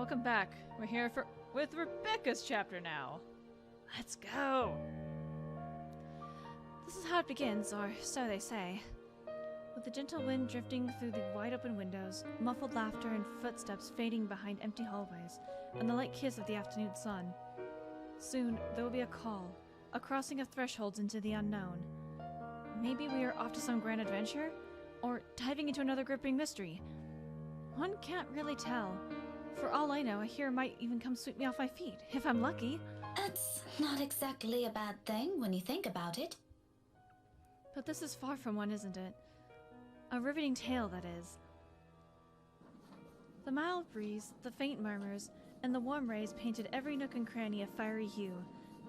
welcome back. We're here with Rebecca's chapter now. Let's go! This is how it begins, or so they say. With the gentle wind drifting through the wide-open windows, muffled laughter and footsteps fading behind empty hallways, and the light kiss of the afternoon sun. Soon, there will be a call, a crossing of thresholds into the unknown. Maybe we are off to some grand adventure? Or diving into another gripping mystery? One can't really tell. For all I know, a hero might even come sweep me off my feet, if I'm lucky. That's not exactly a bad thing when you think about it. But this is far from one, isn't it? A riveting tale, that is. The mild breeze, the faint murmurs, and the warm rays painted every nook and cranny a fiery hue.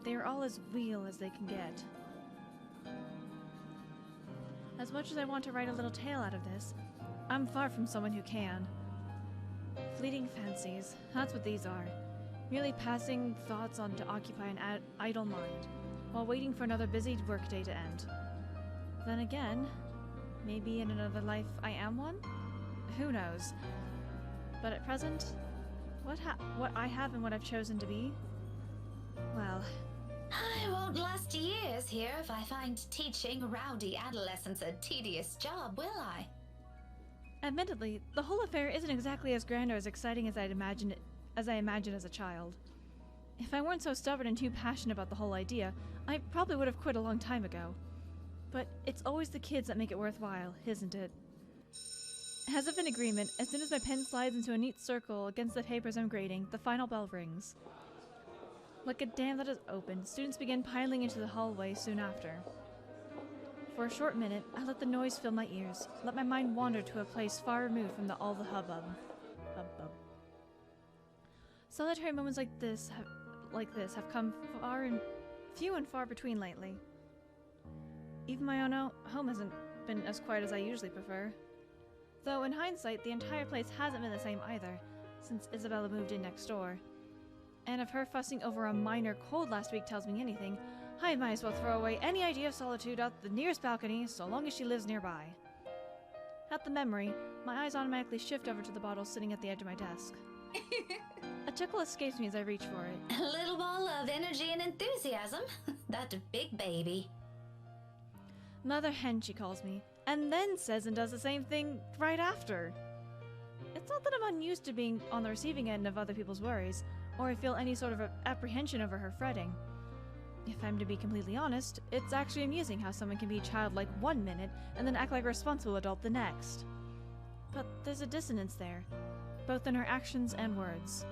They are all as real as they can get. As much as I want to write a little tale out of this, I'm far from someone who can. Fleeting fancies, that's what these are. Merely passing thoughts on to occupy an idle mind, while waiting for another busy workday to end. Then again, maybe in another life I am one? Who knows? But at present, what I have and what I've chosen to be? Well... I won't last years here if I find teaching rowdy adolescents a tedious job, will I? Admittedly, the whole affair isn't exactly as grand or as exciting as I imagined as a child. If I weren't so stubborn and too passionate about the whole idea, I probably would have quit a long time ago. But it's always the kids that make it worthwhile, isn't it? As if in agreement, as soon as my pen slides into a neat circle against the papers I'm grading, the final bell rings. Like a dam that is opened, students begin piling into the hallway soon after. For a short minute, I let the noise fill my ears, let my mind wander to a place far removed from all the hubbub. Solitary moments like this have come few and far between lately. Even my own home hasn't been as quiet as I usually prefer. Though in hindsight, the entire place hasn't been the same either, since Isabella moved in next door. And if her fussing over a minor cold last week tells me anything, I might as well throw away any idea of solitude out the nearest balcony, so long as she lives nearby. At the memory, my eyes automatically shift over to the bottle sitting at the edge of my desk. A chuckle escapes me as I reach for it. A little ball of energy and enthusiasm. That big baby. Mother Hen, she calls me, and then says and does the same thing right after. It's not that I'm unused to being on the receiving end of other people's worries, or I feel any sort of apprehension over her fretting. If I'm to be completely honest, it's actually amusing how someone can be childlike one minute and then act like a responsible adult the next. But there's a dissonance there, both in her actions and words.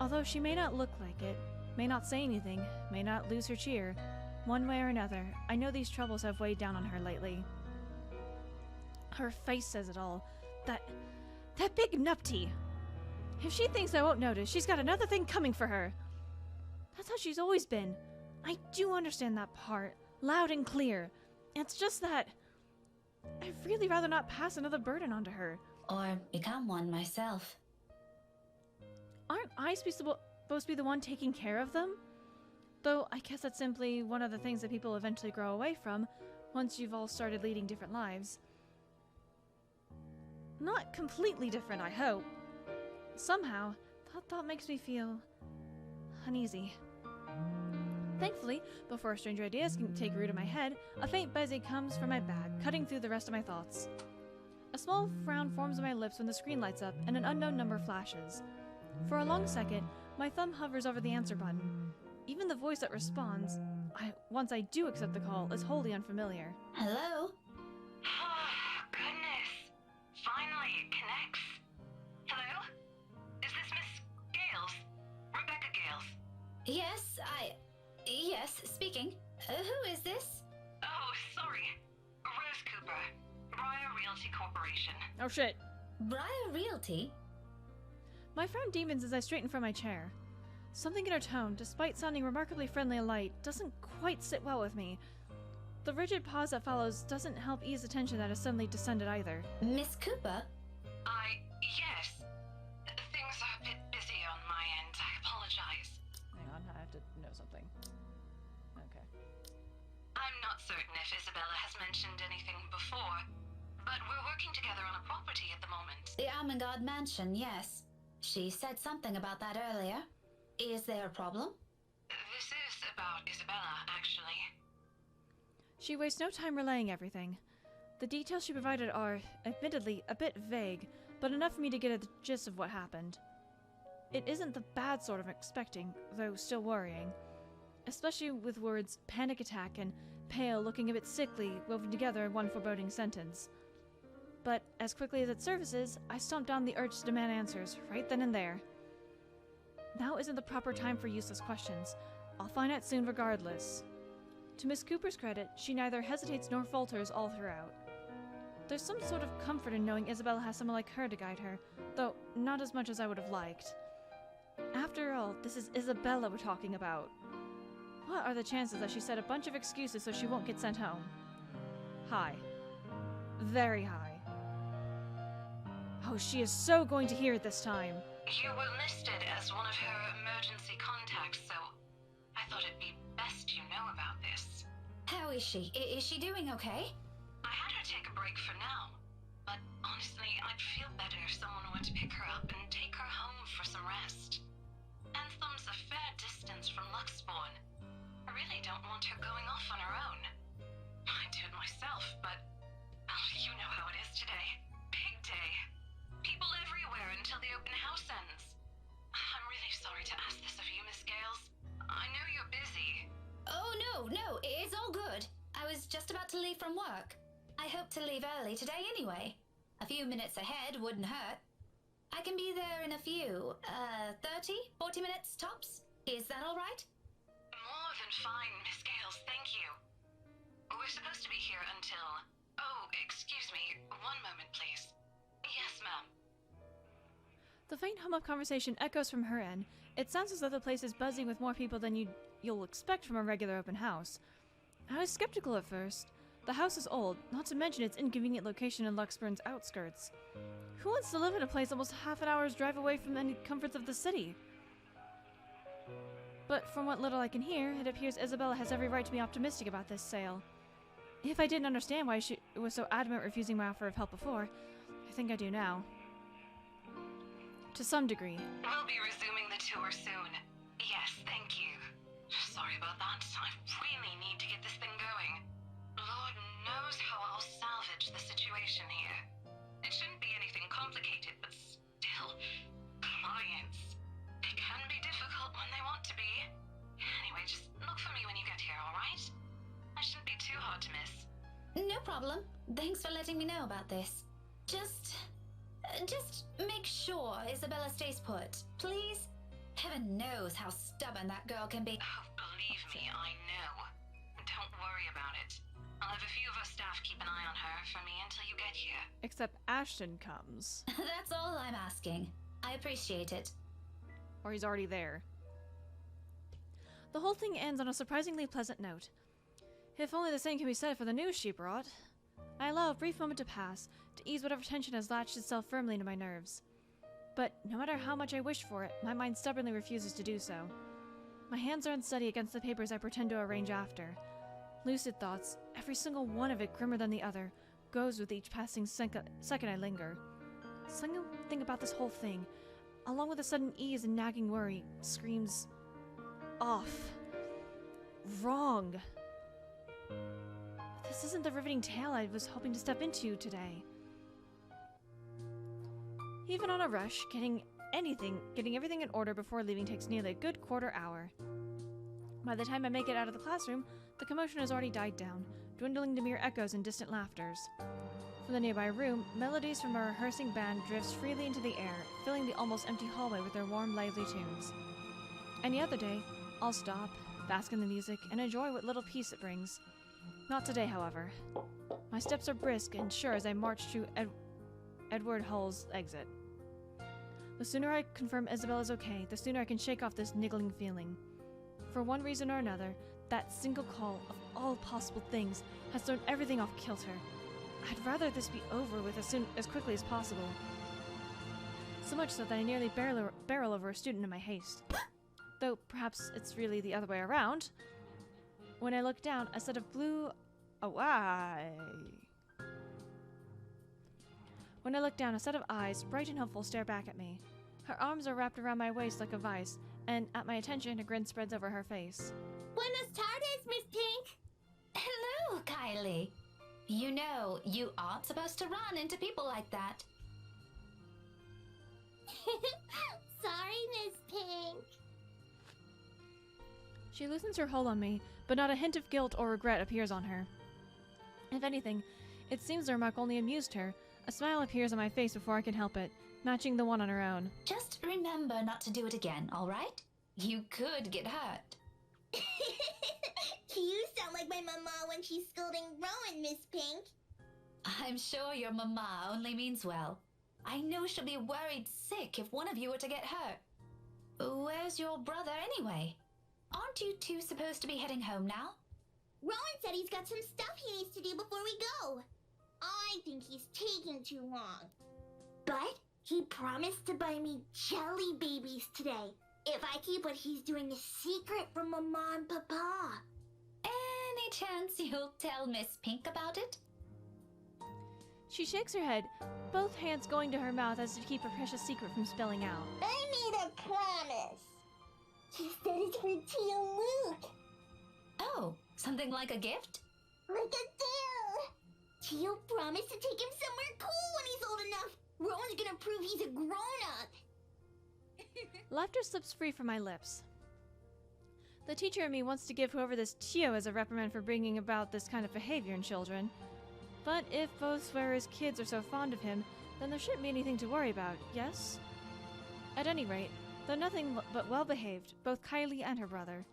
Although she may not look like it, may not say anything, may not lose her cheer, one way or another, I know these troubles have weighed down on her lately. Her face says it all. That big nupty! If she thinks I won't notice, she's got another thing coming for her. That's how she's always been. I do understand that part, loud and clear. It's just that I'd really rather not pass another burden onto her. Or become one myself. Aren't I supposed to be the one taking care of them? Though I guess that's simply one of the things that people eventually grow away from, once you've all started leading different lives. Not completely different, I hope. Somehow, that thought makes me feel uneasy. Thankfully, before stranger ideas can take root in my head, a faint buzzing comes from my bag, cutting through the rest of my thoughts. A small frown forms on my lips when the screen lights up and an unknown number flashes. For a long second, my thumb hovers over the answer button. Even the voice that responds, once I do accept the call, is wholly unfamiliar. Hello? Oh, goodness. Finally, it connects. Hello? Is this Miss Gales? Rebecca Gales? Yes, speaking. Who is this? Oh, sorry. Rose Cooper. Briar Realty Corporation. Oh shit. Briar Realty? My frown deepens as I straighten from my chair. Something in her tone, despite sounding remarkably friendly and light, doesn't quite sit well with me. The rigid pause that follows doesn't help ease the tension that has suddenly descended either. Miss Cooper? Yes. Things are a bit busy on my end. I apologize. Hang on, I have to know something. Okay. I'm not certain if Isabella has mentioned anything before, but we're working together on a property at the moment. The Armengard Mansion, yes. She said something about that earlier. Is there a problem? This is about Isabella, actually. She wastes no time relaying everything. The details she provided are, admittedly, a bit vague, but enough for me to get at the gist of what happened. It isn't the bad sort I'm expecting, though still worrying. Especially with words panic attack and pale looking a bit sickly woven together in one foreboding sentence. But as quickly as it surfaces, I stomp down the urge to demand answers, right then and there. Now isn't the proper time for useless questions. I'll find out soon regardless. To Miss Cooper's credit, she neither hesitates nor falters all throughout. There's some sort of comfort in knowing Isabella has someone like her to guide her, though not as much as I would have liked. After all, this is Isabella we're talking about. What are the chances that she said a bunch of excuses so she won't get sent home? High. Very high. Oh, she is so going to hear it this time. You were listed as one of her emergency contacts, so I thought it'd be best you know about this. How is she? Is she doing okay? I had her take a break for now, but honestly, I'd feel better if someone were to pick her up and take her home for some rest. Anthem's a fair distance from Luxbourne. I really don't want her going off on her own. I'd do it myself, but you know how it is today. Big day. People everywhere until the open house ends. I'm really sorry to ask this of you, Miss Gales. I know you're busy. Oh, no, it's all good. I was just about to leave from work. I hope to leave early today anyway. A few minutes ahead wouldn't hurt. I can be there in a few, 30, 40 minutes tops. Is that all right? More than fine, Miss Gales, thank you. We're supposed to be here until... Oh, excuse me. One moment, please. Yes, ma'am. The faint hum of conversation echoes from her end. It sounds as though the place is buzzing with more people than you'll expect from a regular open house. I was skeptical at first. The house is old, not to mention its inconvenient location in Luxbourne's outskirts. Who wants to live in a place almost half an hour's drive away from any comforts of the city? But from what little I can hear, it appears Isabella has every right to be optimistic about this sale. If I didn't understand why she was so adamant refusing my offer of help before, I think I do now. To some degree. We'll be resuming the tour soon. Yes, thank you. Sorry about that. I really need to get this thing going. Lord knows how I'll salvage the situation here. It shouldn't be anything complicated, but still, clients. They can be difficult when they want to be. Anyway, just look for me when you get here, alright? I shouldn't be too hard to miss. No problem. Thanks for letting me know about this. Just make sure Isabella stays put, please. Heaven knows how stubborn that girl can be. Oh, believe me, I know. Don't worry about it. I'll have a few of our staff keep an eye on her for me until you get here. Except Ashton comes. That's all I'm asking. I appreciate it. Or he's already there. The whole thing ends on a surprisingly pleasant note. If only the same can be said for the news she brought. I allow a brief moment to pass, to ease whatever tension has latched itself firmly into my nerves. But no matter how much I wish for it, my mind stubbornly refuses to do so. My hands are unsteady against the papers I pretend to arrange after. Lucid thoughts, every single one of it grimmer than the other, goes with each passing second I linger. Something about this whole thing, along with a sudden ease and nagging worry, screams... off. Wrong. This isn't the riveting tale I was hoping to step into today. Even on a rush, getting everything in order before leaving takes nearly a good quarter hour. By the time I make it out of the classroom, the commotion has already died down, dwindling to mere echoes and distant laughters. From the nearby room, melodies from a rehearsing band drifts freely into the air, filling the almost empty hallway with their warm, lively tunes. Any other day, I'll stop, bask in the music, and enjoy what little peace it brings. Not today, however. My steps are brisk and sure as I march through Edward Hull's exit. The sooner I confirm Isabella's okay, the sooner I can shake off this niggling feeling. For one reason or another, that single call of all possible things has thrown everything off kilter. I'd rather this be over with as quickly as possible. So much so that I nearly barrel over a student in my haste. Though perhaps it's really the other way around. When I look down, a set of blue... When I look down, a set of eyes, bright and hopeful, stare back at me. Her arms are wrapped around my waist like a vice, and at my attention, a grin spreads over her face. Buenas tardes, Miss Pink. Hello, Kylie. You know, you aren't supposed to run into people like that. Sorry, Miss Pink. She loosens her hold on me, but not a hint of guilt or regret appears on her. If anything, it seems the remark only amused her. A smile appears on my face before I can help it, matching the one on her own. Just remember not to do it again, all right? You could get hurt. You sound like my mama when she's scolding Rowan, Miss Pink. I'm sure your mama only means well. I know she'll be worried sick if one of you were to get hurt. Where's your brother anyway? Aren't you two supposed to be heading home now? Rowan said he's got some stuff he needs to do before we go. I think he's taking too long. But he promised to buy me jelly babies today if I keep what he's doing a secret from Mama and Papa. Any chance you'll tell Miss Pink about it? She shakes her head, both hands going to her mouth as if to keep her precious secret from spilling out. I made a promise. She said it's for Tia Luke. Oh, something like a gift? Like a deal. Tia promised to take him somewhere cool when he's old enough. Rowan's gonna prove he's a grown-up. Laughter slips free from my lips. The teacher in me wants to give whoever this Tio is a reprimand for bringing about this kind of behavior in children. But if both swearers' kids are so fond of him, then there shouldn't be anything to worry about, yes? At any rate, they're nothing but well-behaved, both Kylie and her brother.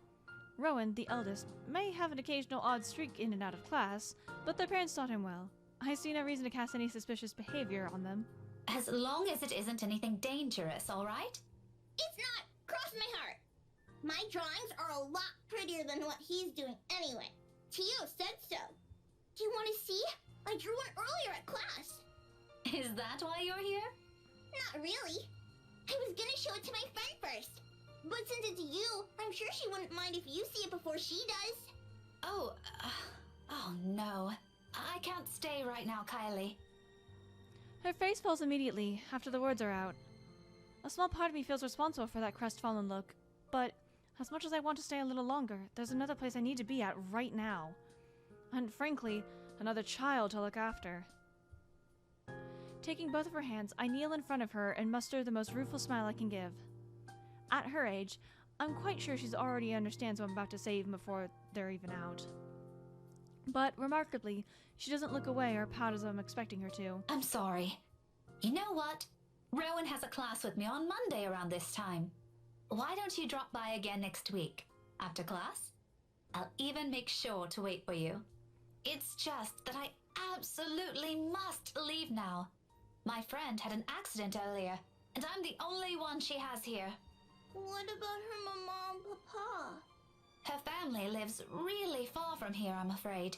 Rowan, the eldest, may have an occasional odd streak in and out of class, but their parents taught him well. I see no reason to cast any suspicious behavior on them. As long as it isn't anything dangerous, all right? It's not. Cross my heart. My drawings are a lot prettier than what he's doing anyway. Tio said so. Do you want to see? I drew one earlier at class. Is that why you're here? Not really. I was gonna show it to my friend first. But since it's you, I'm sure she wouldn't mind if you see it before she does. Oh no. I can't stay right now, Kylie. Her face falls immediately, after the words are out. A small part of me feels responsible for that crestfallen look, but as much as I want to stay a little longer, there's another place I need to be at right now. And frankly, another child to look after. Taking both of her hands, I kneel in front of her and muster the most rueful smile I can give. At her age, I'm quite sure she's already understands what I'm about to say even before they're even out. But, remarkably, she doesn't look away or pout as I'm expecting her to. I'm sorry. You know what? Rowan has a class with me on Monday around this time. Why don't you drop by again next week, after class? I'll even make sure to wait for you. It's just that I absolutely must leave now. My friend had an accident earlier, and I'm the only one she has here. What about her Mama and Papa? Her family lives really far from here, I'm afraid.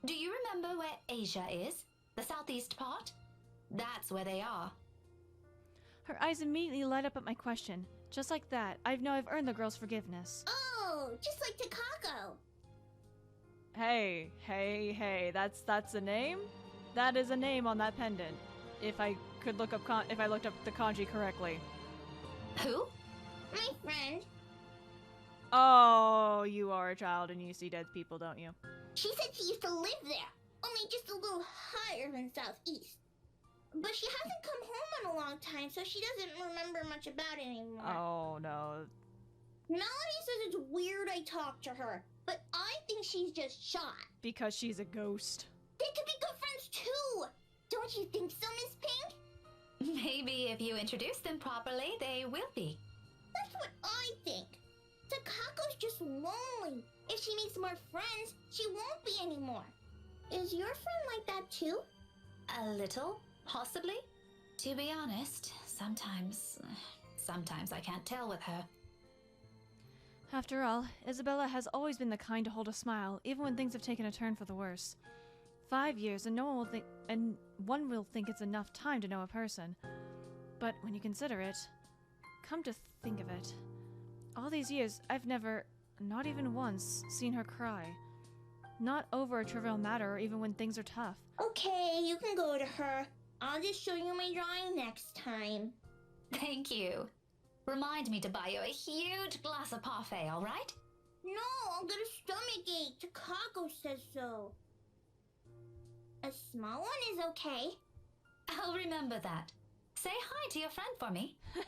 Do you remember where Asia is? The southeast part? That's where they are. Her eyes immediately light up at my question. Just like that, I know I've earned the girl's forgiveness. Oh, just like Takako. Hey, that's a name? That is a name on that pendant. If I could look up if I looked up the kanji correctly. Who? My friend. Oh, you are a child and you see dead people, don't you? She said she used to live there, only just a little higher than southeast. But she hasn't come home in a long time, so she doesn't remember much about it anymore. Oh, no. Melody says it's weird I talked to her, but I think she's just shy. Because she's a ghost. They could be good friends too! Don't you think so, Miss Pink? Maybe if you introduce them properly, they will be. That's what I think. Takako's just lonely. If she makes more friends, she won't be anymore. Is your friend like that too? A little, possibly. To be honest, sometimes I can't tell with her. After all, Isabella has always been the kind to hold a smile, even when things have taken a turn for the worse. 5 years, and one will think it's enough time to know a person. But when you consider it, come to think of it, all these years, I've never, not even once, seen her cry. Not over a trivial matter or even when things are tough. Okay, you can go to her. I'll just show you my drawing next time. Thank you. Remind me to buy you a huge glass of parfait, all right? No, I'll get a stomachache. Chicago says so. A small one is okay. I'll remember that. Say hi to your friend for me. I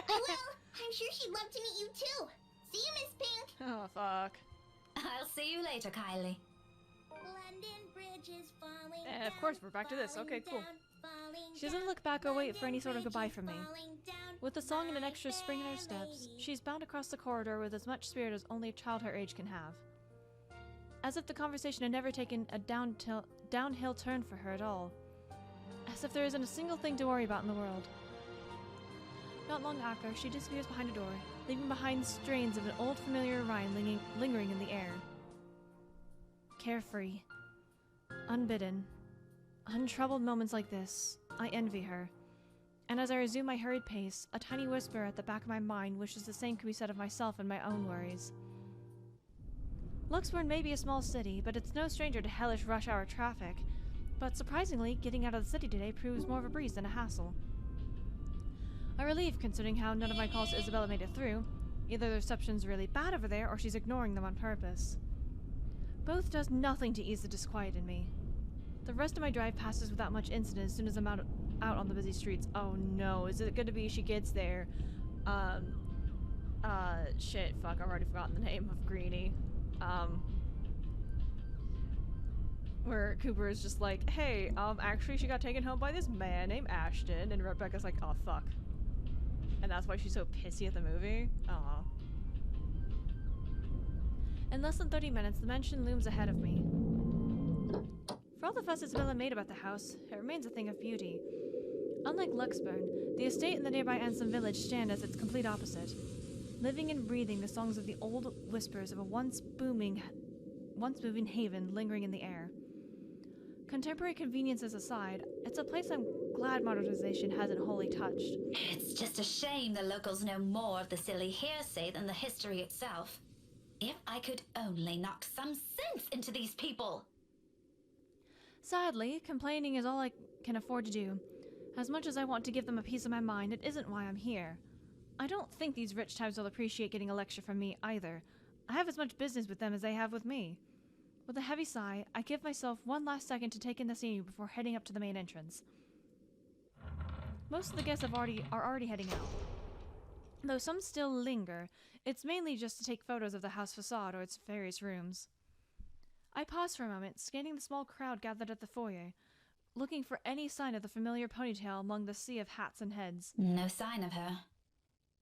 will. I'm sure she'd love to meet you too. See you, Miss Pink. Oh, fuck. I'll see you later, Kylie. London Bridge is falling And of course, we're back to this. Okay, cool. She doesn't look back or wait for any sort of goodbye from me. With a song and an extra spring in her steps, she's bound across the corridor with as much spirit as only a child her age can have. As if the conversation had never taken a downhill turn for her at all. As if there isn't a single thing to worry about in the world. Not long after, she disappears behind a door, leaving behind strains of an old familiar rhyme lingering in the air. Carefree. Unbidden. Untroubled moments like this, I envy her. And as I resume my hurried pace, a tiny whisper at the back of my mind wishes the same could be said of myself and my own worries. Luxburn may be a small city, but it's no stranger to hellish rush hour traffic. But surprisingly, getting out of the city today proves more of a breeze than a hassle. A relief considering how none of my calls to Isabella made it through. Either the reception's really bad over there, or she's ignoring them on purpose. Both does nothing to ease the disquiet in me. The rest of my drive passes without much incident as soon as I'm out on the busy streets. Oh no, is it gonna be she gets there? Shit, fuck, I've already forgotten the name of Greenie. Where Cooper is just like, hey, actually she got taken home by this man named Ashton, and Rebecca's like, oh fuck. And that's why she's so pissy at the movie? Aw. In less than 30 minutes, the mansion looms ahead of me. For all the fuss Isabella made about the house, it remains a thing of beauty. Unlike Luxburn, the estate and the nearby Ansem village stand as its complete opposite, living and breathing the songs of the old whispers of a once moving haven lingering in the air. Contemporary conveniences aside, it's a place I'm glad modernization hasn't wholly touched. It's just a shame the locals know more of the silly hearsay than the history itself. If I could only knock some sense into these people! Sadly, complaining is all I can afford to do. As much as I want to give them a piece of my mind, it isn't why I'm here. I don't think these rich types will appreciate getting a lecture from me either. I have as much business with them as they have with me. With a heavy sigh, I give myself one last second to take in the scenery before heading up to the main entrance. Most of the guests are already heading out. Though some still linger, it's mainly just to take photos of the house facade or its various rooms. I pause for a moment, scanning the small crowd gathered at the foyer, looking for any sign of the familiar ponytail among the sea of hats and heads. No sign of her.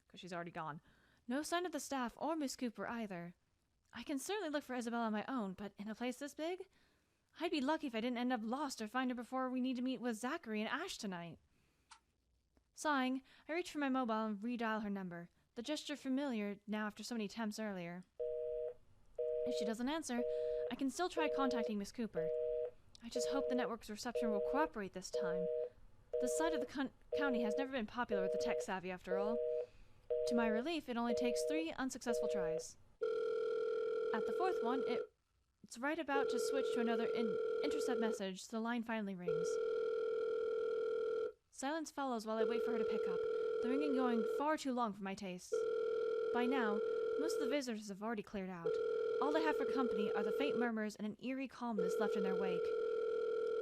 Because she's already gone. No sign of the staff or Miss Cooper either. I can certainly look for Isabella on my own, but in a place this big? I'd be lucky if I didn't end up lost or find her before we need to meet with Zachary and Ash tonight. Sighing, I reach for my mobile and redial her number, the gesture familiar now after so many attempts earlier. If she doesn't answer, I can still try contacting Miss Cooper. I just hope the network's reception will cooperate this time. This side of the county has never been popular with the tech-savvy, after all. To my relief, it only takes 3 unsuccessful tries. At the 4th one, it's right about to switch to another intercept message, so the line finally rings. Silence follows while I wait for her to pick up, the ringing going far too long for my tastes. By now, most of the visitors have already cleared out. All they have for company are the faint murmurs and an eerie calmness left in their wake.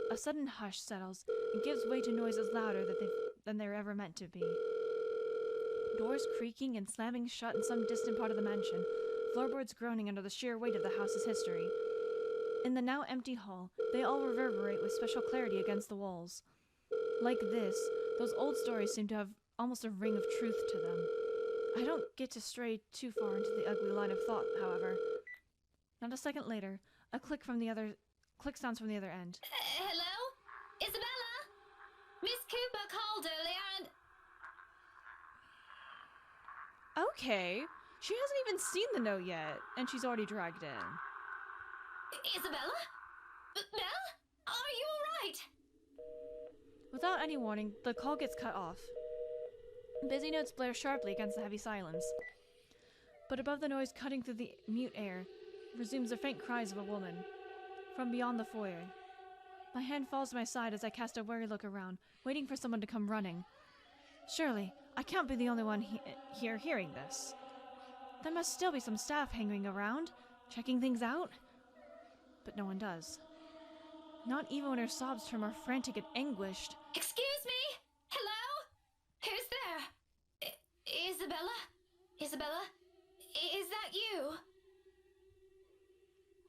A sudden hush settles and gives way to noises louder than they were ever meant to be. Doors creaking and slamming shut in some distant part of the mansion, floorboards groaning under the sheer weight of the house's history. In the now empty hall, they all reverberate with special clarity against the walls. Like this, those old stories seem to have almost a ring of truth to them. I don't get to stray too far into the ugly line of thought, however. Not a second later, a click sounds from the other end. Hello? Isabella? Miss Cooper called earlier and... Okay. She hasn't even seen the note yet, and she's already dragged in. Isabella? Bella? Are you alright? Without any warning, the call gets cut off. Busy notes blare sharply against the heavy silence. But above the noise cutting through the mute air, resumes the faint cries of a woman. From beyond the foyer. My hand falls to my side as I cast a wary look around, waiting for someone to come running. Surely, I can't be the only one here hearing this. There must still be some staff hanging around, checking things out. But no one does. Not even when her sobs turn more frantic and anguished. Excuse me? Hello? Who's there? Isabella? Isabella? Is that you?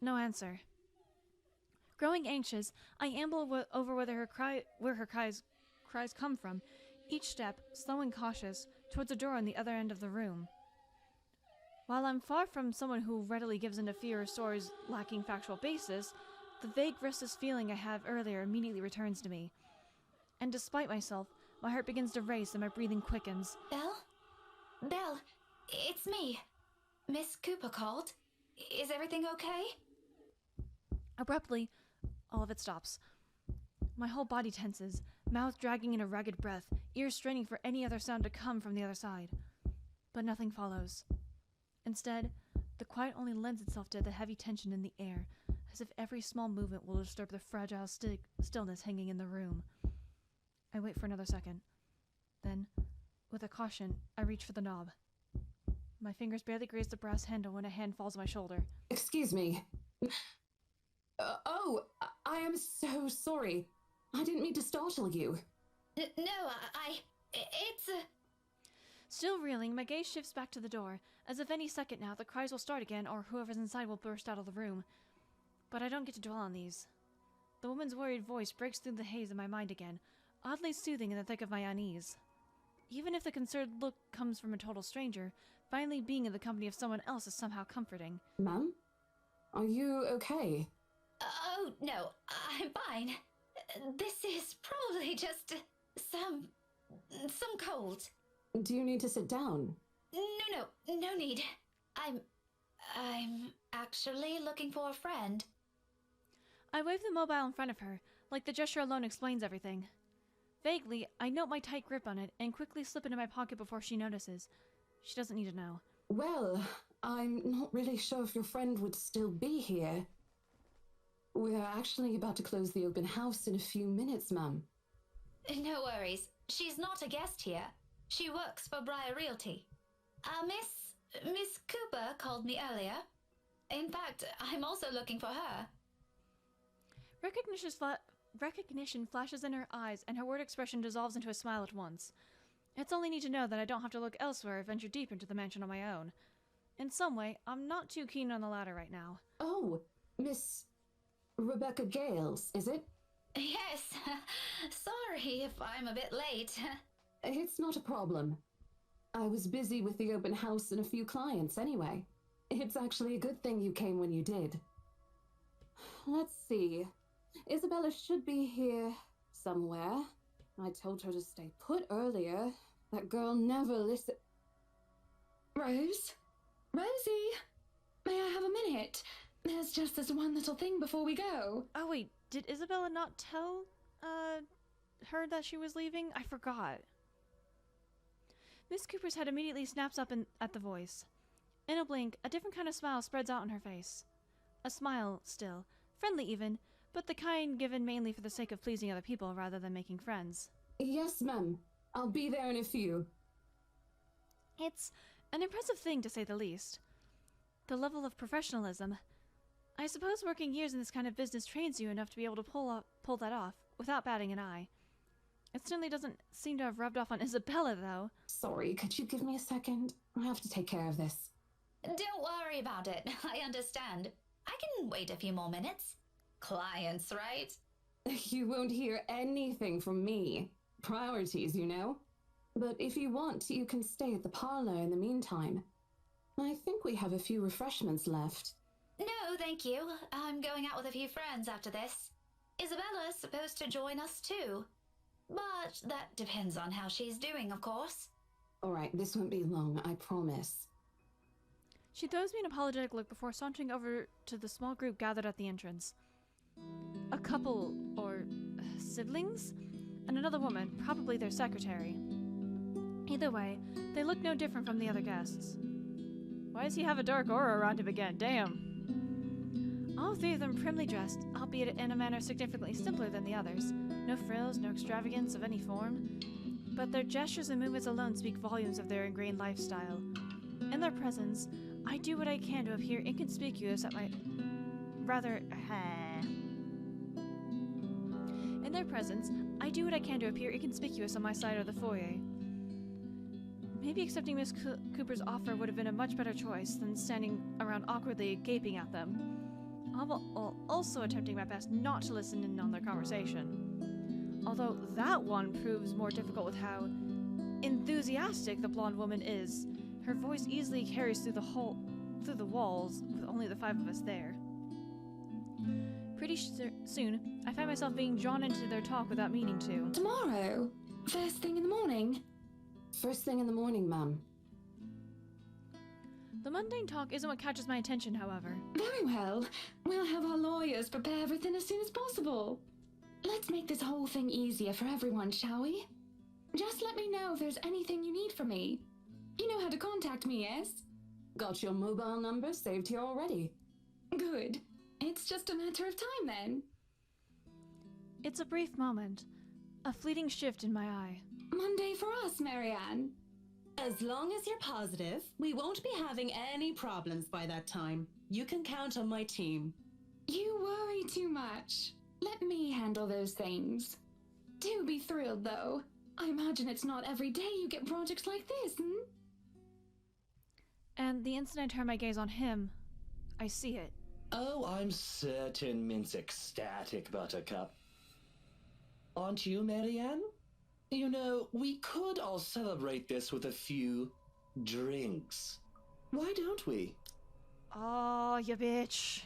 No answer. Growing anxious, I amble over where her cries come from, each step, slow and cautious, towards a door on the other end of the room. While I'm far from someone who readily gives in to fear or stories lacking factual basis, the vague restless feeling I had earlier immediately returns to me. And despite myself, my heart begins to race and my breathing quickens. Belle? Belle, it's me. Miss Cooper called. Is everything okay? Abruptly, all of it stops. My whole body tenses, mouth dragging in a ragged breath, ears straining for any other sound to come from the other side. But nothing follows. Instead, the quiet only lends itself to the heavy tension in the air, as if every small movement will disturb the fragile stillness hanging in the room. I wait for another second. Then, with a caution, I reach for the knob. My fingers barely graze the brass handle when a hand falls on my shoulder. Excuse me. I am so sorry. I didn't mean to startle you. No, it's a... Still reeling, my gaze shifts back to the door, as if any second now the cries will start again or whoever's inside will burst out of the room. But I don't get to dwell on these. The woman's worried voice breaks through the haze in my mind again, oddly soothing in the thick of my unease. Even if the concerned look comes from a total stranger, finally being in the company of someone else is somehow comforting. Ma'am? Are you okay? Oh, no, I'm fine. This is probably just some cold. Do you need to sit down? No need. I'm actually looking for a friend. I wave the mobile in front of her, like the gesture alone explains everything. Vaguely, I note my tight grip on it and quickly slip it in my pocket before she notices. She doesn't need to know. Well, I'm not really sure if your friend would still be here. We're actually about to close the open house in a few minutes, ma'am. No worries. She's not a guest here. She works for Briar Realty. Miss Cooper called me earlier. In fact, I'm also looking for her. Recognition flashes in her eyes, and her word expression dissolves into a smile at once. It's only need to know that I don't have to look elsewhere or venture deep into the mansion on my own. In some way, I'm not too keen on the latter right now. Oh, Miss Rebecca Gales, is it? Yes. Sorry if I'm a bit late. It's not a problem. I was busy with the open house and a few clients anyway. It's actually a good thing you came when you did. Let's see. Isabella should be here somewhere. I told her to stay put earlier. That girl never listens. Rose? Rosie? May I have a minute? There's just this one little thing before we go. Oh wait, did Isabella not tell, her that she was leaving? I forgot. Miss Cooper's head immediately snaps up at the voice. In a blink, a different kind of smile spreads out on her face. A smile, still. Friendly even, but the kind given mainly for the sake of pleasing other people rather than making friends. Yes, ma'am. I'll be there in a few. It's an impressive thing, to say the least. The level of professionalism. I suppose working years in this kind of business trains you enough to be able to pull that off, without batting an eye. It certainly doesn't seem to have rubbed off on Isabella, though. Sorry, could you give me a second? I have to take care of this. Don't worry about it. I understand. I can wait a few more minutes. Clients, right? You won't hear anything from me. Priorities, you know? But if you want, you can stay at the parlor in the meantime. I think we have a few refreshments left. No, thank you. I'm going out with a few friends after this. Isabella's supposed to join us too. But that depends on how she's doing, of course. All right, this won't be long, I promise. She throws me an apologetic look before sauntering over to the small group gathered at the entrance. A couple, or siblings? And another woman, probably their secretary. Either way, they look no different from the other guests. Why does he have a dark aura around him again? Damn. All three of them primly dressed, albeit in a manner significantly simpler than the others. No frills, no extravagance of any form. but their gestures and movements alone speak volumes of their ingrained lifestyle. In their presence, I do what I can to appear inconspicuous at my... In their presence, I do what I can to appear inconspicuous on my side of the foyer. Maybe accepting Miss Cooper's offer would have been a much better choice than standing around awkwardly gaping at them. While also attempting my best not to listen in on their conversation. Although that one proves more difficult with how enthusiastic the blonde woman is. Her voice easily carries through the walls with only the 5 of us there. Pretty soon, I find myself being drawn into their talk without meaning to. Tomorrow? First thing in the morning? First thing in the morning, ma'am. The mundane talk isn't what catches my attention, however. Very well. We'll have our lawyers prepare everything as soon as possible. Let's make this whole thing easier for everyone, shall we? Just let me know if there's anything you need from me. You know how to contact me, yes? Got your mobile number saved here already. Good. It's just a matter of time then. It's a brief moment. A fleeting shift in my eye. Monday for us, Marianne. As long as you're positive, we won't be having any problems by that time. You can count on my team. You worry too much. Let me handle those things. Do be thrilled, though. I imagine it's not every day you get projects like this, And the instant I turn my gaze on him, I see it. Oh, I'm certain Mint's ecstatic, Buttercup. Aren't you, Marianne? You know, we could all celebrate this with a few drinks. Why don't we? Oh, you bitch.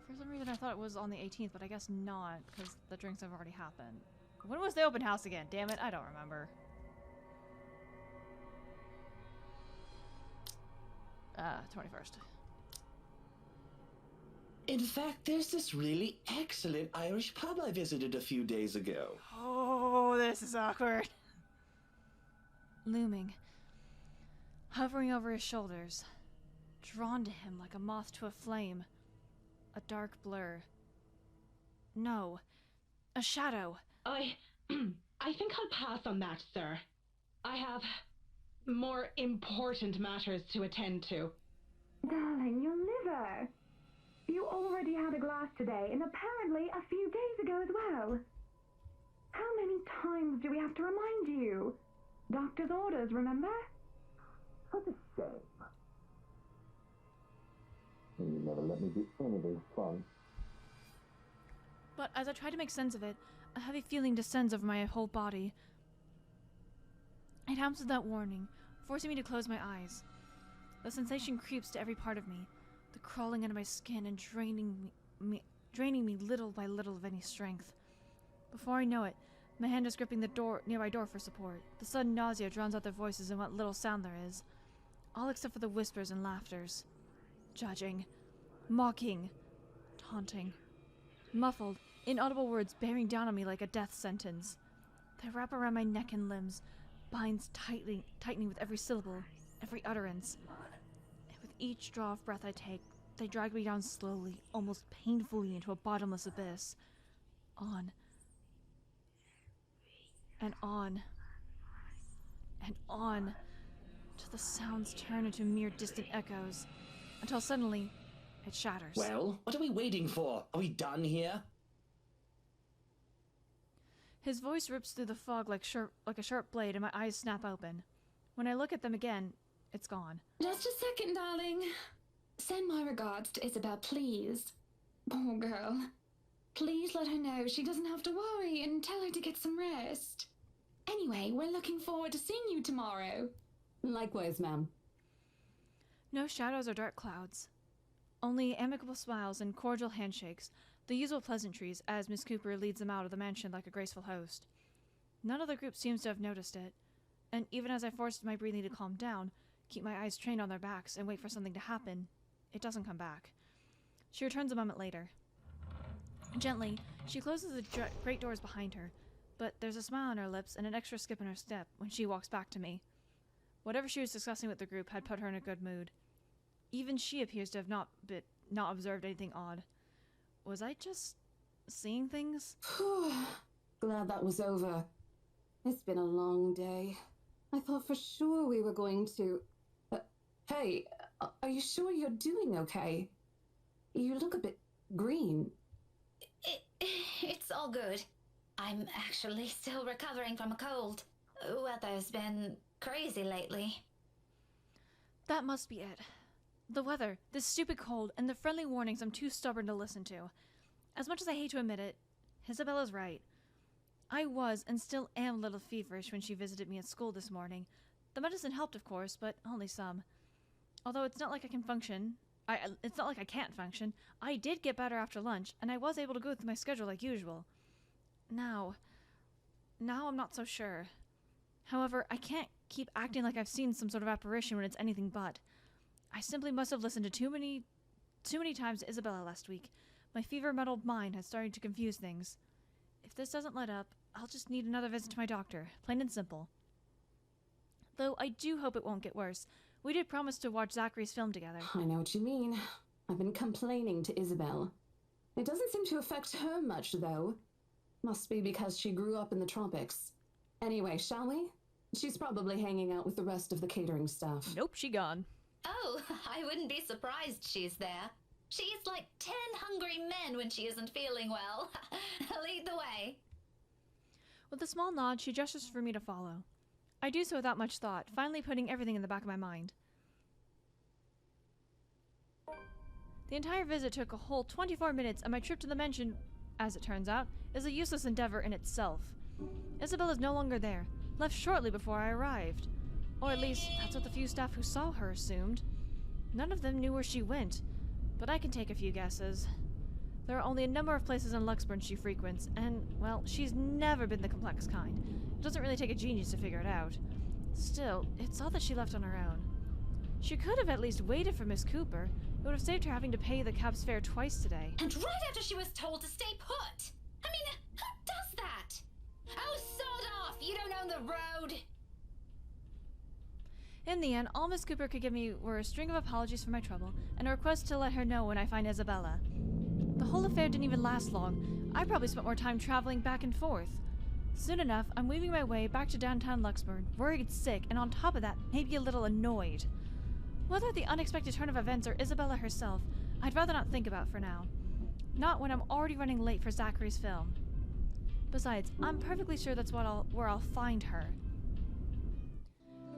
For some reason I thought it was on the 18th, but I guess not, because the drinks have already happened. When was the open house again? Damn it, I don't remember. 21st. In fact, there's this really excellent Irish pub I visited a few days ago. Oh, this is awkward. Looming. Hovering over his shoulders. Drawn to him like a moth to a flame. A dark blur. No. A shadow. I think I'll pass on that, sir. I have more important matters to attend to. Darling, your liver. You already had a glass today, and apparently a few days ago as well. How many times do we have to remind you? Doctor's orders, remember? What a shame. You never let me do anything fun. But as I try to make sense of it, a heavy feeling descends over my whole body. It happens without warning, forcing me to close my eyes. The sensation creeps to every part of me, the crawling under my skin and draining me little by little of any strength. Before I know it, my hand is gripping the nearby door for support. The sudden nausea drowns out their voices and what little sound there is, all except for the whispers and laughters. Judging, mocking, taunting. Muffled, inaudible words bearing down on me like a death sentence. They wrap around my neck and limbs, binds tightening with every syllable, every utterance. And with each draw of breath I take, they drag me down slowly, almost painfully into a bottomless abyss. On. And on. And on. Till the sounds turn into mere distant echoes. Until suddenly, it shatters. Well, what are we waiting for? Are we done here? His voice rips through the fog like a sharp blade, and my eyes snap open. When I look at them again, it's gone. Just a second, darling. Send my regards to Isabel, please. Poor girl. Please let her know she doesn't have to worry and tell her to get some rest. Anyway, we're looking forward to seeing you tomorrow. Likewise, ma'am. No shadows or dark clouds. Only amicable smiles and cordial handshakes, the usual pleasantries as Miss Cooper leads them out of the mansion like a graceful host. None of the group seems to have noticed it, and even as I forced my breathing to calm down, keep my eyes trained on their backs, and wait for something to happen, it doesn't come back. She returns a moment later. Gently, she closes the great doors behind her, but there's a smile on her lips and an extra skip in her step when she walks back to me. Whatever she was discussing with the group had put her in a good mood. Even she appears to have not observed anything odd. Was I just seeing things? Glad that was over. It's been a long day. I thought for sure we were going to... hey, are you sure you're doing okay? You look a bit green. It's all good. I'm actually still recovering from a cold. Weather's been crazy lately. That must be it. The weather, this stupid cold, and the friendly warnings I'm too stubborn to listen to. As much as I hate to admit it, Isabella's right. I was and still am a little feverish when she visited me at school this morning. The medicine helped, of course, but only some. Although it's not like I can function. It's not like I can't function. I did get better after lunch, and I was able to go through my schedule like usual. Now I'm not so sure. However, I can't keep acting like I've seen some sort of apparition when it's anything but. I simply must have listened to too many times to Isabella last week. My fever-muddled mind has started to confuse things. If this doesn't let up, I'll just need another visit to my doctor, plain and simple. Though I do hope it won't get worse. We did promise to watch Zachary's film together. I know what you mean. I've been complaining to Isabel. It doesn't seem to affect her much, though. Must be because she grew up in the tropics. Anyway, shall we? She's probably hanging out with the rest of the catering staff. Nope, she gone. Oh, I wouldn't be surprised she's there. She eats like 10 hungry men when she isn't feeling well. Lead the way. With a small nod, she gestures for me to follow. I do so without much thought, finally putting everything in the back of my mind. The entire visit took a whole 24 minutes, and my trip to the mansion, as it turns out, is a useless endeavor in itself. Isabel is no longer there, left shortly before I arrived. Or at least, that's what the few staff who saw her assumed. None of them knew where she went, but I can take a few guesses. There are only a number of places in Luxburn she frequents, and, well, she's never been the complex kind. It doesn't really take a genius to figure it out. Still, it's odd that she left on her own. She could have at least waited for Miss Cooper. It would have saved her having to pay the cab's fare twice today. And right after she was told to stay put! I mean, who does that? Oh, sod off! You don't own the road! In the end, all Miss Cooper could give me were a string of apologies for my trouble, and a request to let her know when I find Isabella. The whole affair didn't even last long. I probably spent more time traveling back and forth. Soon enough, I'm weaving my way back to downtown Luxburn, worried, sick, and on top of that, maybe a little annoyed. Whether the unexpected turn of events or Isabella herself, I'd rather not think about for now. Not when I'm already running late for Zachary's film. Besides, I'm perfectly sure that's where I'll find her.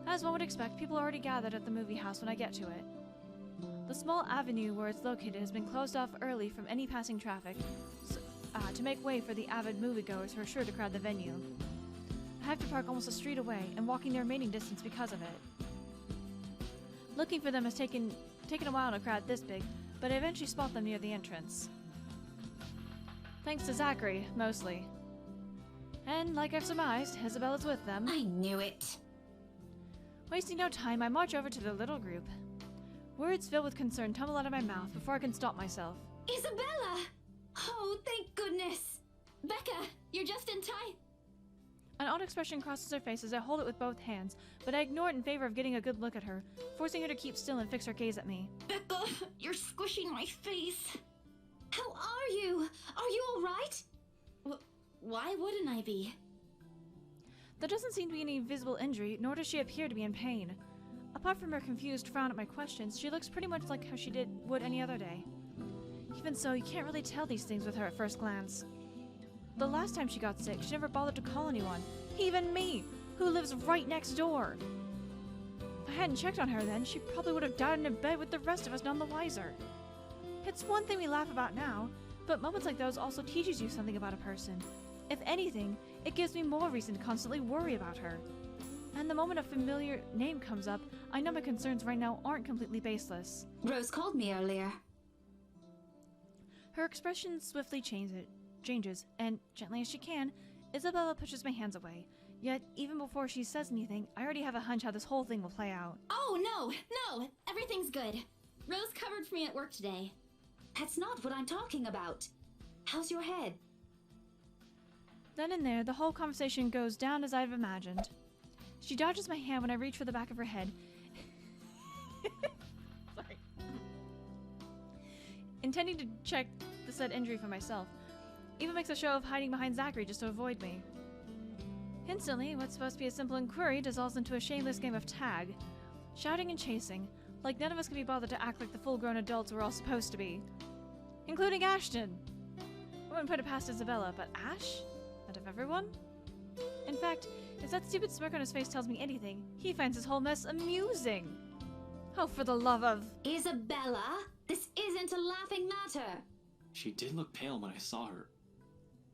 As one would expect, people are already gathered at the movie house when I get to it. The small avenue where it's located has been closed off early from any passing traffic, to make way for the avid moviegoers who are sure to crowd the venue. I have to park almost a street away, and walking the remaining distance because of it. Looking for them has taken a while in a crowd this big, but I eventually spot them near the entrance. Thanks to Zachary, mostly. And, like I've surmised, Isabella's with them. I knew it. Wasting no time, I march over to the little group. Words filled with concern tumble out of my mouth before I can stop myself. Isabella! Oh, thank goodness! Becca, you're just in time. An odd expression crosses her face as I hold it with both hands, but I ignore it in favor of getting a good look at her, forcing her to keep still and fix her gaze at me. Becca, you're squishing my face. How are you? Are you all right? Why wouldn't I be? There doesn't seem to be any visible injury, nor does she appear to be in pain. Apart from her confused frown at my questions, she looks pretty much like how she would any other day. Even so, you can't really tell these things with her at first glance. The last time she got sick, she never bothered to call anyone, even me, who lives right next door. If I hadn't checked on her then, she probably would have died in bed with the rest of us none the wiser. It's one thing we laugh about now, but moments like those also teaches you something about a person. If anything, it gives me more reason to constantly worry about her. And the moment a familiar name comes up, I know my concerns right now aren't completely baseless. Rose called me earlier. Her expression swiftly changes, and gently as she can, Isabella pushes my hands away. Yet, even before she says anything, I already have a hunch how this whole thing will play out. Oh, no, everything's good. Rose covered for me at work today. That's not what I'm talking about. How's your head? Then and there, the whole conversation goes down as I've imagined. She dodges my hand when I reach for the back of her head. Sorry. Intending to check the said injury for myself. Even makes a show of hiding behind Zachary just to avoid me. Instantly, what's supposed to be a simple inquiry dissolves into a shameless game of tag. Shouting and chasing, like none of us can be bothered to act like the full-grown adults we're all supposed to be. Including Ashton! I wouldn't put it past Isabella, but Ash? Out of everyone? In fact, if that stupid smirk on his face tells me anything, he finds this whole mess amusing. Oh, for the love of... Isabella, this isn't a laughing matter. She did look pale when I saw her.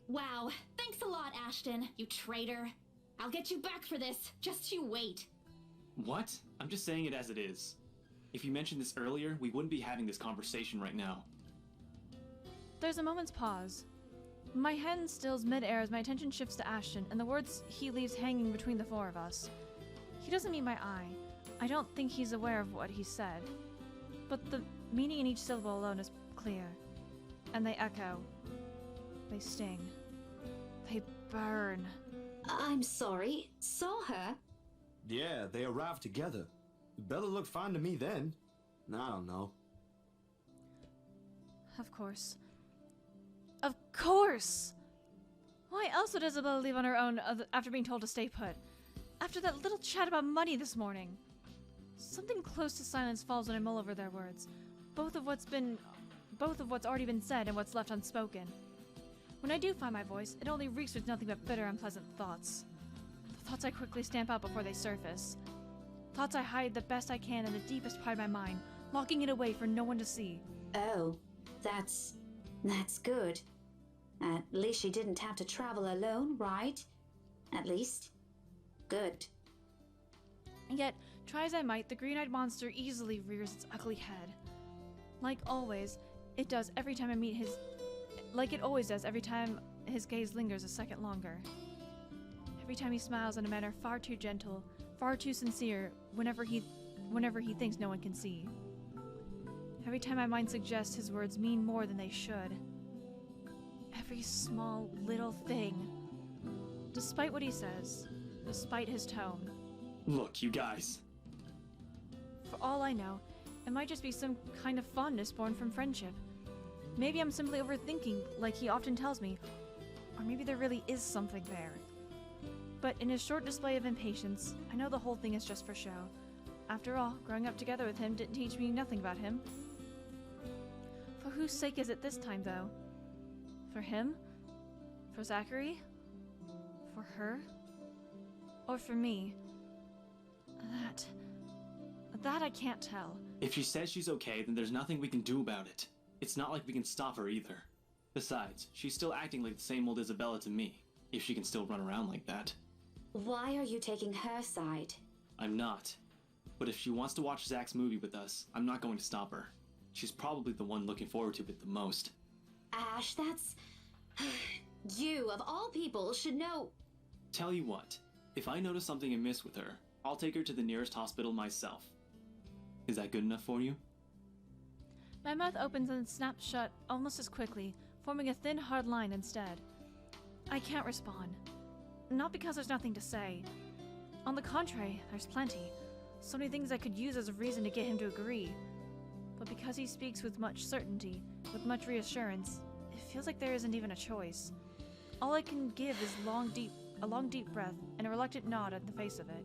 Wow, thanks a lot, Ashton, you traitor. I'll get you back for this. Just you wait. What? I'm just saying it as it is. If you mentioned this earlier, we wouldn't be having this conversation right now. There's a moment's pause. My hand stills mid-air as my attention shifts to Ashton and the words he leaves hanging between the four of us. He doesn't meet my eye. I don't think he's aware of what he said. But the meaning in each syllable alone is clear. And they echo. They sting. They burn. I'm sorry. Saw her? Yeah, they arrived together. Bella looked fine to me then. I don't know. Of course. Of course! Why else would Isabella leave on her own after being told to stay put? After that little chat about money this morning? Something close to silence falls when I mull over their words. Both of what's already been said and what's left unspoken. When I do find my voice, it only reeks with nothing but bitter, unpleasant thoughts. The thoughts I quickly stamp out before they surface. Thoughts I hide the best I can in the deepest part of my mind, locking it away for no one to see. Oh, that's good. At least she didn't have to travel alone, right? At least. Good. Yet, try as I might, the green-eyed monster easily rears its ugly head. Like always, it does every time I meet his... Like it always does every time his gaze lingers a second longer. Every time he smiles in a manner far too gentle, far too sincere, whenever he thinks no one can see. Every time my mind suggests his words mean more than they should. Every small, little thing. Despite what he says, despite his tone. Look, you guys. For all I know, it might just be some kind of fondness born from friendship. Maybe I'm simply overthinking, like he often tells me, or maybe there really is something there. But in his short display of impatience, I know the whole thing is just for show. After all, growing up together with him didn't teach me nothing about him. For whose sake is it this time, though? For him? For Zachary? For her? Or for me? That I can't tell. If she says she's okay, then there's nothing we can do about it. It's not like we can stop her either. Besides, she's still acting like the same old Isabella to me, if she can still run around like that. Why are you taking her side? I'm not. But if she wants to watch Zach's movie with us, I'm not going to stop her. She's probably the one looking forward to it the most. Ash, that's... You, of all people, should know... Tell you what, if I notice something amiss with her, I'll take her to the nearest hospital myself. Is that good enough for you? My mouth opens and snaps shut almost as quickly, forming a thin, hard line instead. I can't respond. Not because there's nothing to say. On the contrary, there's plenty. So many things I could use as a reason to get him to agree. But because he speaks with much certainty, with much reassurance, it feels like there isn't even a choice. All I can give is a long deep breath and a reluctant nod at the face of it.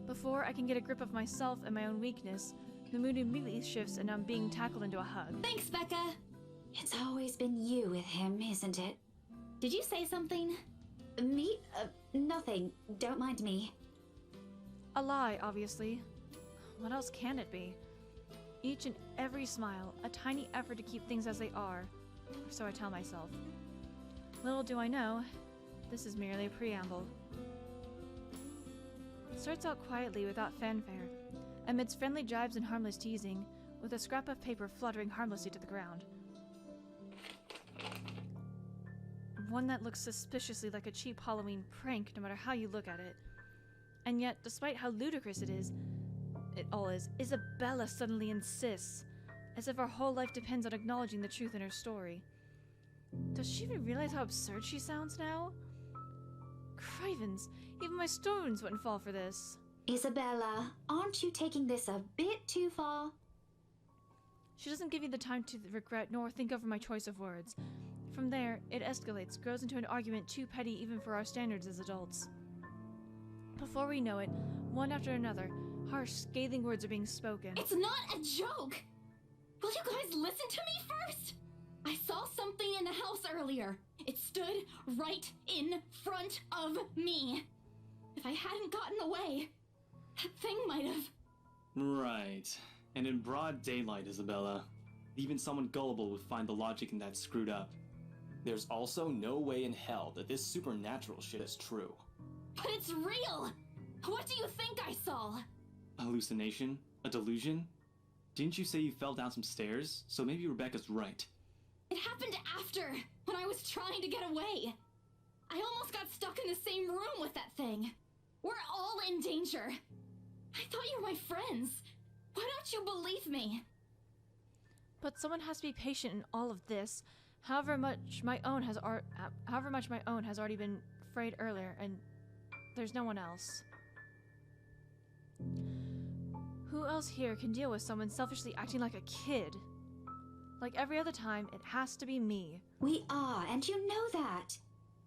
Before I can get a grip of myself and my own weakness, the mood immediately shifts and I'm being tackled into a hug. Thanks, Becca. It's always been you with him, isn't it? Did you say something? Me? Nothing. Don't mind me. A lie, obviously. What else can it be? Each and every smile, a tiny effort to keep things as they are, or so I tell myself. Little do I know, this is merely a preamble. It starts out quietly without fanfare, amidst friendly jibes and harmless teasing, with a scrap of paper fluttering harmlessly to the ground. One that looks suspiciously like a cheap Halloween prank no matter how you look at it. And yet, despite how ludicrous it all is, Isabella suddenly insists, as if our whole life depends on acknowledging the truth in her story. Does she even realize how absurd she sounds now? Crivens, even my stones wouldn't fall for this. Isabella, aren't you taking this a bit too far? She doesn't give me the time to regret nor think over my choice of words. From there, it escalates, grows into an argument too petty even for our standards as adults. Before we know it, one after another, harsh, scathing words are being spoken. It's not a joke! Will you guys listen to me first? I saw something in the house earlier. It stood right in front of me. If I hadn't gotten away, that thing might have... Right. And in broad daylight, Isabella. Even someone gullible would find the logic in that screwed up. There's also no way in hell that this supernatural shit is true. But it's real! What do you think I saw? A hallucination? A delusion? Didn't you say you fell down some stairs? So maybe Rebecca's right. It happened after, when I was trying to get away. I almost got stuck in the same room with that thing. We're all in danger. I thought you were my friends. Why don't you believe me? But someone has to be patient in all of this. However much my own has already been frayed earlier, and there's no one else. Who else here can deal with someone selfishly acting like a kid? Like every other time, it has to be me. We are, and you know that.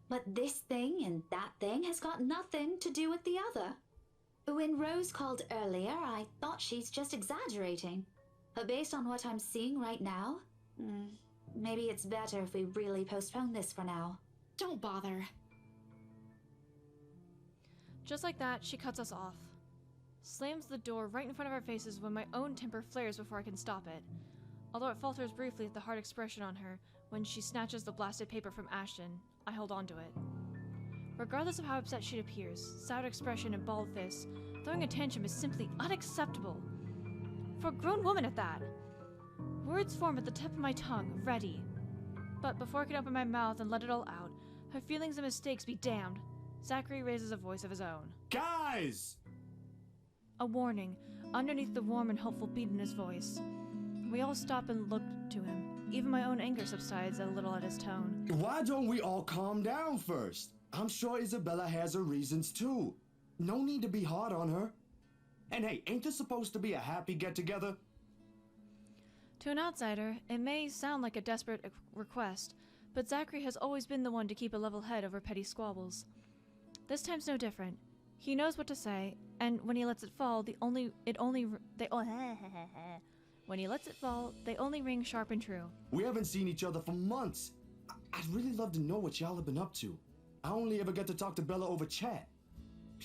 But this thing and that thing has got nothing to do with the other. When Rose called earlier, I thought she's just exaggerating. But based on what I'm seeing right now, maybe it's better if we really postpone this for now. Don't bother. Just like that, she cuts us off. Slams the door right in front of our faces when my own temper flares before I can stop it. Although it falters briefly at the hard expression on her when she snatches the blasted paper from Ashton, I hold on to it. Regardless of how upset she appears, sour expression and bald fists, throwing a tantrum is simply unacceptable. For a grown woman at that. Words form at the tip of my tongue, ready. But before I can open my mouth and let it all out, her feelings and mistakes be damned, Zachary raises a voice of his own. Guys! A warning, underneath the warm and hopeful beat in his voice. We all stop and look to him. Even my own anger subsides a little at his tone. Why don't we all calm down first? I'm sure Isabella has her reasons too. No need to be hard on her. And hey, ain't this supposed to be a happy get-together? To an outsider, it may sound like a desperate request, but Zachary has always been the one to keep a level head over petty squabbles. This time's no different. He knows what to say, and when he lets it fall, they only ring sharp and true. We haven't seen each other for months. I'd really love to know what y'all have been up to. I only ever get to talk to Bella over chat.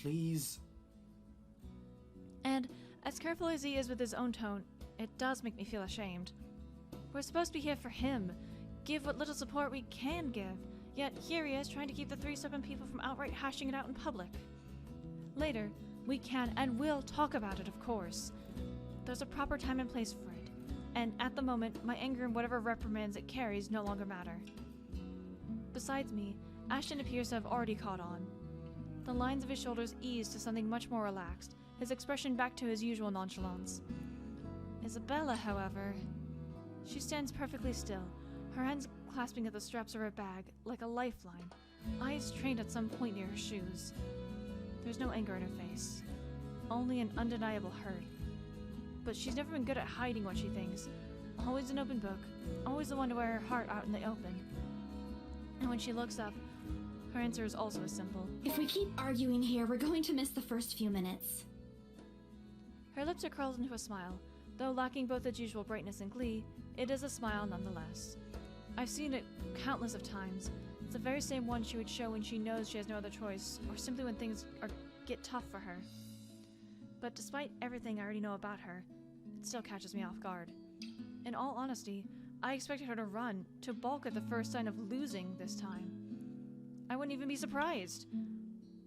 Please. And as careful as he is with his own tone, it does make me feel ashamed. We're supposed to be here for him, give what little support we can give, yet here he is trying to keep the three stubborn people from outright hashing it out in public. Later, we can and will talk about it, of course. There's a proper time and place for it, and at the moment, my anger and whatever reprimands it carries no longer matter. Besides me, Ashton appears to have already caught on. The lines of his shoulders ease to something much more relaxed, his expression back to his usual nonchalance. Isabella, however, she stands perfectly still, her hands clasping at the straps of her bag like a lifeline, eyes trained at some point near her shoes. There's no anger in her face, only an undeniable hurt. But she's never been good at hiding what she thinks, always an open book, always the one to wear her heart out in the open. And when she looks up, her answer is also as simple. If we keep arguing here, we're going to miss the first few minutes. Her lips are curled into a smile. Though lacking both its usual brightness and glee, it is a smile nonetheless. I've seen it countless of times. It's the very same one she would show when she knows she has no other choice, or simply when things get tough for her. But despite everything I already know about her, it still catches me off guard. In all honesty, I expected her to run, to balk at the first sign of losing this time. I wouldn't even be surprised.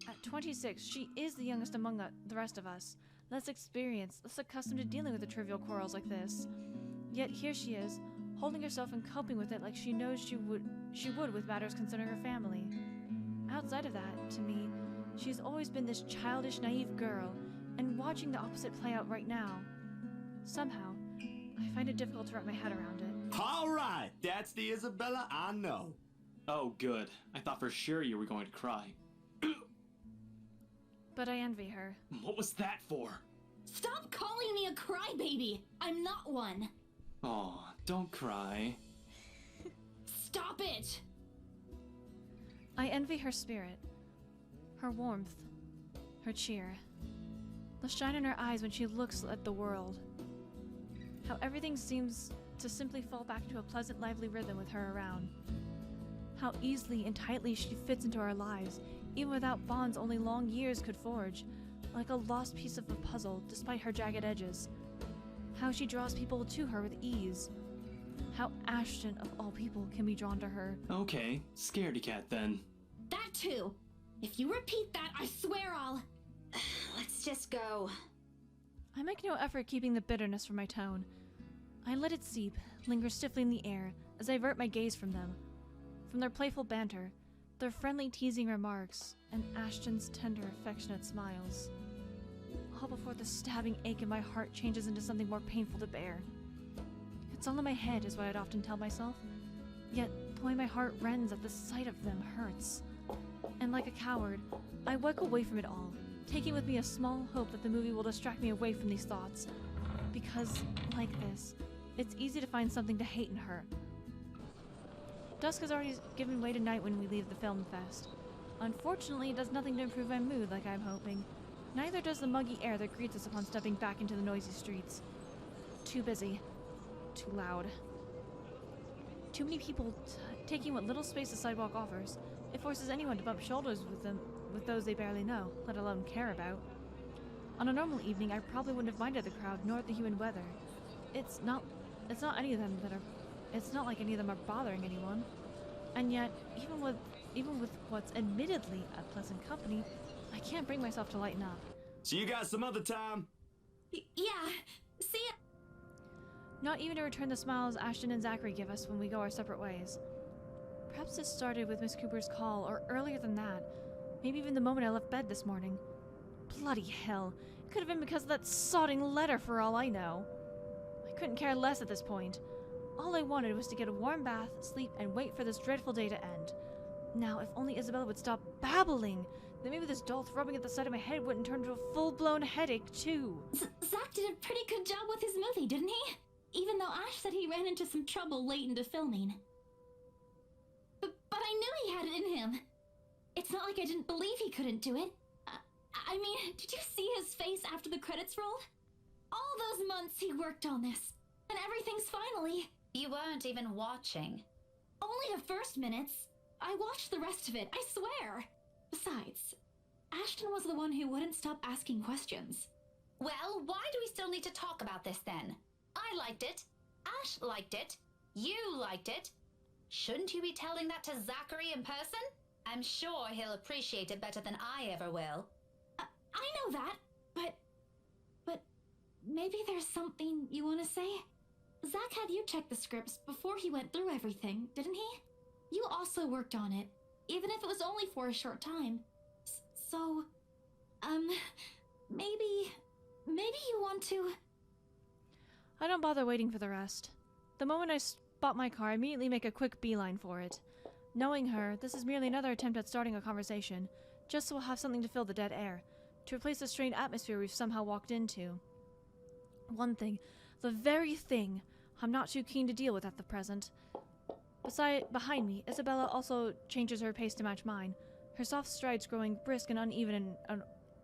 At 26, she is the youngest among the rest of us, less experienced, less accustomed to dealing with the trivial quarrels like this. Yet here she is, holding herself and coping with it like she knows she would with matters concerning her family. Outside of that, to me, she's always been this childish, naive girl, and watching the opposite play out right now. Somehow, I find it difficult to wrap my head around it. All right, that's the Isabella I know. Oh, good. I thought for sure you were going to cry. But I envy her. What was that for? Stop calling me a crybaby! I'm not one! Aw, don't cry. Stop it! I envy her spirit, her warmth, her cheer, the shine in her eyes when she looks at the world. How everything seems to simply fall back into a pleasant, lively rhythm with her around. How easily and tightly she fits into our lives, even without bonds only long years could forge, like a lost piece of a puzzle despite her jagged edges. How she draws people to her with ease. How Ashton, of all people, can be drawn to her. Okay, scaredy cat then. That too! If you repeat that, I swear I'll... Let's just go. I make no effort keeping the bitterness from my tone. I let it seep, linger stiffly in the air, as I avert my gaze from them. From their playful banter, their friendly teasing remarks, and Ashton's tender, affectionate smiles. All before the stabbing ache in my heart changes into something more painful to bear. It's all in my head, is what I'd often tell myself. Yet, the way my heart rends at the sight of them hurts. And like a coward, I walk away from it all, taking with me a small hope that the movie will distract me away from these thoughts. Because, like this, it's easy to find something to hate in her. Dusk has already given way to night when we leave the film fest. Unfortunately, it does nothing to improve my mood like I'm hoping. Neither does the muggy air that greets us upon stepping back into the noisy streets. Too busy. Too loud. Too many people taking what little space the sidewalk offers. It forces anyone to bump shoulders with those they barely know, let alone care about. On a normal evening, I probably wouldn't have minded the crowd nor the humid weather. It's not like any of them are bothering anyone. And yet, even with what's admittedly a pleasant company, I can't bring myself to lighten up. See you guys some other time. Yeah, see ya! Not even to return the smiles Ashton and Zachary give us when we go our separate ways. Perhaps this started with Miss Cooper's call, or earlier than that. Maybe even the moment I left bed this morning. Bloody hell. It could have been because of that sodding letter for all I know. I couldn't care less at this point. All I wanted was to get a warm bath, sleep, and wait for this dreadful day to end. Now, if only Isabella would stop babbling, then maybe this dull throbbing at the side of my head wouldn't turn into a full-blown headache, too. Zach did a pretty good job with his movie, didn't he? Even though Ash said he ran into some trouble late into filming. But I knew he had it in him. It's not like I didn't believe he couldn't do it. I mean, did you see his face after the credits rolled? All those months he worked on this, and everything's finally... You weren't even watching. Only the first minutes. I watched the rest of it, I swear. Besides, Ashton was the one who wouldn't stop asking questions. Well, why do we still need to talk about this then? I liked it. Ash liked it. You liked it. Shouldn't you be telling that to Zachary in person? I'm sure he'll appreciate it better than I ever will. I know that, but maybe there's something you want to say? Zach had you check the scripts before he went through everything, didn't he? You also worked on it, even if it was only for a short time. So, maybe you want to... I don't bother waiting for the rest. The moment I spot my car, I immediately make a quick beeline for it. Knowing her, this is merely another attempt at starting a conversation, just so we'll have something to fill the dead air, to replace the strained atmosphere we've somehow walked into. One thing, the very thing, I'm not too keen to deal with at the present. Behind me, Isabella also changes her pace to match mine, her soft strides growing brisk and uneven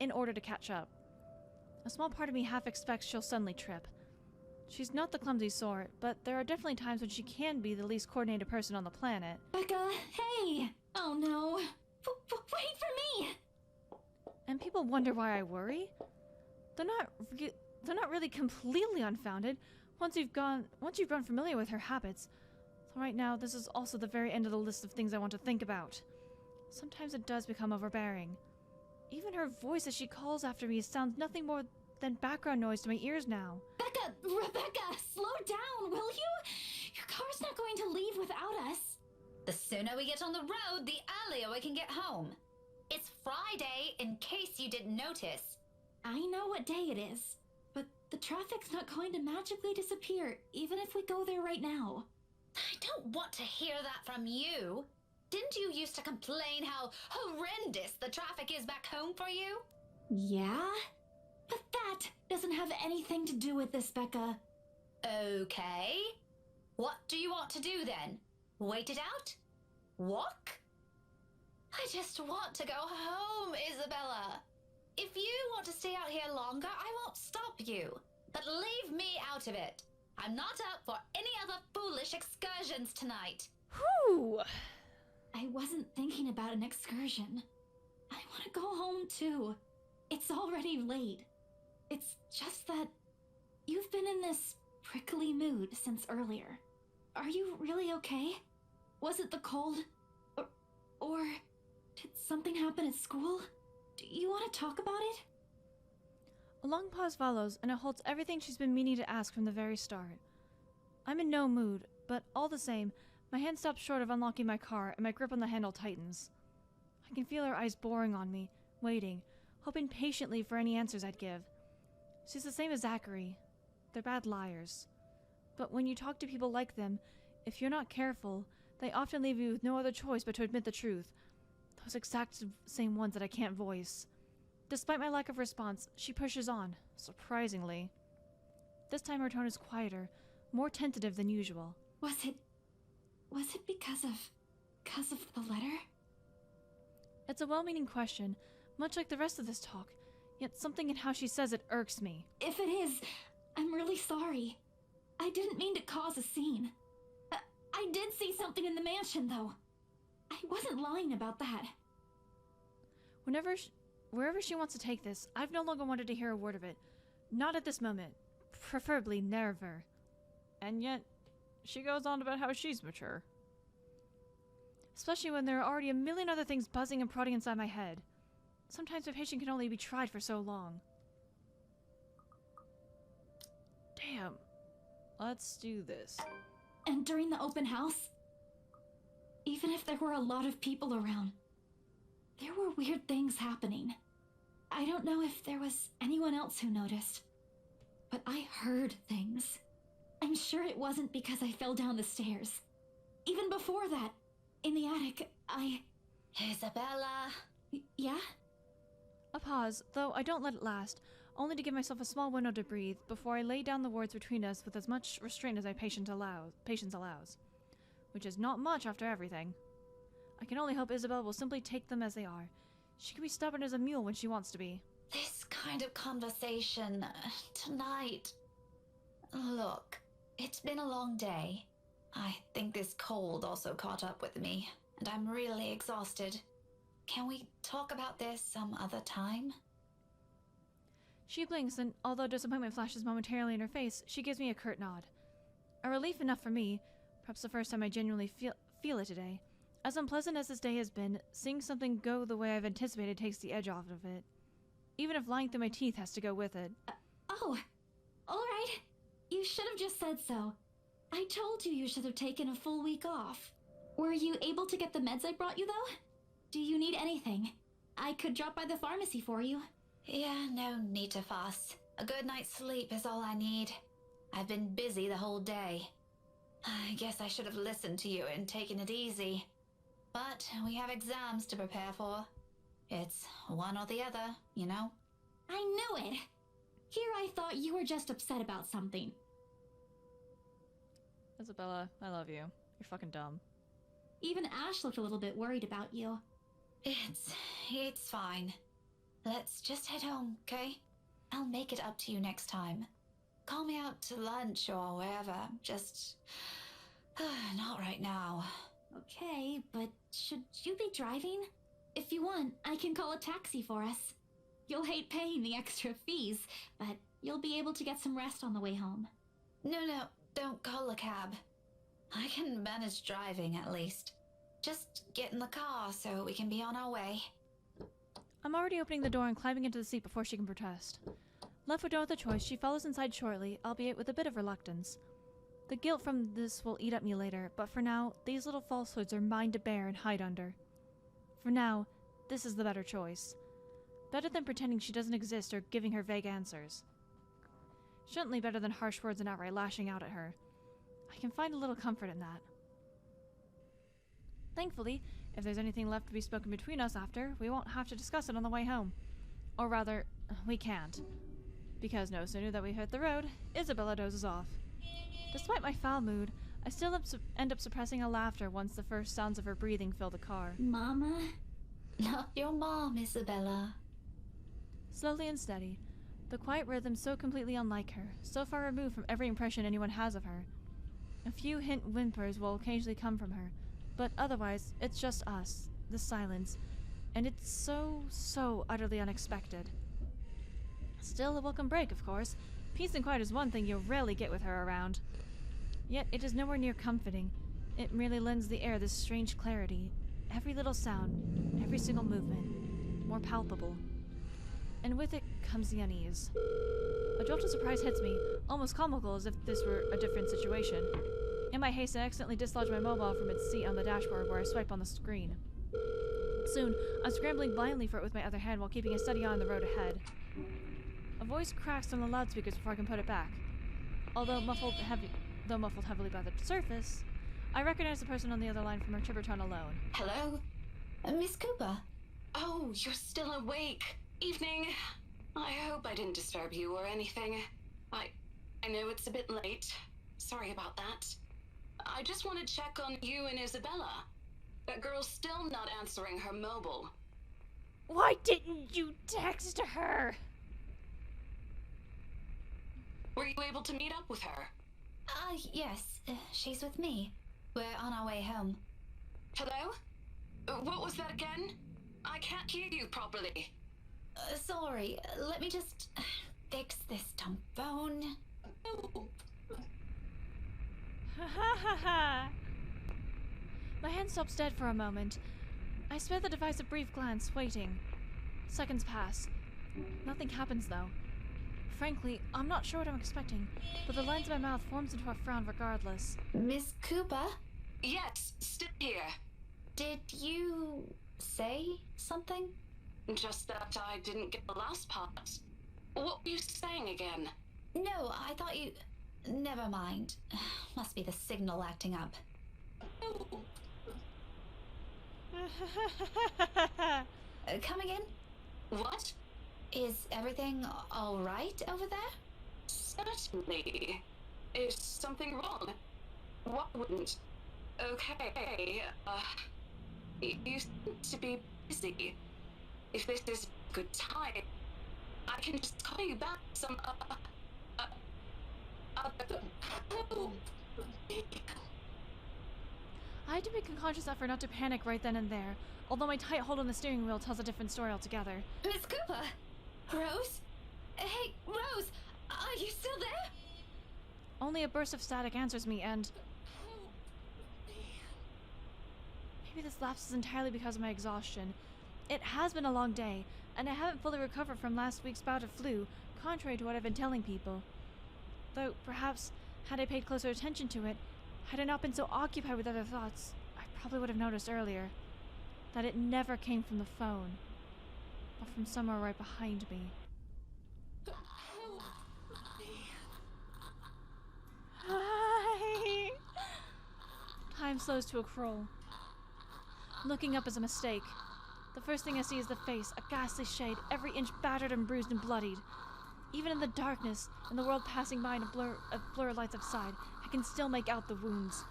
in order to catch up. A small part of me half expects she'll suddenly trip. She's not the clumsy sort, but there are definitely times when she can be the least coordinated person on the planet. Becca, hey! Oh no! Wait for me! And people wonder why I worry? They're not really completely unfounded once you've grown familiar with her habits. So right now, this is also the very end of the list of things I want to think about. Sometimes it does become overbearing. Even her voice as she calls after me sounds nothing more than background noise to my ears now. Rebecca, slow down, will you? Your car's not going to leave without us. The sooner we get on the road, the earlier we can get home. It's Friday, in case you didn't notice. I know what day it is, but the traffic's not going to magically disappear, even if we go there right now. I don't want to hear that from you. Didn't you used to complain how horrendous the traffic is back home for you? Yeah? But that doesn't have anything to do with this, Becca. Okay. What do you want to do then? Wait it out? Walk? I just want to go home, Isabella. If you want to stay out here longer, I won't stop you. But leave me out of it. I'm not up for any other foolish excursions tonight. Whew! I wasn't thinking about an excursion. I want to go home too. It's already late. It's just that you've been in this prickly mood since earlier. Are you really okay? Was it the cold? Or did something happen at school? Do you want to talk about it? A long pause follows, and it holds everything she's been meaning to ask from the very start. I'm in no mood, but all the same, my hand stops short of unlocking my car, and my grip on the handle tightens. I can feel her eyes boring on me, waiting, hoping patiently for any answers I'd give. She's the same as Zachary. They're bad liars. But when you talk to people like them, if you're not careful, they often leave you with no other choice but to admit the truth. Those exact same ones that I can't voice. Despite my lack of response, she pushes on, surprisingly. This time her tone is quieter, more tentative than usual. Was it because of the letter? It's a well-meaning question, much like the rest of this talk, yet something in how she says it irks me. If it is, I'm really sorry. I didn't mean to cause a scene. I did see something in the mansion, though. I wasn't lying about that. Wherever she wants to take this, I've no longer wanted to hear a word of it. Not at this moment. Preferably never. And yet, she goes on about how she's mature. Especially when there are already a million other things buzzing and prodding inside my head. Sometimes my patience can only be tried for so long. Damn. Let's do this. And during the open house, even if there were a lot of people around, there were weird things happening. I don't know if there was anyone else who noticed, but I heard things. I'm sure it wasn't because I fell down the stairs. Even before that, in the attic, Isabella. Yeah? A pause, though I don't let it last, only to give myself a small window to breathe before I lay down the words between us with as much restraint as my patience allows. Which is not much after everything. I can only hope Isabel will simply take them as they are. She can be stubborn as a mule when she wants to be. This kind of conversation tonight. Look, it's been a long day. I think this cold also caught up with me, and I'm really exhausted. Can we talk about this some other time? She blinks, and although disappointment flashes momentarily in her face, she gives me a curt nod. A relief enough for me, perhaps the first time I genuinely feel it today. As unpleasant as this day has been, seeing something go the way I've anticipated takes the edge off of it. Even if lying through my teeth has to go with it. Oh, alright. You should have just said so. I told you should have taken a full week off. Were you able to get the meds I brought you, though? Do you need anything? I could drop by the pharmacy for you. Yeah, no need to fuss. A good night's sleep is all I need. I've been busy the whole day. I guess I should have listened to you and taken it easy. But we have exams to prepare for. It's one or the other, you know? I knew it! Here I thought you were just upset about something. Isabella, I love you. You're fucking dumb. Even Ash looked a little bit worried about you. It's fine. Let's just head home, okay? I'll make it up to you next time. Call me out to lunch or wherever. Just... not right now. Okay, but should you be driving? If you want, I can call a taxi for us. You'll hate paying the extra fees, but you'll be able to get some rest on the way home. No, don't call a cab. I can manage driving at least. Just get in the car so we can be on our way. I'm already opening the door and climbing into the seat before she can protest. Left with no other choice, she follows inside shortly, albeit with a bit of reluctance. The guilt from this will eat at me later, but for now, these little falsehoods are mine to bear and hide under. For now, this is the better choice. Better than pretending she doesn't exist or giving her vague answers. Certainly better than harsh words and outright lashing out at her. I can find a little comfort in that. Thankfully, If there's anything left to be spoken between us after, we won't have to discuss it on the way home. Or rather, we can't. Because no sooner that we hit the road, Isabella dozes off. Despite my foul mood, I still end up suppressing a laughter once the first sounds of her breathing fill the car. Mama? Not your mom, Isabella. Slowly and steady, the quiet rhythm so completely unlike her, so far removed from every impression anyone has of her. A few hint whimpers will occasionally come from her, but otherwise, it's just us, the silence, and it's so utterly unexpected. Still a welcome break, of course. Peace and quiet is one thing you'll rarely get with her around. Yet it is nowhere near comforting. It merely lends the air this strange clarity. Every little sound, every single movement, more palpable. And with it comes the unease. A jolt of surprise hits me, almost comical as if this were a different situation. In my haste, I accidentally dislodge my mobile from its seat on the dashboard where I swipe on the screen. Soon, I'm scrambling blindly for it with my other hand while keeping a steady eye on the road ahead. A voice cracks from the loudspeakers before I can put it back. Although muffled heavily by the surface, I recognize the person on the other line from her chipper tone alone. Hello? Miss Cooper? Oh, you're still awake. Evening. I hope I didn't disturb you or anything. I know it's a bit late. Sorry about that. I just want to check on you and Isabella. That girl's still not answering her mobile. Why didn't you text her? Were you able to meet up with her? Yes. She's with me. We're on our way home. Hello? What was that again? I can't hear you properly. Sorry. Let me just fix this dumb phone. Ha ha ha ha! My hand stops dead for a moment. I spare the device a brief glance, waiting. Seconds pass. Nothing happens, though. Frankly, I'm not sure what I'm expecting, but the lines of my mouth forms into a frown regardless. Miss Cooper? Yes, still here. Did you say something? Just that I didn't get the last part. What were you saying again? No, I thought you... Never mind. Must be the signal acting up. Come again? What? Is everything all right over there? Certainly. Is something wrong? What wouldn't? Okay, you seem to be busy. If this is a good time, I can just call you back some, I had to make a conscious effort not to panic right then and there, although my tight hold on the steering wheel tells a different story altogether. Miss Cooper? Rose? Hey, Rose! Are you still there? Only a burst of static answers me, and... Maybe this lapse is entirely because of my exhaustion. It has been a long day, and I haven't fully recovered from last week's bout of flu, contrary to what I've been telling people. Though, perhaps, had I paid closer attention to it, had I not been so occupied with other thoughts, I probably would have noticed earlier that it never came from the phone, but from somewhere right behind me. Hi! Time slows to a crawl. Looking up is a mistake. The first thing I see is the face, a ghastly shade, every inch battered and bruised and bloodied. Even in the darkness, and the world passing by in a blur of lights outside, I can still make out the wounds.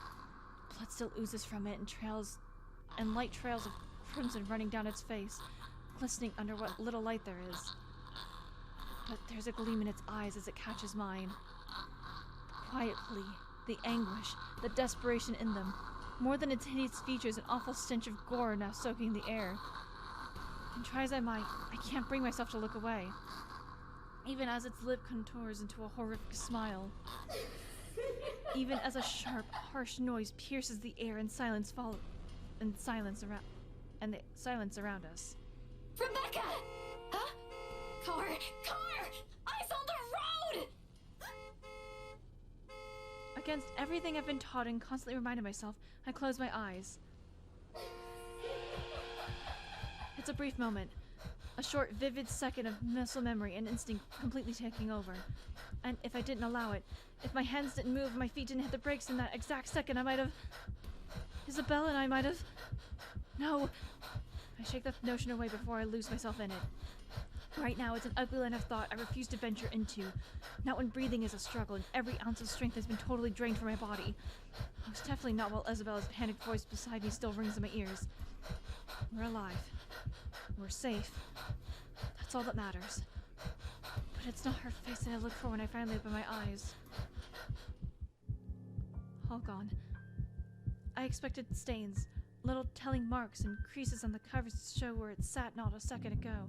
Blood still oozes from it, and light trails of crimson running down its face, glistening under what little light there is. But there's a gleam in its eyes as it catches mine. The quiet plea, the anguish, the desperation in them. More than its hideous features, an awful stench of gore now soaking the air. And try as I might, I can't bring myself to look away. Even as its lip contours into a horrific smile. Even as a sharp, harsh noise pierces the air and silence around us. Rebecca! Huh? Car! Eyes on the road! Against everything I've been taught and constantly reminded myself, I close my eyes. It's a brief moment. A short, vivid second of muscle memory and instinct completely taking over. And if I didn't allow it, if my hands didn't move, my feet didn't hit the brakes in that exact second, I might have... Isabella and I might have... No! I shake that notion away before I lose myself in it. Right now, it's an ugly line of thought I refuse to venture into. Not when breathing is a struggle and every ounce of strength has been totally drained from my body. Most definitely not while Isabella's panicked voice beside me still rings in my ears. We're alive. We're safe. That's all that matters. But it's not her face that I look for when I finally open my eyes. All gone. I expected stains, little telling marks and creases on the covers to show where it sat not a second ago.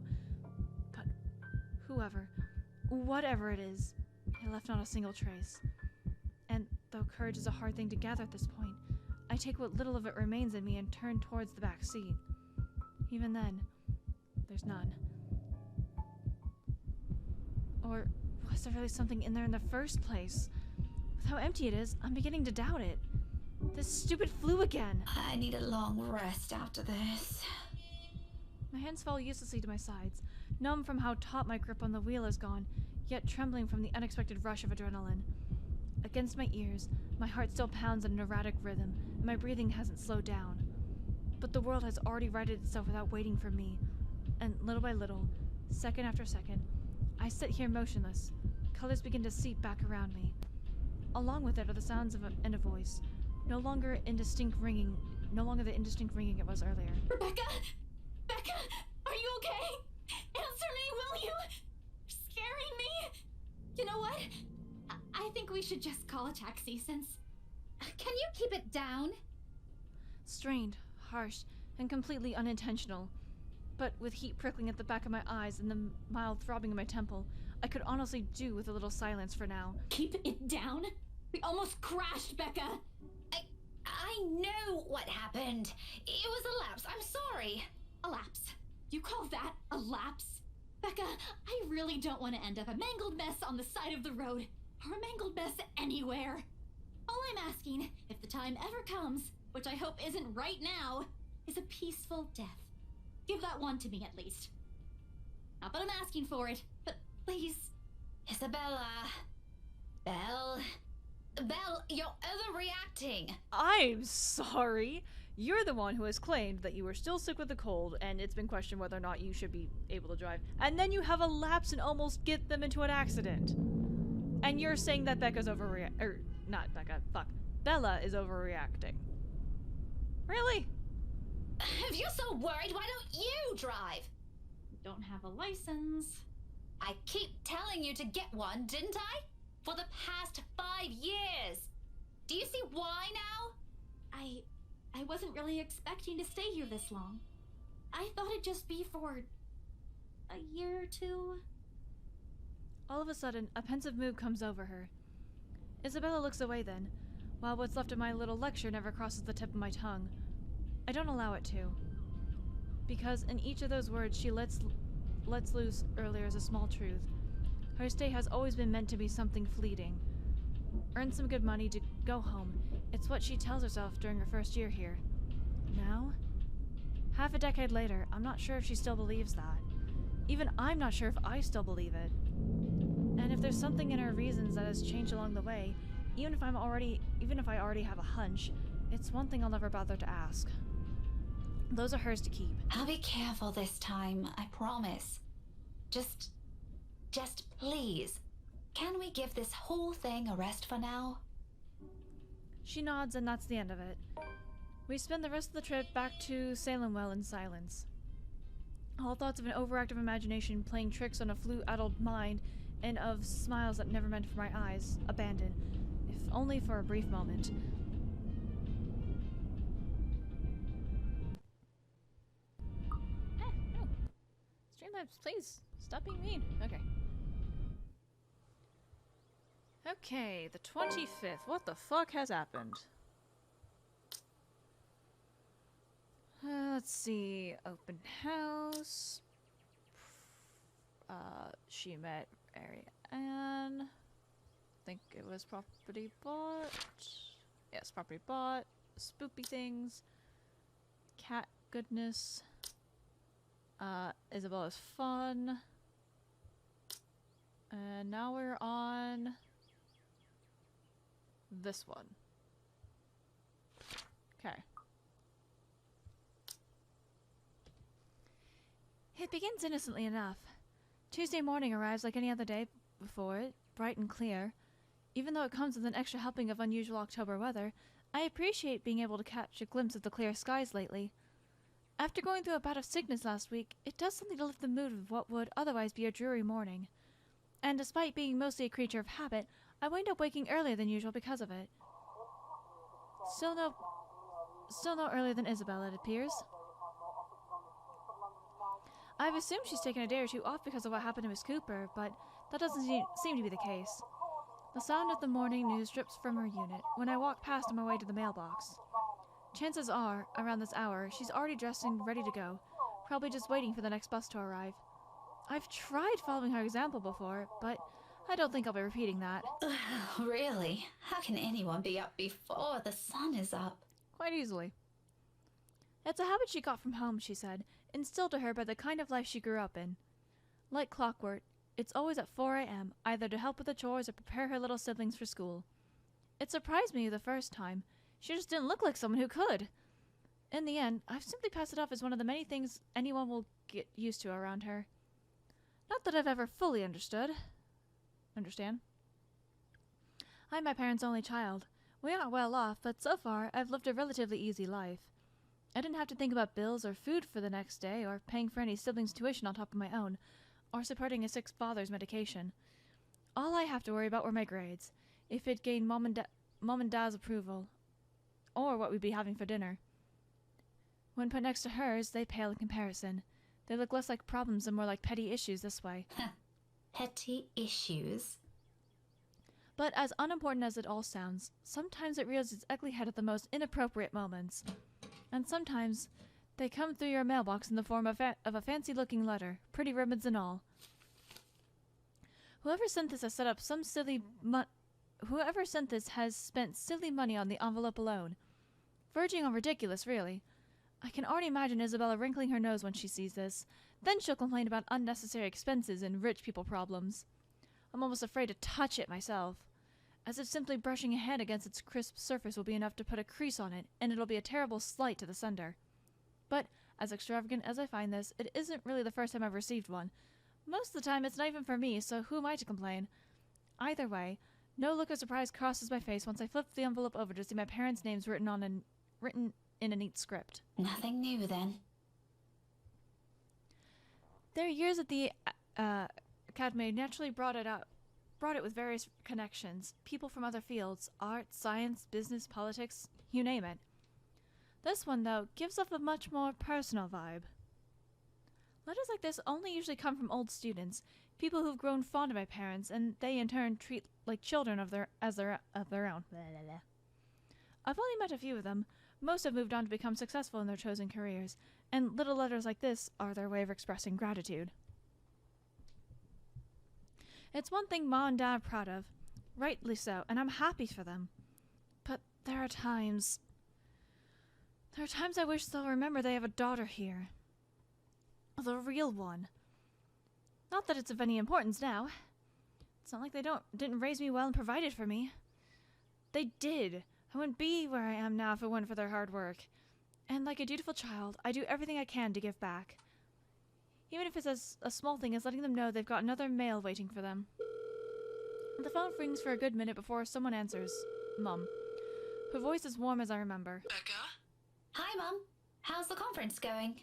But whatever it is, it left not a single trace. And though courage is a hard thing to gather at this point, I take what little of it remains in me and turn towards the back seat. Even then, there's none. Or was there really something in there in the first place? With how empty it is, I'm beginning to doubt it. This stupid flu again! I need a long rest after this. My hands fall uselessly to my sides, numb from how taut my grip on the wheel has gone, yet trembling from the unexpected rush of adrenaline. Against my ears, my heart still pounds at an erratic rhythm, and my breathing hasn't slowed down. But the world has already righted itself without waiting for me, and little by little, second after second, I sit here motionless. Colors begin to seep back around me. Along with it are the sounds of a voice, no longer the indistinct ringing it was earlier. Rebecca? Becca, are you okay? Answer me, will you? You're scaring me. You know what? I think we should just call a taxi since... Can you keep it down? Strained, harsh, and completely unintentional. But with heat prickling at the back of my eyes and the mild throbbing in my temple, I could honestly do with a little silence for now. Keep it down? We almost crashed, Becca! I know what happened. It was a lapse. I'm sorry. A lapse? You call that a lapse? Becca, I really don't want to end up a mangled mess on the side of the road, or a mangled mess anywhere. All I'm asking, if the time ever comes, which I hope isn't right now, is a peaceful death. Give that one to me at least. Not that I'm asking for it, but please. Isabella. Belle, you're overreacting. I'm sorry. You're the one who has claimed that you were still sick with the cold, and it's been questioned whether or not you should be able to drive. And then you have a lapse and almost get them into an accident. And you're saying that Becca's not Becca, fuck. Bella is overreacting. Really? If you're so worried, why don't you drive? Don't have a license. I keep telling you to get one, didn't I? For the past 5 years. Do you see why now? I wasn't really expecting to stay here this long. I thought it'd just be for a year or two. All of a sudden, a pensive mood comes over her. Isabella looks away then, while what's left of my little lecture never crosses the tip of my tongue. I don't allow it to. Because in each of those words she lets loose earlier is a small truth. Her stay has always been meant to be something fleeting. Earn some good money to go home. It's what she tells herself during her first year here. Now? Half a decade later, I'm not sure if she still believes that. Even I'm not sure if I still believe it. And if there's something in her reasons that has changed along the way, even if I already have a hunch, it's one thing I'll never bother to ask. Those are hers to keep. I'll be careful this time, I promise. Just please, can we give this whole thing a rest for now? She nods, and that's the end of it. We spend the rest of the trip back to Salemwell in silence. All thoughts of an overactive imagination playing tricks on a flu-addled mind and of smiles that never meant for my eyes, abandoned, if only for a brief moment. No. Streamlabs, please, stop being mean. Okay, the 25th. What the fuck has happened? Let's see. Open house. She met Ariane. Think it was property bought. Yes, property bought. Spoopy things. Cat goodness. Isabella's fun. And now we're on this one. Okay. It begins innocently enough. Tuesday morning arrives like any other day before it, bright and clear. Even though it comes with an extra helping of unusual October weather, I appreciate being able to catch a glimpse of the clear skies lately. After going through a bout of sickness last week, it does something to lift the mood of what would otherwise be a dreary morning. And despite being mostly a creature of habit, I wind up waking earlier than usual because of it. Still no earlier than Isabel, it appears. I've assumed she's taken a day or two off because of what happened to Miss Cooper, but that doesn't seem to be the case. The sound of the morning news drips from her unit when I walk past on my way to the mailbox. Chances are, around this hour, she's already dressed and ready to go, probably just waiting for the next bus to arrive. I've tried following her example before, but I don't think I'll be repeating that. Really? How can anyone be up before the sun is up? Quite easily. It's a habit she got from home, she said, instilled to her by the kind of life she grew up in. Like clockwork, it's always at 4 a.m., either to help with the chores or prepare her little siblings for school. It surprised me the first time. She just didn't look like someone who could. In the end, I've simply passed it off as one of the many things anyone will get used to around her. Not that I've ever fully understand. I'm my parents' only child. We aren't well off, but so far I've lived a relatively easy life. I didn't have to think about bills or food for the next day, or paying for any siblings' tuition on top of my own, or supporting a sick father's medication. All I have to worry about were my grades, if it gained Mom and Dad's approval, or what we'd be having for dinner. When put next to hers, they pale in comparison. They look less like problems and more like petty issues this way. Petty issues? But as unimportant as it all sounds, sometimes it rears its ugly head at the most inappropriate moments. And sometimes they come through your mailbox in the form of a fancy-looking letter, pretty ribbons and all. Whoever sent this has spent silly money on the envelope alone. Verging on ridiculous, really. I can already imagine Isabella wrinkling her nose when she sees this. Then she'll complain about unnecessary expenses and rich people problems. I'm almost afraid to touch it myself. As if simply brushing a hand against its crisp surface will be enough to put a crease on it, and it'll be a terrible slight to the sender. But, as extravagant as I find this, it isn't really the first time I've received one. Most of the time it's not even for me, so who am I to complain? Either way, no look of surprise crosses my face once I flip the envelope over to see my parents' names written in a neat script. Nothing new, then. Their years at the academy naturally brought it with various connections, people from other fields, art, science, business, politics, you name it. This one, though, gives off a much more personal vibe. Letters like this only usually come from old students, people who've grown fond of my parents, and they in turn treat like children of their own. I've only met a few of them. Most have moved on to become successful in their chosen careers, and little letters like this are their way of expressing gratitude. It's one thing Ma and Dad are proud of, rightly so, and I'm happy for them. But there are times I wish they'll remember they have a daughter here. The real one. Not that it's of any importance now. It's not like they didn't raise me well and provided for me. They did. I wouldn't be where I am now if it weren't for their hard work. And like a dutiful child, I do everything I can to give back. Even if it's as a small thing as letting them know they've got another mail waiting for them. The phone rings for a good minute before someone answers. Mum. Her voice is warm as I remember. Becca? Hi, Mum. How's the conference going?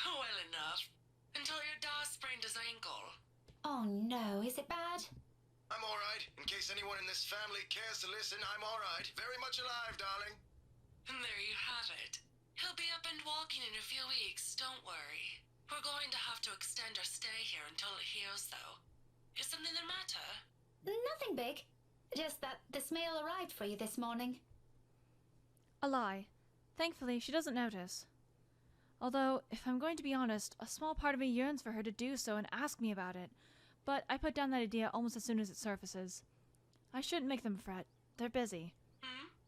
Well enough. Until your dad sprained his ankle. Oh no, is it bad? I'm alright. In case anyone in this family cares to listen, I'm alright. Very much alive, darling. And there you have it. He'll be up and walking in a few weeks, don't worry. We're going to have to extend our stay here until it heals, though. Is something the matter? Nothing big. Just that this mail arrived for you this morning. A lie. Thankfully, she doesn't notice. Although, if I'm going to be honest, a small part of me yearns for her to do so and ask me about it. But I put down that idea almost as soon as it surfaces. I shouldn't make them fret. They're busy.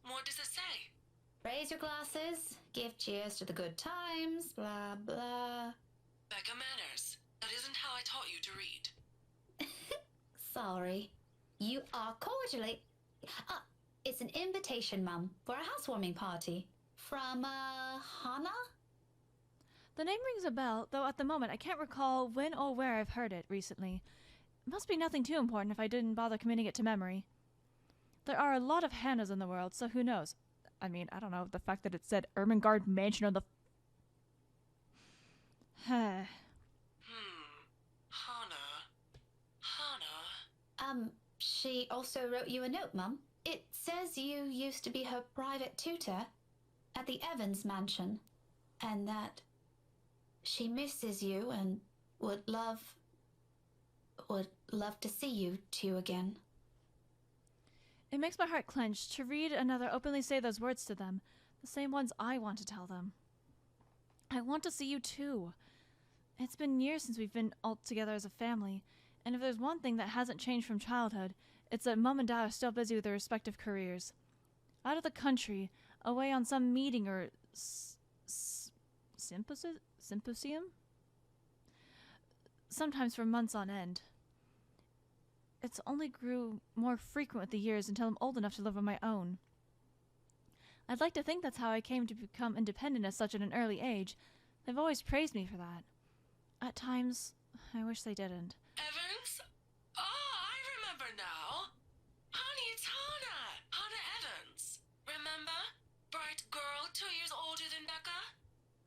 What does it say? Raise your glasses, give cheers to the good times, blah blah. Becca manners. That isn't how I taught you to read. Sorry. You are cordially... it's an invitation, Mum, for a housewarming party. From, Hannah? The name rings a bell, though at the moment I can't recall when or where I've heard it recently. It must be nothing too important if I didn't bother committing it to memory. There are a lot of Hannahs in the world, so who knows? I mean, I don't know, the fact that it said Ermengarde Mansion on the... Hannah. She also wrote you a note, Mum. It says you used to be her private tutor at the Evans mansion, and that she misses you and would love to see you two again. It makes my heart clench to read another openly say those words to them, the same ones I want to tell them. I want to see you too. It's been years since we've been all together as a family, and if there's one thing that hasn't changed from childhood, it's that Mum and Dad are still busy with their respective careers. Out of the country, away on some meeting or symposium? Sometimes for months on end. It's only grew more frequent with the years until I'm old enough to live on my own. I'd like to think that's how I came to become independent at such an early age. They've always praised me for that. At times, I wish they didn't. Evans? Oh, I remember now. Honey, it's Hannah. Hannah Evans. Remember? Bright girl, 2 years older than Becca?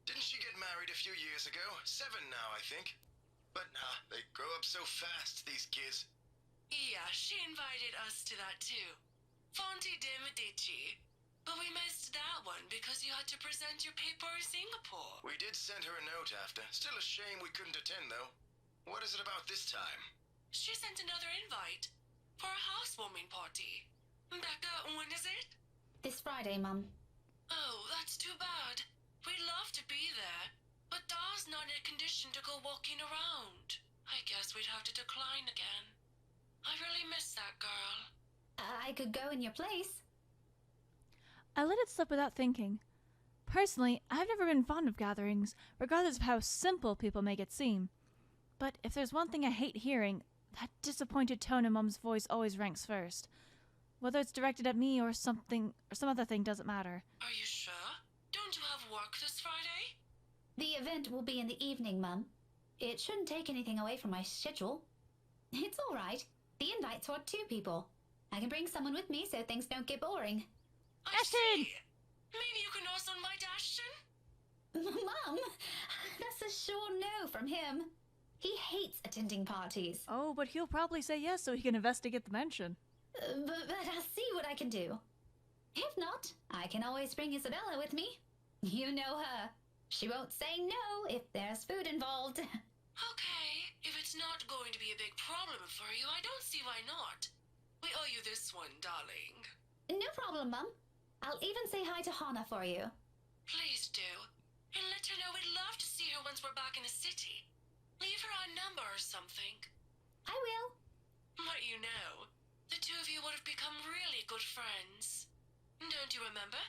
Didn't she get married a few years ago? 7 now, I think. But they grow up so fast, these kids. Yeah, she invited us to that too. Fonte de Medici. But we missed that one because you had to present your paper in Singapore. We did send her a note after. Still a shame we couldn't attend, though. What is it about this time? She sent another invite for a housewarming party. Becca, when is it? This Friday, Mum. Oh, that's too bad. We'd love to be there, but Da's not in a condition to go walking around. I guess we'd have to decline again. I really miss that girl. I could go in your place. I let it slip without thinking. Personally, I've never been fond of gatherings, regardless of how simple people make it seem. But if there's one thing I hate hearing, that disappointed tone in Mum's voice always ranks first. Whether it's directed at me or something, or some other thing doesn't matter. Are you sure? Don't you have work this Friday? The event will be in the evening, Mum. It shouldn't take anything away from my schedule. It's all right. The invite's for 2 people. I can bring someone with me so things don't get boring. I see. Maybe you can also invite Ashton? Mum, that's a sure no from him. He hates attending parties. Oh, but he'll probably say yes so he can investigate the mansion. But I'll see what I can do. If not, I can always bring Isabella with me. You know her. She won't say no if there's food involved. Okay, if it's not going to be a big problem for you, I don't see why not. We owe you this one, darling. No problem, Mum. I'll even say hi to Hannah for you. Please do. And let her know we'd love to see her once we're back in the city. Leave her a number or something. I will. But you know, the 2 of you would have become really good friends. Don't you remember?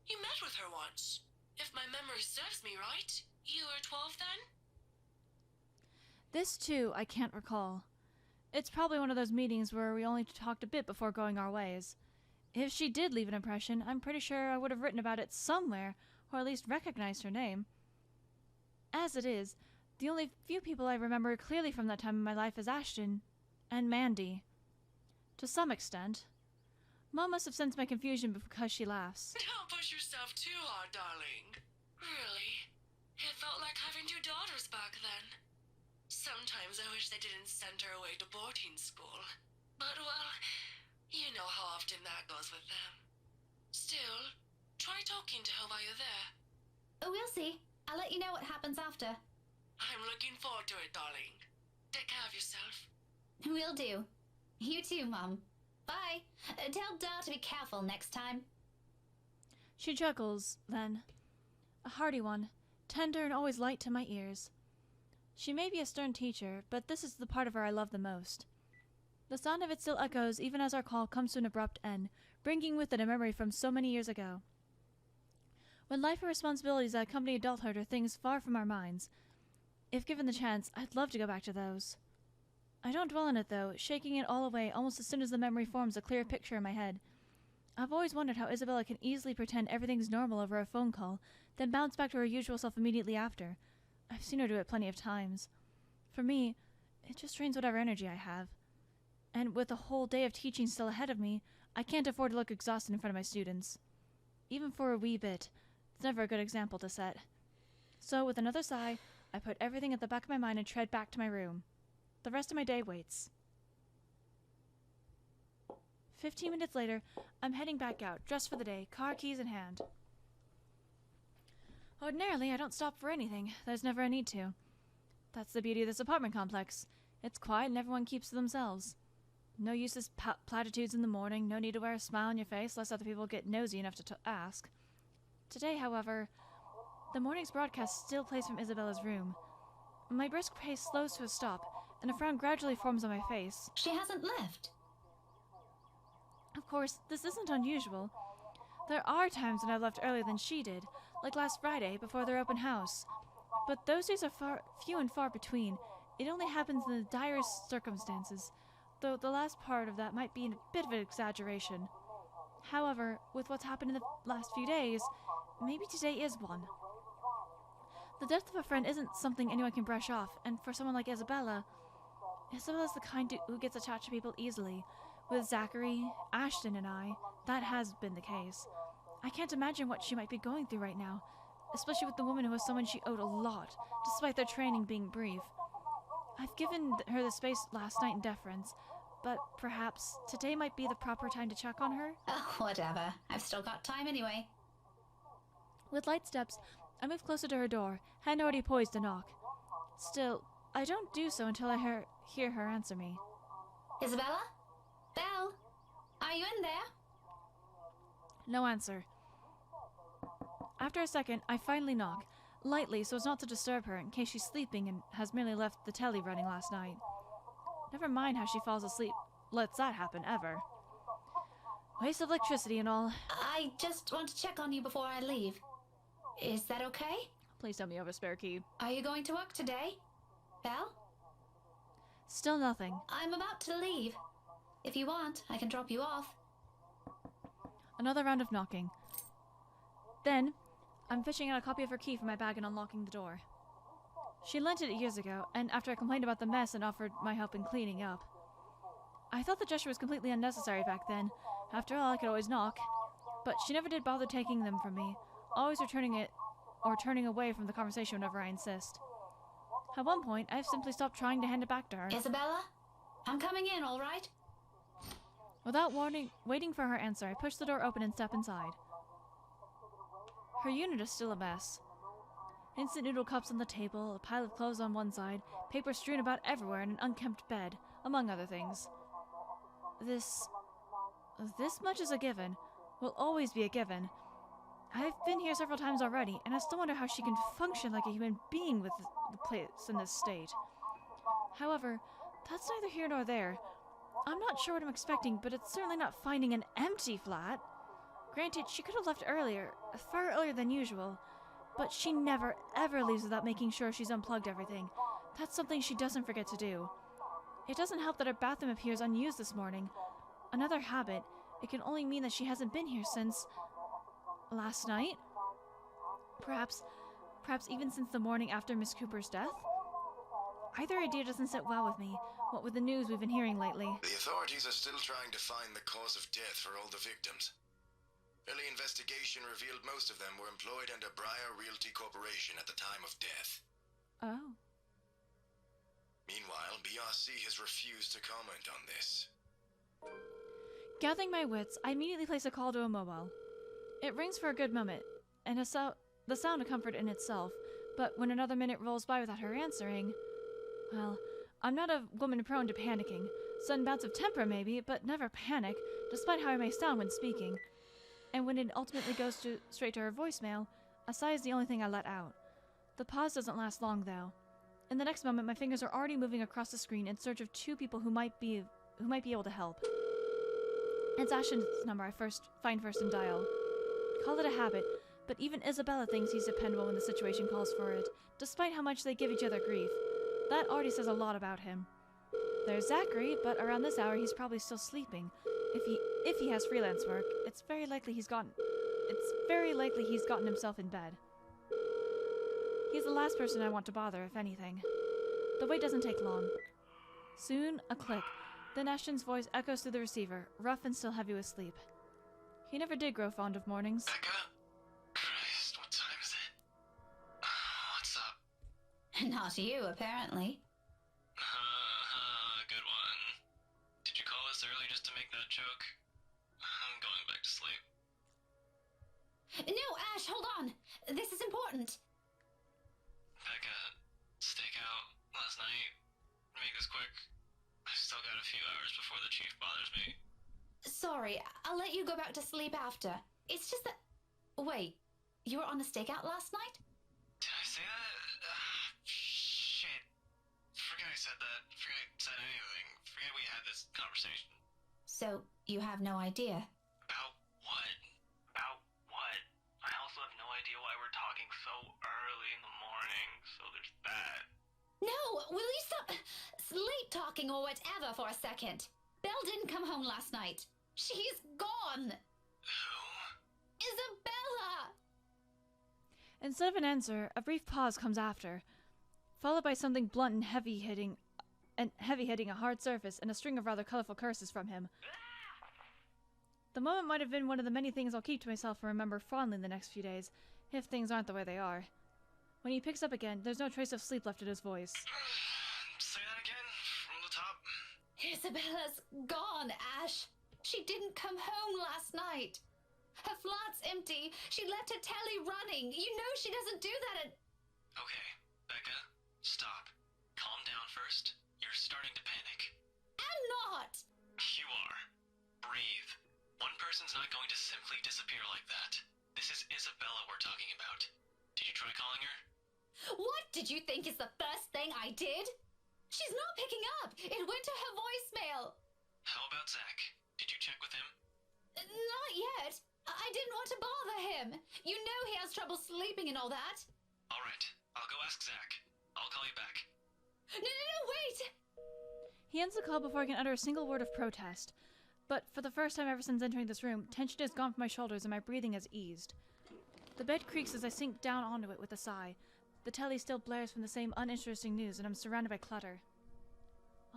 You met with her once. If my memory serves me right, you were 12 then? This, too, I can't recall. It's probably one of those meetings where we only talked a bit before going our ways. If she did leave an impression, I'm pretty sure I would have written about it somewhere, or at least recognized her name. As it is, the only few people I remember clearly from that time in my life is Ashton and Mandy. To some extent. Mom must have sensed my confusion because she laughs. Don't push yourself too hard, darling. Really, it felt like having 2 daughters back then. Sometimes I wish they didn't send her away to boarding school. But, well, you know how often that goes with them. Still, try talking to her while you're there. We'll see. I'll let you know what happens after. I'm looking forward to it, darling. Take care of yourself. Will do. You too, Mum. Bye. Tell Da to be careful next time. She chuckles, then. A hearty one, tender and always light to my ears. She may be a stern teacher, but this is the part of her I love the most. The sound of it still echoes even as our call comes to an abrupt end, bringing with it a memory from so many years ago. When life and responsibilities that accompany adulthood are things far from our minds, if given the chance, I'd love to go back to those. I don't dwell on it, though, shaking it all away almost as soon as the memory forms a clear picture in my head. I've always wondered how Isabella can easily pretend everything's normal over a phone call, then bounce back to her usual self immediately after. I've seen her do it plenty of times. For me, it just drains whatever energy I have. And with a whole day of teaching still ahead of me, I can't afford to look exhausted in front of my students. Even for a wee bit, it's never a good example to set. So, with another sigh, I put everything at the back of my mind and tread back to my room. The rest of my day waits. 15 minutes later, I'm heading back out, dressed for the day, car keys in hand. Ordinarily, I don't stop for anything. There's never a need to. That's the beauty of this apartment complex. It's quiet and everyone keeps to themselves. No useless platitudes in the morning, no need to wear a smile on your face lest other people get nosy enough to ask. Today, however, the morning's broadcast still plays from Isabella's room. My brisk pace slows to a stop, and a frown gradually forms on my face. She hasn't left. Of course, this isn't unusual. There are times when I've left earlier than she did, like last Friday before their open house. But those days are few and far between. It only happens in the direst circumstances, though the last part of that might be a bit of an exaggeration. However, with what's happened in the last few days, maybe today is one. The death of a friend isn't something anyone can brush off, and for someone like Isabella's the kind who gets attached to people easily. With Zachary, Ashton, and I, that has been the case. I can't imagine what she might be going through right now, especially with the woman who was someone she owed a lot, despite their training being brief. I've given her the space last night in deference, but perhaps today might be the proper time to check on her? Oh, whatever. I've still got time anyway. With light steps, I move closer to her door, hand already poised to knock. Still, I don't do so until I hear her answer me. Isabella? Belle? Are you in there? No answer. After a second, I finally knock, lightly so as not to disturb her in case she's sleeping and has merely left the telly running last night. Never mind how she falls asleep. Lets that happen, ever. Waste of electricity and all. I just want to check on you before I leave. Is that okay? Please tell me you have a spare key. Are you going to work today? Belle? Still nothing. I'm about to leave. If you want, I can drop you off. Another round of knocking. Then, I'm fishing out a copy of her key from my bag and unlocking the door. She lent it years ago, and after I complained about the mess and offered my help in cleaning up. I thought the gesture was completely unnecessary back then. After all, I could always knock. But she never did bother taking them from me, always returning it or turning away from the conversation whenever I insist. At one point, I've simply stopped trying to hand it back to her. Isabella? I'm coming in, all right? Without waiting for her answer, I push the door open and step inside. Her unit is still a mess. Instant noodle cups on the table, a pile of clothes on one side, paper strewn about everywhere, and an unkempt bed, among other things. This much is a given. Will always be a given. I've been here several times already, and I still wonder how she can function like a human being with the place in this state. However, that's neither here nor there. I'm not sure what I'm expecting, but it's certainly not finding an empty flat. Granted, she could have left earlier, far earlier than usual, but she never, ever leaves without making sure she's unplugged everything. That's something she doesn't forget to do. It doesn't help that her bathroom appears unused this morning. Another habit. It can only mean that she hasn't been here since... last night? Perhaps even since the morning after Miss Cooper's death? Either idea doesn't sit well with me, what with the news we've been hearing lately. The authorities are still trying to find the cause of death for all the victims. Early investigation revealed most of them were employed under Briar Realty Corporation at the time of death. Oh. Meanwhile, BRC has refused to comment on this. Gathering my wits, I immediately place a call to a mobile. It rings for a good moment, and the sound of comfort in itself, but when another minute rolls by without her answering... Well, I'm not a woman prone to panicking. Sudden bouts of temper maybe, but never panic, despite how I may sound when speaking. And when it ultimately goes straight to her voicemail, a sigh is the only thing I let out. The pause doesn't last long, though. In the next moment, my fingers are already moving across the screen in search of two people who might be able to help. It's Ashton's number I find first and dial. Call it a habit, but even Isabella thinks he's dependable when the situation calls for it, despite how much they give each other grief. That already says a lot about him. There's Zachary, but around this hour he's probably still sleeping. If he has freelance work, it's very likely he's gotten himself in bed. He's the last person I want to bother, if anything. The wait doesn't take long. Soon, a click. Then Ashton's voice echoes through the receiver, rough and still heavy with sleep. He never did grow fond of mornings. Becca? Christ, what time is it? What's up? Not you, apparently. Good one. Did you call us early just to make that joke? I'm going back to sleep. No, Ash, hold on. This is important. Becca, stakeout last night. Make this quick. I've still got a few hours before the chief bothers me. Sorry, I'll let you go back to sleep after. It's just that... Wait, you were on a stakeout last night? Did I say that? Shit. Forget I said that. Forget I said anything. Forget we had this conversation. So, you have no idea? About what? About what? I also have no idea why we're talking so early in the morning, so there's that. No, will you stop sleep talking or whatever for a second? Belle didn't come home last night. She's gone. Who? Isabella! Instead of an answer, a brief pause comes after, followed by something blunt and heavy hitting a hard surface and a string of rather colorful curses from him. The moment might have been one of the many things I'll keep to myself and remember fondly in the next few days, if things aren't the way they are. When he picks up again, there's no trace of sleep left in his voice. Say that again, from the top. Isabella's gone, Ash. She didn't come home last night. Her flat's empty. She left her telly running. You know she doesn't do that at... Okay, Becca, stop. Calm down first. You're starting to panic. I'm not! You are. Breathe. One person's not going to simply disappear like that. This is Isabella we're talking about. Did you try calling her? What did you think is the first thing I did? She's not picking up. It went to her voicemail. How about Zach? Did you check with him? Not yet. I didn't want to bother him. You know he has trouble sleeping and all that. All right, I'll go ask Zach. I'll call you back. No, wait! He ends the call before I can utter a single word of protest. But for the first time ever since entering this room, tension has gone from my shoulders and my breathing has eased. The bed creaks as I sink down onto it with a sigh. The telly still blares from the same uninteresting news, and I'm surrounded by clutter.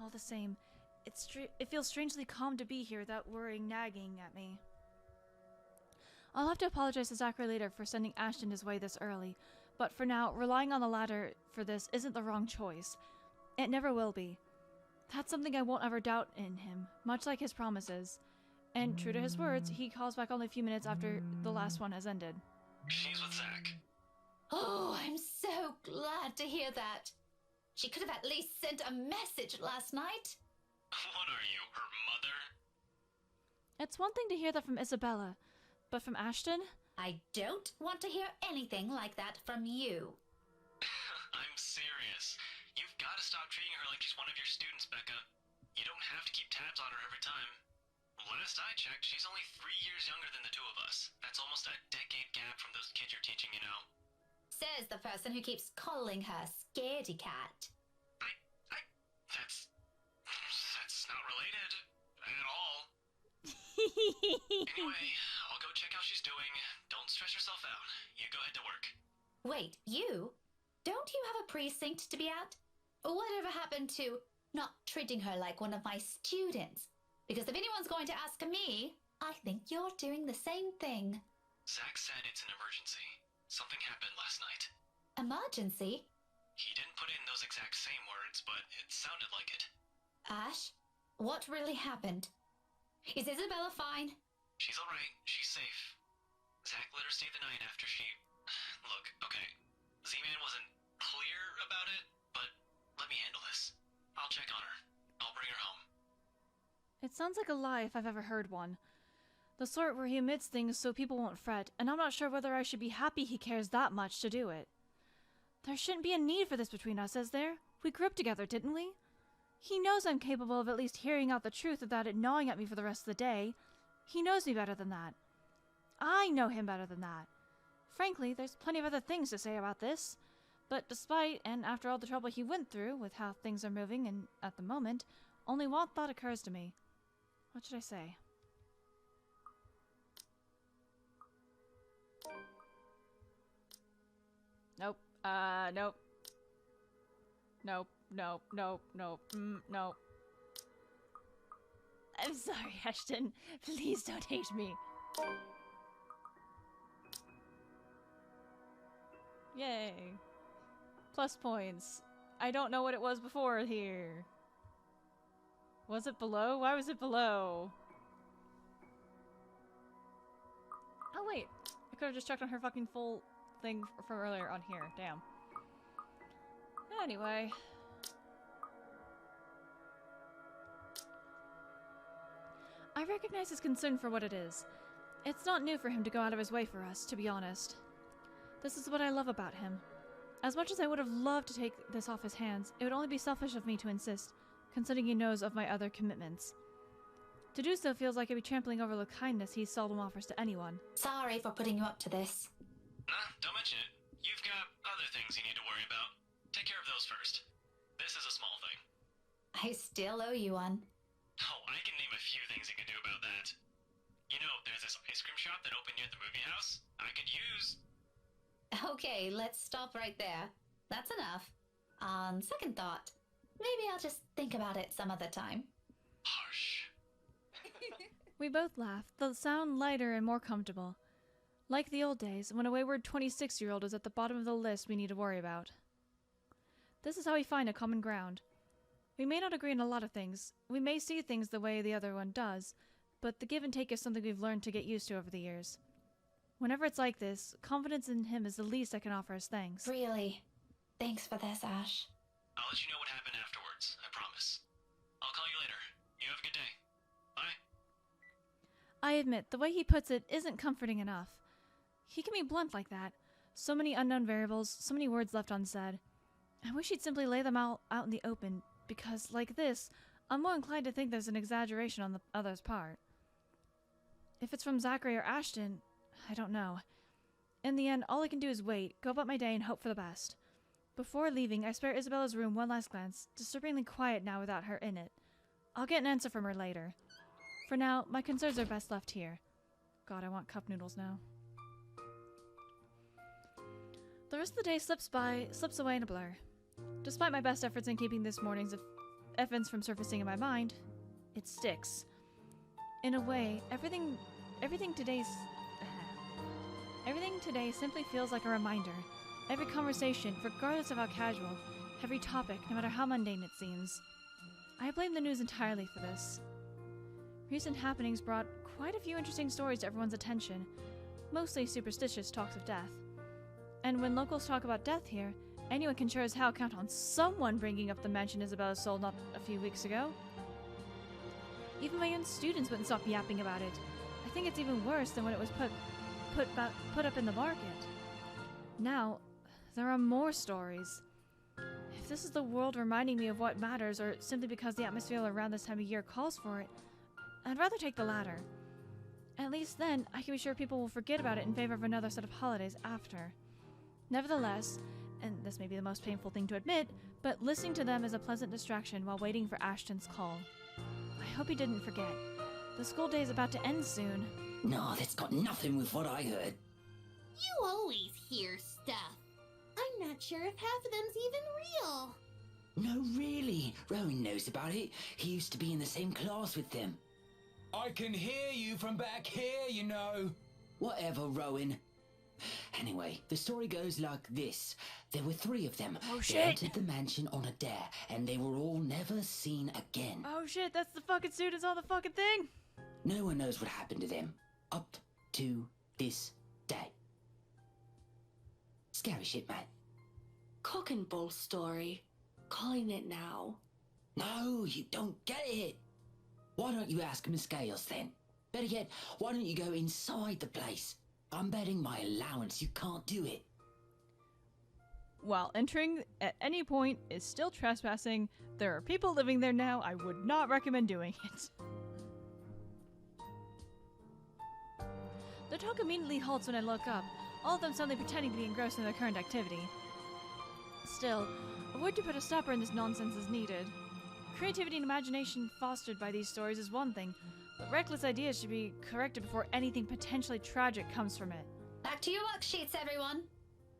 All the same, it feels strangely calm to be here without worrying nagging at me. I'll have to apologize to Zachary later for sending Ashton his way this early, but for now, relying on the latter for this isn't the wrong choice. It never will be. That's something I won't ever doubt in him, much like his promises. And true to his words, he calls back only a few minutes after the last one has ended. She's with Zach. Oh, I'm so glad to hear that. She could have at least sent a message last night. What are you, her mother? It's one thing to hear that from Isabella, but from Ashton? I don't want to hear anything like that from you. I'm serious. You've got to stop treating her like she's one of your students, Becca. You don't have to keep tabs on her every time. Last I checked, she's only 3 years younger than the two of us. That's almost a decade gap from those kids you're teaching, you know. Says the person who keeps calling her Scaredy Cat. That's not related at all. Anyway, I'll go check how she's doing. Don't stress yourself out. You go ahead to work. Wait, you? Don't you have a precinct to be at? Whatever happened to not treating her like one of my students? Because if anyone's going to ask me, I think you're doing the same thing. Zach said it's an emergency. Something happened last night. Emergency? He didn't put in those exact same words, but it sounded like it. Ash, what really happened? Is Isabella fine? She's alright. She's safe. Zach let her stay the night after she... Look, okay. Z-Man wasn't clear about it, but let me handle this. I'll check on her. I'll bring her home. It sounds like a lie if I've ever heard one. The sort where he omits things so people won't fret, and I'm not sure whether I should be happy he cares that much to do it. There shouldn't be a need for this between us, is there? We grew up together, didn't we? He knows I'm capable of at least hearing out the truth without it gnawing at me for the rest of the day. He knows me better than that. I know him better than that. Frankly, there's plenty of other things to say about this. But despite, and after all the trouble he went through with how things are moving and at the moment, only one thought occurs to me. What should I say? Nope. Nope. Nope, nope, nope, nope, nope. I'm sorry, Ashton. Please don't hate me. Yay. Plus points. I don't know what it was before here. Was it below? Why was it below? Oh wait, I could have just checked on her fucking full thing from earlier on here. Damn. Anyway. I recognize his concern for what it is. It's not new for him to go out of his way for us, to be honest. This is what I love about him. As much as I would have loved to take this off his hands, it would only be selfish of me to insist, considering he knows of my other commitments. To do so feels like I'd be trampling over the kindness he seldom offers to anyone. Sorry for putting you up to this. Nah, don't mention it. You've got other things you need to worry about. Take care of those first. This is a small thing. I still owe you one. Oh, I can name a few things you can do about that. You know, there's this ice cream shop that opened near the movie house. I could use... Okay, let's stop right there. That's enough. On second thought, maybe I'll just think about it some other time. Harsh. We both laughed, the sound lighter and more comfortable. Like the old days, when a wayward 26-year-old is at the bottom of the list we need to worry about. This is how we find a common ground. We may not agree on a lot of things. We may see things the way the other one does, but the give and take is something we've learned to get used to over the years. Whenever it's like this, confidence in him is the least I can offer as thanks. Really. Thanks for this, Ash. I'll let you know what happened afterwards, I promise. I'll call you later. You have a good day. Bye. I admit, the way he puts it isn't comforting enough. He can be blunt like that. So many unknown variables, so many words left unsaid. I wish he'd simply lay them out in the open, because, like this, I'm more inclined to think there's an exaggeration on the other's part. If it's from Zachary or Ashton, I don't know. In the end, all I can do is wait, go about my day, and hope for the best. Before leaving, I spare Isabella's room one last glance, disturbingly quiet now without her in it. I'll get an answer from her later. For now, my concerns are best left here. God, I want cup noodles now. The rest of the day slips away in a blur. Despite my best efforts in keeping this morning's events from surfacing in my mind, it sticks. In a way, everything today simply feels like a reminder. Every conversation, regardless of how casual, every topic, no matter how mundane it seems. I blame the news entirely for this. Recent happenings brought quite a few interesting stories to everyone's attention, mostly superstitious talks of death. And when locals talk about death here, anyone can sure as hell count on someone bringing up the mansion Isabella sold not a few weeks ago. Even my own students wouldn't stop yapping about it. I think it's even worse than when it was put up in the market. Now, there are more stories. If this is the world reminding me of what matters, or simply because the atmosphere around this time of year calls for it, I'd rather take the latter. At least then, I can be sure people will forget about it in favor of another set of holidays after. Nevertheless, and this may be the most painful thing to admit, but listening to them is a pleasant distraction while waiting for Ashton's call. I hope he didn't forget. The school day is about to end soon. No, that's got nothing with what I heard. You always hear stuff. I'm not sure if half of them's even real. No, really. Rowan knows about it. He used to be in the same class with them. I can hear you from back here, you know. Whatever, Rowan. Anyway, the story goes like this. There were 3 of them. Oh, shit. They entered the mansion on a dare, and they were all never seen again. Oh shit, that's the fucking students on the fucking thing! No one knows what happened to them, up to this day. Scary shit, man. Cock and bull story. Calling it now. No, you don't get it. Why don't you ask Miss Gales then? Better yet, why don't you go inside the place? I'm betting my allowance you can't do it. While entering at any point is still trespassing, there are people living there now. I would not recommend doing it. The talk immediately halts when I look up, all of them suddenly pretending to be engrossed in their current activity. Still, a word to put a stopper in this nonsense is needed. Creativity and imagination fostered by these stories is one thing, but reckless ideas should be corrected before anything potentially tragic comes from it. Back to your worksheets, everyone.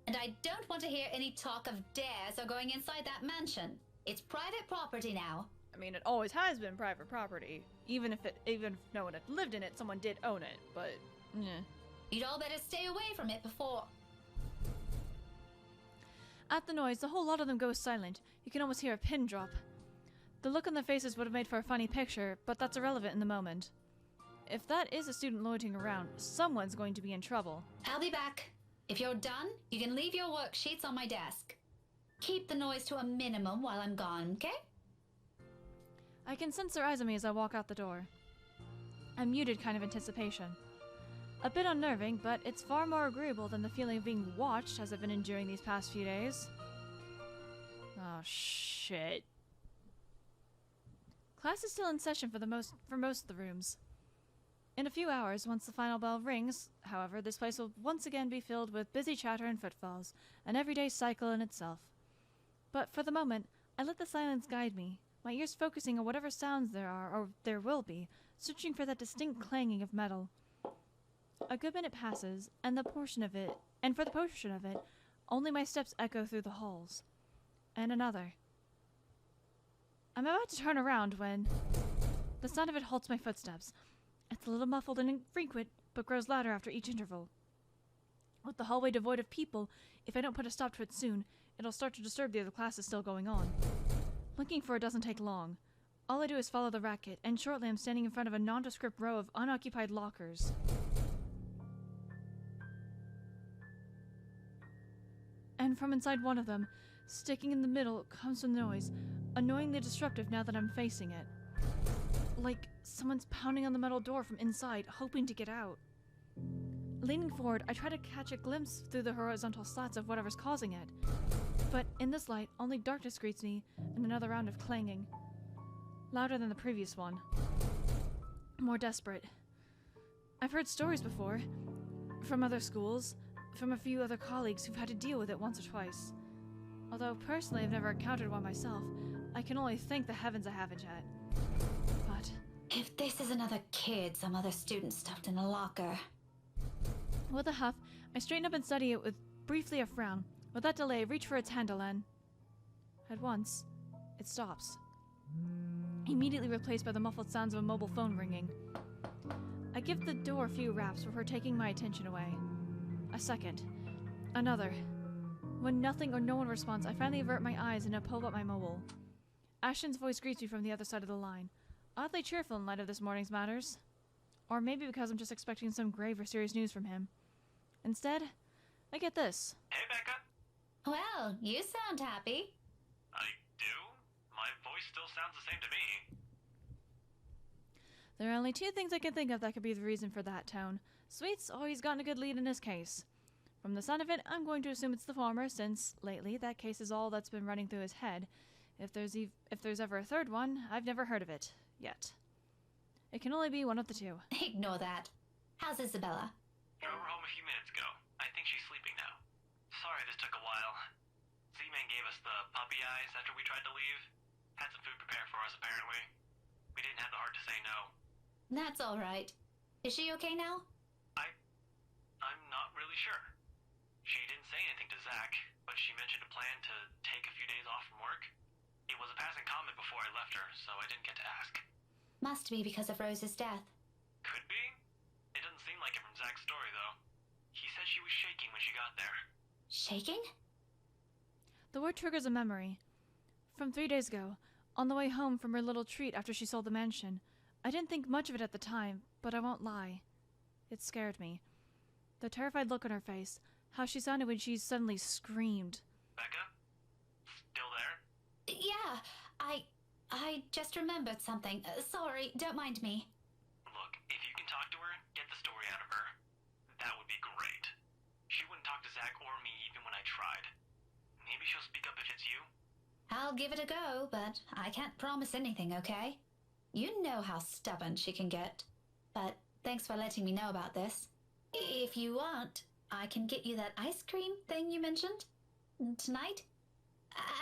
And I don't want to hear any talk of dares or going inside that mansion. It's private property now. I mean, it always has been private property. Even if no one had lived in it, someone did own it, but yeah. You'd all better stay away from it before... At the noise, the whole lot of them goes silent. You can almost hear a pin drop. The look on their faces would have made for a funny picture, but that's irrelevant in the moment. If that is a student loitering around, someone's going to be in trouble. I'll be back. If you're done, you can leave your worksheets on my desk. Keep the noise to a minimum while I'm gone, okay? I can sense their eyes on me as I walk out the door. A muted kind of anticipation. A bit unnerving, but it's far more agreeable than the feeling of being watched as I've been enduring these past few days. Oh, shit. Class is still in session for most of the rooms. In a few hours, once the final bell rings, however, this place will once again be filled with busy chatter and footfalls, an everyday cycle in itself. But for the moment, I let the silence guide me, my ears focusing on whatever sounds there are, or there will be, searching for that distinct clanging of metal. A good minute passes, and for the portion of it, only my steps echo through the halls. And another. I'm about to turn around when the sound of it halts my footsteps. It's a little muffled and infrequent, but grows louder after each interval. With the hallway devoid of people, if I don't put a stop to it soon, it'll start to disturb the other classes still going on. Looking for it doesn't take long. All I do is follow the racket, and shortly I'm standing in front of a nondescript row of unoccupied lockers. And from inside one of them, sticking in the middle, comes the noise, annoyingly disruptive now that I'm facing it. Like someone's pounding on the metal door from inside, hoping to get out. Leaning forward, I try to catch a glimpse through the horizontal slats of whatever's causing it. But in this light, only darkness greets me, and another round of clanging. Louder than the previous one. More desperate. I've heard stories before. From other schools. From a few other colleagues who've had to deal with it once or twice. Although personally I've never encountered one myself, I can only thank the heavens I haven't yet. But... if this is another kid some other student stuffed in a locker... With a huff, I straighten up and study it with briefly a frown. Without delay, I reach for its handle and... at once, it stops. Immediately replaced by the muffled sounds of a mobile phone ringing. I give the door a few raps before taking my attention away. A second. Another. When nothing or no one responds, I finally avert my eyes and pull up my mobile. Ashton's voice greets me from the other side of the line. Oddly cheerful in light of this morning's matters. Or maybe because I'm just expecting some grave or serious news from him. Instead, I get this. Hey, Becca. Well, you sound happy. I do? My voice still sounds the same to me. There are only two things I can think of that could be the reason for that tone. Sweet's always gotten a good lead in his case. From the sound of it, I'm going to assume it's the former, since, lately, that case is all that's been running through his head. If there's ever a third one, I've never heard of it. Yet. It can only be one of the two. Ignore that. How's Isabella? Drove her home a few minutes ago. I think she's sleeping now. Sorry this took a while. Z-Man gave us the puppy eyes after we tried to leave. Had some food prepared for us, apparently. We didn't have the heart to say no. That's all right. Is she okay now? I'm not really sure. She didn't say anything to Zach, but she mentioned a plan to take a few days off from work. It was a passing comment before I left her, so I didn't get to ask. Must be because of Rose's death. Could be. It doesn't seem like it from Zach's story, though. He said she was shaking when she got there. Shaking? The word triggers a memory. From 3 days ago, on the way home from her little treat after she sold the mansion. I didn't think much of it at the time, but I won't lie. It scared me. The terrified look on her face, how she sounded when she suddenly screamed. Becca? Still there? Yeah, I just remembered something. Sorry, don't mind me. Look, if you can talk to her, get the story out of her. That would be great. She wouldn't talk to Zach or me even when I tried. Maybe she'll speak up if it's you? I'll give it a go, but I can't promise anything, okay? You know how stubborn she can get. But thanks for letting me know about this. If you want, I can get you that ice cream thing you mentioned tonight.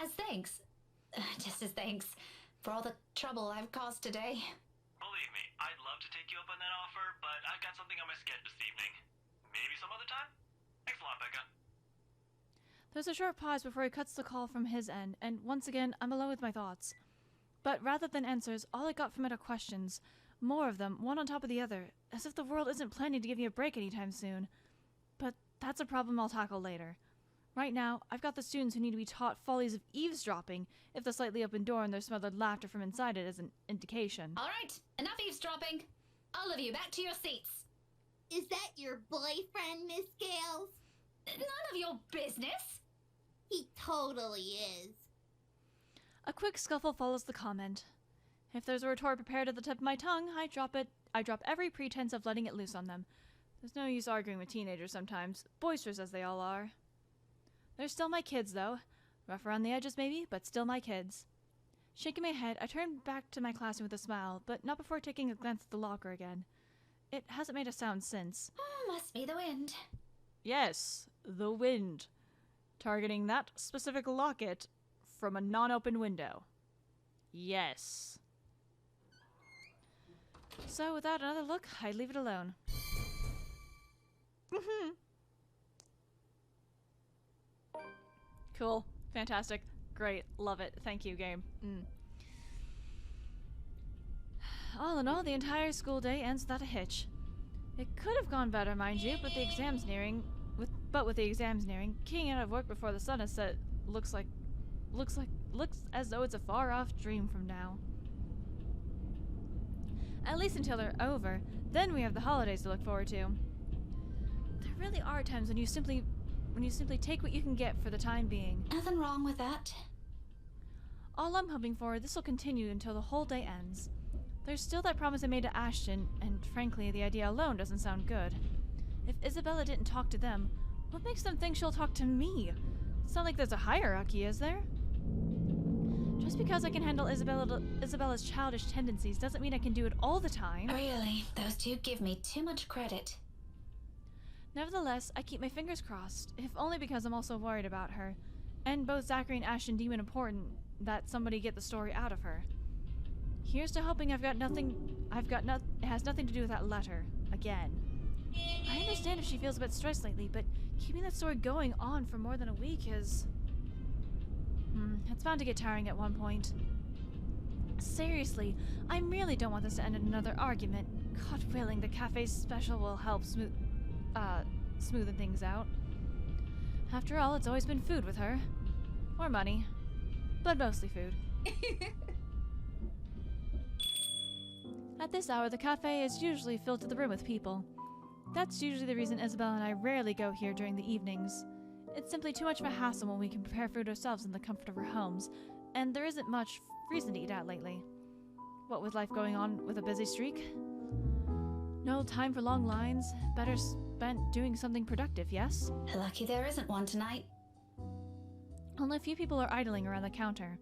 As thanks. Just as thanks for all the trouble I've caused today. Believe me, I'd love to take you up on that offer, but I've got something on my schedule this evening. Maybe some other time? Thanks a lot, Becca. There's a short pause before he cuts the call from his end, and once again, I'm alone with my thoughts. But rather than answers, all I got from it are questions. More of them, one on top of the other, as if the world isn't planning to give me a break anytime soon. But that's a problem I'll tackle later. Right now, I've got the students who need to be taught follies of eavesdropping if the slightly open door and their smothered laughter from inside it is an indication. All right, enough eavesdropping. All of you, back to your seats. Is that your boyfriend, Miss Scales? None of your business. He totally is. A quick scuffle follows the comment. If there's a retort prepared at the tip of my tongue, I drop every pretense of letting it loose on them. There's no use arguing with teenagers sometimes, boisterous as they all are. They're still my kids, though. Rough around the edges, maybe, but still my kids. Shaking my head, I turn back to my classroom with a smile, but not before taking a glance at the locker again. It hasn't made a sound since. Oh, must be the wind. Yes, the wind. Targeting that specific locket from a non-open window. Yes. So without another look, I leave it alone. Cool. Fantastic. Great. Love it. Thank you, game. All in all, the entire school day ends without a hitch. It could have gone better, mind you, but with the exams nearing, keying out of work before the sun has set looks as though it's a far-off dream from now. At least until they're over. Then we have the holidays to look forward to. There really are times when you simply take what you can get for the time being. Nothing wrong with that. All I'm hoping for, this will continue until the whole day ends. There's still that promise I made to Ashton, and frankly, the idea alone doesn't sound good. If Isabella didn't talk to them, what makes them think she'll talk to me? It's not like there's a hierarchy, is there? Just because I can handle Isabella's childish tendencies doesn't mean I can do it all the time. Really, those two give me too much credit. Nevertheless, I keep my fingers crossed, if only because I'm also worried about her. And both Zachary and Ashton deem it important that somebody get the story out of her. Here's to hoping it has nothing to do with that letter. Again. I understand if she feels a bit stressed lately, but keeping that story going on for more than a week is... it's bound to get tiring at one point. Seriously, I really don't want this to end in another argument. God willing, the cafe's special will help smoothen things out. After all, it's always been food with her. Or money. But mostly food. At this hour, the cafe is usually filled to the brim with people. That's usually the reason Isabel and I rarely go here during the evenings. It's simply too much of a hassle when we can prepare food ourselves in the comfort of our homes, and there isn't much reason to eat out lately. What with life going on with a busy streak? No time for long lines, better spent doing something productive, yes? Lucky there isn't one tonight. Only a few people are idling around the counter.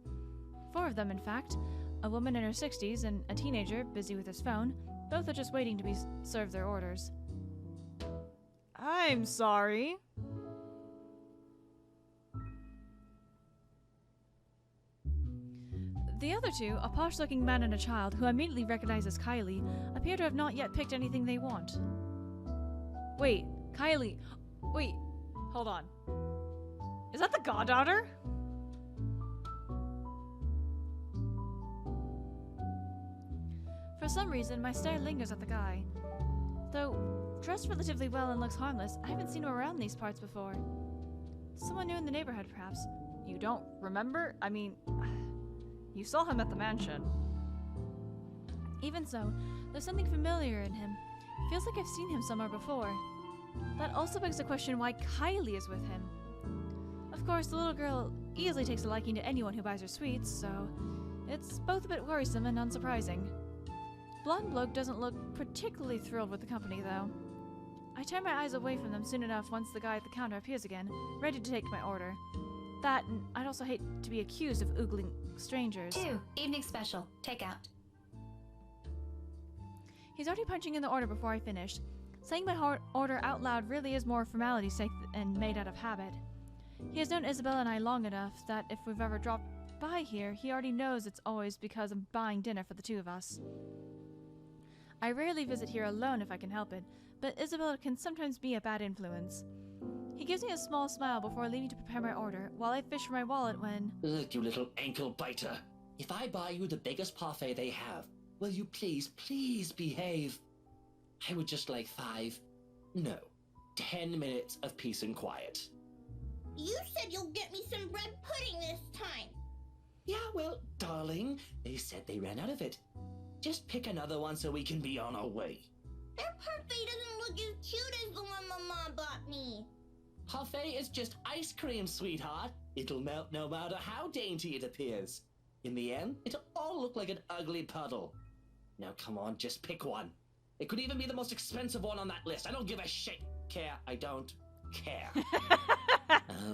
4 of them, in fact. A woman in her 60s and a teenager busy with his phone. Both are just waiting to be served their orders. I'm sorry. The other 2, a posh-looking man and a child, who I immediately recognize as Kylie, appear to have not yet picked anything they want. Wait, Kylie. Wait, hold on. Is that the goddaughter? For some reason, my stare lingers at the guy. Though, dressed relatively well and looks harmless, I haven't seen him around these parts before. Someone new in the neighborhood, perhaps. You don't remember? I mean, you saw him at the mansion. Even so, there's something familiar in him. Feels like I've seen him somewhere before. That also begs the question why Kylie is with him. Of course, the little girl easily takes a liking to anyone who buys her sweets, so it's both a bit worrisome and unsurprising. Blonde bloke doesn't look particularly thrilled with the company, though. I turn my eyes away from them soon enough once the guy at the counter appears again, ready to take my order. That, and I'd also hate to be accused of oogling strangers. 2, evening special, takeout. He's already punching in the order before I finish. Saying my order out loud really is more formality's sake and made out of habit. He has known Isabella and I long enough that if we've ever dropped by here, he already knows it's always because I'm buying dinner for the 2 of us. I rarely visit here alone if I can help it, but Isabella can sometimes be a bad influence. He gives me a small smile before leaving to prepare my order, while I fish for my wallet when... Ugh, you little ankle biter. If I buy you the biggest parfait they have, will you please behave? I would just like 10 minutes of peace and quiet. You said you'll get me some bread pudding this time. Yeah, well, darling, they said they ran out of it. Just pick another one so we can be on our way. Their parfait doesn't look as cute as the one Mama bought me. Parfait is just ice cream, sweetheart. It'll melt no matter how dainty it appears. In the end, it'll all look like an ugly puddle. Now come on, just pick one. It could even be the most expensive one on that list. I don't give a shit. I don't care.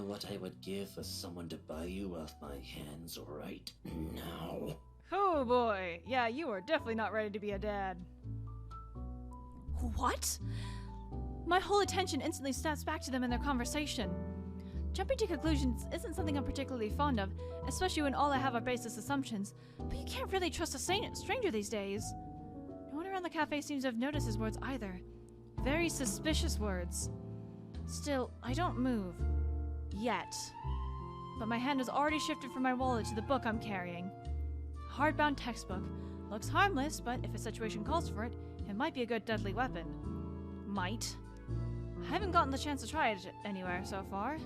What I would give for someone to buy you off my hands right now. Oh boy. Yeah, you are definitely not ready to be a dad. What? My whole attention instantly snaps back to them in their conversation. Jumping to conclusions isn't something I'm particularly fond of, especially when all I have are baseless assumptions, but you can't really trust a stranger these days. No one around the cafe seems to have noticed his words either. Very suspicious words. Still, I don't move. Yet. But my hand has already shifted from my wallet to the book I'm carrying. A hardbound textbook. Looks harmless, but if a situation calls for it, it might be a good deadly weapon. Might. I haven't gotten the chance to try it anywhere so far.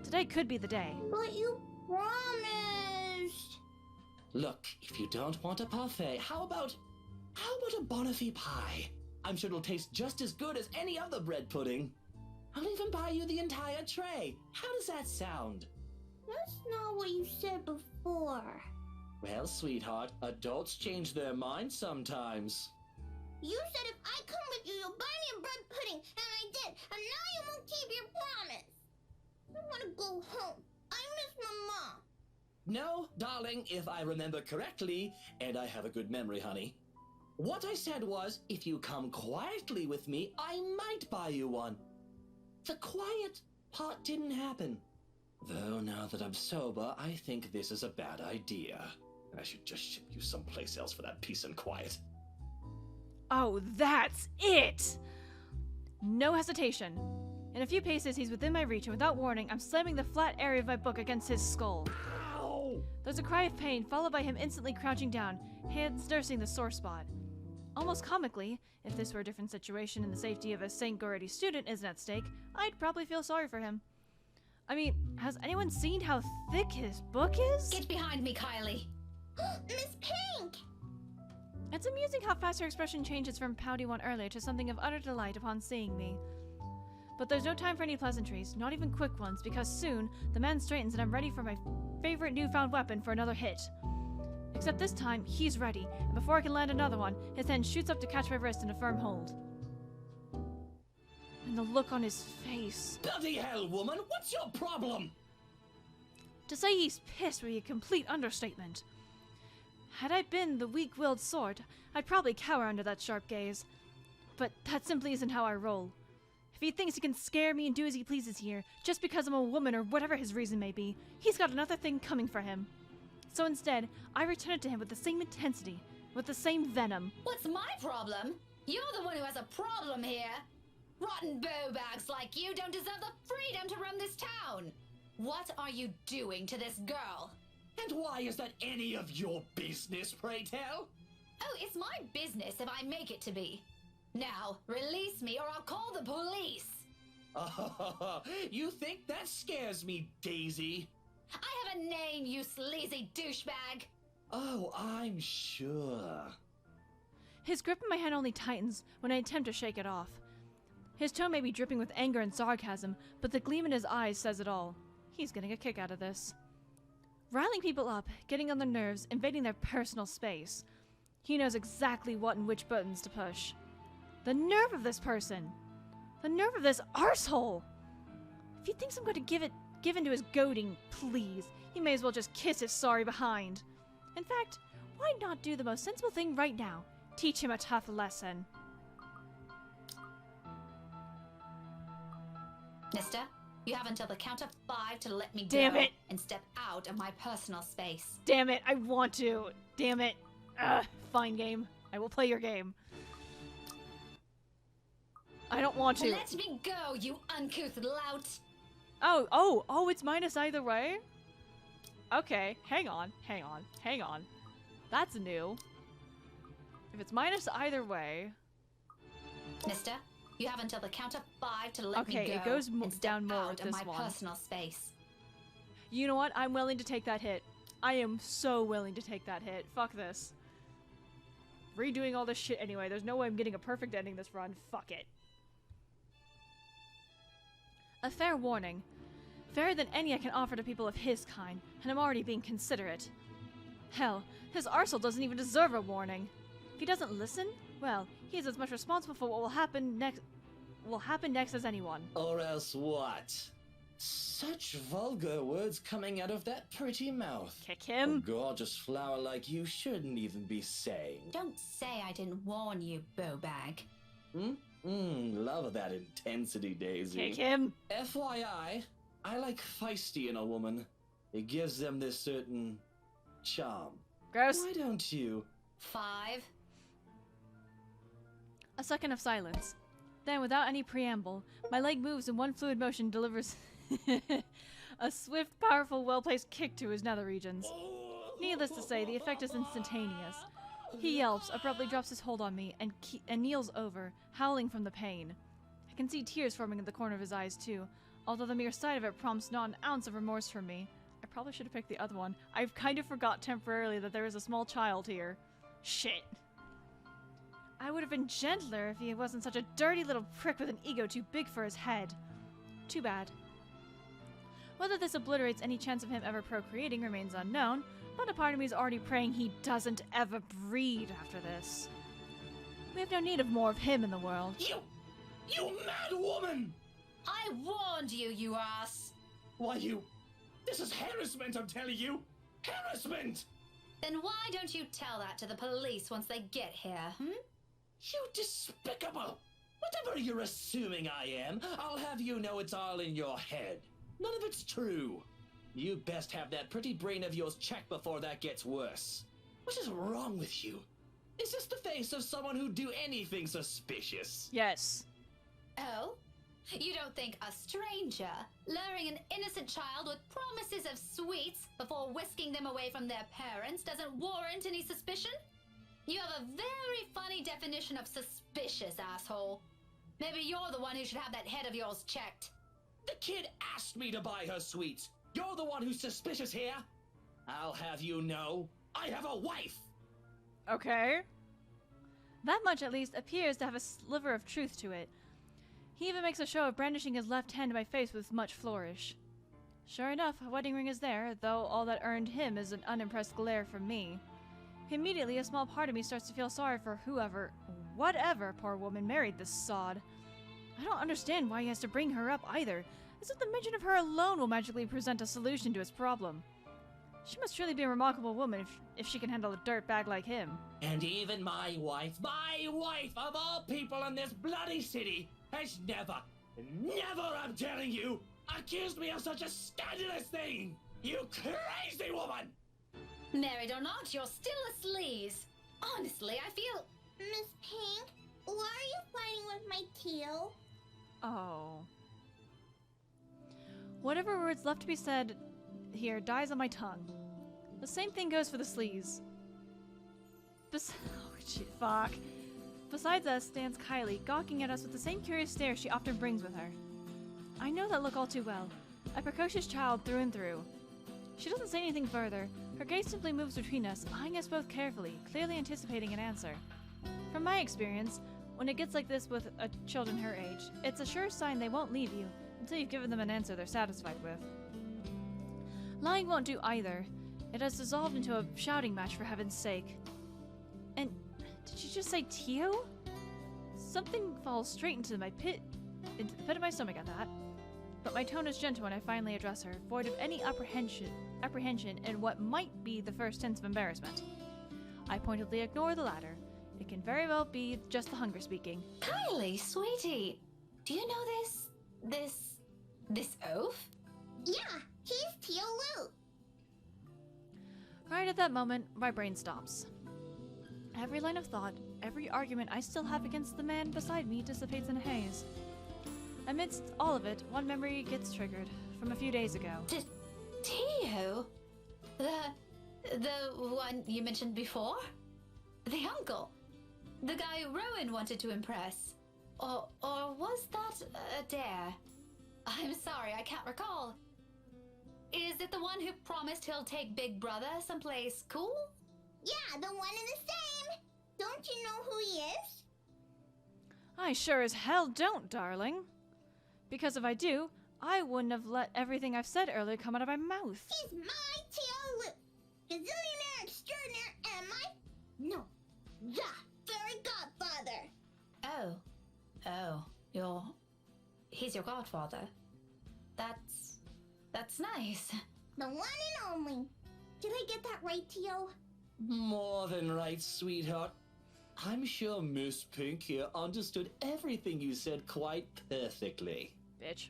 Today could be the day. But you promised. Look, if you don't want a parfait, how about a bon fide pie? I'm sure it'll taste just as good as any other bread pudding. I'll even buy you the entire tray. How does that sound? That's not what you said before. Well, sweetheart, adults change their minds sometimes. You said if I come with you, you'll buy me a bread pudding, and I did, and now you won't keep your promise. I want to go home. I miss Mama. No, darling, if I remember correctly, and I have a good memory, honey. What I said was, if you come quietly with me, I might buy you one. The quiet part didn't happen. Though now that I'm sober, I think this is a bad idea. And I should just ship you someplace else for that peace and quiet. Oh, that's it! No hesitation. In a few paces, he's within my reach, and without warning, I'm slamming the flat area of my book against his skull. Ow! There's a cry of pain, followed by him instantly crouching down, hands nursing the sore spot. Almost comically, if this were a different situation and the safety of a St. Gordy student isn't at stake, I'd probably feel sorry for him. I mean, has anyone seen how thick his book is? Get behind me, Kylie. Miss Pink! It's amusing how fast her expression changes from pouty one earlier to something of utter delight upon seeing me. But there's no time for any pleasantries, not even quick ones, because soon the man straightens and I'm ready for my favorite newfound weapon for another hit. Except this time, he's ready, and before I can land another one, his hand shoots up to catch my wrist in a firm hold. And the look on his face. Bloody hell, woman! What's your problem? To say he's pissed would be a complete understatement. Had I been the weak-willed sort, I'd probably cower under that sharp gaze. But that simply isn't how I roll. If he thinks he can scare me and do as he pleases here, just because I'm a woman or whatever his reason may be, he's got another thing coming for him. So instead, I return it to him with the same intensity, with the same venom. What's my problem? You're the one who has a problem here. Rotten bowbags like you don't deserve the freedom to run this town. What are you doing to this girl? And why is that any of your business, pray tell? Oh, it's my business if I make it to be. Now, release me or I'll call the police. Oh, you think that scares me, Daisy? I have a name, you sleazy douchebag. Oh, I'm sure. His grip in my hand only tightens when I attempt to shake it off. His tone may be dripping with anger and sarcasm, but the gleam in his eyes says it all. He's getting a kick out of this. Riling people up, getting on their nerves, invading their personal space. He knows exactly what and which buttons to push. The nerve of this person! The nerve of this arsehole! If he thinks I'm going to give in to his goading, please, he may as well just kiss his sorry behind. In fact, why not do the most sensible thing right now? Teach him a tough lesson. Mister, you have until the count of 5 to let me go. Damn it! And step out of my personal space. Damn it, I want to. Damn it. Fine game. I will play your game. I don't want to. Let me go, you uncouth lout! Oh, it's minus either way? Okay, hang on. That's new. If it's minus either way... Mister, you have until the count of 5 to let me go. Okay, it goes and step down more out with of this my one. personal space. You know what? I'm willing to take that hit. I am so willing to take that hit. Fuck this. Redoing all this shit anyway. There's no way I'm getting a perfect ending this run. Fuck it. A fair warning. Fairer than any I can offer to people of his kind, and I'm already being considerate. Hell, his arsehole doesn't even deserve a warning. If he doesn't listen, well, he's as much responsible for what will happen next as anyone. Or else what? Such vulgar words coming out of that pretty mouth. Kick him. A gorgeous flower like you shouldn't even be saying. Don't say I didn't warn you, Bowbag. Love that intensity, Daisy. Kick him. FYI, I like feisty in a woman. It gives them this certain charm. Gross. Why don't you? 5. A second of silence. Then, without any preamble, my leg moves and one fluid motion delivers a swift, powerful, well-placed kick to his nether regions. Needless to say, the effect is instantaneous. He yelps, abruptly drops his hold on me, and kneels over, howling from the pain. I can see tears forming at the corner of his eyes, too, although the mere sight of it prompts not an ounce of remorse from me. I probably should have picked the other one. I've kind of forgot temporarily that there is a small child here. Shit. I would have been gentler if he wasn't such a dirty little prick with an ego too big for his head. Too bad. Whether this obliterates any chance of him ever procreating remains unknown, but a part of me is already praying he doesn't ever breed after this. We have no need of more of him in the world. You mad woman! I warned you, you ass! Why, this is harassment, I'm telling you! Harassment! Then why don't you tell that to the police once they get here, You despicable! Whatever you're assuming I am, I'll have you know it's all in your head. None of it's true. You best have that pretty brain of yours checked before that gets worse. What is wrong with you? Is this the face of someone who'd do anything suspicious? Yes. Oh? You don't think a stranger, luring an innocent child with promises of sweets before whisking them away from their parents doesn't warrant any suspicion? You have a very funny definition of suspicious, asshole. Maybe you're the one who should have that head of yours checked. The kid asked me to buy her sweets. You're the one who's suspicious here. I'll have you know, I have a wife. Okay. That much at least appears to have a sliver of truth to it. He even makes a show of brandishing his left hand in my face with much flourish. Sure enough, a wedding ring is there, though all that earned him is an unimpressed glare from me. Immediately, a small part of me starts to feel sorry for whatever poor woman married this sod. I don't understand why he has to bring her up either, as if the mention of her alone will magically present a solution to his problem. She must truly be a remarkable woman if she can handle a dirtbag like him. And even my wife of all people in this bloody city, has never, I'm telling you, accused me of such a scandalous thing! You crazy woman! Married or not, you're still a sleaze. Honestly, I feel... Miss Pink, why are you fighting with my tail? Oh. Whatever words left to be said here dies on my tongue. The same thing goes for the sleaze. Oh, shit, fuck. Besides us stands Kylie, gawking at us with the same curious stare she often brings with her. I know that look all too well. A precocious child through and through. She doesn't say anything further. Her gaze simply moves between us, eyeing us both carefully, clearly anticipating an answer. From my experience, when it gets like this with children her age, it's a sure sign they won't leave you until you've given them an answer they're satisfied with. Lying won't do either. It has dissolved into a shouting match, for heaven's sake. And did you just say Tio? Something falls straight into the pit of my stomach at that. But my tone is gentle when I finally address her, void of any apprehension in what might be the first hint of embarrassment. I pointedly ignore the latter. It can very well be just the hunger speaking. Kylie, sweetie, do you know this oaf? Yeah, he's Tio Lou. Right at that moment, my brain stops. Every line of thought, every argument I still have against the man beside me dissipates in a haze. Amidst all of it, one memory gets triggered, from a few days ago. Tio? The one you mentioned before? The uncle? The guy Rowan wanted to impress? Or was that a dare? I'm sorry, I can't recall. Is it the one who promised he'll take Big Brother someplace cool? Yeah, the one in the same. Don't you know who he is? I sure as hell don't, darling. Because if I do, I wouldn't have let everything I've said earlier come out of my mouth. He's my Tio Luke, gazillionaire extraordinaire, and the fairy godfather. He's your godfather. That's nice. The one and only. Did I get that right, Tio? More than right, sweetheart. I'm sure Miss Pink here understood everything you said quite perfectly. Bitch.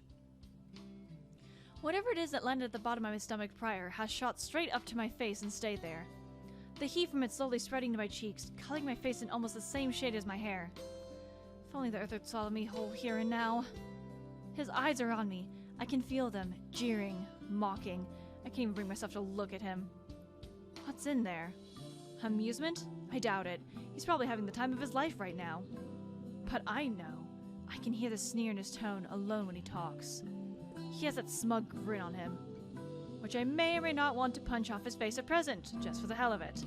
Whatever it is that landed at the bottom of my stomach prior has shot straight up to my face and stayed there. The heat from it slowly spreading to my cheeks, coloring my face in almost the same shade as my hair. If only the earth would swallow me whole here and now. His eyes are on me. I can feel them, jeering, mocking. I can't even bring myself to look at him. What's in there? Amusement? I doubt it. He's probably having the time of his life right now. But I know. I can hear the sneer in his tone alone when he talks. He has that smug grin on him, which I may or may not want to punch off his face at present, just for the hell of it.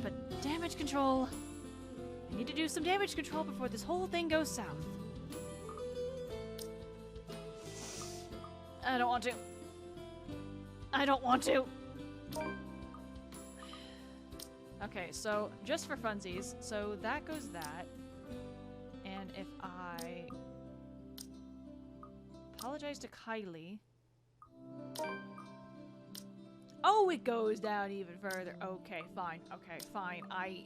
But damage control. I need to do some damage control before this whole thing goes south. I don't want to. I don't want to. Okay, so just for funsies, so that goes that. And if I apologize to Kylie. Oh, it goes down even further. Okay, fine. Okay, fine. I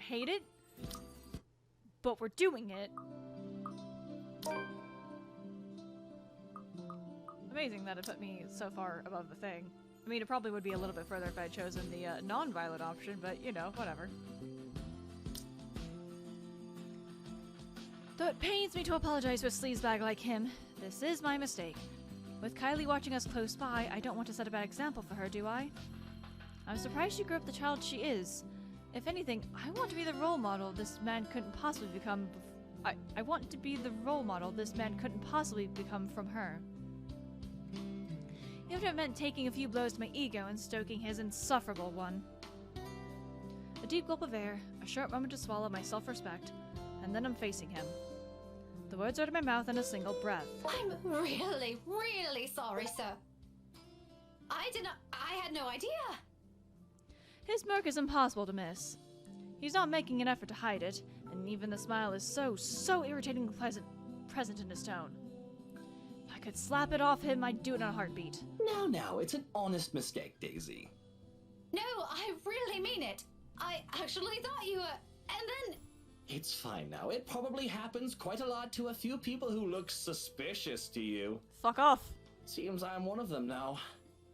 hate it, but we're doing it. Amazing that it put me so far above the thing. I mean, it probably would be a little bit further if I had chosen the non-violent option, but, you know, whatever. Though it pains me to apologize to a sleazebag like him, this is my mistake. With Kylie watching us close by, I don't want to set a bad example for her, do I? I'm surprised she grew up the child she is. If anything, I want to be the role model this man couldn't possibly become. I want to be the role model this man couldn't possibly become from her. Even if it meant taking a few blows to my ego and stoking his insufferable one. A deep gulp of air, a short moment to swallow my self-respect, and then I'm facing him. The words out of my mouth in a single breath. I'm really, really sorry, sir. I had no idea. His smirk is impossible to miss. He's not making an effort to hide it, and even the smile is so irritatingly present in his tone. If I could slap it off him, I'd do it in a heartbeat. Now, it's an honest mistake, Daisy. No, I really mean it. I actually thought you were, and then... It's fine now. It probably happens quite a lot to a few people who look suspicious to you. Fuck off. Seems I'm one of them now.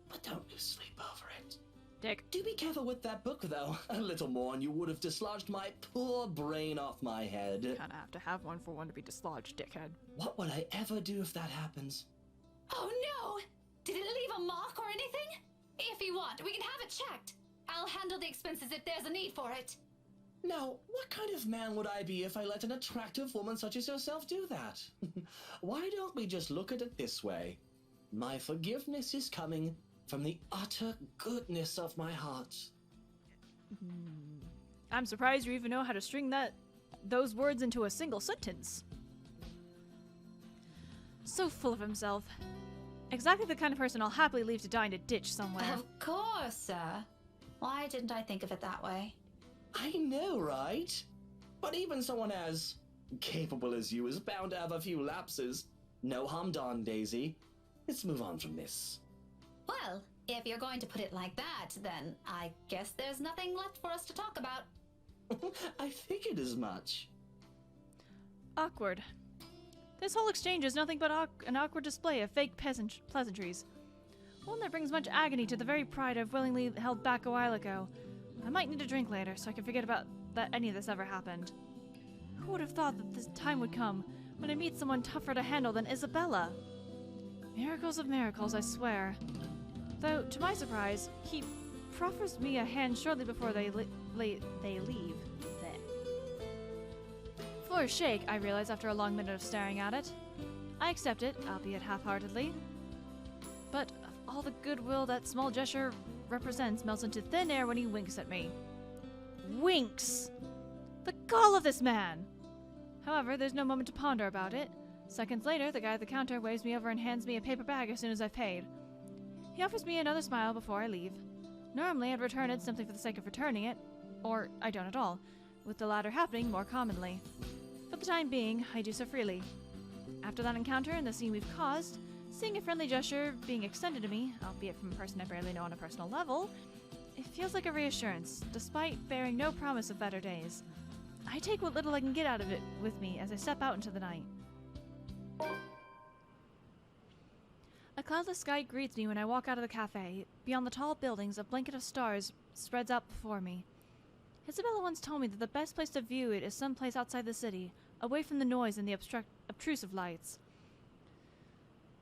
But don't lose sleep over it. Dick. Do be careful with that book, though. A little more and you would have dislodged my poor brain off my head. Kinda have to have one for one to be dislodged, dickhead. What would I ever do if that happens? Oh no! Did it leave a mark or anything? If you want, we can have it checked. I'll handle the expenses if there's a need for it. Now, what kind of man would I be if I let an attractive woman such as yourself do that? Why don't we just look at it this way? My forgiveness is coming from the utter goodness of my heart. I'm surprised you even know how to string those words into a single sentence. So full of himself. Exactly the kind of person I'll happily leave to die in a ditch somewhere. Of course, sir. Why didn't I think of it that way? I know, right? But even someone as capable as you is bound to have a few lapses. No harm done, Daisy. Let's move on from this. Well, if you're going to put it like that, then I guess there's nothing left for us to talk about. I figured as much. Awkward. This whole exchange is nothing but an awkward display of fake pleasantries. One that brings much agony to the very pride I've willingly held back a while ago. I might need a drink later, so I can forget about that any of this ever happened. Who would have thought that this time would come when I meet someone tougher to handle than Isabella? Miracles of miracles, I swear. Though, to my surprise, he proffers me a hand shortly before they leave. For a shake, I realize after a long minute of staring at it. I accept it, albeit half-heartedly. But all the goodwill that small gesture represents melts into thin air when he winks at me. Winks! The gall of this man! However, there's no moment to ponder about it. Seconds later, the guy at the counter waves me over and hands me a paper bag as soon as I've paid. He offers me another smile before I leave. Normally, I'd return it simply for the sake of returning it, or I don't at all, with the latter happening more commonly. For the time being, I do so freely. After that encounter and the scene we've caused, seeing a friendly gesture being extended to me, albeit from a person I barely know on a personal level, it feels like a reassurance, despite bearing no promise of better days. I take what little I can get out of it with me as I step out into the night. A cloudless sky greets me when I walk out of the cafe. Beyond the tall buildings, a blanket of stars spreads out before me. Isabella once told me that the best place to view it is someplace outside the city, away from the noise and the obtrusive lights.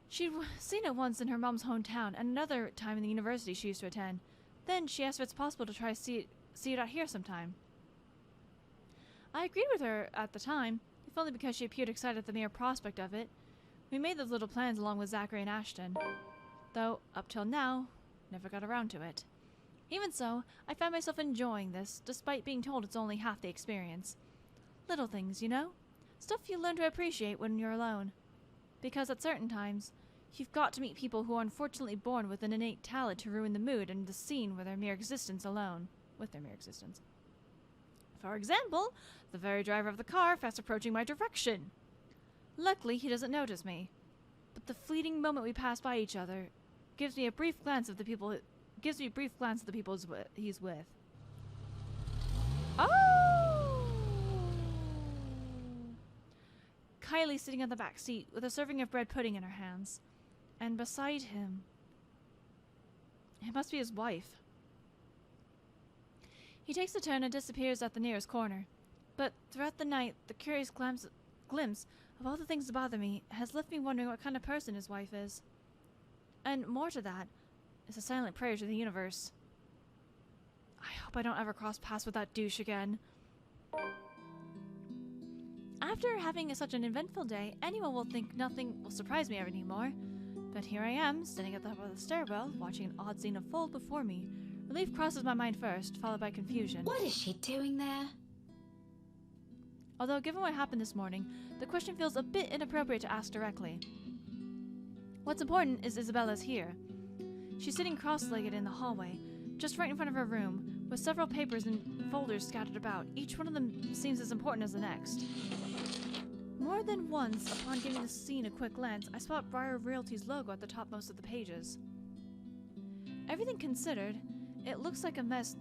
She'd seen it once in her mom's hometown, and another time in the university she used to attend. Then she asked if it's possible to try see it out here sometime. I agreed with her at the time, if only because she appeared excited at the mere prospect of it. We made those little plans along with Zachary and Ashton, though, up till now, never got around to it. Even so, I found myself enjoying this, despite being told it's only half the experience. Little things, you know? Stuff you learn to appreciate when you're alone. Because at certain times, you've got to meet people who are unfortunately born with an innate talent to ruin the mood and the scene with their mere existence. For example, the very driver of the car fast approaching my direction. Luckily, he doesn't notice me. But the fleeting moment we pass by each other gives me a brief glance of the people he's with. Oh! Kylie sitting on the back seat with a serving of bread pudding in her hands. And beside him, it must be his wife. He takes a turn and disappears at the nearest corner. But throughout the night, the curious glimpse of all the things that bother me has left me wondering what kind of person his wife is. And more to that, is a silent prayer to the universe. I hope I don't ever cross paths with that douche again. After having such an eventful day, anyone will think nothing will surprise me anymore. But here I am, standing at the top of the stairwell, watching an odd scene unfold before me. Relief crosses my mind first, followed by confusion. What is she doing there? Although, given what happened this morning, the question feels a bit inappropriate to ask directly. What's important is Isabella's here. She's sitting cross-legged in the hallway, just right in front of her room, with several papers and folders scattered about. Each one of them seems as important as the next. More than once, upon giving the scene a quick glance, I spot Briar Realty's logo at the topmost of the pages. Everything considered, it looks like a mess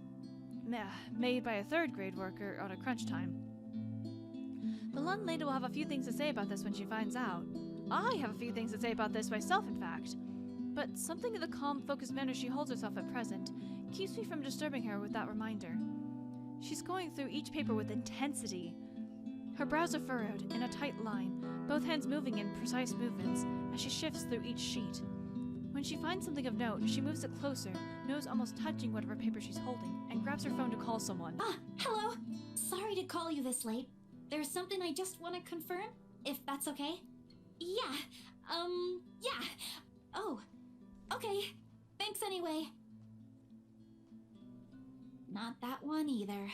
made by a third-grade worker on a crunch time. The Lund lady will have a few things to say about this when she finds out. I have a few things to say about this myself, in fact. But something in the calm, focused manner she holds herself at present keeps me from disturbing her with that reminder. She's going through each paper with intensity. Her brows are furrowed in a tight line, both hands moving in precise movements as she shifts through each sheet. When she finds something of note, she moves it closer, nose almost touching whatever paper she's holding, and grabs her phone to call someone. Hello. Sorry to call you this late. There's something I just want to confirm, if that's okay. Yeah. Oh. Okay. Thanks anyway. Not that one either.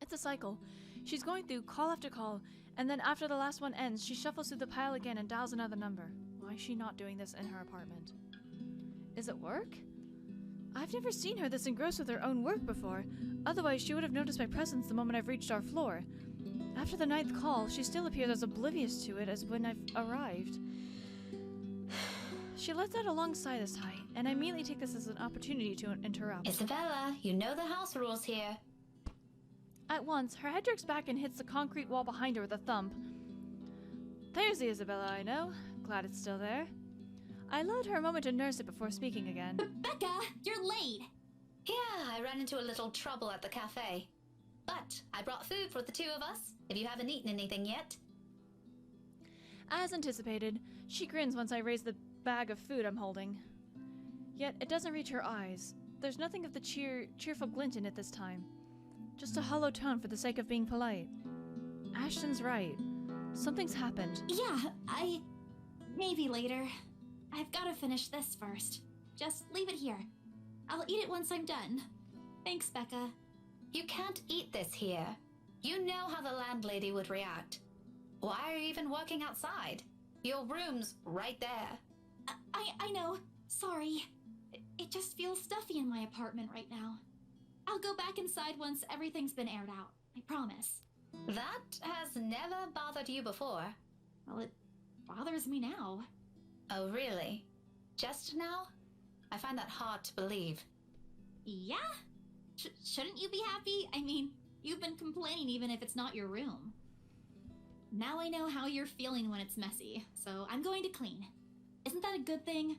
It's a cycle. She's going through call after call, and then after the last one ends, she shuffles through the pile again and dials another number. Why is she not doing this in her apartment? Is it work? I've never seen her this engrossed with her own work before. Otherwise, she would have noticed my presence the moment I've reached our floor. After the 9th call, she still appears as oblivious to it as when I've arrived. She lets out a long sigh this time, and I immediately take this as an opportunity to interrupt. Isabella, you know the house rules here. At once, her head jerks back and hits the concrete wall behind her with a thump. There's the Isabella I know. Glad it's still there. I allowed her a moment to nurse it before speaking again. Becca, you're late! Yeah, I ran into a little trouble at the cafe. But I brought food for the two of us, if you haven't eaten anything yet. As anticipated, she grins once I raise the bag of food I'm holding. Yet it doesn't reach her eyes. There's nothing of the cheerful glint in it this time. Just a hollow tone for the sake of being polite. Ashton's right. Something's happened. Yeah, maybe later. I've got to finish this first. Just leave it here. I'll eat it once I'm done. Thanks, Becca. You can't eat this here. You know how the landlady would react. Why are you even working outside? Your room's right there. I know. Sorry. It just feels stuffy in my apartment right now. I'll go back inside once everything's been aired out. I promise. That has never bothered you before. Well, it bothers me now. Oh, really? Just now? I find that hard to believe. Yeah? Shouldn't you be happy? I mean, you've been complaining even if it's not your room. Now I know how you're feeling when it's messy, so I'm going to clean. Isn't that a good thing?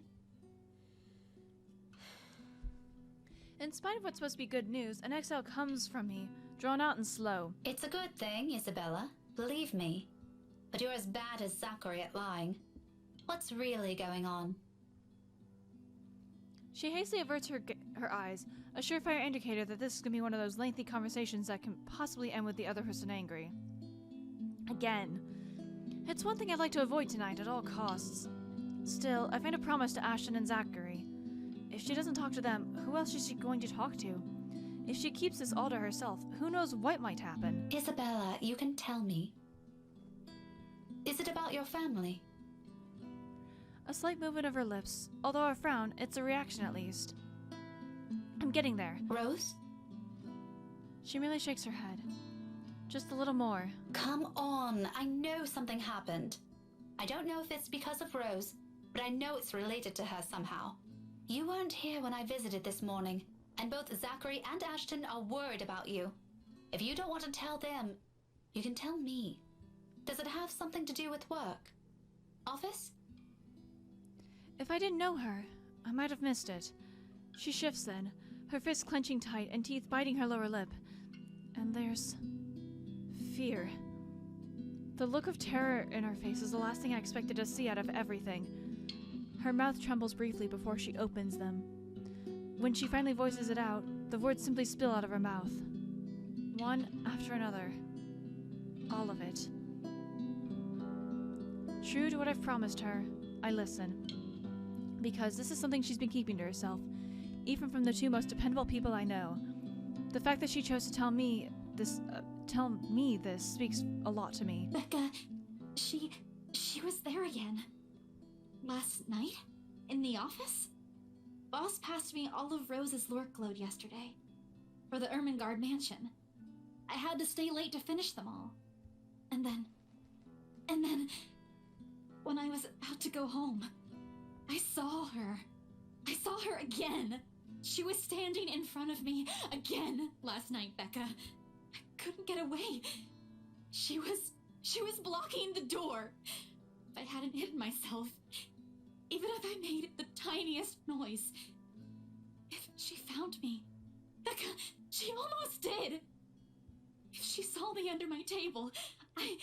In spite of what's supposed to be good news, an exhale comes from me, drawn out and slow. It's a good thing, Isabella. Believe me. But you're as bad as Zachary at lying. What's really going on? She hastily averts her eyes, a surefire indicator that this is going to be one of those lengthy conversations that can possibly end with the other person angry. Again. It's one thing I'd like to avoid tonight at all costs. Still, I've made a promise to Ashton and Zachary. If she doesn't talk to them, who else is she going to talk to? If she keeps this all to herself, who knows what might happen? Isabella, you can tell me. Is it about your family? A slight movement of her lips. Although a frown, it's a reaction at least. I'm getting there. Rose? She merely shakes her head. Just a little more. Come on, I know something happened. I don't know if it's because of Rose, but I know it's related to her somehow. You weren't here when I visited this morning, and both Zachary and Ashton are worried about you. If you don't want to tell them, you can tell me. Does it have something to do with work? Office? If I didn't know her, I might have missed it. She shifts then, her fists clenching tight and teeth biting her lower lip. And there's fear. The look of terror in her face is the last thing I expected to see out of everything. Her mouth trembles briefly before she opens them. When she finally voices it out, the words simply spill out of her mouth. One after another. All of it. True to what I've promised her, I listen. Because this is something she's been keeping to herself, even from the two most dependable people I know. The fact that she chose to tell me this speaks a lot to me. Becca, she was there again. Last night? In the office? Boss passed me all of Rose's workload yesterday. For the Ermengarde mansion. I had to stay late to finish them all. And then... when I was about to go home, I saw her. I saw her again. She was standing in front of me again last night, Becca. I couldn't get away. She was blocking the door. If I hadn't hidden myself, even if I made the tiniest noise, if she found me, Becca, she almost did. If she saw me under my table, I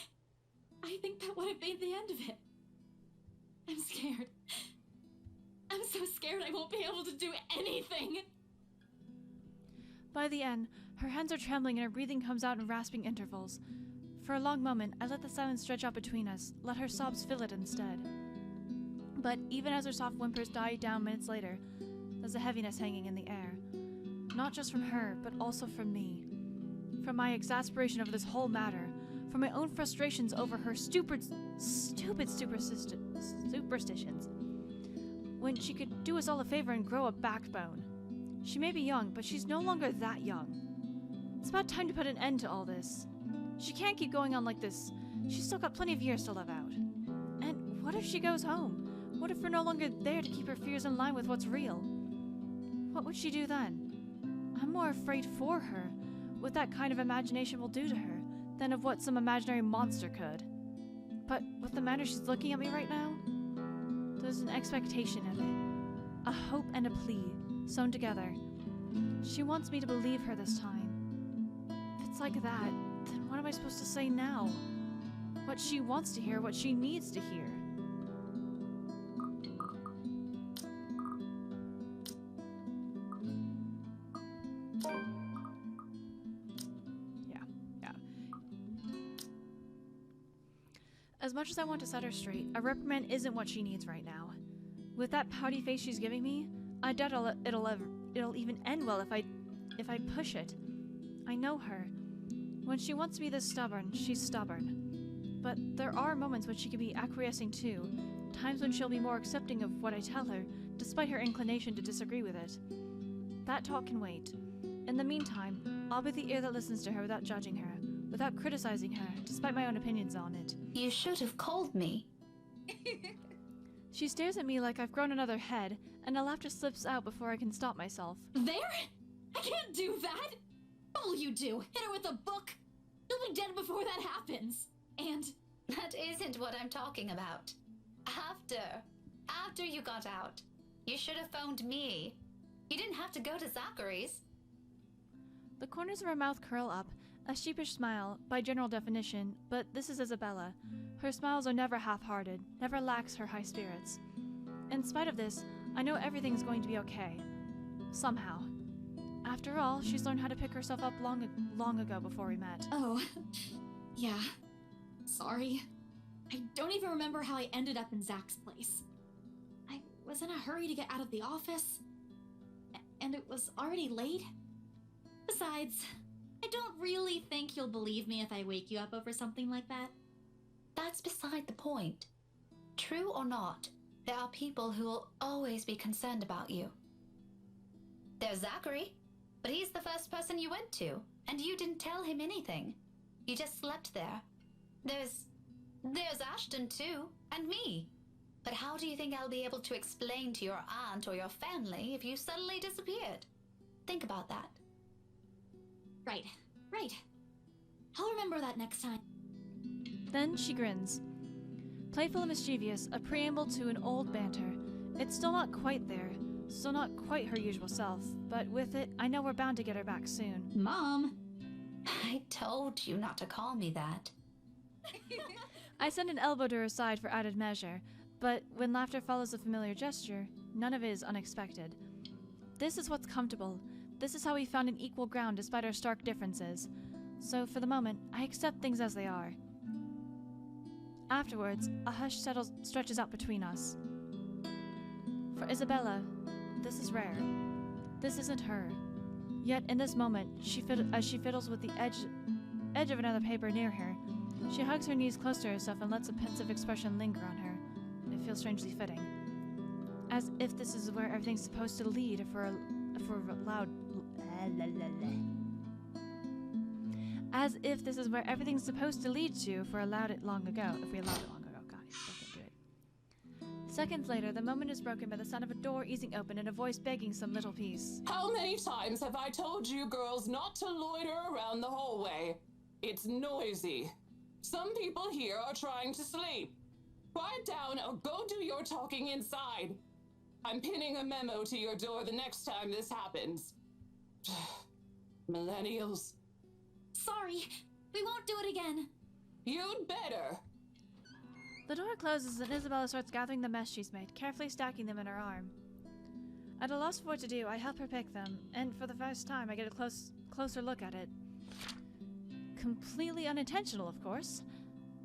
think that would have been the end of it. I'm scared. I'm so scared I won't be able to do anything. By the end, her hands are trembling and her breathing comes out in rasping intervals. For a long moment, I let the silence stretch out between us, let her sobs fill it instead. But even as her soft whimpers died down minutes later, there's a heaviness hanging in the air. Not just from her, but also from me. From my exasperation over this whole matter, from my own frustrations over her stupid superstitions. When she could do us all a favor and grow a backbone. She may be young, but she's no longer that young. It's about time to put an end to all this. She can't keep going on like this. She's still got plenty of years to live out. And what if she goes home? What if we're no longer there to keep her fears in line with what's real? What would she do then? I'm more afraid for her, what that kind of imagination will do to her, than of what some imaginary monster could. But with the manner she's looking at me right now, there's an expectation of it. A hope and a plea, sewn together. She wants me to believe her this time. If it's like that, then what am I supposed to say now? What she wants to hear, what she needs to hear. Yeah. As much as I want to set her straight, a reprimand isn't what she needs right now. With that pouty face she's giving me, I doubt it'll even end well if I push it. I know her. When she wants to be this stubborn, she's stubborn. But there are moments when she can be acquiescing too, times when she'll be more accepting of what I tell her, despite her inclination to disagree with it. That talk can wait. In the meantime, I'll be the ear that listens to her without judging her, without criticizing her, despite my own opinions on it. You should have called me. She stares at me like I've grown another head, and a laughter slips out before I can stop myself. There? I can't do that! What will you do? Hit her with a book? You'll be dead before that happens. And... That isn't what I'm talking about. After you got out, you should have phoned me. You didn't have to go to Zachary's. The corners of her mouth curl up, a sheepish smile, by general definition, but this is Isabella. Her smiles are never half-hearted, never lacks her high spirits. In spite of this, I know everything's going to be okay. Somehow. After all, she's learned how to pick herself up long ago before we met. Oh, yeah. Sorry. I don't even remember how I ended up in Zach's place. I was in a hurry to get out of the office, and it was already late. Besides, I don't really think you'll believe me if I wake you up over something like that. That's beside the point. True or not, there are people who will always be concerned about you. There's Zachary, but he's the first person you went to, and you didn't tell him anything. You just slept there. There's Ashton too, and me. But how do you think I'll be able to explain to your aunt or your family if you suddenly disappeared? Think about that. Right. I'll remember that next time. Then she grins. Playful and mischievous, a preamble to an old banter. It's still not quite there, still not quite her usual self, but with it, I know we're bound to get her back soon. Mom! I told you not to call me that. I send an elbow to her side for added measure, but when laughter follows a familiar gesture, none of it is unexpected. This is what's comfortable. This is how we found an equal ground despite our stark differences. So for the moment, I accept things as they are. Afterwards, a hush stretches out between us. For Isabella, this is rare. This isn't her. Yet in this moment, as she fiddles with the edge of another paper near her, she hugs her knees close to herself and lets a pensive expression linger on her. It feels strangely fitting. As if this is where everything's supposed to lead As if this is where everything's supposed to lead to if we allowed it long ago. God, I still can't do it. Seconds later, the moment is broken by the sound of a door easing open and a voice begging some little piece. How many times have I told you girls not to loiter around the hallway? It's noisy. Some people here are trying to sleep. Quiet down or go do your talking inside. I'm pinning a memo to your door the next time this happens. Millennials. Sorry, we won't do it again. You'd better. The door closes and Isabella starts gathering the mess she's made, carefully stacking them in her arm. At a loss for what to do, I help her pick them, and for the first time I get a closer look at it. Completely unintentional, of course,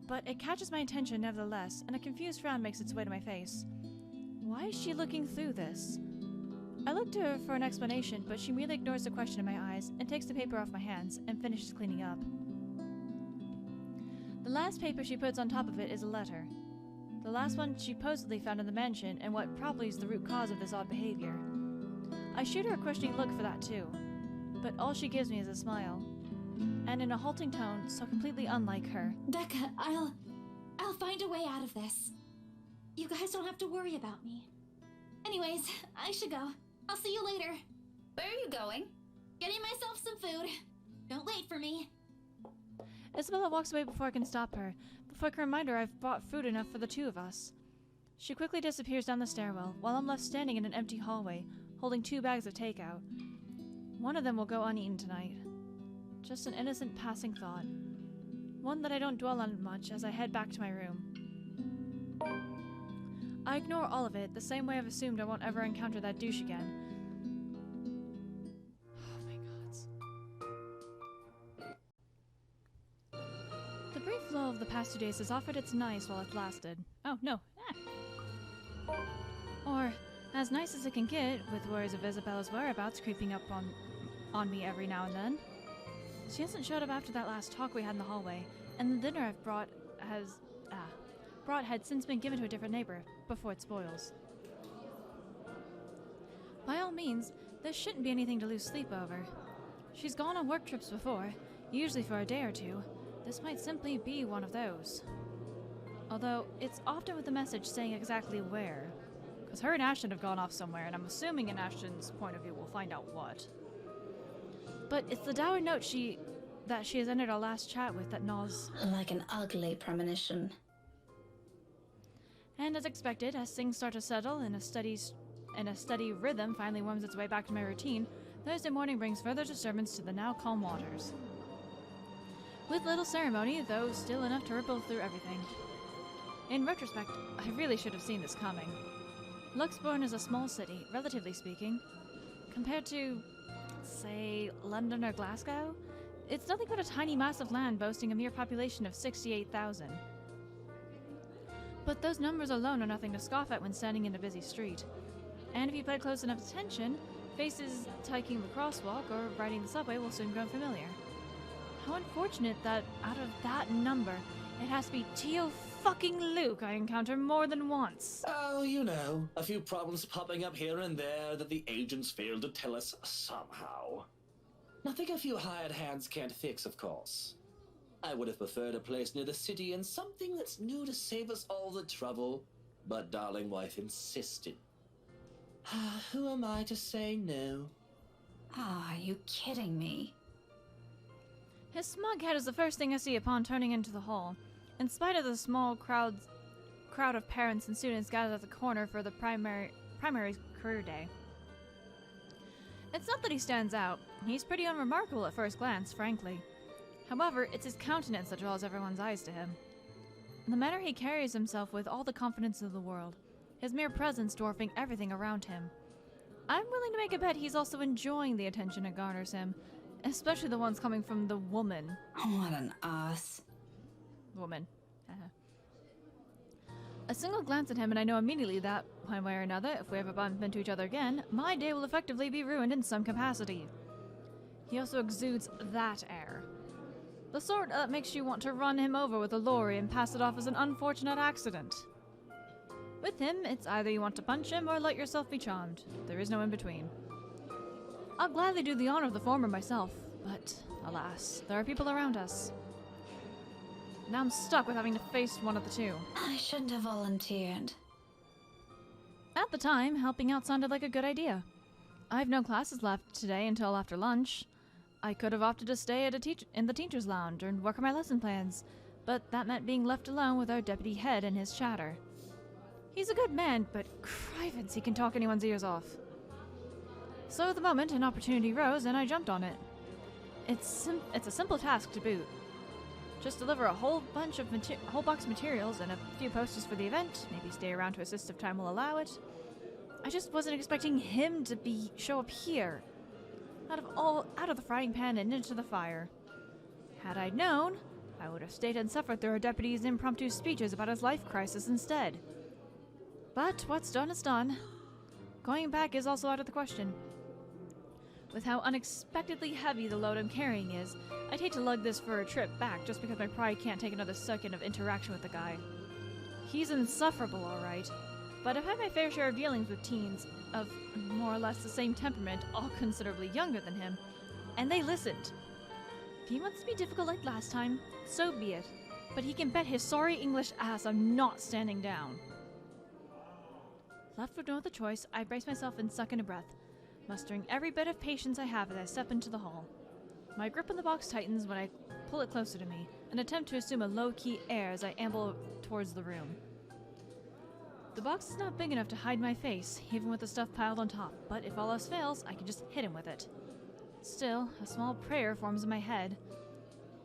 but it catches my attention nevertheless, and a confused frown makes its way to my face. Why is she looking through this? I look to her for an explanation, but she merely ignores the question in my eyes and takes the paper off my hands and finishes cleaning up. The last paper she puts on top of it is a letter. The last one she supposedly found in the mansion and what probably is the root cause of this odd behavior. I shoot her a questioning look for that too, but all she gives me is a smile. And in a halting tone, so completely unlike her. Becca, I'll find a way out of this. You guys don't have to worry about me. Anyways, I should go. I'll see you later. Where are you going? Getting myself some food. Don't wait for me. Isabella walks away before I can stop her. Before I can remind her I've bought food enough for the two of us. She quickly disappears down the stairwell, while I'm left standing in an empty hallway, holding 2 bags of takeout. One of them will go uneaten tonight. Just an innocent passing thought. One that I don't dwell on much as I head back to my room. I ignore all of it, the same way I've assumed I won't ever encounter that douche again. Oh my gods. The brief flow of the past 2 days has offered its nice while it's lasted. Oh, no. Or, as nice as it can get, with worries of Isabella's whereabouts creeping up on me every now and then. She hasn't showed up after that last talk we had in the hallway, and the dinner I've brought had since been given to a different neighbor, before it spoils. By all means, this shouldn't be anything to lose sleep over. She's gone on work trips before, usually for a day or two. This might simply be one of those. Although, it's often with a message saying exactly where. Because her and Ashton have gone off somewhere, and I'm assuming in Ashton's point of view we'll find out what. But it's the dour note that she has ended our last chat with that gnaws. Like an ugly premonition. And as expected, as things start to settle and a steady rhythm finally worms its way back to my routine, Thursday morning brings further disturbance to the now calm waters. With little ceremony, though still enough to ripple through everything. In retrospect, I really should have seen this coming. Luxbourne is a small city, relatively speaking. Compared to, say, London or Glasgow, it's nothing but a tiny mass of land boasting a mere population of 68,000. But those numbers alone are nothing to scoff at when standing in a busy street. And if you pay close enough attention, faces taking the crosswalk or riding the subway will soon grow familiar. How unfortunate that out of that number, it has to be Tio fucking Luke I encounter more than once. Oh, you know, a few problems popping up here and there that the agents failed to tell us somehow. Nothing a few hired hands can't fix, of course. I would have preferred a place near the city and something that's new to save us all the trouble, but darling wife insisted. Who am I to say no? Are you kidding me? His smug head is the first thing I see upon turning into the hall. In spite of the small crowd of parents and students gathered at the corner for the primary career day. It's not that he stands out. He's pretty unremarkable at first glance, frankly. However, it's his countenance that draws everyone's eyes to him. The manner he carries himself with all the confidence of the world, his mere presence dwarfing everything around him. I'm willing to make a bet he's also enjoying the attention it garners him, especially the ones coming from the woman. What an ass. Woman. A single glance at him and I know immediately that, one way or another, if we ever bump into each other again, my day will effectively be ruined in some capacity. He also exudes that air. The sort that makes you want to run him over with a lorry and pass it off as an unfortunate accident. With him, it's either you want to punch him or let yourself be charmed. There is no in-between. I'll gladly do the honor of the former myself, but, alas, there are people around us. Now I'm stuck with having to face one of the two. I shouldn't have volunteered. At the time, helping out sounded like a good idea. I've no classes left today until after lunch. I could have opted to stay at in the teacher's lounge and work on my lesson plans, but that meant being left alone with our deputy head and his chatter. He's a good man, but crivens he can talk anyone's ears off. So at the moment, an opportunity rose and I jumped on it. It's a simple task to boot. Just deliver a whole box of materials and a few posters for the event, maybe stay around to assist if time will allow it. I just wasn't expecting him to show up here. Out of the frying pan and into the fire. Had I known, I would have stayed and suffered through our deputy's impromptu speeches about his life crisis instead. But what's done is done. Going back is also out of the question. With how unexpectedly heavy the load I'm carrying is, I'd hate to lug this for a trip back just because my pride can't take another second of interaction with the guy. He's insufferable, alright, but I've had my fair share of dealings with teens of more or less the same temperament, all considerably younger than him, and they listened. If he wants to be difficult like last time, so be it, but he can bet his sorry English ass I'm not standing down. Left with no other choice, I brace myself and suck in a breath, mustering every bit of patience I have as I step into the hall. My grip on the box tightens when I pull it closer to me, and attempt to assume a low-key air as I amble towards the room. The box is not big enough to hide my face, even with the stuff piled on top, but if all else fails, I can just hit him with it. Still, a small prayer forms in my head.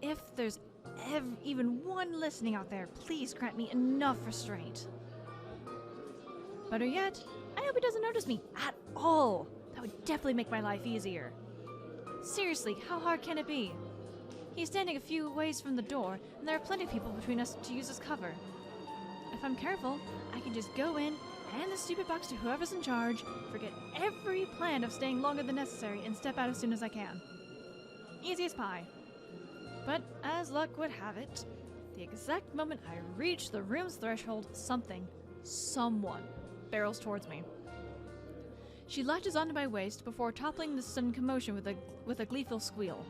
If there's even one listening out there, please grant me enough restraint. Better yet, I hope he doesn't notice me at all. That would definitely make my life easier. Seriously, how hard can it be? He's standing a few ways from the door, and there are plenty of people between us to use as cover. If I'm careful, I can just go in, hand the stupid box to whoever's in charge, forget every plan of staying longer than necessary, and step out as soon as I can. Easy as pie. But as luck would have it, the exact moment I reach the room's threshold, someone barrels towards me. She latches onto my waist before toppling the sudden commotion with a gleeful squeal.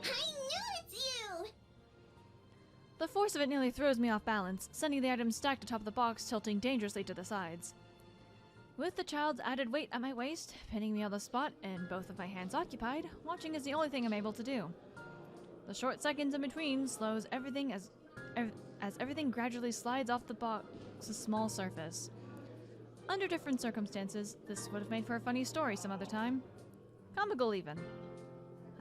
I knew it's you! The force of it nearly throws me off balance, sending the items stacked atop the box tilting dangerously to the sides. With the child's added weight at my waist, pinning me on the spot and both of my hands occupied, watching is the only thing I'm able to do. The short seconds in between slows everything as everything gradually slides off the box's small surface. Under different circumstances, this would have made for a funny story some other time. Comical even.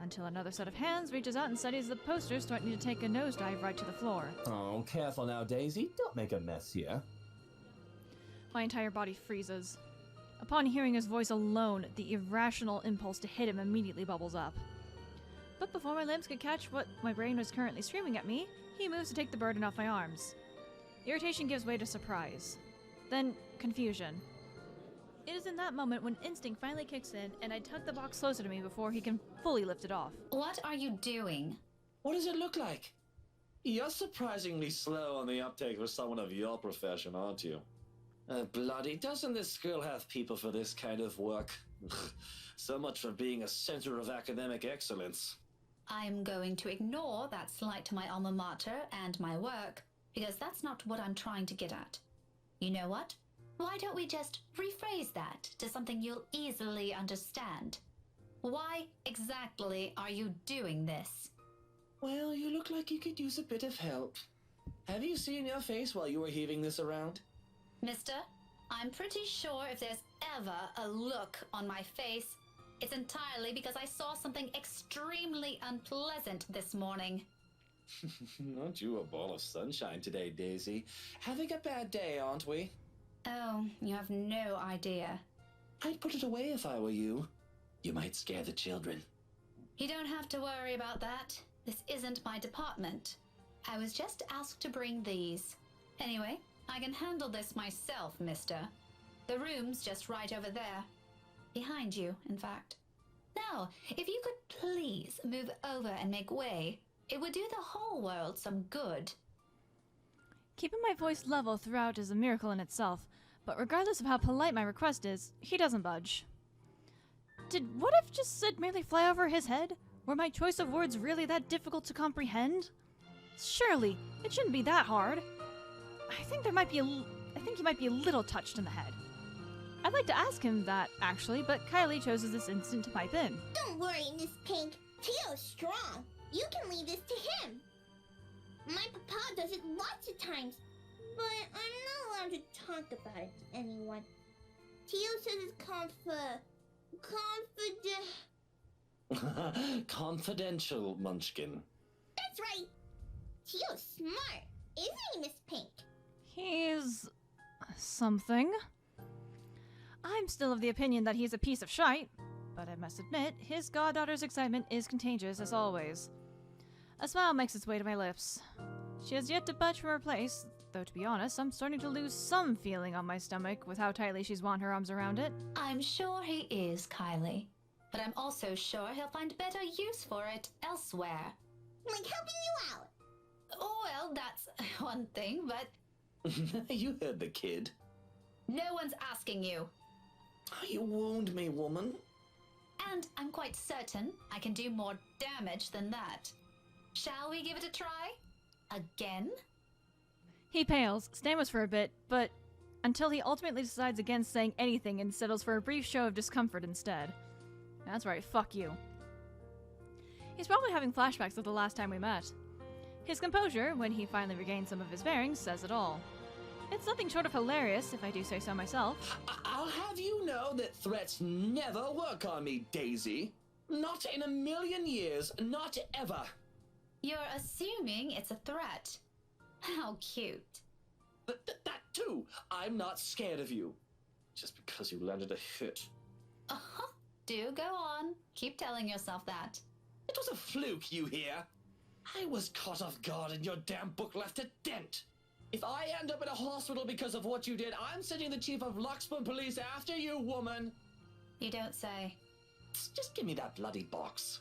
Until another set of hands reaches out and steadies the posters, threatening to take a nosedive right to the floor. Oh, careful now, Daisy. Don't make a mess here. My entire body freezes. Upon hearing his voice alone, the irrational impulse to hit him immediately bubbles up. But before my limbs could catch what my brain was currently screaming at me, he moves to take the burden off my arms. Irritation gives way to surprise. Then, confusion. It is in that moment when instinct finally kicks in, and I tug the box closer to me before he can fully lift it off. What are you doing? What does it look like? You're surprisingly slow on the uptake for someone of your profession, aren't you? Bloody, doesn't this school have people for this kind of work? So much for being a center of academic excellence. I'm going to ignore that slight to my alma mater and my work, because that's not what I'm trying to get at. You know what? Why don't we just rephrase that to something you'll easily understand? Why exactly are you doing this? Well, you look like you could use a bit of help. Have you seen your face while you were heaving this around? Mister, I'm pretty sure if there's ever a look on my face, it's entirely because I saw something extremely unpleasant this morning. Aren't you a ball of sunshine today, Daisy? Having a bad day, aren't we? Oh, you have no idea. I'd put it away if I were you. You might scare the children. You don't have to worry about that. This isn't my department. I was just asked to bring these. Anyway, I can handle this myself, mister. The room's just right over there. Behind you, in fact. Now, if you could please move over and make way, it would do the whole world some good. Keeping my voice level throughout is a miracle in itself, but regardless of how polite my request is, he doesn't budge. Did what I've just said merely fly over his head? Were my choice of words really that difficult to comprehend? Surely, it shouldn't be that hard. I think he might be a little touched in the head. I'd like to ask him that, actually, but Kylie chooses this instant to pipe in. Don't worry, Miss Pink. Tio's strong. You can leave this to him. My papa does it lots of times, but I'm not allowed to talk about it to anyone. Tio says it's Confidential, Munchkin. That's right. Tio's smart, isn't he, Miss Pink? He's something. I'm still of the opinion that he's a piece of shite, but I must admit, his goddaughter's excitement is contagious as always. A smile makes its way to my lips. She has yet to budge from her place, though to be honest, I'm starting to lose some feeling on my stomach with how tightly she's wound her arms around it. I'm sure he is, Kylie. But I'm also sure he'll find better use for it elsewhere. Like helping you out. Oh, well, that's one thing, but... You heard the kid. No one's asking you. You wound me, woman. And I'm quite certain I can do more damage than that. Shall we give it a try? Again? He pales, stammers for a bit, but until he ultimately decides against saying anything and settles for a brief show of discomfort instead. That's right, fuck you. He's probably having flashbacks of the last time we met. His composure, when he finally regains some of his bearings, says it all. It's nothing short of hilarious, if I do say so myself. I'll have you know that threats never work on me, Daisy. Not in a million years, not ever. You're assuming it's a threat. How cute. That too. I'm not scared of you. Just because you landed a hit. Uh-huh. Do go on. Keep telling yourself that. It was a fluke, you hear? I was caught off guard and your damn book left a dent. If I end up in a hospital because of what you did, I'm sending the chief of Luxburn Police after you, woman. You don't say. Just give me that bloody box.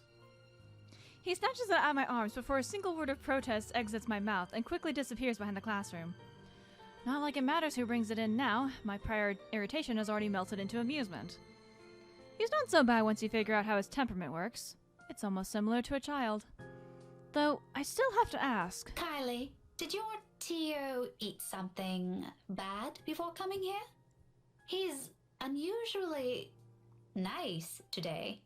He snatches it out of my arms before a single word of protest exits my mouth and quickly disappears behind the classroom. Not like it matters who brings it in now. My prior irritation has already melted into amusement. He's not so bad once you figure out how his temperament works. It's almost similar to a child. Though, I still have to ask. Kylie, did your Tio eat something bad before coming here? He's unusually nice today.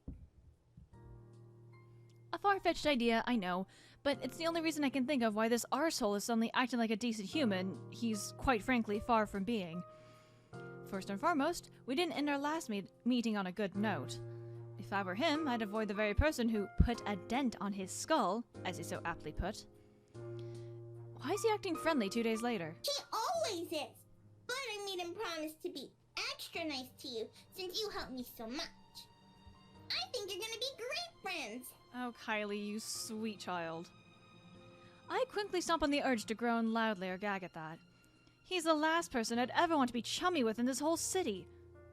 A far-fetched idea, I know, but it's the only reason I can think of why this arsehole is suddenly acting like a decent human he's, quite frankly, far from being. First and foremost, we didn't end our last meeting on a good note. If I were him, I'd avoid the very person who put a dent on his skull, as he so aptly put. Why is he acting friendly 2 days later? He always is! But I made him promise to be extra nice to you, since you helped me so much. I think you're gonna be great friends! Oh, Kylie, you sweet child. I quickly stomp on the urge to groan loudly or gag at that. He's the last person I'd ever want to be chummy with in this whole city.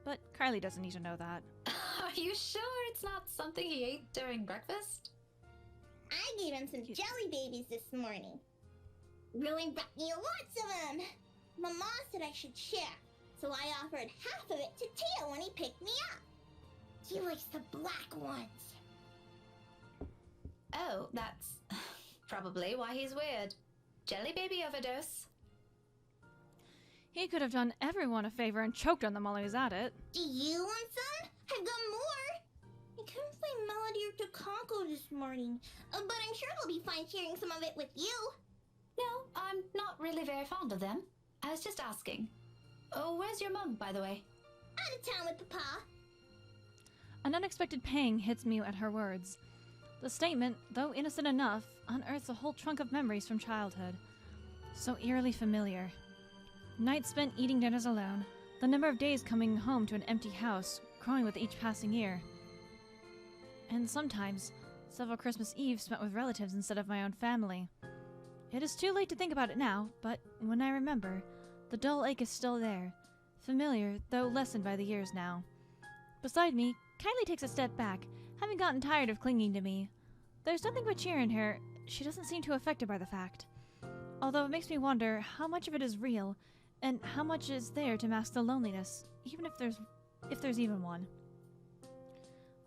But Kylie doesn't need to know that. Are you sure it's not something he ate during breakfast? I gave him some jelly babies this morning. Really brought me lots of them. Mama said I should share, so I offered half of it to Tio when he picked me up. He likes the black ones. Oh, that's probably why he's weird. Jelly baby overdose. He could have done everyone a favor and choked on them while he was at it. Do you want some? I've got more. I couldn't find Melody or Takako this morning, but I'm sure they'll be fine sharing some of it with you. No, I'm not really very fond of them. I was just asking. Oh, where's your mum, by the way? Out of town with Papa. An unexpected pang hits me at her words. The statement, though innocent enough, unearths a whole trunk of memories from childhood. So eerily familiar. Nights spent eating dinners alone, the number of days coming home to an empty house, growing with each passing year. And sometimes, several Christmas Eves spent with relatives instead of my own family. It is too late to think about it now, but when I remember, the dull ache is still there, familiar, though lessened by the years now. Beside me, Kylie takes a step back, having gotten tired of clinging to me. There's nothing but cheer in her. She doesn't seem too affected by the fact. Although it makes me wonder how much of it is real, and how much is there to mask the loneliness, even if there's even one.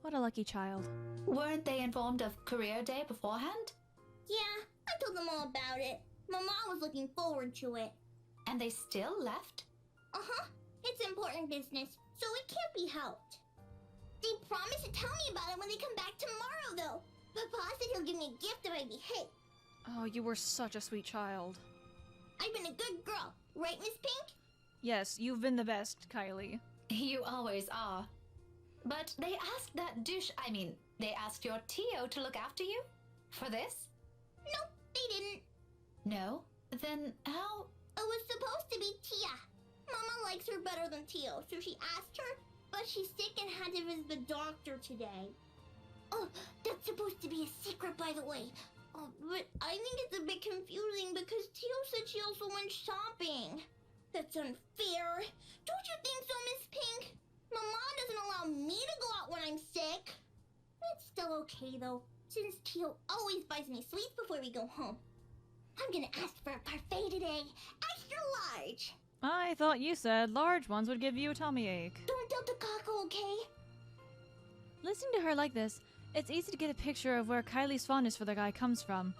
What a lucky child. Weren't they informed of career day beforehand? Yeah, I told them all about it. Mama was looking forward to it. And they still left? Uh-huh. It's important business, so it can't be helped. They promised to tell me about it when they come back tomorrow, though. Papa said he'll give me a gift if I behave. Oh, you were such a sweet child. I've been a good girl, right, Miss Pink? Yes, you've been the best, Kylie. You always are. But they asked they asked your Tio to look after you? For this? Nope, they didn't. No? Then how? It was supposed to be Tia. Mama likes her better than Tio, so she asked her, but she's sick and had to visit the doctor today. Oh, that's supposed to be a secret, by the way. Oh, but I think it's a bit confusing because Tio said she also went shopping. That's unfair. Don't you think so, Miss Pink? Mama doesn't allow me to go out when I'm sick. It's still okay, though, since Tio always buys me sweets before we go home. I'm gonna ask for a parfait today. Extra large. I thought you said large ones would give you a tummy ache. Don't tell Takako, okay? Listening to her like this, it's easy to get a picture of where Kylie's fondness for the guy comes from.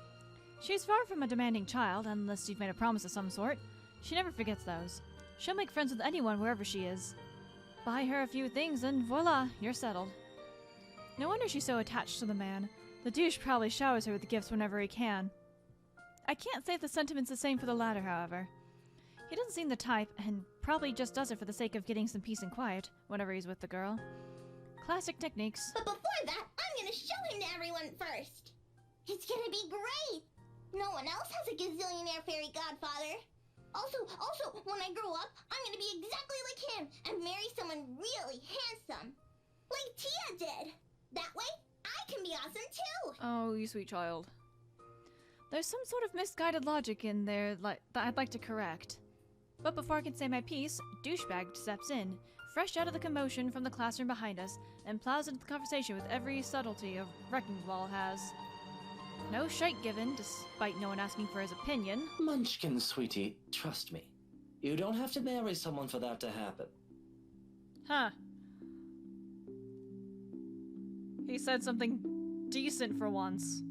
She's far from a demanding child, unless you've made a promise of some sort. She never forgets those. She'll make friends with anyone wherever she is. Buy her a few things and voila, you're settled. No wonder she's so attached to the man. The douche probably showers her with gifts whenever he can. I can't say if the sentiment's the same for the latter, however. He doesn't seem the type, and probably just does it for the sake of getting some peace and quiet whenever he's with the girl. Classic techniques. But before that, I'm gonna him to everyone first. It's gonna be great. No one else has a gazillionaire fairy godfather. Also, when I grow up, I'm gonna be exactly like him and marry someone really handsome. Like Tia did. That way, I can be awesome too. Oh, you sweet child. There's some sort of misguided logic in there that I'd like to correct. But before I can say my piece, Douchebag steps in, fresh out of the commotion from the classroom behind us, and plows into the conversation with every subtlety a wrecking ball has. No shite given, despite no one asking for his opinion. Munchkin, sweetie, trust me. You don't have to marry someone for that to happen. Huh. He said something decent for once.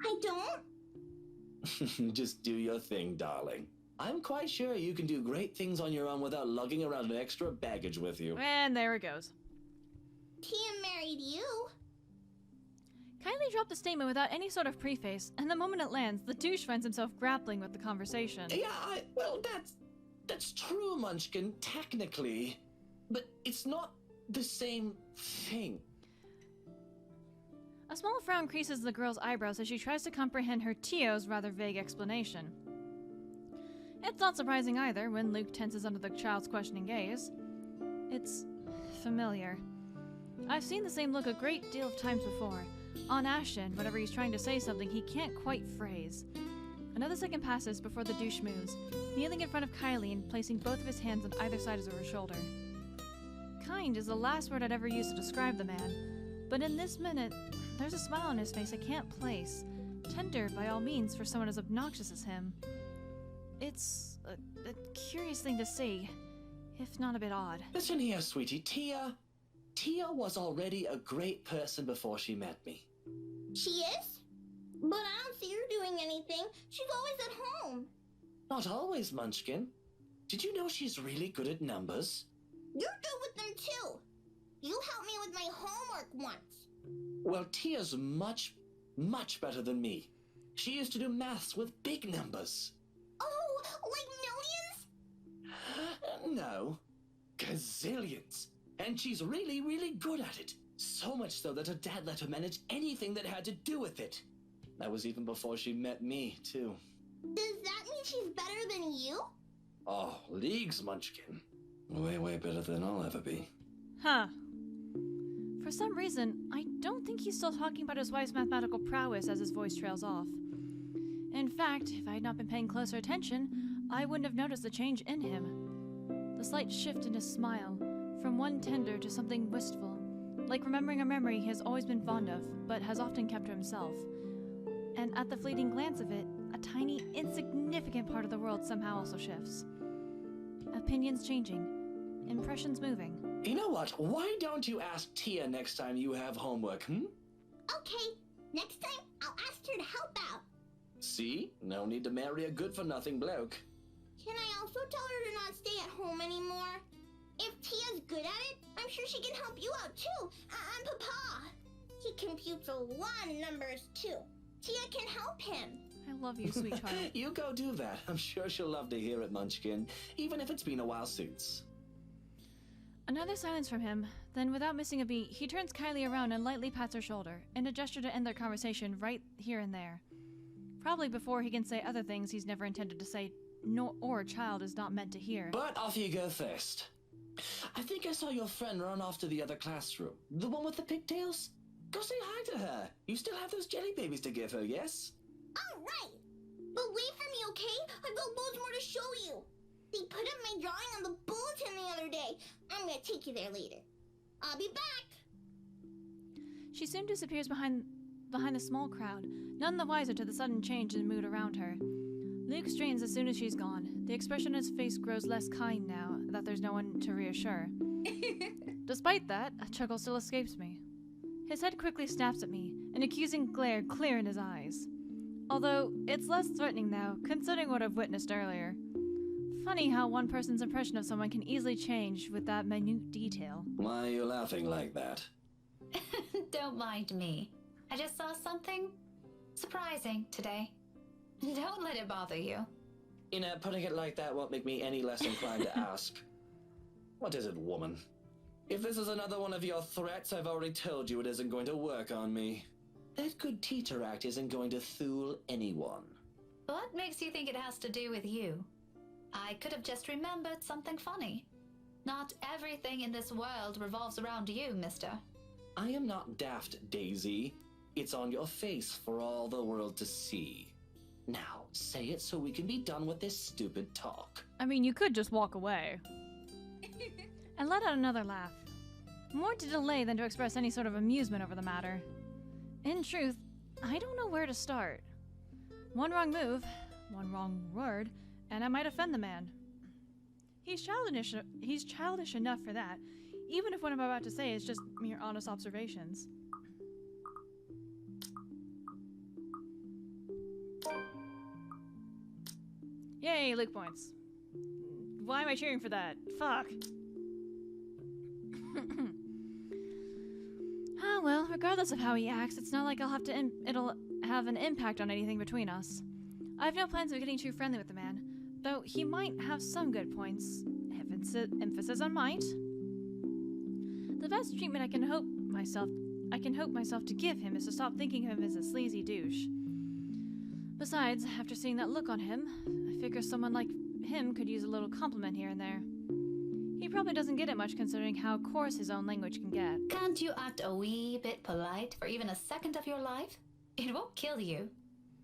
I don't. Just do your thing, darling. I'm quite sure you can do great things on your own without lugging around an extra baggage with you. And there it goes. Tia married you. Kylie dropped the statement without any sort of preface, and the moment it lands, the douche finds himself grappling with the conversation. Yeah, well, that's true, Munchkin, technically. But it's not the same thing. A small frown creases the girl's eyebrows as she tries to comprehend her Tio's rather vague explanation. It's not surprising either when Luke tenses under the child's questioning gaze. It's familiar. I've seen the same look a great deal of times before. On Ashton, whenever he's trying to say something he can't quite phrase. Another second passes before the douche moves, kneeling in front of Kylie and placing both of his hands on either side of her shoulder. Kind is the last word I'd ever use to describe the man, but in this minute, there's a smile on his face I can't place. Tender, by all means, for someone as obnoxious as him. It's a curious thing to see, if not a bit odd. Listen here, sweetie. Tia was already a great person before she met me. She is? But I don't see her doing anything. She's always at home. Not always, Munchkin. Did you know she's really good at numbers? You're good with them too. You helped me with my homework once. Well, Tia's much, much better than me. She used to do maths with big numbers. Oh, like millions? No, gazillions. And she's really, really good at it. So much so that her dad let her manage anything that had to do with it. That was even before she met me, too. Does that mean she's better than you? Oh, leagues, Munchkin. Way, way better than I'll ever be. Huh. For some reason, I don't think he's still talking about his wife's mathematical prowess as his voice trails off. In fact, if I had not been paying closer attention, I wouldn't have noticed the change in him. The slight shift in his smile, from one tender to something wistful, like remembering a memory he has always been fond of, but has often kept to himself. And at the fleeting glance of it, a tiny, insignificant part of the world somehow also shifts. Opinions changing, impressions moving. You know what? Why don't you ask Tia next time you have homework, Okay, next time I'll ask her to help out. See? No need to marry a good-for-nothing bloke. Can I also tell her to not stay at home anymore? If Tia's good at it, I'm sure she can help you out too. And Papa. He computes a lot of numbers too. Tia can help him. I love you, sweet child. You go do that. I'm sure she'll love to hear it, Munchkin, even if it's been a while since. Another silence from him, then without missing a beat, he turns Kylie around and lightly pats her shoulder, in a gesture to end their conversation right here and there. Probably before he can say other things he's never intended to say, or a child is not meant to hear. But off you go first. I think I saw your friend run off to the other classroom. The one with the pigtails? Go say hi to her. You still have those jelly babies to give her, yes? All right. But wait for me, okay? I've got loads more to show you. They put up my drawing on the bulletin the other day. I'm gonna take you there later. I'll be back. She soon disappears behind the small crowd, none the wiser to the sudden change in mood around her. Luke strains as soon as she's gone. The expression on his face grows less kind now that there's no one to reassure. Despite that, a chuckle still escapes me. His head quickly snaps at me, an accusing glare clear in his eyes. Although, it's less threatening now, considering what I've witnessed earlier. Funny how one person's impression of someone can easily change with that minute detail. Why are you laughing like that? Don't mind me. I just saw something surprising today. Don't let it bother you. You know, putting it like that won't make me any less inclined to ask. What is it, woman? If this is another one of your threats, I've already told you it isn't going to work on me. That good teacher act isn't going to fool anyone. What makes you think it has to do with you? I could have just remembered something funny. Not everything in this world revolves around you, mister. I am not daft, Daisy. It's on your face for all the world to see. Now, say it so we can be done with this stupid talk. I mean, you could just walk away. And let out another laugh. More to delay than to express any sort of amusement over the matter. In truth, I don't know where to start. One wrong move, one wrong word, and I might offend the man. He's childish enough for that, even if what I'm about to say is just mere honest observations. Yay, Luke points. Why am I cheering for that? Fuck. Ah, well, regardless of how he acts, it's not like it'll have an impact on anything between us. I have no plans of getting too friendly with the man, though he might have some good points. Emphasis on might. The best treatment I can hope myself to give him is to stop thinking of him as a sleazy douche. Besides, after seeing that look on him, I figure someone like him could use a little compliment here and there. He probably doesn't get it much considering how coarse his own language can get. Can't you act a wee bit polite for even a second of your life? It won't kill you.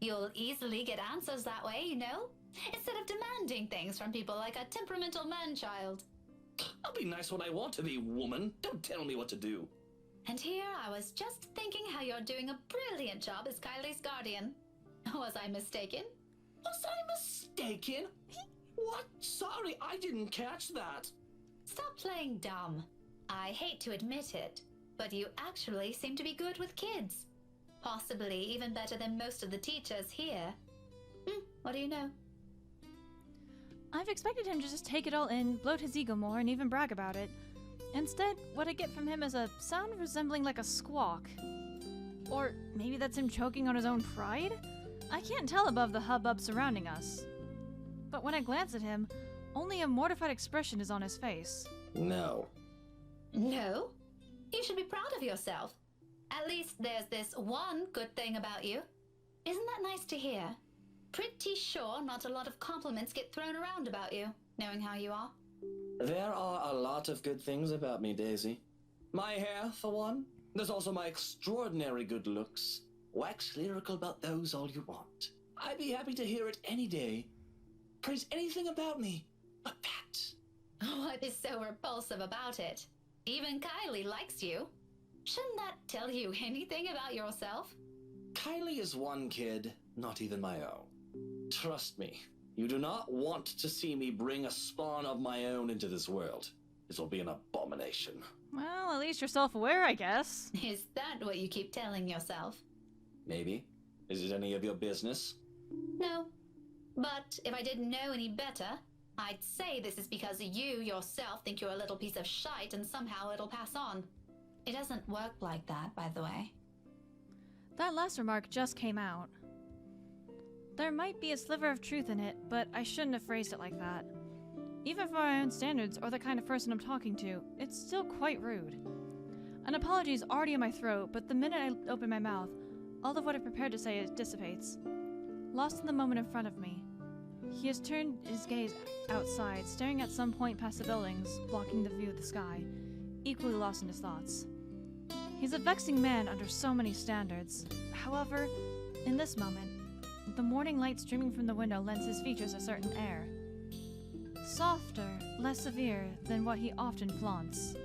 You'll easily get answers that way, you know? Instead of demanding things from people like a temperamental man-child. I'll be nice when I want to be, woman. Don't tell me what to do. And here I was just thinking how you're doing a brilliant job as Kylie's guardian. Was I mistaken? Was I mistaken? What? Sorry, I didn't catch that. Stop playing dumb. I hate to admit it, but you actually seem to be good with kids. Possibly even better than most of the teachers here. What do you know? I've expected him to just take it all in, bloat his ego more, and even brag about it. Instead, what I get from him is a sound resembling like a squawk. Or maybe that's him choking on his own pride? I can't tell above the hubbub surrounding us. But when I glance at him, only a mortified expression is on his face. No. No? You should be proud of yourself. At least there's this one good thing about you. Isn't that nice to hear? Pretty sure not a lot of compliments get thrown around about you, knowing how you are. There are a lot of good things about me, Daisy. My hair, for one. There's also my extraordinary good looks. Wax lyrical about those all you want. I'd be happy to hear it any day. Praise anything about me but that. What is so repulsive about it? Even Kylie likes you. Shouldn't that tell you anything about yourself? Kylie is one kid, not even my own. Trust me, you do not want to see me bring a spawn of my own into this world. This will be an abomination. Well, at least you're self-aware, I guess. Is that what you keep telling yourself? Maybe. Is it any of your business? No. But if I didn't know any better, I'd say this is because you yourself think you're a little piece of shite and somehow it'll pass on. It doesn't work like that, by the way. That last remark just came out. There might be a sliver of truth in it, but I shouldn't have phrased it like that. Even for my own standards or the kind of person I'm talking to, it's still quite rude. An apology is already in my throat, but the minute I open my mouth, all of what I prepared to say dissipates. Lost in the moment in front of me. He has turned his gaze outside, staring at some point past the buildings, blocking the view of the sky, equally lost in his thoughts. He's a vexing man under so many standards. However, in this moment, the morning light streaming from the window lends his features a certain air. Softer, less severe than what he often flaunts.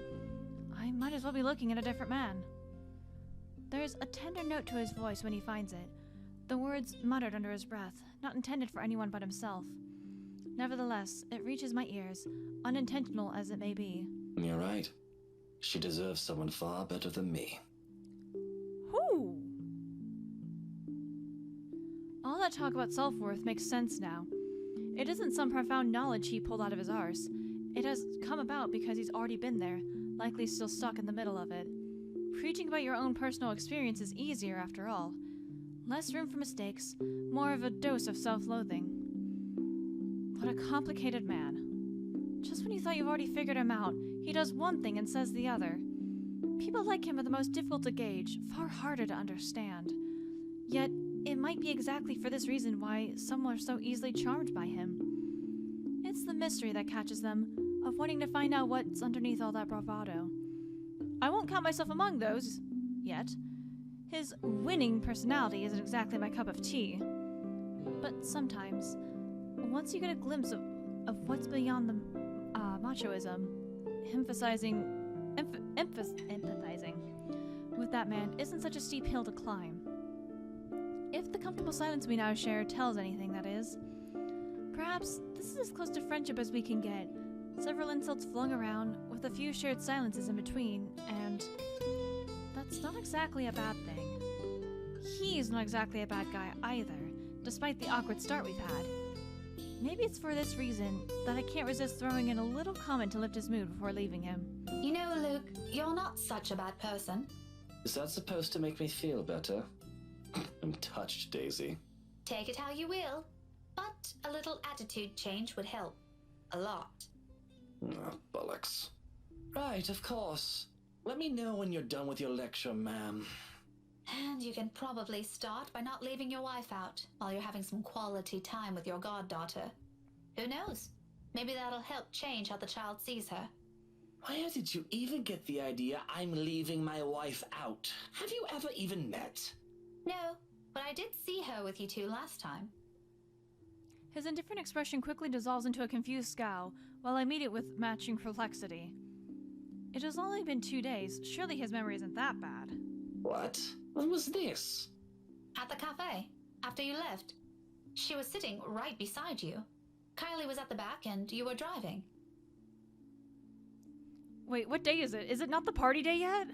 I might as well be looking at a different man. There's a tender note to his voice when he finds it, the words muttered under his breath, not intended for anyone but himself. Nevertheless, it reaches my ears, unintentional as it may be. You're right. She deserves someone far better than me. Who? All that talk about self-worth makes sense now. It isn't some profound knowledge he pulled out of his arse. It has come about because he's already been there, likely still stuck in the middle of it. Preaching about your own personal experience is easier after all. Less room for mistakes, more of a dose of self-loathing. What a complicated man. Just when you thought you've already figured him out, He does one thing and says the other. People like him are the most difficult to gauge, far harder to understand. Yet, it might be exactly for this reason why some are so easily charmed by him. It's the mystery that catches them, of wanting to find out what's underneath all that bravado. I won't count myself among those, yet. His winning personality isn't exactly my cup of tea. But sometimes, once you get a glimpse of what's beyond the machoism, empathizing with that man isn't such a steep hill to climb. If the comfortable silence we now share tells anything, that is. Perhaps this is as close to friendship as we can get. Several insults flung around, with a few shared silences in between, and that's not exactly a bad thing. He's not exactly a bad guy either, despite the awkward start we've had. Maybe it's for this reason that I can't resist throwing in a little comment to lift his mood before leaving him. You know, Luke, you're not such a bad person. Is that supposed to make me feel better? I'm touched, Daisy. Take it how you will, but a little attitude change would help. A lot. Bollocks. Right, of course. Let me know when you're done with your lecture, ma'am. And you can probably start by not leaving your wife out while you're having some quality time with your goddaughter. Who knows? Maybe that'll help change how the child sees her. Where did you even get the idea I'm leaving my wife out? Have you ever even met? No, but I did see her with you two last time. His indifferent expression quickly dissolves into a confused scowl, while I meet it with matching perplexity. It has only been 2 days. Surely his memory isn't that bad. What? When was this? At the cafe, after you left. She was sitting right beside you. Kylie was at the back and you were driving. Wait, what day is it? Is it not the party day yet?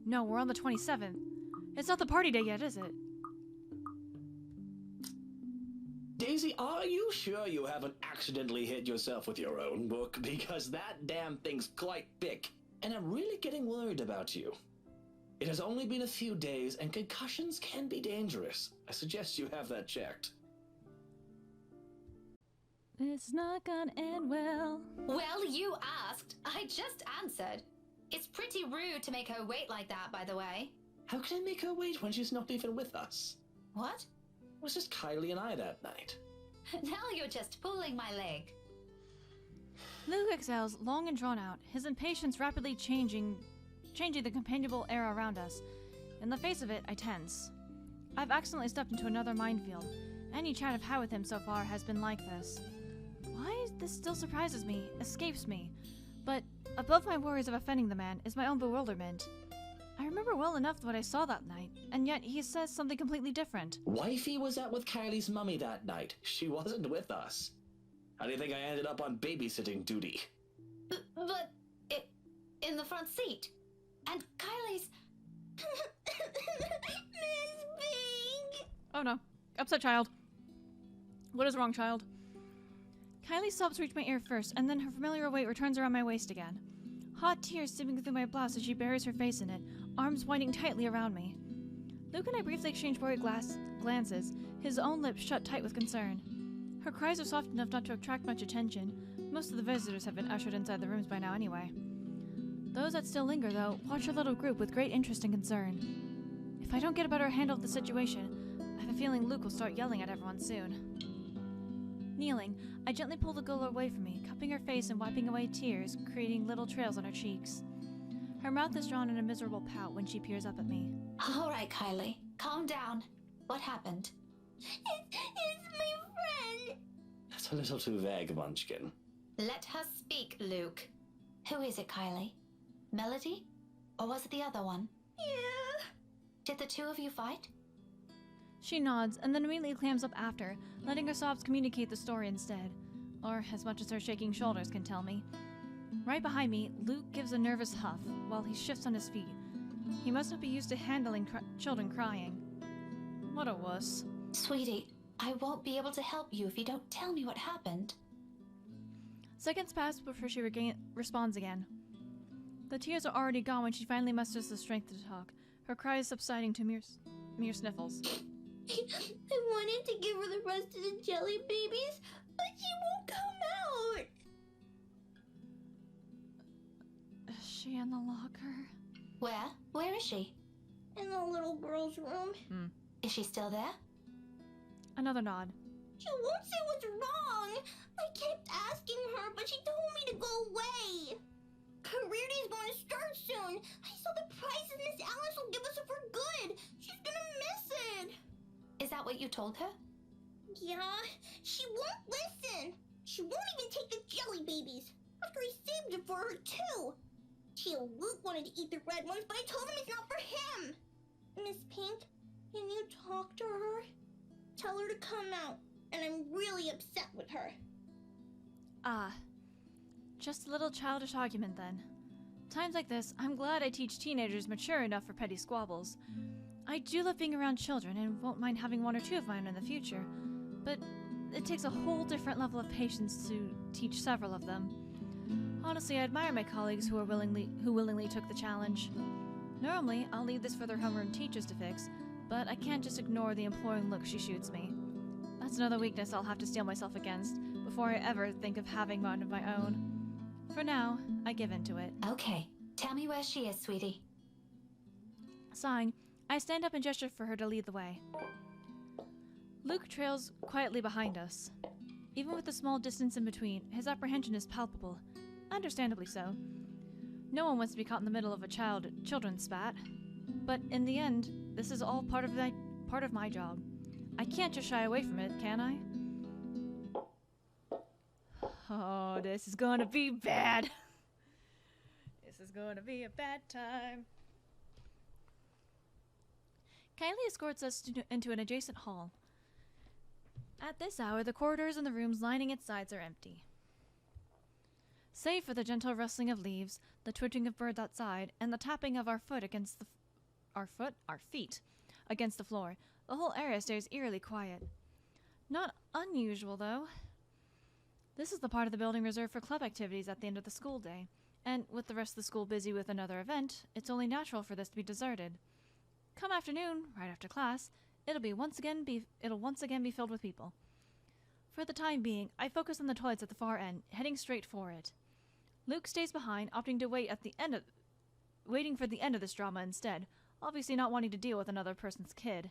No, we're on the 27th. It's not the party day yet, is it? Daisy, are you sure you haven't accidentally hit yourself with your own book? Because that damn thing's quite big, and I'm really getting worried about you. It has only been a few days, and concussions can be dangerous. I suggest you have that checked. It's not gonna end well. Well, you asked. I just answered. It's pretty rude to make her wait like that, by the way. How can I make her wait when she's not even with us? What? It was just Kylie and I that night. Now you're just pulling my leg. Luke exhales, long and drawn out, his impatience rapidly changing the companionable air around us. In the face of it, I tense. I've accidentally stepped into another minefield. Any chat I've had with him so far has been like this. Why this still surprises me, escapes me. But above my worries of offending the man is my own bewilderment. I remember well enough what I saw that night, and yet he says something completely different. Wifey was out with Kylie's mummy that night. She wasn't with us. How do you think I ended up on babysitting duty? But in the front seat. And Kylie's... Miss Big! Oh no. Upset child. What is wrong, child? Kylie's sobs reach my ear first, and then her familiar weight returns around my waist again. Hot tears steaming through my blouse as she buries her face in it, arms winding tightly around me. Luke and I briefly exchange worried glances, his own lips shut tight with concern. Her cries are soft enough not to attract much attention. Most of the visitors have been ushered inside the rooms by now anyway. Those that still linger, though, watch our little group with great interest and concern. If I don't get a better handle of the situation, I have a feeling Luke will start yelling at everyone soon. Kneeling, I gently pull the girl away from me, cupping her face and wiping away tears, creating little trails on her cheeks. Her mouth is drawn in a miserable pout when she peers up at me. All right, Kylie. Calm down. What happened? It's my friend! That's a little too vague, Munchkin. Let her speak, Luke. Who is it, Kylie? Melody? Or was it the other one? Yeah. Did the two of you fight? She nods, and then immediately clams up after, letting her sobs communicate the story instead. Or as much as her shaking shoulders can tell me. Right behind me, Luke gives a nervous huff, while he shifts on his feet. He must not be used to handling children crying. What a wuss. Sweetie, I won't be able to help you if you don't tell me what happened. Seconds pass before she responds again. The tears are already gone when she finally musters the strength to talk, her cries subsiding to mere sniffles. I wanted to give her the rest of the jelly babies, but she won't come in the locker. Where? Where is she? In the little girl's room. Is she still there? Another nod. She won't say what's wrong. I kept asking her, but she told me to go away. Career day's going to start soon. I saw the prizes Miss Alice will give us for good. She's gonna miss it. Is that what you told her? Yeah, she won't listen. She won't even take the jelly babies. After I saved it for her, too. Luke wanted to eat the red ones, but I told him it's not for him. Miss Pink, can you talk to her? Tell her to come out, and I'm really upset with her. Ah. Just a little childish argument, then. Times like this, I'm glad I teach teenagers mature enough for petty squabbles. I do love being around children and won't mind having one or two of mine in the future, but it takes a whole different level of patience to teach several of them. Honestly, I admire my colleagues who willingly took the challenge. Normally, I'll leave this for their homeroom teachers to fix, but I can't just ignore the imploring look she shoots me. That's another weakness I'll have to steel myself against before I ever think of having one of my own. For now, I give in to it. Okay, tell me where she is, sweetie. Sighing, I stand up and gesture for her to lead the way. Luke trails quietly behind us. Even with the small distance in between, his apprehension is palpable. Understandably so. No one wants to be caught in the middle of a children's spat. But in the end, this is all part of my job. I can't just shy away from it, can I? Oh, this is gonna be bad. This is gonna be a bad time. Kylie escorts us into an adjacent hall. At this hour, the corridors and the rooms lining its sides are empty. Save for the gentle rustling of leaves, the twittering of birds outside, and the tapping of our feet against the floor, the whole area stays eerily quiet. Not unusual, though. This is the part of the building reserved for club activities at the end of the school day, and with the rest of the school busy with another event, it's only natural for this to be deserted. Come afternoon, right after class, it'll once again be filled with people. For the time being, I focus on the toilets at the far end, heading straight for it. Luke stays behind, opting to waiting for the end of this drama instead, obviously not wanting to deal with another person's kid.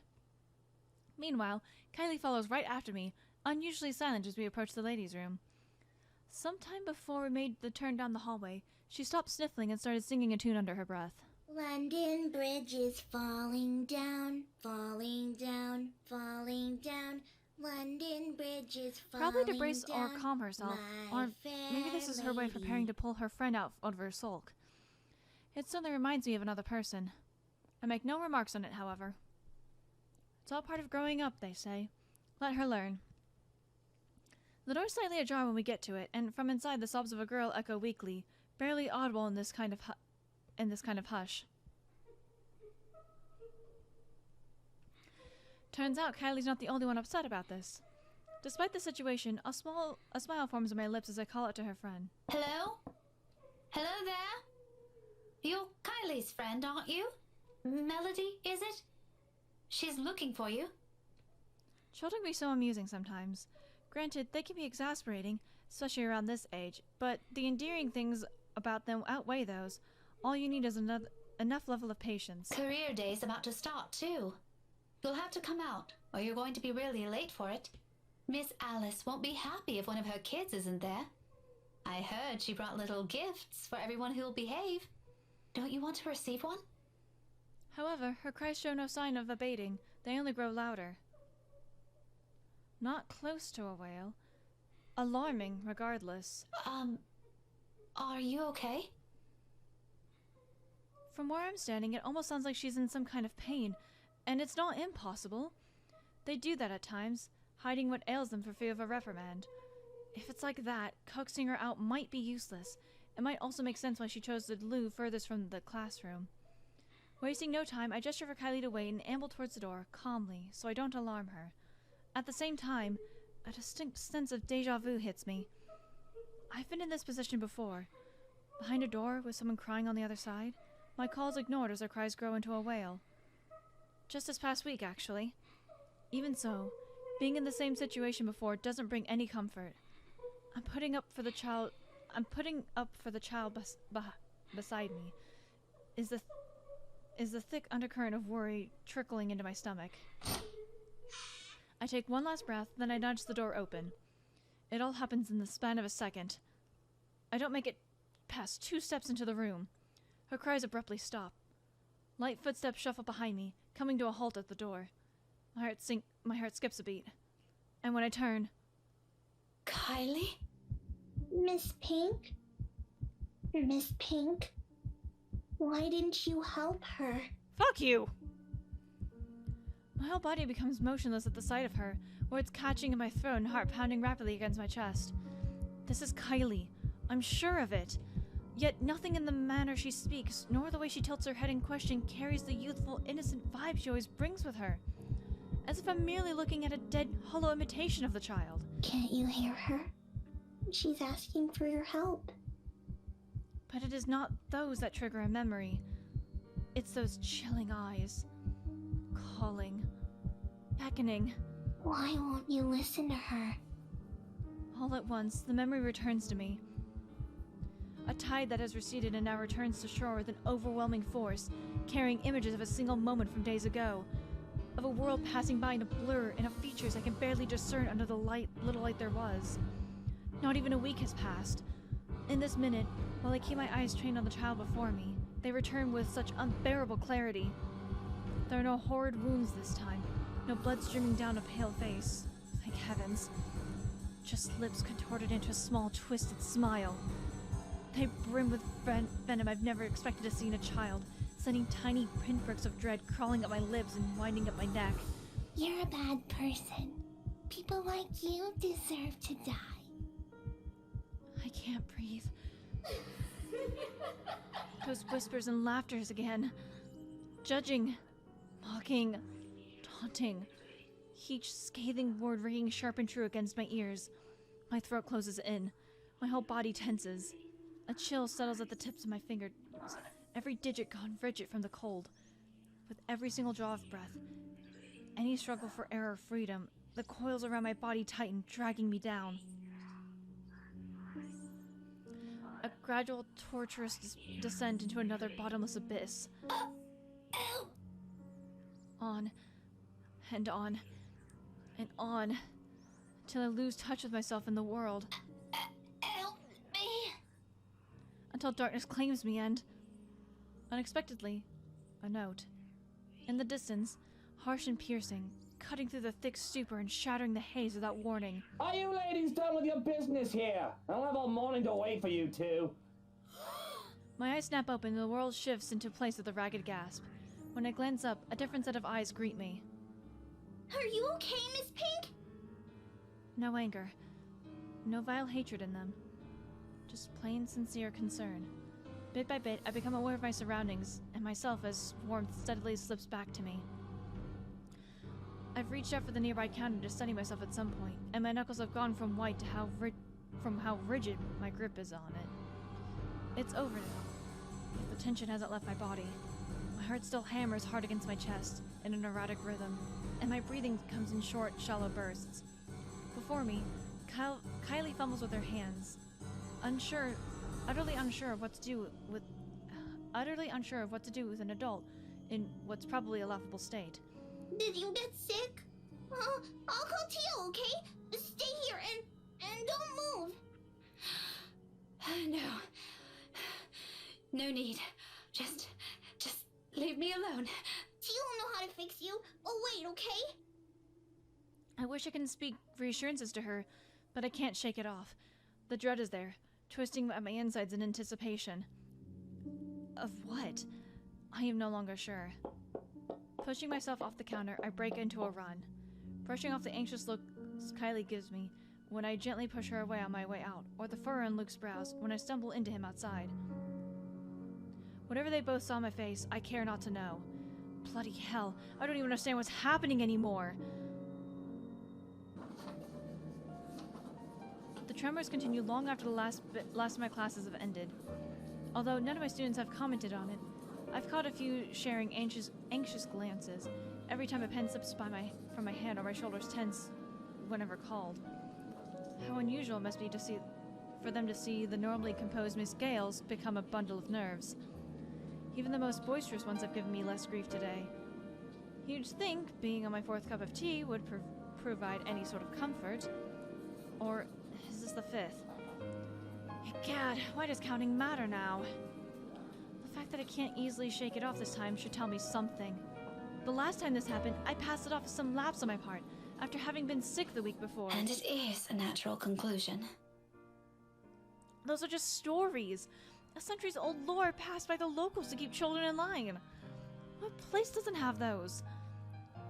Meanwhile, Kylie follows right after me, unusually silent as we approach the ladies' room. Sometime before we made the turn down the hallway, she stopped sniffling and started singing a tune under her breath. London Bridge is falling down, falling down, falling down. London Bridge is falling Probably to brace down, or calm herself, or maybe this is her way of preparing to pull her friend out of her sulk. It certainly reminds me of another person. I make no remarks on it, however. It's all part of growing up, they say. Let her learn. The door's slightly ajar when we get to it, and from inside the sobs of a girl echo weakly, barely audible in this kind of hush. Turns out Kylie's not the only one upset about this. Despite the situation, a smile forms on my lips as I call out to her friend. Hello? Hello there? You're Kylie's friend, aren't you? Melody, is it? She's looking for you. Children can be so amusing sometimes. Granted, they can be exasperating, especially around this age, but the endearing things about them outweigh those. All you need is enough level of patience. Career day's about to start, too. You'll have to come out, or you're going to be really late for it. Miss Alice won't be happy if one of her kids isn't there. I heard she brought little gifts for everyone who'll behave. Don't you want to receive one? However, her cries show no sign of abating. They only grow louder. Not close to a wail. Alarming, regardless. Are you okay? From where I'm standing, it almost sounds like she's in some kind of pain, and it's not impossible. They do that at times, hiding what ails them for fear of a reprimand. If it's like that, coaxing her out might be useless. It might also make sense why she chose the loo furthest from the classroom. Wasting no time, I gesture for Kylie to wait and amble towards the door, calmly, so I don't alarm her. At the same time, a distinct sense of déjà vu hits me. I've been in this position before. Behind a door, with someone crying on the other side. My call is ignored as their cries grow into a wail. Just this past week, actually. Even so, being in the same situation before doesn't bring any comfort. I'm putting up for the child beside me, is the thick undercurrent of worry trickling into my stomach. I take one last breath, then I nudge the door open. It all happens in the span of a second. I don't make it past 2 steps into the room. Her cries abruptly stop. Light footsteps shuffle behind me, coming to a halt at the door. My heart skips a beat. And when I turn... Kylie? Miss Pink? Miss Pink? Why didn't you help her? Fuck you! My whole body becomes motionless at the sight of her, words catching in my throat and heart pounding rapidly against my chest. This is Kylie. I'm sure of it. Yet nothing in the manner she speaks, nor the way she tilts her head in question, carries the youthful, innocent vibe she always brings with her. As if I'm merely looking at a dead, hollow imitation of the child. Can't you hear her? She's asking for your help. But it is not those that trigger a memory. It's those chilling eyes. Calling. Beckoning. Why won't you listen to her? All at once, the memory returns to me. A tide that has receded and now returns to shore with an overwhelming force, carrying images of a single moment from days ago. Of a world passing by in a blur and of features I can barely discern under the little light there was. Not even a week has passed. In this minute, while I keep my eyes trained on the child before me, they return with such unbearable clarity. There are no horrid wounds this time, no blood streaming down a pale face. Thank heavens. Just lips contorted into a small, twisted smile. They brim with venom I've never expected to see in a child, sending tiny pinpricks of dread crawling up my lips and winding up my neck. You're a bad person. People like you deserve to die. I can't breathe. Those whispers and laughters again. Judging, mocking, taunting. Each scathing word ringing sharp and true against my ears. My throat closes in. My whole body tenses. A chill settles at the tips of my fingers. Every digit gone rigid from the cold. With every single draw of breath, any struggle for air or freedom, the coils around my body tighten, dragging me down. A gradual, torturous descent into another bottomless abyss. On, and on, and on, till I lose touch with myself and the world. Help me! Until darkness claims me and... Unexpectedly, a note. In the distance, harsh and piercing, cutting through the thick stupor and shattering the haze without warning. Are you ladies done with your business here? I'll have all morning to wait for you two. My eyes snap open and the world shifts into place with a ragged gasp. When I glance up, a different set of eyes greet me. Are you okay, Miss Pink? No anger. No vile hatred in them. Just plain, sincere concern. Bit by bit, I become aware of my surroundings, and myself as warmth steadily slips back to me. I've reached out for the nearby counter to steady myself at some point, and my knuckles have gone from white to how rigid my grip is on it. It's over now, but the tension hasn't left my body. My heart still hammers hard against my chest in an erratic rhythm, and my breathing comes in short, shallow bursts. Before me, Kylie fumbles with her hands, utterly unsure of what to do with an adult in what's probably a laughable state. Did you get sick? I'll go to you, okay? Stay here and don't move. No need. Just leave me alone. Tio will know how to fix you. Oh wait, okay? I wish I could speak reassurances to her, but I can't shake it off. The dread is there, twisting at my insides in anticipation. Of what? I am no longer sure. Pushing myself off the counter, I break into a run, brushing off the anxious looks Kylie gives me when I gently push her away on my way out, or the furrow on Luke's brows when I stumble into him outside. Whatever they both saw on my face, I care not to know. Bloody hell, I don't even understand what's happening anymore. The tremors continue long after the last of my classes have ended. Although none of my students have commented on it, I've caught a few sharing anxious glances every time a pen slips from my hand or my shoulders tense whenever called. How unusual it must be for them to see the normally composed Miss Gales become a bundle of nerves. Even the most boisterous ones have given me less grief today. You'd think being on my 4th cup of tea would provide any sort of comfort. Or is this the 5th? Gad, why does counting matter now? The fact that I can't easily shake it off this time should tell me something. The last time this happened, I passed it off as some lapse on my part, after having been sick the week before. And it is a natural conclusion. Those are just stories. A centuries-old lore passed by the locals to keep children in line. What place doesn't have those?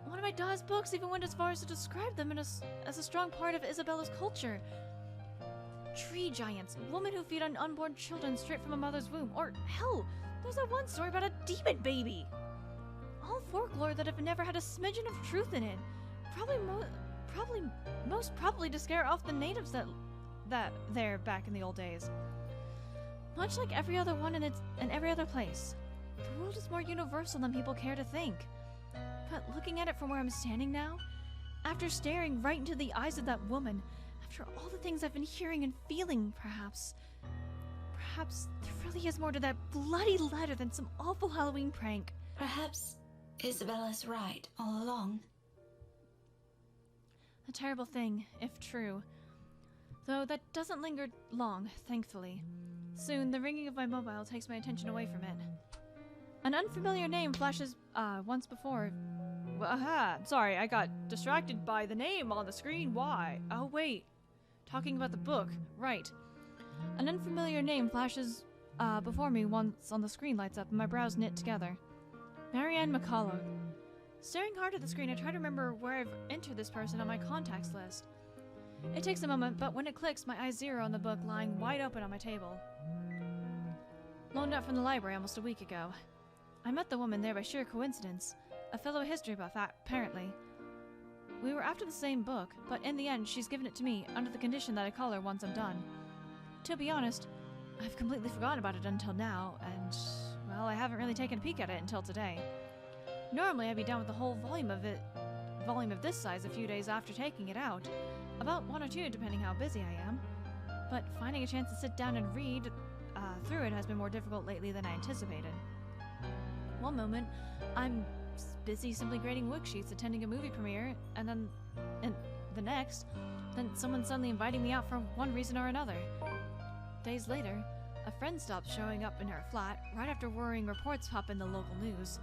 One of my dad's books even went as far as to describe them as a strong part of Isabella's culture. Tree giants, women who feed on unborn children straight from a mother's womb, or hell, there's that one story about a demon baby. All folklore that have never had a smidgen of truth in it. Most probably to scare off the natives that there back in the old days. Much like every other one in every other place, the world is more universal than people care to think. But looking at it from where I'm standing now, after staring right into the eyes of that woman, after all the things I've been hearing and feeling, perhaps there really is more to that bloody letter than some awful Halloween prank. Perhaps Isabella's right all along. A terrible thing, if true. Though that doesn't linger long, thankfully. Soon, the ringing of my mobile takes my attention away from it. An unfamiliar name flashes, once before. Aha! Sorry, I got distracted by the name on the screen. Why? Oh, wait. Talking about the book. Right. An unfamiliar name flashes, before me once on the screen lights up and my brows knit together. Marianne McCullough. Staring hard at the screen, I try to remember where I've entered this person on my contacts list. It takes a moment, but when it clicks, my eyes zero on the book lying wide open on my table. Loaned out from the library almost a week ago. I met the woman there by sheer coincidence. A fellow history buff, apparently. We were after the same book, but in the end, she's given it to me under the condition that I call her once I'm done. To be honest, I've completely forgotten about it until now, and, well, I haven't really taken a peek at it until today. Normally, I'd be done with the whole volume of this size a few days after taking it out. About 1 or 2, depending how busy I am. But finding a chance to sit down and read through it has been more difficult lately than I anticipated. One moment, I'm busy simply grading worksheets, attending a movie premiere, and then the next, then someone suddenly inviting me out for one reason or another. Days later, a friend stops showing up in her flat right after worrying reports pop in the local news.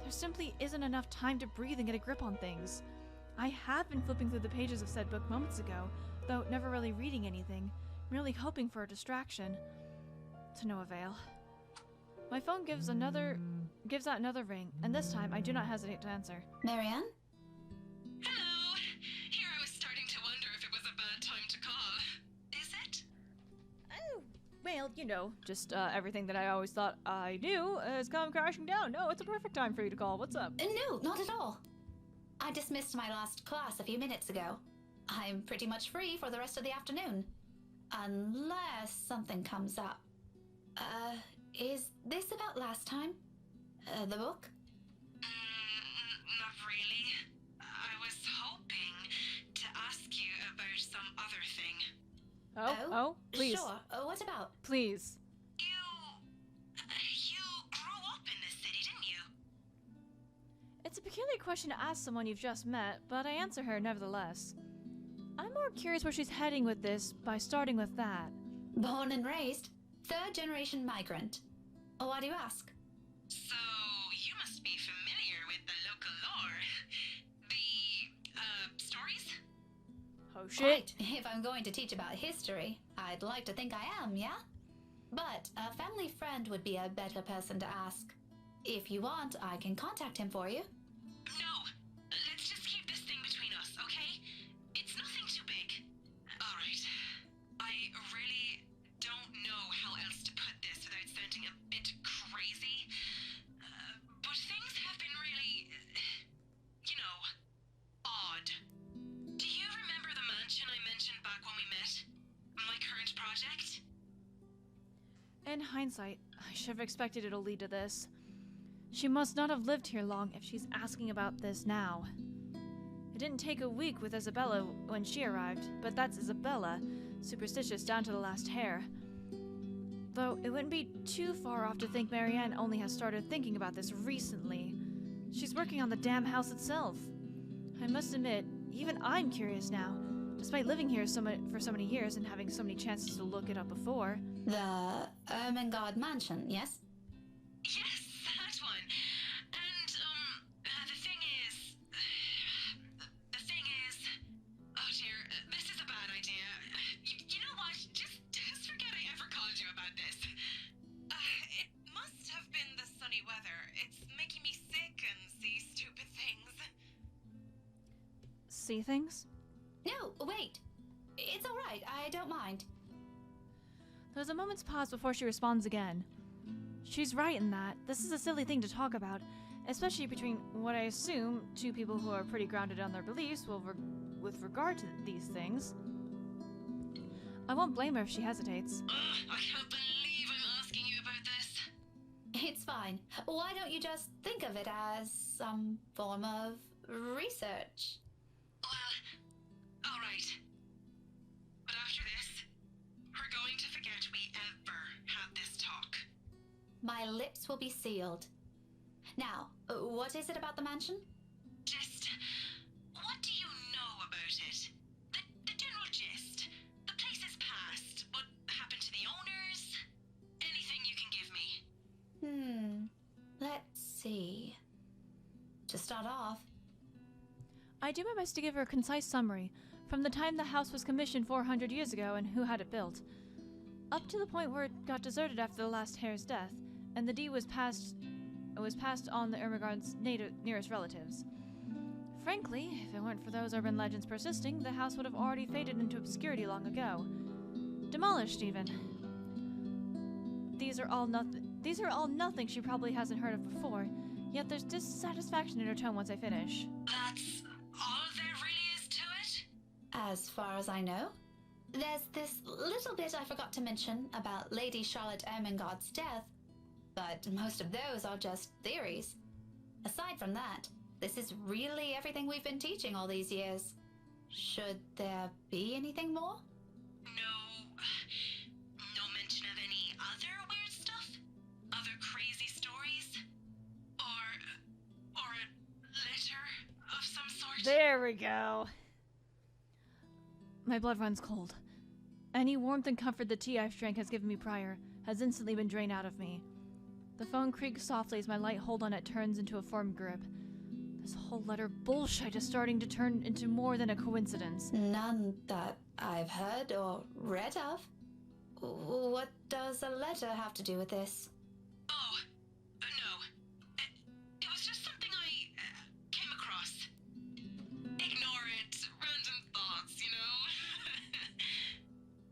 There simply isn't enough time to breathe and get a grip on things. I have been flipping through the pages of said book moments ago, though never really reading anything, merely hoping for a distraction. To no avail. My phone gives out another ring, and this time I do not hesitate to answer. Marianne? Hello! Here I was starting to wonder if it was a bad time to call. Is it? Oh, well, you know, just everything that I always thought I knew has come crashing down. No, it's a perfect time for you to call. What's up? No, not at all. I dismissed my last class a few minutes ago. I'm pretty much free for the rest of the afternoon. Unless something comes up. Is this about last time? The book? Not really. I was hoping to ask you about some other thing. Oh, please. Sure. What about? Please. You grew up in this city, didn't you? It's a peculiar question to ask someone you've just met, but I answer her nevertheless. I'm more curious where she's heading with this by starting with that. Born and raised, 3rd generation migrant. Why do you ask? So, you must be familiar with the local lore. The, stories? Oh shit. Quite. If I'm going to teach about history, I'd like to think I am, yeah? But a family friend would be a better person to ask. If you want, I can contact him for you. No, let's just keep this thing between us, okay? It's nothing too big. Alright, I really don't know how else to put this without sounding a bit crazy. But things have been really, odd. Do you remember the mansion I mentioned back when we met? My current project? In hindsight, I should have expected it'll lead to this. She must not have lived here long if she's asking about this now. It didn't take a week with Isabella when she arrived, but that's Isabella, superstitious down to the last hair. Though it wouldn't be too far off to think Marianne only has started thinking about this recently. She's working on the damn house itself. I must admit, even I'm curious now, despite living here for so many years and having so many chances to look it up before. The Ermengarde mansion, yes? Yes, that one. And, the thing is, oh dear, this is a bad idea. You know what? Just forget I ever called you about this. It must have been the sunny weather. It's making me sick and see stupid things. See things? No, wait. It's all right. I don't mind. There's a moment's pause before she responds again. She's right in that. This is a silly thing to talk about, especially between what I assume two people who are pretty grounded on their beliefs with regard to these things. I won't blame her if she hesitates. I can't believe I'm asking you about this. It's fine. Why don't you just think of it as some form of research? Well, all right. But after this, we're going to forget we ever had this talk. My lips will be sealed. Now, what is it about the mansion? Just, what do you know about it? The general gist. The place's past. What happened to the owners? Anything you can give me. Let's see. To start off, I do my best to give her a concise summary, from the time the house was commissioned 400 years ago and who had it built, up to the point where it got deserted after the last heir's death, and the deed was passed on the Ermengarde's nearest relatives. Frankly, if it weren't for those urban legends persisting, the house would have already faded into obscurity long ago. Demolished, even. These are all nothing she probably hasn't heard of before, yet there's dissatisfaction in her tone once I finish. That's all there really is to it? as far as I know. There's this little bit I forgot to mention about Lady Charlotte Ermengarde's death, but most of those are just theories. Aside from that, this is really everything we've been teaching all these years. Should there be anything more? No mention of any other weird stuff? Other crazy stories? Or a letter of some sort? There we go. My blood runs cold. Any warmth and comfort the tea I've drank has given me prior has instantly been drained out of me. The phone creaks softly as my light hold on it turns into a firm grip. This whole letter bullshit is starting to turn into more than a coincidence. None that I've heard or read of. What does a letter have to do with this? Oh, no. It was just something I came across. Ignore it. Random thoughts, you know?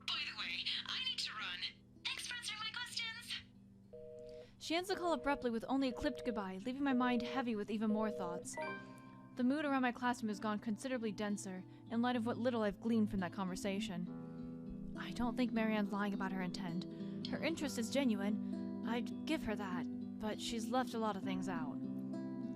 By the way, I need to run. Thanks for answering my questions. She ends the call abruptly with only a clipped goodbye, leaving my mind heavy with even more thoughts. The mood around my classroom has gone considerably denser, in light of what little I've gleaned from that conversation. I don't think Marianne's lying about her intent. Her interest is genuine, I'd give her that, but she's left a lot of things out.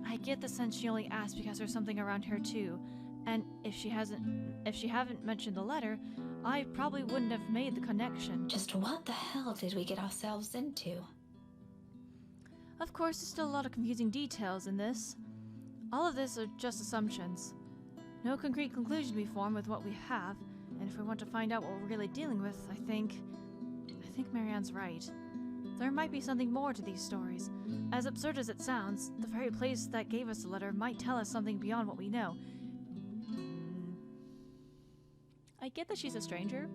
I get the sense she only asked because there's something around her too, and if she hadn't mentioned the letter, I probably wouldn't have made the connection. Just what the hell did we get ourselves into? Of course, there's still a lot of confusing details in this. All of this are just assumptions. No concrete conclusion to be formed with what we have, and if we want to find out what we're really dealing with, I think Marianne's right. There might be something more to these stories. As absurd as it sounds, the very place that gave us the letter might tell us something beyond what we know. I get that she's a stranger,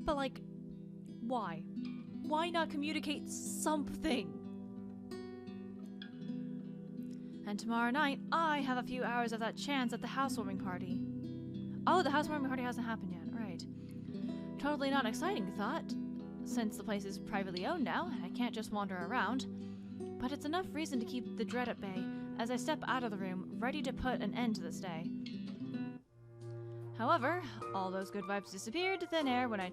but like, why? Why not communicate something? And tomorrow night, I have a few hours of that chance at the housewarming party. Oh, the housewarming party hasn't happened yet, right. Totally not an exciting thought, since the place is privately owned now, and I can't just wander around. But it's enough reason to keep the dread at bay, as I step out of the room, ready to put an end to this day. However, all those good vibes disappeared to thin air when I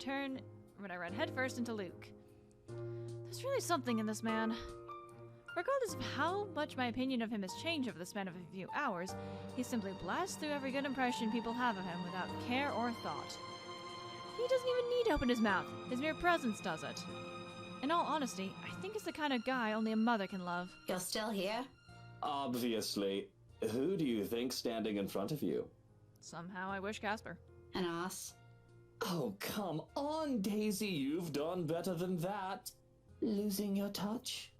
ran headfirst into Luke. There's really something in this man. Regardless of how much my opinion of him has changed over the span of a few hours, he simply blasts through every good impression people have of him without care or thought. He doesn't even need to open his mouth. His mere presence does it. In all honesty, I think he's the kind of guy only a mother can love. You're still here? Obviously. Who do you think's standing in front of you? Somehow I wish Casper. An ass. Oh, come on, Daisy. You've done better than that. Losing your touch?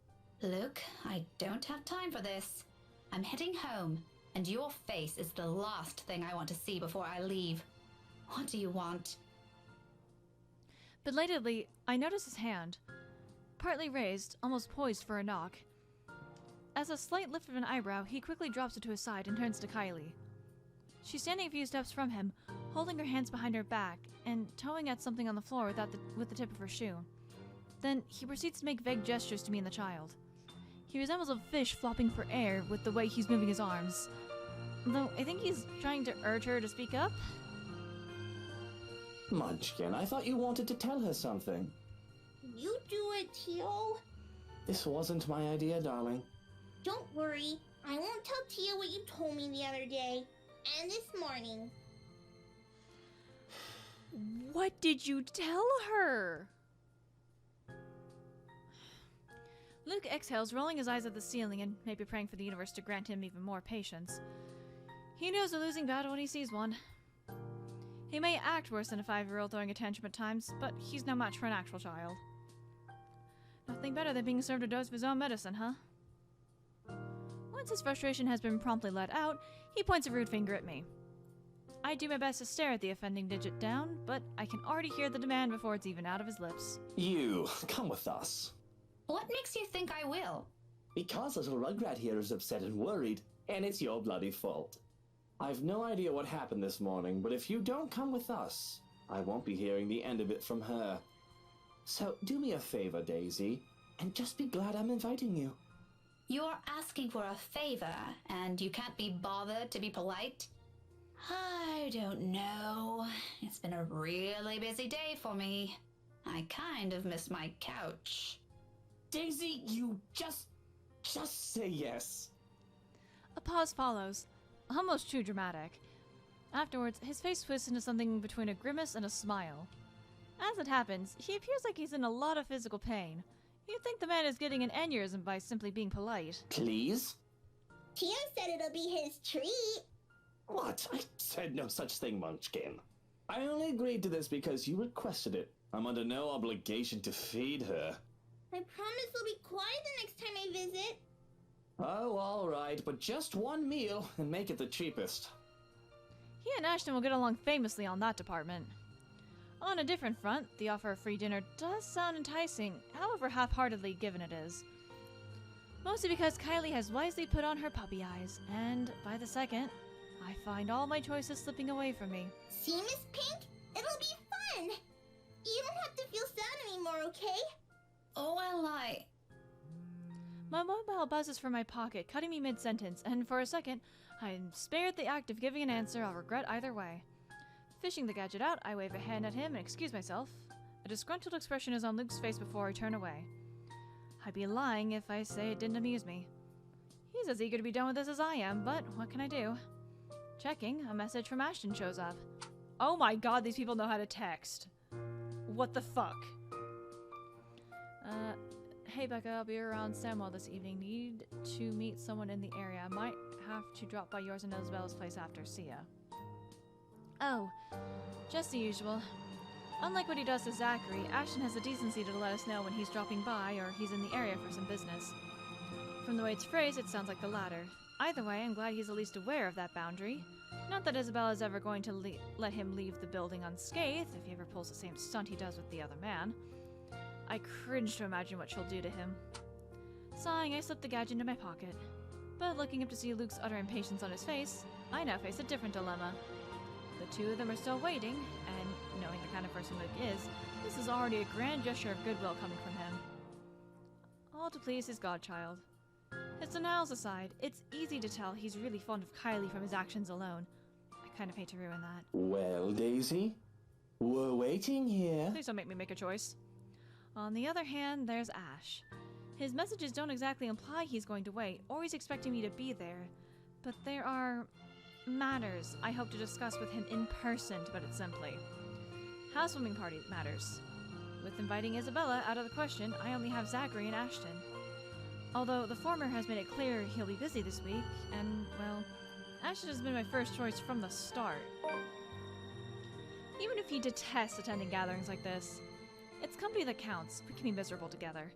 Luke, I don't have time for this. I'm heading home, and your face is the last thing I want to see before I leave. What do you want? Belatedly, I notice his hand, partly raised, almost poised for a knock. As a slight lift of an eyebrow, he quickly drops it to his side and turns to Kylie. She's standing a few steps from him, holding her hands behind her back and toeing at something on the floor with the tip of her shoe. Then he proceeds to make vague gestures to me and the child. He resembles a fish flopping for air with the way he's moving his arms, though I think he's trying to urge her to speak up. Munchkin, I thought you wanted to tell her something. You do it, Teal. This wasn't my idea, darling. Don't worry. I won't tell Tia what you told me the other day. And this morning. What did you tell her? Luke exhales, rolling his eyes at the ceiling and maybe praying for the universe to grant him even more patience. He knows a losing battle when he sees one. He may act worse than a 5-year-old throwing a tantrum at times, but he's no match for an actual child. Nothing better than being served a dose of his own medicine, huh? Once his frustration has been promptly let out, he points a rude finger at me. I do my best to stare at the offending digit down, but I can already hear the demand before it's even out of his lips. You, come with us. What makes you think I will? Because little Rugrat here is upset and worried, and it's your bloody fault. I've no idea what happened this morning, but if you don't come with us, I won't be hearing the end of it from her. So do me a favor, Daisy, and just be glad I'm inviting you. You're asking for a favor, and you can't be bothered to be polite? I don't know. It's been a really busy day for me. I kind of miss my couch. Daisy, you just say yes. A pause follows, almost too dramatic. Afterwards, his face twists into something between a grimace and a smile. As it happens, he appears like he's in a lot of physical pain. You'd think the man is getting an aneurysm by simply being polite. Please? Tia said it'll be his treat. What? I said no such thing, Munchkin. I only agreed to this because you requested it. I'm under no obligation to feed her. I promise I'll be quiet the next time I visit. Oh, all right, but just one meal and make it the cheapest. He and Ashton will get along famously on that department. On a different front, the offer of free dinner does sound enticing, however half-heartedly given it is. Mostly because Kylie has wisely put on her puppy eyes, and by the second, I find all my choices slipping away from me. See, Miss Pink? It'll be fun! You don't have to feel sad anymore, okay? Oh, well, My mobile buzzes from my pocket, cutting me mid-sentence, and for a second, I'm spared the act of giving an answer I'll regret either way. Fishing the gadget out, I wave a hand at him and excuse myself. A disgruntled expression is on Luke's face before I turn away. I'd be lying if I say it didn't amuse me. He's as eager to be done with this as I am, but what can I do? Checking, a message from Ashton shows up. Oh my god, these people know how to text. What the fuck? Hey Becca, I'll be around Samuel this evening. Need to meet someone in the area. I might have to drop by yours and Isabella's place after. See ya. Oh, just the usual. Unlike what he does to Zachary, Ashton has the decency to let us know when he's dropping by or he's in the area for some business. From the way it's phrased, it sounds like the latter. Either way, I'm glad he's at least aware of that boundary. Not that Isabella's ever going to let him leave the building unscathed if he ever pulls the same stunt he does with the other man. I cringe to imagine what she'll do to him. Sighing, I slip the gadget into my pocket. But looking up to see Luke's utter impatience on his face, I now face a different dilemma. The two of them are still waiting, and knowing the kind of person Luke is, this is already a grand gesture of goodwill coming from him. All to please his godchild. His denials aside, it's easy to tell he's really fond of Kylie from his actions alone. I kind of hate to ruin that. Well, Daisy, we're waiting here. Please don't make me make a choice. On the other hand, there's Ash. His messages don't exactly imply he's going to wait, or he's expecting me to be there, but there are matters I hope to discuss with him in person, to put it simply. Housewarming party matters. With inviting Isabella out of the question, I only have Zachary and Ashton. Although the former has made it clear he'll be busy this week, and, well, Ashton has been my first choice from the start. Even if he detests attending gatherings like this, it's company that counts. We can be miserable together.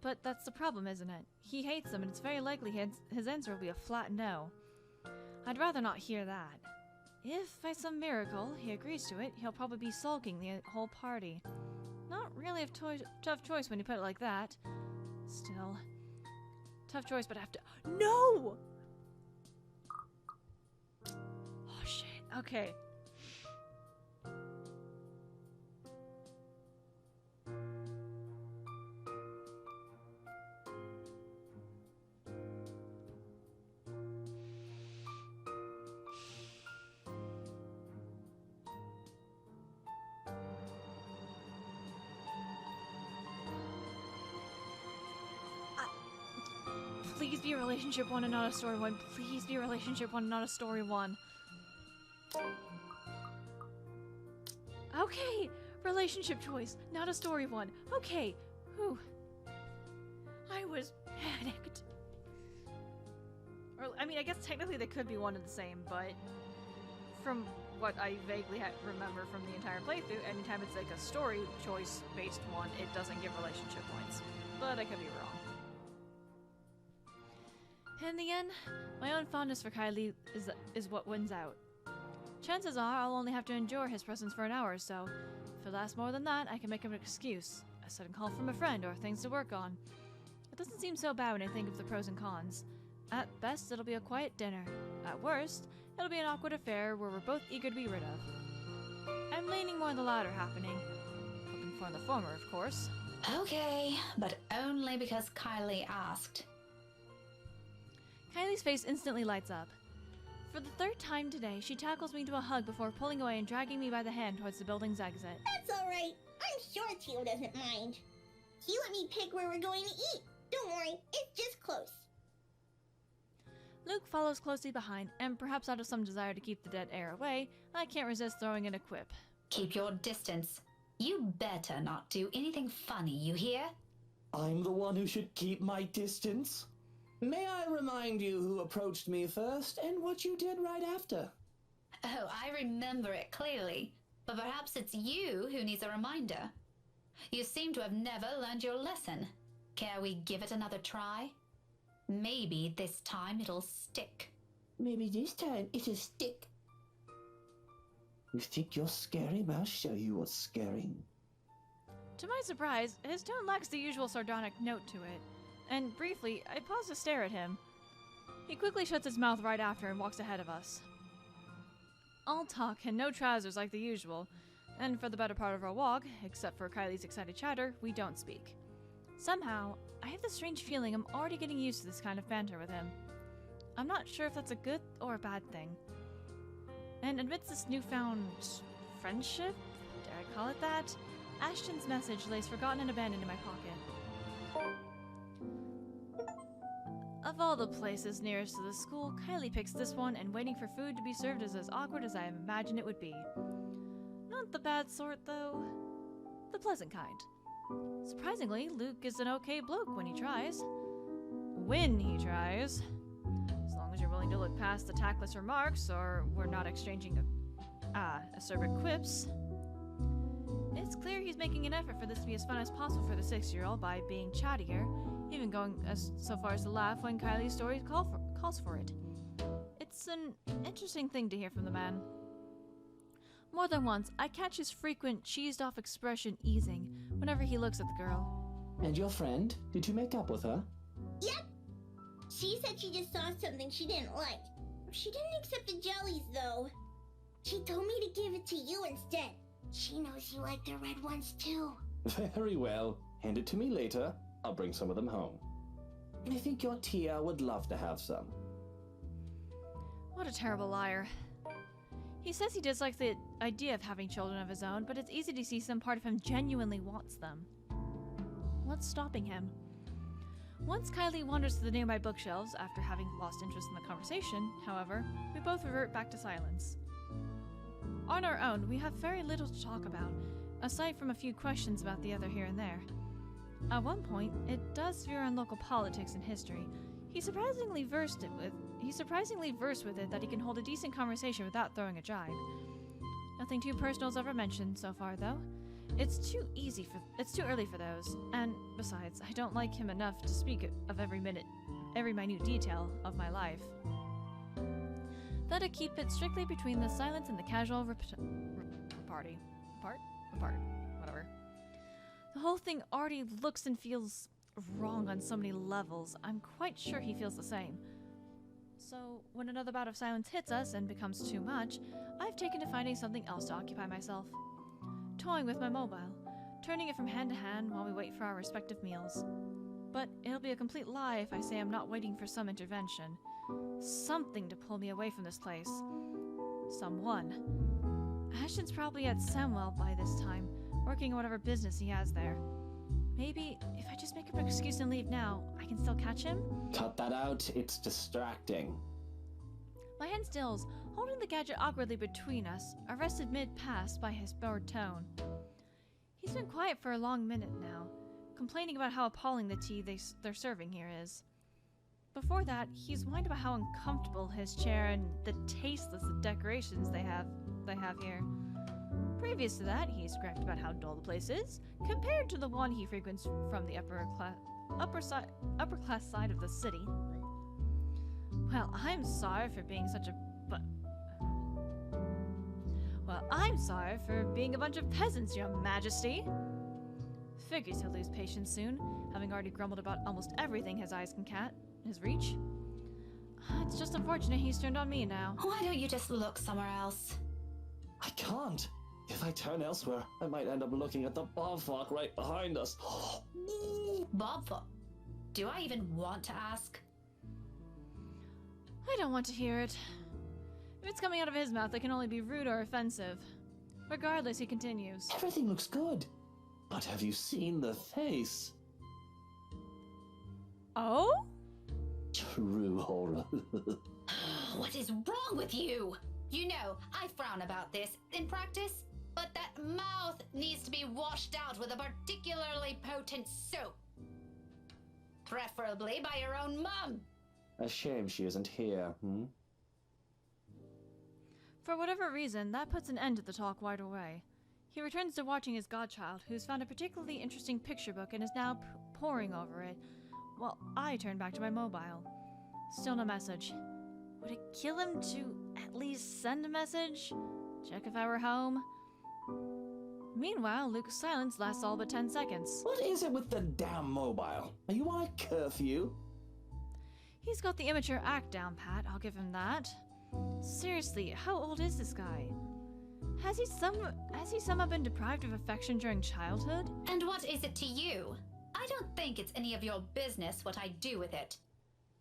But that's the problem, isn't it? He hates them, and it's very likely his answer will be a flat no. I'd rather not hear that. If, by some miracle, he agrees to it, he'll probably be sulking the whole party. Not really a tough choice when you put it like that. Still, tough choice, but I have to— No! Oh, shit. Okay. Please be a relationship one and not a story one. Please be a relationship one and not a story one. Okay, relationship choice, not a story one. Okay, whew. I was panicked. Or, I mean, I guess technically they could be one and the same, but from what I vaguely remember from the entire playthrough, anytime it's like a story choice based one, it doesn't give relationship points. But I could be wrong. In the end, my own fondness for Kylie is what wins out. Chances are I'll only have to endure his presence for an hour or so. If it lasts more than that, I can make him an excuse, a sudden call from a friend, or things to work on. It doesn't seem so bad when I think of the pros and cons. At best, it'll be a quiet dinner. At worst, it'll be an awkward affair where we're both eager to be rid of. I'm leaning more on the latter happening. Hoping for the former, of course. Okay, but only because Kylie asked. Kylie's face instantly lights up. For the third time today, she tackles me to a hug before pulling away and dragging me by the hand towards the building's exit. That's alright. I'm sure Tio doesn't mind. He let me pick where we're going to eat. Don't worry, it's just close. Luke follows closely behind, and perhaps out of some desire to keep the dead air away, I can't resist throwing in a quip. Keep your distance. You better not do anything funny, you hear? I'm the one who should keep my distance. May I remind you who approached me first and what you did right after? Oh, I remember it clearly, but perhaps it's you who needs a reminder. You seem to have never learned your lesson. Care we give it another try? Maybe this time it'll stick. Maybe this time it'll stick. You think you're scary? I'll show you what's scary. To my surprise, his tone lacks the usual sardonic note to it, and briefly, I pause to stare at him. He quickly shuts his mouth right after and walks ahead of us. All talk and no trousers like the usual, and for the better part of our walk, except for Kylie's excited chatter, we don't speak. Somehow, I have this strange feeling I'm already getting used to this kind of banter with him. I'm not sure if that's a good or a bad thing. And amidst this newfound friendship, dare I call it that, Ashton's message lays forgotten and abandoned in my pocket. Of all the places nearest to the school, Kylie picks this one, and waiting for food to be served is as awkward as I imagined it would be. Not the bad sort, though. The pleasant kind. Surprisingly, Luke is an okay bloke when he tries. When he tries. As long as you're willing to look past the tactless remarks, or we're not exchanging acerbic quips. It's clear he's making an effort for this to be as fun as possible for the 6-year-old by being chattier, even going so far as to laugh when Kylie's story calls for it. It's an interesting thing to hear from the man. More than once, I catch his frequent cheesed-off expression easing whenever he looks at the girl. And your friend? Did you make up with her? Yep. She said she just saw something she didn't like. She didn't accept the jellies, though. She told me to give it to you instead. She knows you like the red ones, too. Very well. Hand it to me later. I'll bring some of them home. I think your Tia would love to have some. What a terrible liar. He says he dislikes the idea of having children of his own, but it's easy to see some part of him genuinely wants them. What's stopping him? Once Kylie wanders to the nearby bookshelves, after having lost interest in the conversation, however, we both revert back to silence. On our own, we have very little to talk about, aside from a few questions about the other here and there. At one point, it does veer on local politics and history. He's surprisingly versed with it that he can hold a decent conversation without throwing a jibe. Nothing too personal's ever mentioned so far, though. It's too early for those, and besides, I don't like him enough to speak of every minute detail of my life. Thought I'd keep it strictly between the silence and the casual whatever. The whole thing already looks and feels wrong on so many levels. I'm quite sure he feels the same. So, when another bout of silence hits us and becomes too much, I've taken to finding something else to occupy myself. Toying with my mobile, turning it from hand to hand while we wait for our respective meals. But it'll be a complete lie if I say I'm not waiting for some intervention. Something to pull me away from this place. Someone. Ashton's probably at Samwell by this time, working on whatever business he has there. Maybe, if I just make up an excuse and leave now, I can still catch him? Cut that out, it's distracting. My hand stills, holding the gadget awkwardly between us, arrested mid-pass by his bored tone. He's been quiet for a long minute now, complaining about how appalling the tea they're serving here is. Before that, he's whined about how uncomfortable his chair and the tasteless decorations they have here. Previous to that, he's griped about how dull the place is, compared to the one he frequents from the upper class side of the city. Well, I'm sorry for being a bunch of peasants, Your Majesty. Figures he'll lose patience soon, having already grumbled about almost everything his eyes can his reach. It's just unfortunate he's turned on me now. Why don't you just look somewhere else? I can't. If I turn elsewhere, I might end up looking at the bobfuck right behind us. Bobfuck? Do I even want to ask? I don't want to hear it. If it's coming out of his mouth, it can only be rude or offensive. Regardless, he continues. Everything looks good. But have you seen the face? Oh? True horror. What is wrong with you? You know, I frown about this in practice, but that mouth needs to be washed out with a particularly potent soap. Preferably by your own mum. A shame she isn't here, For whatever reason, that puts an end to the talk right away. He returns to watching his godchild, who's found a particularly interesting picture book and is now poring over it, while I turn back to my mobile. Still no message. Would it kill him to at least send a message? Check if I were home? Meanwhile, Luke's silence lasts all but 10 seconds. What is it with the damn mobile? Are you on a curfew? He's got the immature act down pat, I'll give him that. Seriously, how old is this guy? Has he somehow been deprived of affection during childhood? And what is it to you? I don't think it's any of your business what I do with it.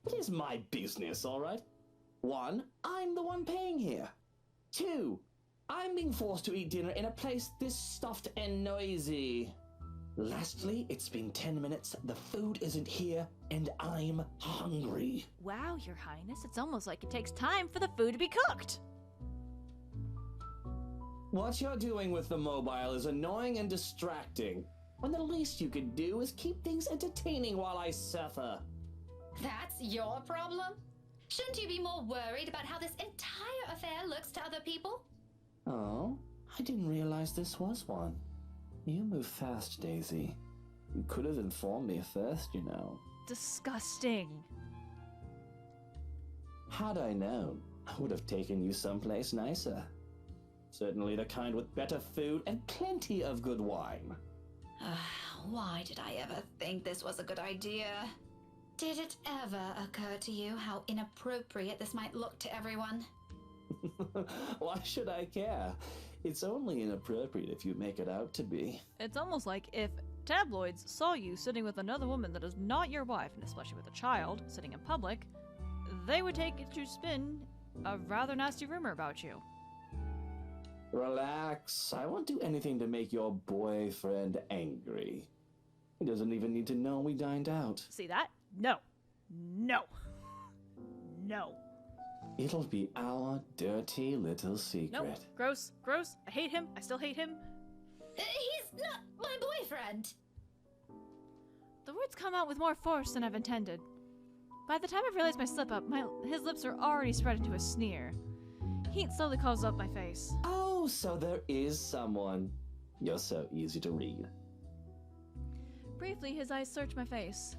It is my business, all right? 1, I'm the one paying here. 2, I'm being forced to eat dinner in a place this stuffed and noisy. Lastly, it's been 10 minutes, the food isn't here, and I'm hungry. Wow, Your Highness, it's almost like it takes time for the food to be cooked. What you're doing with the mobile is annoying and distracting, when the least you could do is keep things entertaining while I suffer. That's your problem? Shouldn't you be more worried about how this entire affair looks to other people? Oh, I didn't realize this was one. You move fast, Daisy. You could have informed me first, you know. Disgusting. Had I known, I would have taken you someplace nicer. Certainly the kind with better food and plenty of good wine. Why did I ever think this was a good idea? Did it ever occur to you how inappropriate this might look to everyone? Why should I care? It's only inappropriate if you make it out to be. It's almost like if tabloids saw you sitting with another woman that is not your wife, and especially with a child, sitting in public, they would take it to spin a rather nasty rumor about you. Relax. I won't do anything to make your boyfriend angry. He doesn't even need to know we dined out. See that? No. No. No. It'll be our dirty little secret. Nope. Gross. Gross. I hate him. I still hate him. He's not my boyfriend. The words come out with more force than I've intended. By the time I realized my slip-up, his lips are already spread into a sneer. Heat slowly calls up my face. Oh, so there is someone. You're so easy to read. Briefly, his eyes search my face.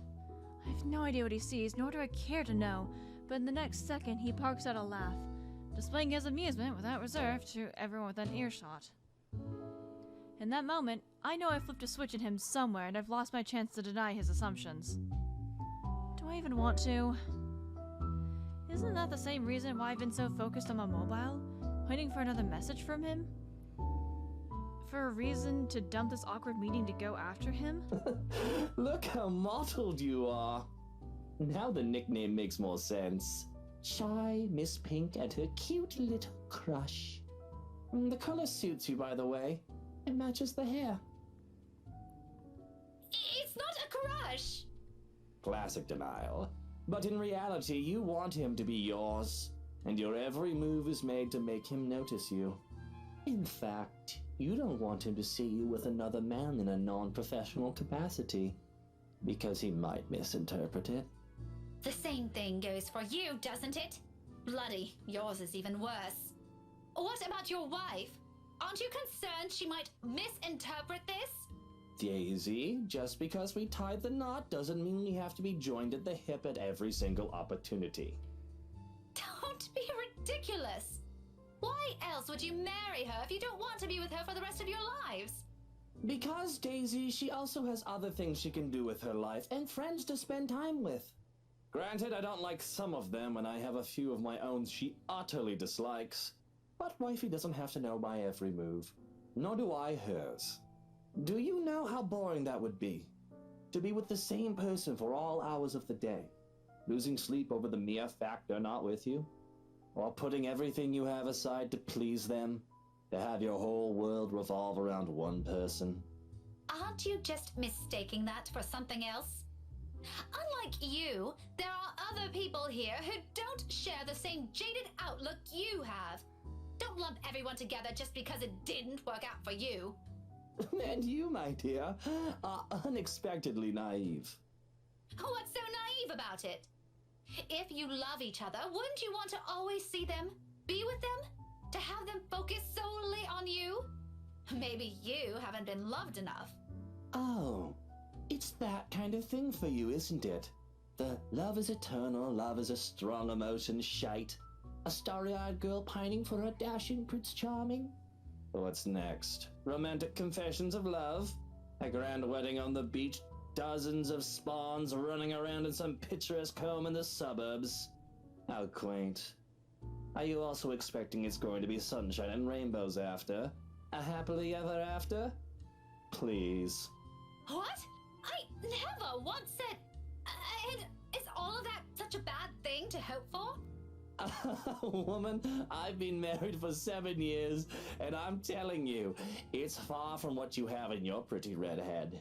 I have no idea what he sees, nor do I care to know, but in the next second, he barks out a laugh, displaying his amusement without reserve to everyone within earshot. In that moment, I know I flipped a switch in him somewhere and I've lost my chance to deny his assumptions. Do I even want to? Isn't that the same reason why I've been so focused on my mobile? Waiting for another message from him? For a reason to dump this awkward meeting to go after him? Look how mottled you are. Now the nickname makes more sense. Shy Miss Pink and her cute little crush. The color suits you, by the way. It matches the hair. It's not a crush. Classic denial. But in reality, you want him to be yours, and your every move is made to make him notice you. In fact, you don't want him to see you with another man in a non-professional capacity, because he might misinterpret it. The same thing goes for you, doesn't it? Bloody, yours is even worse. What about your wife? Aren't you concerned she might misinterpret this? Daisy, just because we tied the knot doesn't mean we have to be joined at the hip at every single opportunity. Don't be ridiculous. Why else would you marry her if you don't want to be with her for the rest of your lives? Because, Daisy, she also has other things she can do with her life and friends to spend time with. Granted, I don't like some of them, and I have a few of my own she utterly dislikes. But wifey doesn't have to know my every move. Nor do I hers. Do you know how boring that would be? To be with the same person for all hours of the day, losing sleep over the mere fact they're not with you? Or putting everything you have aside to please them? To have your whole world revolve around one person? Aren't you just mistaking that for something else? Unlike you, there are other people here who don't share the same jaded outlook you have. Don't lump everyone together just because it didn't work out for you. And you, my dear, are unexpectedly naive. What's so naive about it? If you love each other, wouldn't you want to always see them, be with them, to have them focus solely on you? Maybe you haven't been loved enough. Oh, it's that kind of thing for you, isn't it? The love is eternal, love is a strong emotion shite. A starry-eyed girl pining for her dashing Prince Charming? What's next? Romantic confessions of love? A grand wedding on the beach? Dozens of spawns running around in some picturesque home in the suburbs? How quaint. Are you also expecting it's going to be sunshine and rainbows after? A happily ever after? Please. What? I never once said... And is all of that such a bad thing to hope for? Woman, I've been married for 7 years, and I'm telling you, it's far from what you have in your pretty red head.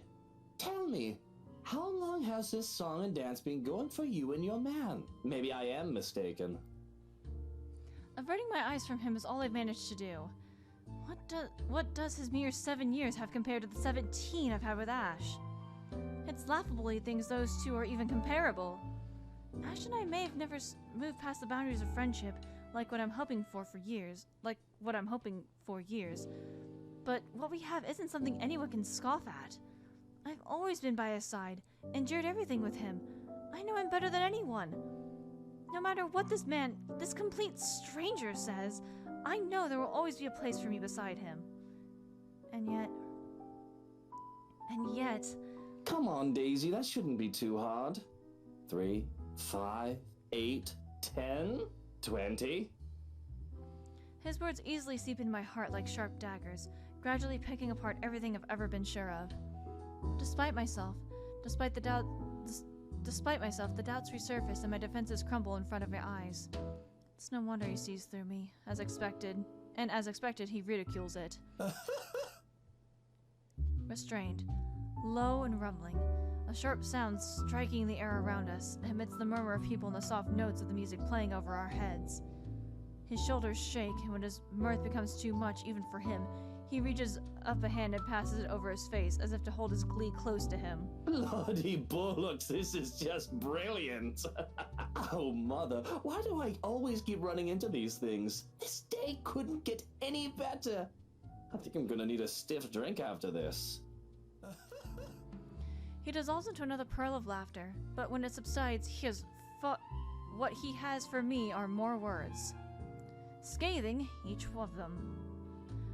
Tell me, how long has this song and dance been going for you and your man? Maybe I am mistaken. Averting my eyes from him is all I've managed to do. What does his mere 7 years have compared to the 17 I've had with Ash? It's laughable he thinks those two are even comparable. Ash and I may have never moved past the boundaries of friendship, like what I'm hoping for years. But what we have isn't something anyone can scoff at. I've always been by his side, endured everything with him. I know him better than anyone. No matter what this man, this complete stranger says, I know there will always be a place for me beside him. And yet... Come on, Daisy, that shouldn't be too hard. 3, 5, 8, 10, 20. His words easily seep into my heart like sharp daggers, gradually picking apart everything I've ever been sure of. Despite myself, the doubts resurface and my defenses crumble in front of my eyes. It's no wonder he sees through me, as expected. And as expected, he ridicules it. Restrained, low and rumbling, a sharp sound striking the air around us amidst the murmur of people and the soft notes of the music playing over our heads. His shoulders shake, and when his mirth becomes too much even for him, he reaches up a hand and passes it over his face as if to hold his glee close to him. Bloody bullocks, this is just brilliant. Oh, Mother, why do I always keep running into these things? This day couldn't get any better. I think I'm gonna need a stiff drink after this. He dissolves into another pearl of laughter, but when it subsides, what he has for me are more words. Scathing, each of them.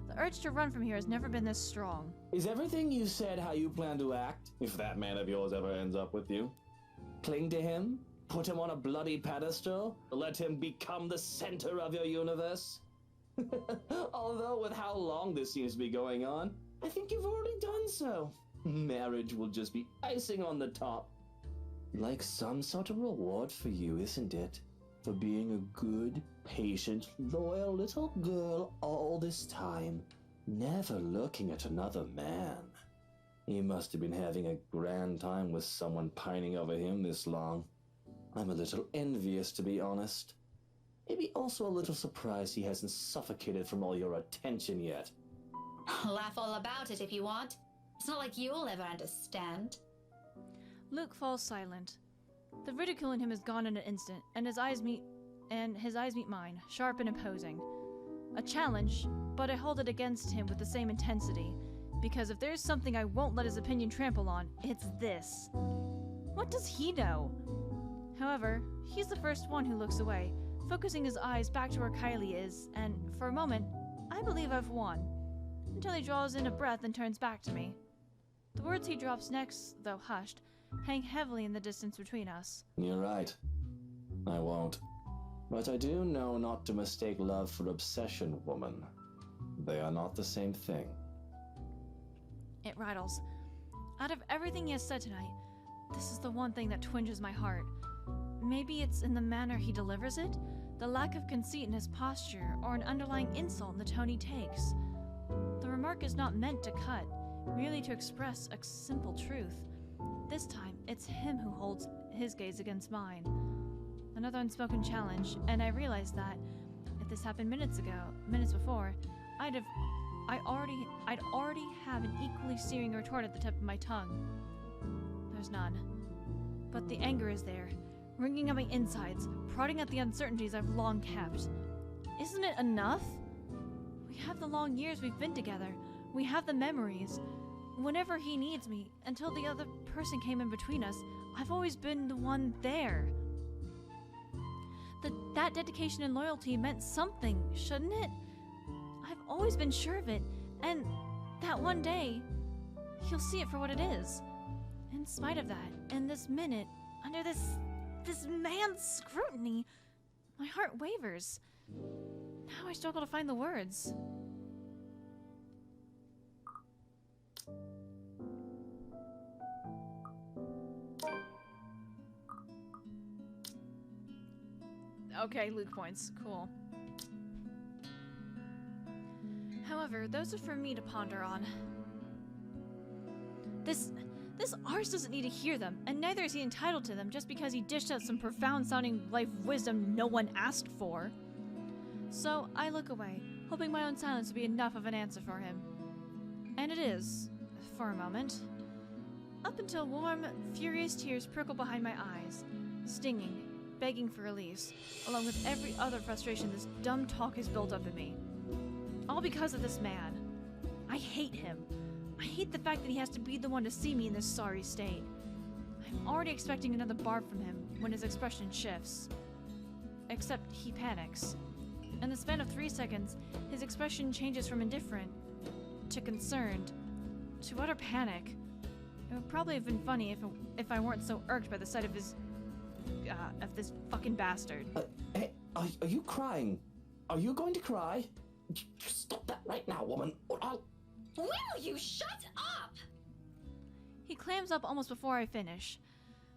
The urge to run from here has never been this strong. Is everything you said how you plan to act, if that man of yours ever ends up with you? Cling to him? Put him on a bloody pedestal? Let him become the center of your universe? Although with how long this seems to be going on, I think you've already done so. Marriage will just be icing on the top. Like some sort of reward for you, isn't it? For being a good, patient, loyal little girl all this time, never looking at another man. You must have been having a grand time with someone pining over him this long. I'm a little envious, to be honest. Maybe also a little surprised he hasn't suffocated from all your attention yet. Laugh all about it if you want. It's not like you'll ever understand. Luke falls silent. The ridicule in him is gone in an instant, and his eyes meet mine, sharp and imposing. A challenge, but I hold it against him with the same intensity, because if there's something I won't let his opinion trample on, it's this. What does he know? However, he's the first one who looks away, focusing his eyes back to where Kylie is, and for a moment, I believe I've won, until he draws in a breath and turns back to me. The words he drops next, though hushed, hang heavily in the distance between us. You're right. I won't. But I do know not to mistake love for obsession, woman. They are not the same thing. It rattles. Out of everything he has said tonight, this is the one thing that twinges my heart. Maybe it's in the manner he delivers it, the lack of conceit in his posture, or an underlying insult in the tone he takes. The remark is not meant to cut, merely to express a simple truth. This time, it's him who holds his gaze against mine. Another unspoken challenge, and I realized that if this happened minutes before, I'd already have an equally searing retort at the tip of my tongue. There's none. But the anger is there, wringing at my insides, prodding at the uncertainties I've long kept. Isn't it enough? We have the long years we've been together. We have the memories. Whenever he needs me, until the other person came in between us, I've always been the one there. That dedication and loyalty meant something, shouldn't it? I've always been sure of it, and that one day, he'll see it for what it is. In spite of that, in this minute, under this man's scrutiny, my heart wavers. Now I struggle to find the words. Okay, Luke points. Cool. However, those are for me to ponder on. This arse doesn't need to hear them, and neither is he entitled to them just because he dished out some profound-sounding life wisdom no one asked for. So I look away, hoping my own silence will be enough of an answer for him. And it is, for a moment. Up until warm, furious tears prickle behind my eyes, stinging, begging for release, along with every other frustration this dumb talk has built up in me. All because of this man. I hate him. I hate the fact that he has to be the one to see me in this sorry state. I'm already expecting another barb from him when his expression shifts. Except he panics. In the span of 3 seconds, his expression changes from indifferent to concerned to utter panic. It would probably have been funny if I weren't so irked by the sight of this fucking bastard. Hey, are you crying? Are you going to cry? Stop that right now, woman, or I'll... Will you shut up? He clams up almost before I finish.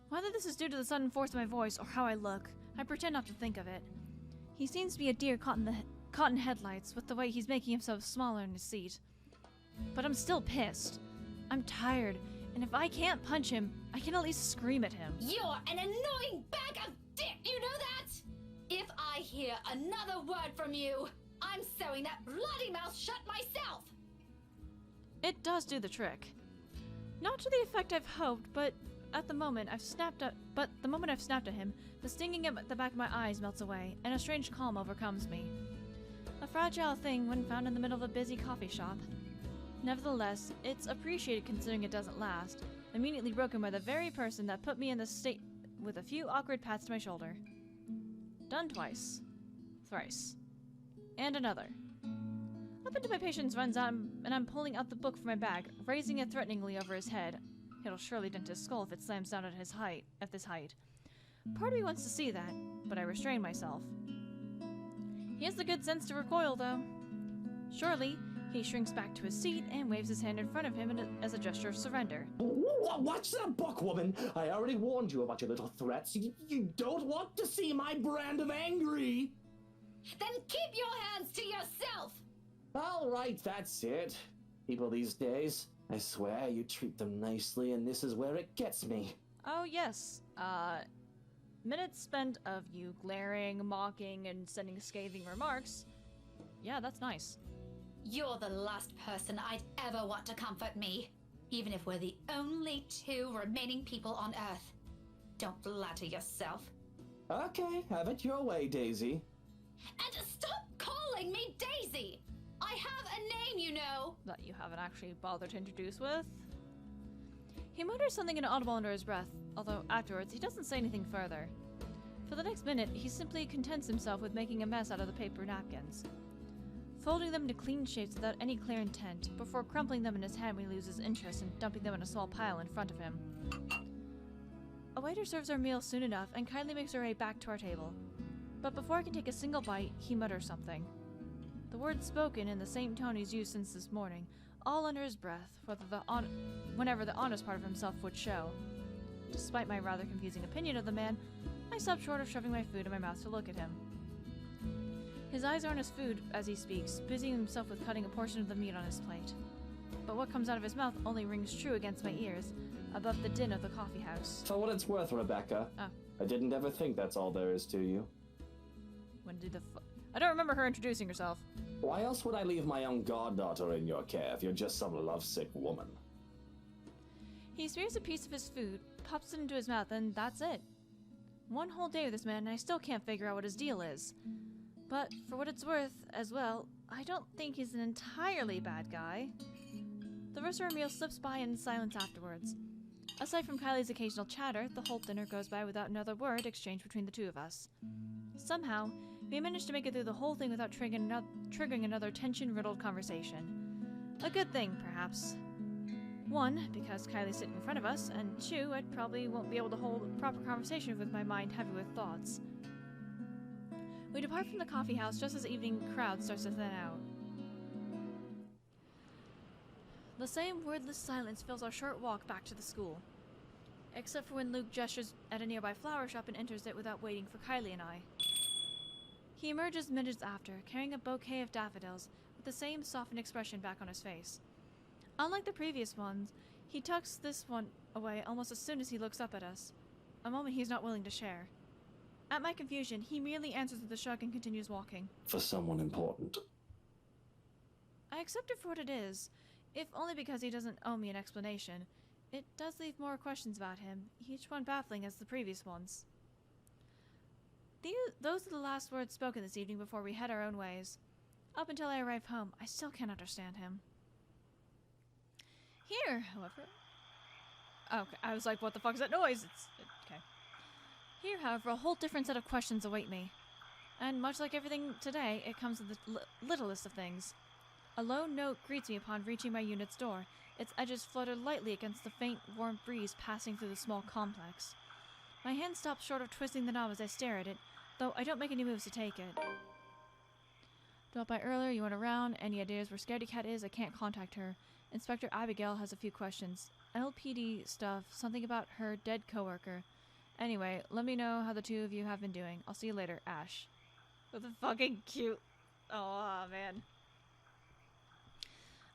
Whether this is due to the sudden force of my voice or how I look, I pretend not to think of it. He seems to be a deer caught in headlights with the way he's making himself smaller in his seat. But I'm still pissed. I'm tired, and if I can't punch him, I can at least scream at him. You're an annoying bag of dick, you know that? If I hear another word from you, I'm sewing that bloody mouth shut myself! It does do the trick. Not to the effect I've hoped, but the moment I've snapped at him, the stinging at the back of my eyes melts away, and a strange calm overcomes me. A fragile thing when found in the middle of a busy coffee shop. Nevertheless, it's appreciated considering it doesn't last, immediately broken by the very person that put me in this state with a few awkward pats to my shoulder. Done twice. Thrice. And another. Up until my patience runs out and I'm pulling out the book from my bag, raising it threateningly over his head. It'll surely dent his skull if it slams down at this height. Part of me wants to see that, but I restrain myself. He has the good sense to recoil, though. Surely, he shrinks back to his seat and waves his hand in front of him as a gesture of surrender. Watch that book, woman! I already warned you about your little threats. You don't want to see my brand of angry! Then keep your hands to yourself! All right, that's it. People these days, I swear you treat them nicely and this is where it gets me. Oh, yes. Minutes spent of you glaring, mocking, and sending scathing remarks. Yeah, that's nice. You're the last person I'd ever want to comfort me, even if we're the only two remaining people on Earth. Don't flatter yourself. Okay, have it your way, Daisy. And stop calling me Daisy! I have a name, you know! That you haven't actually bothered to introduce with. He mutters something inaudible under his breath, although afterwards he doesn't say anything further. For the next minute, he simply contents himself with making a mess out of the paper napkins, folding them into clean shapes without any clear intent, before crumpling them in his hand when he loses interest and dumping them in a small pile in front of him. A waiter serves our meal soon enough and kindly makes her way back to our table. But before I can take a single bite, he mutters something. The words spoken in the same tone he's used since this morning, all under his breath, whenever the honest part of himself would show. Despite my rather confusing opinion of the man, I stop short of shoving my food in my mouth to look at him. His eyes are on his food as he speaks, busying himself with cutting a portion of the meat on his plate. But what comes out of his mouth only rings true against my ears, above the din of the coffee house. For what it's worth, Rebecca, I didn't ever think that's all there is to you. When did I don't remember her introducing herself. Why else would I leave my own goddaughter in your care if you're just some lovesick woman? He spears a piece of his food, pops it into his mouth, and that's it. One whole day with this man, and I still can't figure out what his deal is. But for what it's worth, as well, I don't think he's an entirely bad guy. The rest of our meal slips by in silence afterwards. Aside from Kylie's occasional chatter, the whole dinner goes by without another word exchanged between the two of us. Somehow, we managed to make it through the whole thing without triggering another tension-riddled conversation. A good thing, perhaps. One, because Kylie's sitting in front of us, and two, I probably won't be able to hold a proper conversation with my mind heavy with thoughts. We depart from the coffee house just as the evening crowd starts to thin out. The same wordless silence fills our short walk back to the school. Except for when Luke gestures at a nearby flower shop and enters it without waiting for Kylie and I. He emerges minutes after, carrying a bouquet of daffodils, with the same softened expression back on his face. Unlike the previous ones, he tucks this one away almost as soon as he looks up at us, a moment he's not willing to share. At my confusion, he merely answers with a shrug and continues walking. For someone important. I accept it for what it is, if only because he doesn't owe me an explanation. It does leave more questions about him, each one baffling as the previous ones. Those are the last words spoken this evening before we head our own ways. Up until I arrive home, I still can't understand him. Here, however... Okay, I was like, what the fuck is that noise? Okay. Here, however, a whole different set of questions await me. And much like everything today, it comes in the littlest of things. A low note greets me upon reaching my unit's door. Its edges flutter lightly against the faint, warm breeze passing through the small complex. My hand stops short of twisting the knob as I stare at it, though I don't make any moves to take it. Dropped by earlier, you went around. Any ideas where Scaredy Cat is? I can't contact her. Inspector Abigail has a few questions. LPD stuff, something about her dead coworker. Anyway, let me know how the two of you have been doing. I'll see you later, Ash. With a fucking cute... Oh, man.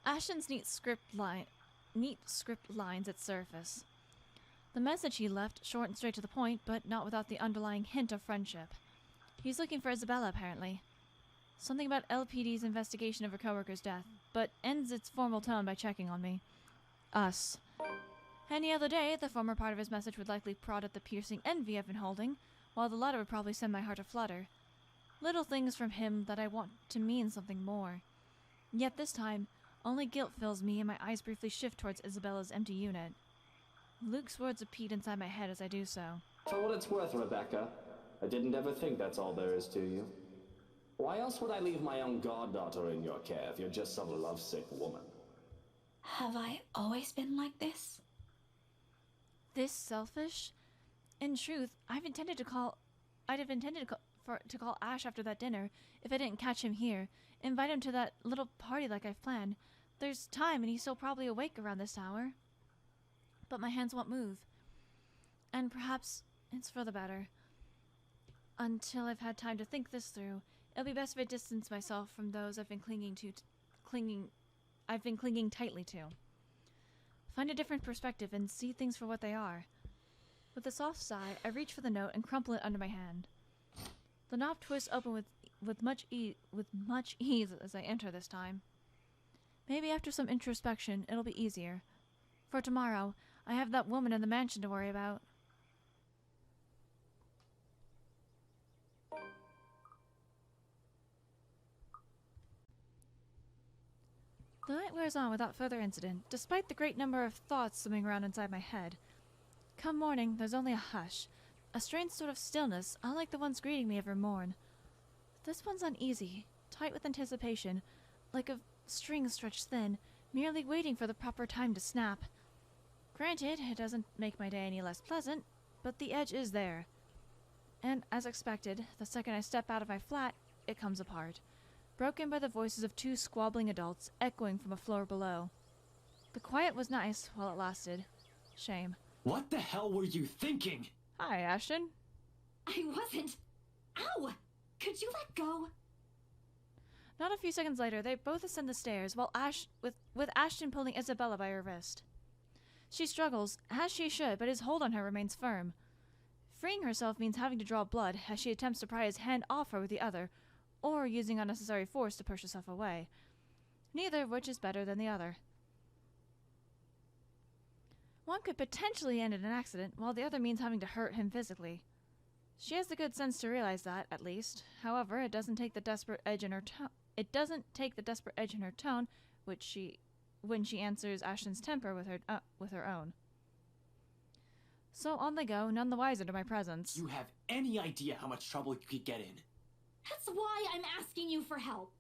Ashton's neat script lines its surface. The message he left, short and straight to the point, but not without the underlying hint of friendship. He's looking for Isabella, apparently. Something about LPD's investigation of her coworker's death, but ends its formal tone by checking on me. Us. Any other day, the former part of his message would likely prod at the piercing envy I've been holding, while the latter would probably send my heart aflutter. Little things from him that I want to mean something more. Yet this time, only guilt fills me and my eyes briefly shift towards Isabella's empty unit. Luke's words repeat inside my head as I do so. For what it's worth, Rebecca, I didn't ever think that's all there is to you. Why else would I leave my own goddaughter in your care if you're just some lovesick woman? Have I always been like this? This selfish? In truth, I'd have intended to call Ash after that dinner if I didn't catch him here, invite him to that little party like I've planned. There's time and he's still probably awake around this hour. But my hands won't move. And perhaps it's for the better. Until I've had time to think this through, it'll be best if I distance myself from those I've been clinging tightly to. Find a different perspective and see things for what they are. With a soft sigh, I reach for the note and crumple it under my hand. The knob twists open with much ease as I enter this time. Maybe after some introspection, it'll be easier. For tomorrow, I have that woman in the mansion to worry about. The night wears on without further incident, despite the great number of thoughts swimming around inside my head. Come morning, there's only a hush, a strange sort of stillness, unlike the ones greeting me every morn. This one's uneasy, tight with anticipation, like a string stretched thin, merely waiting for the proper time to snap. Granted, it doesn't make my day any less pleasant, but the edge is there. And, as expected, the second I step out of my flat, it comes apart, broken by the voices of two squabbling adults echoing from a floor below. The quiet was nice while it lasted. Shame. What the hell were you thinking? Hi, Ashton. I wasn't. Ow! Could you let go? Not a few seconds later, they both ascend the stairs, while with Ashton pulling Isabella by her wrist. She struggles, as she should, but his hold on her remains firm. Freeing herself means having to draw blood as she attempts to pry his hand off her with the other, or using unnecessary force to push herself away. Neither of which is better than the other. One could potentially end in an accident, while the other means having to hurt him physically. She has the good sense to realize that, at least. However, it doesn't take the desperate edge in her tone, when she answers Ashton's temper with her own. So on they go, none the wiser to my presence. You have any idea how much trouble you could get in? That's why I'm asking you for help.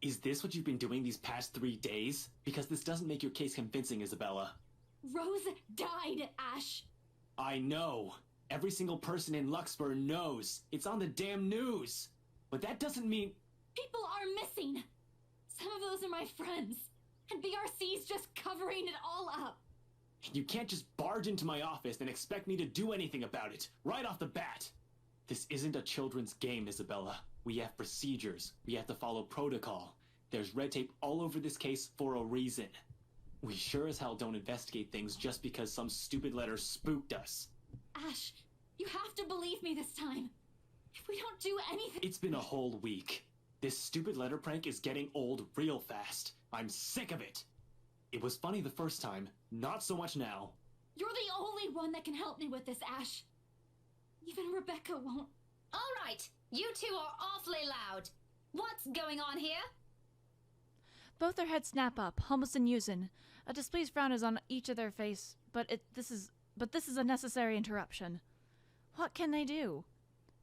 Is this what you've been doing these past 3 days? Because this doesn't make your case convincing, Isabella. Rose died, Ash. I know. Every single person in Luxburg knows. It's on the damn news. But that doesn't mean... People are missing. Some of those are my friends. And BRC's just covering it all up. You can't just barge into my office and expect me to do anything about it, right off the bat. This isn't a children's game, Isabella. We have procedures. We have to follow protocol. There's red tape all over this case for a reason. We sure as hell don't investigate things just because some stupid letter spooked us. Ash, you have to believe me this time. If we don't do anything... It's been a whole week. This stupid letter prank is getting old real fast. I'm sick of it. It was funny the first time, not so much now. You're the only one that can help me with this, Ash. Even Rebecca won't. All right, you two are awfully loud. What's going on here? Both their heads snap up, almost in unison. A displeased frown is on each of their face, but this is a necessary interruption. What can they do?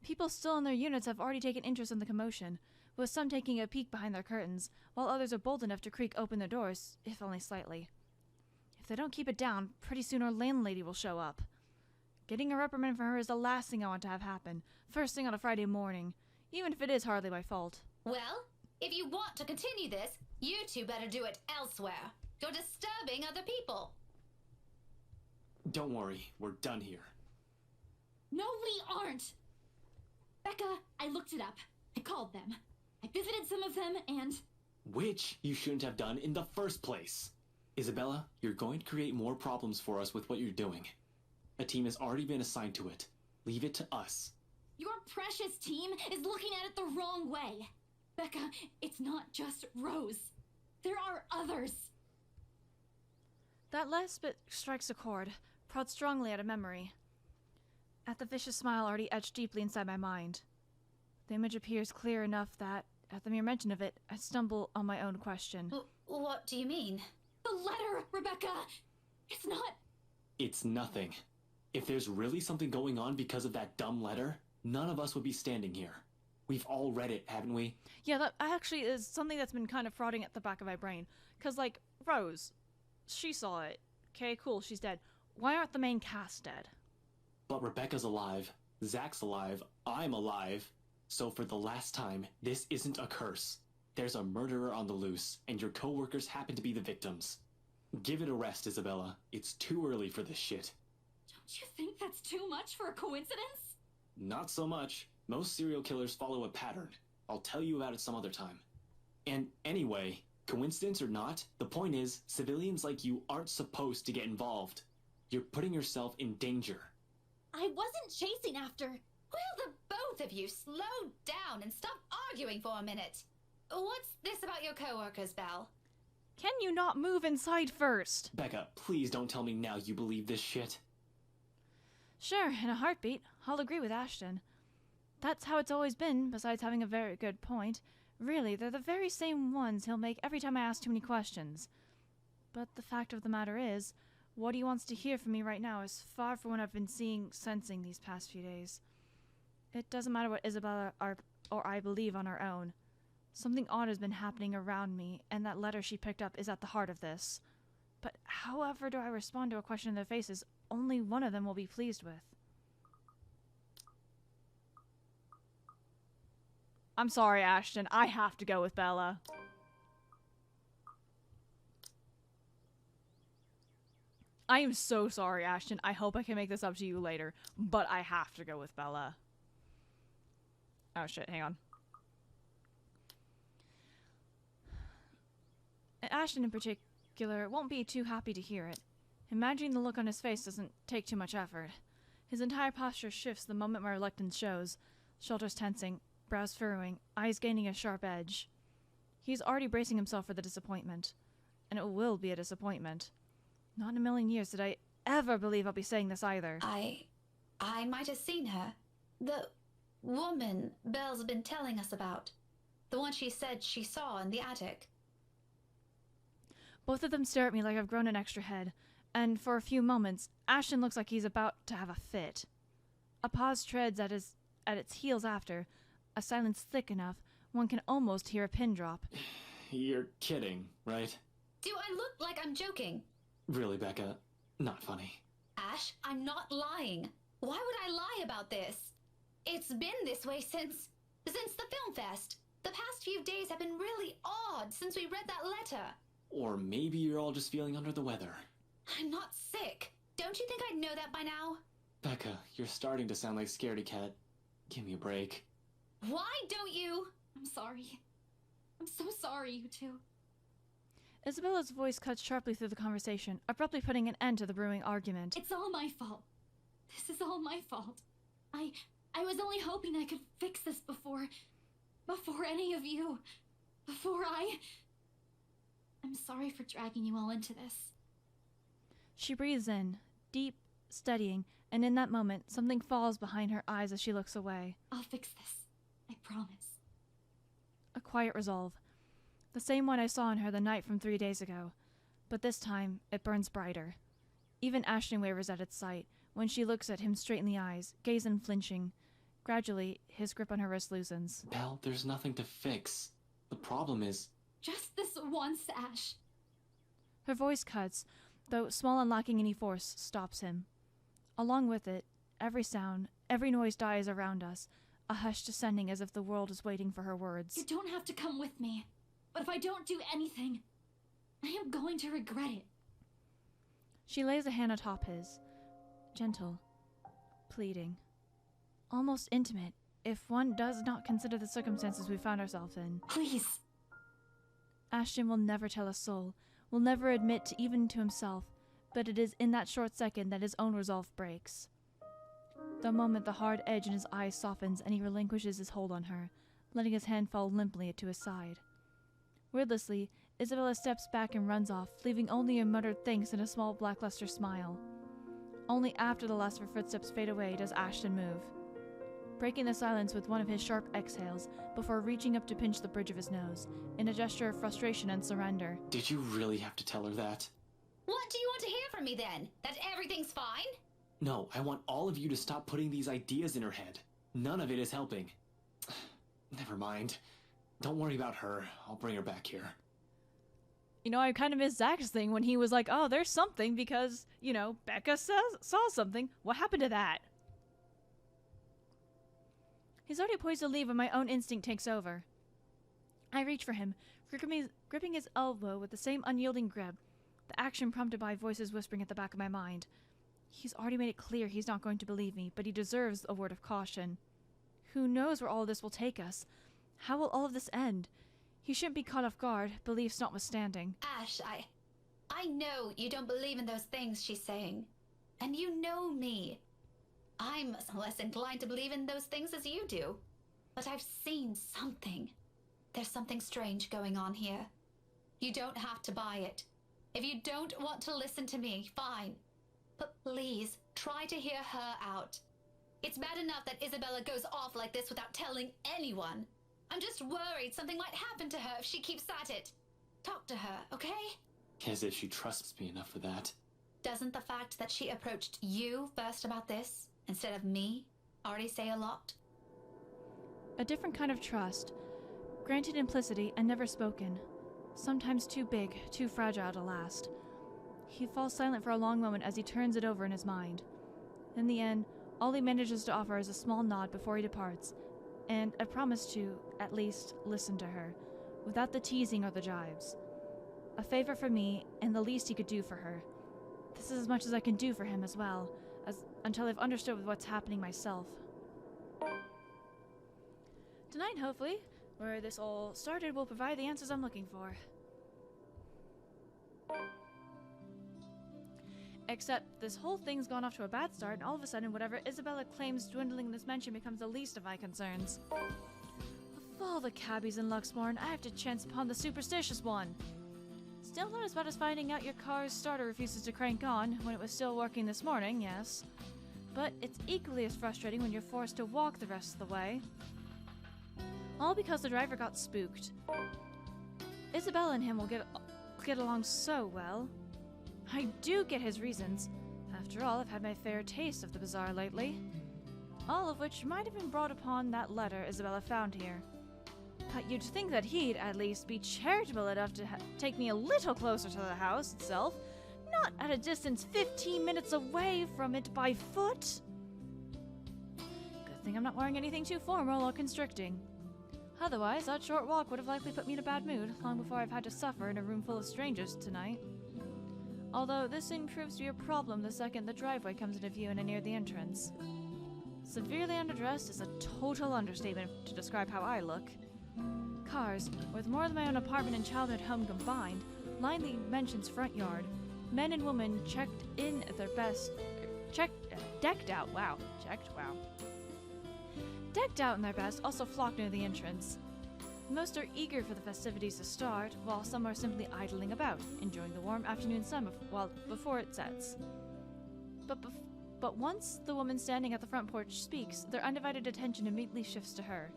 People still in their units have already taken interest in the commotion, with some taking a peek behind their curtains, while others are bold enough to creak open their doors, if only slightly. If they don't keep it down, pretty soon our landlady will show up. Getting a reprimand from her is the last thing I want to have happen, first thing on a Friday morning, even if it is hardly my fault. Well, if you want to continue this, you two better do it elsewhere. You're disturbing other people. Don't worry, we're done here. No, we aren't. Becca, I looked it up. I called them. I visited some of them and... Which you shouldn't have done in the first place. Isabella, you're going to create more problems for us with what you're doing. A team has already been assigned to it. Leave it to us. You're precious team is looking at it the wrong way. Becca, it's not just Rose. There are others. That last bit strikes a chord, prods strongly at a memory. At the vicious smile already etched deeply inside my mind. The image appears clear enough that, at the mere mention of it, I stumble on my own question. What do you mean? The letter, Rebecca! It's not... It's nothing. If there's really something going on because of that dumb letter, none of us would be standing here. We've all read it, haven't we? Yeah, that actually is something that's been kind of frauding at the back of my brain. Because, like, Rose, she saw it. Okay, cool, she's dead. Why aren't the main cast dead? But Rebecca's alive, Zach's alive, I'm alive. So for the last time, this isn't a curse. There's a murderer on the loose, and your co-workers happen to be the victims. Give it a rest, Isabella. It's too early for this shit. Don't you think that's too much for a coincidence? Not so much. Most serial killers follow a pattern. I'll tell you about it some other time. And anyway, coincidence or not, the point is, civilians like you aren't supposed to get involved. You're putting yourself in danger. I wasn't chasing after... Will the both of you slow down and stop arguing for a minute? What's this about your co-workers, Belle? Can you not move inside first? Becca, please don't tell me now you believe this shit. Sure, in a heartbeat, I'll agree with Ashton. That's how it's always been, besides having a very good point. Really, they're the very same ones he'll make every time I ask too many questions. But the fact of the matter is, what he wants to hear from me right now is far from what I've been sensing these past few days. It doesn't matter what Isabella or I believe on our own. Something odd has been happening around me, and that letter she picked up is at the heart of this. But however do I respond to a question in their faces only one of them will be pleased with? I'm sorry, Ashton. I have to go with Bella. I am so sorry, Ashton. I hope I can make this up to you later, but I have to go with Bella. Oh shit, hang on. Ashton in particular won't be too happy to hear it. Imagining the look on his face doesn't take too much effort. His entire posture shifts the moment my reluctance shows, shoulders tensing, brows furrowing, eyes gaining a sharp edge. He's already bracing himself for the disappointment. And it will be a disappointment. Not in a million years did I ever believe I'll be saying this either. I might have seen her. The woman Belle's been telling us about. The one she said she saw in the attic. Both of them stare at me like I've grown an extra head, and for a few moments, Ashton looks like he's about to have a fit. A pause treads at its heels after, a silence thick enough one can almost hear a pin drop. You're kidding, right? Do I look like I'm joking? Really, Becca? Not funny. Ash, I'm not lying. Why would I lie about this? It's been this way since the film fest. The past few days have been really odd since we read that letter. Or maybe you're all just feeling under the weather. I'm not sick. Don't you think I'd know that by now? Becca, you're starting to sound like Scaredy Cat. Give me a break. Why don't you? I'm sorry. I'm so sorry, you two. Isabella's voice cuts sharply through the conversation, abruptly putting an end to the brewing argument. It's all my fault. This is all my fault. I was only hoping I could fix this before any of you. I'm sorry for dragging you all into this. She breathes in, deep, steadying, and in that moment, something falls behind her eyes as she looks away. I'll fix this. I promise. A quiet resolve. The same one I saw in her the night from 3 days ago. But this time, it burns brighter. Even Ashton wavers at its sight, when she looks at him straight in the eyes, gaze unflinching. Gradually, his grip on her wrist loosens. Belle, there's nothing to fix. The problem is... Just this once, Ash. Her voice cuts, though small and lacking any force, stops him. Along with it, every sound, every noise dies around us, a hush descending as if the world is waiting for her words. You don't have to come with me, but if I don't do anything, I am going to regret it. She lays a hand atop his, gentle, pleading, almost intimate, if one does not consider the circumstances we found ourselves in. Please. Ashton will never tell a soul, will never admit even to himself, but it is in that short second that his own resolve breaks. The moment the hard edge in his eyes softens and he relinquishes his hold on her, letting his hand fall limply to his side. Wordlessly, Isabella steps back and runs off, leaving only a muttered thanks and a small lackluster smile. Only after the last of her footsteps fade away does Ashton move, breaking the silence with one of his sharp exhales before reaching up to pinch the bridge of his nose, in a gesture of frustration and surrender. Did you really have to tell her that? What do you want to hear from me then? That everything's fine? No, I want all of you to stop putting these ideas in her head. None of it is helping. Never mind. Don't worry about her. I'll bring her back here. You know, I kind of miss Zach's thing when he was like, oh, there's something because, you know, Becca saw something. What happened to that? He's already poised to leave when my own instinct takes over. I reach for him, gripping his elbow with the same unyielding grip, the action prompted by voices whispering at the back of my mind. He's already made it clear he's not going to believe me, but he deserves a word of caution. Who knows where all of this will take us? How will all of this end? He shouldn't be caught off guard, beliefs notwithstanding. Ash, I know you don't believe in those things she's saying. And you know me. I'm less inclined to believe in those things as you do. But I've seen something. There's something strange going on here. You don't have to buy it. If you don't want to listen to me, fine. But please, try to hear her out. It's bad enough that Isabella goes off like this without telling anyone. I'm just worried something might happen to her if she keeps at it. Talk to her, okay? As if she trusts me enough for that. Doesn't the fact that she approached you first about this, instead of me, already say a lot? A different kind of trust, granted implicity and never spoken. Sometimes too big, too fragile to last. He falls silent for a long moment as he turns it over in his mind. In the end, all he manages to offer is a small nod before he departs, and a promise to, at least, listen to her, without the teasing or the jibes. A favor for me, and the least he could do for her. This is as much as I can do for him as well, until I've understood what's happening myself. Tonight, hopefully, where this all started will provide the answers I'm looking for. Except this whole thing's gone off to a bad start, and all of a sudden whatever Isabella claims dwindling this mansion becomes the least of my concerns. Of all the cabbies in Luxmore, I have to chance upon the superstitious one. Still not as bad as finding out your car's starter refuses to crank on when it was still working this morning, yes. But it's equally as frustrating when you're forced to walk the rest of the way. All because the driver got spooked. Isabella and him will get along so well. I do get his reasons. After all, I've had my fair taste of the bizarre lately. All of which might have been brought upon that letter Isabella found here. But you'd think that he'd, at least, be charitable enough to take me a little closer to the house itself, not at a distance 15 minutes away from it by foot. Good thing I'm not wearing anything too formal or constricting. Otherwise, that short walk would have likely put me in a bad mood, long before I've had to suffer in a room full of strangers tonight. Although this soon proves to be a problem the second the driveway comes into view and I near the entrance. Severely underdressed is a total understatement to describe how I look. Cars, with more than my own apartment and childhood home combined, line the mansion's front yard. Men and women decked out in their best, also flock near the entrance. Most are eager for the festivities to start, while some are simply idling about, enjoying the warm afternoon sun before it sets. But once the woman standing at the front porch speaks, their undivided attention immediately shifts to her.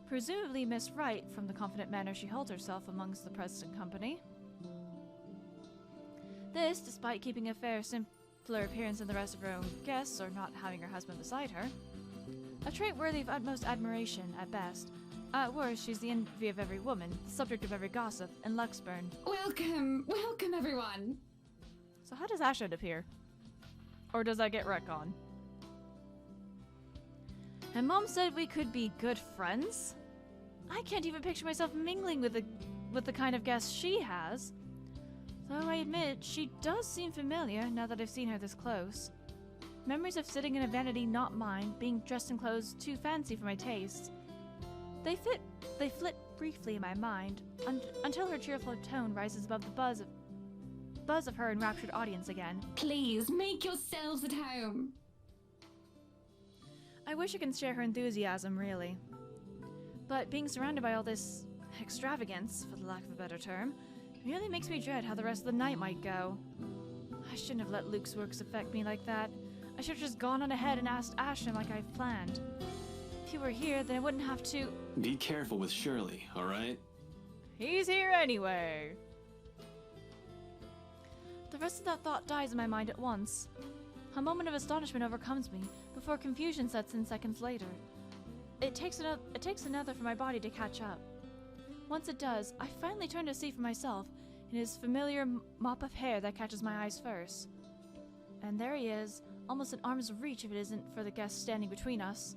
Presumably Miss Wright, from the confident manner she holds herself amongst the present company. This, despite keeping a fair, simpler appearance than the rest of her own guests, or not having her husband beside her. A trait worthy of utmost admiration, at best. At worst, she's the envy of every woman, the subject of every gossip, in Luxburn. Welcome everyone! So how does Ash end up here? Or does that get retconned? And Mom said we could be good friends? I can't even picture myself mingling with the kind of guests she has. Though I admit, she does seem familiar now that I've seen her this close. Memories of sitting in a vanity not mine, being dressed in clothes too fancy for my tastes. They flit briefly in my mind, until her cheerful tone rises above the buzz of her enraptured audience again. Please, make yourselves at home. I wish I could share her enthusiasm, really. But being surrounded by all this extravagance, for the lack of a better term, really makes me dread how the rest of the night might go. I shouldn't have let Luke's works affect me like that. I should have just gone on ahead and asked Ashton like I've planned. If he were here, then I wouldn't have to... Be careful with Shirley, alright? He's here anyway! The rest of that thought dies in my mind at once. A moment of astonishment overcomes me, before confusion sets in seconds later. It takes another for my body to catch up. Once it does, I finally turn to see for myself, in his familiar mop of hair that catches my eyes first. And there he is, almost an arm's reach if it isn't for the guest standing between us.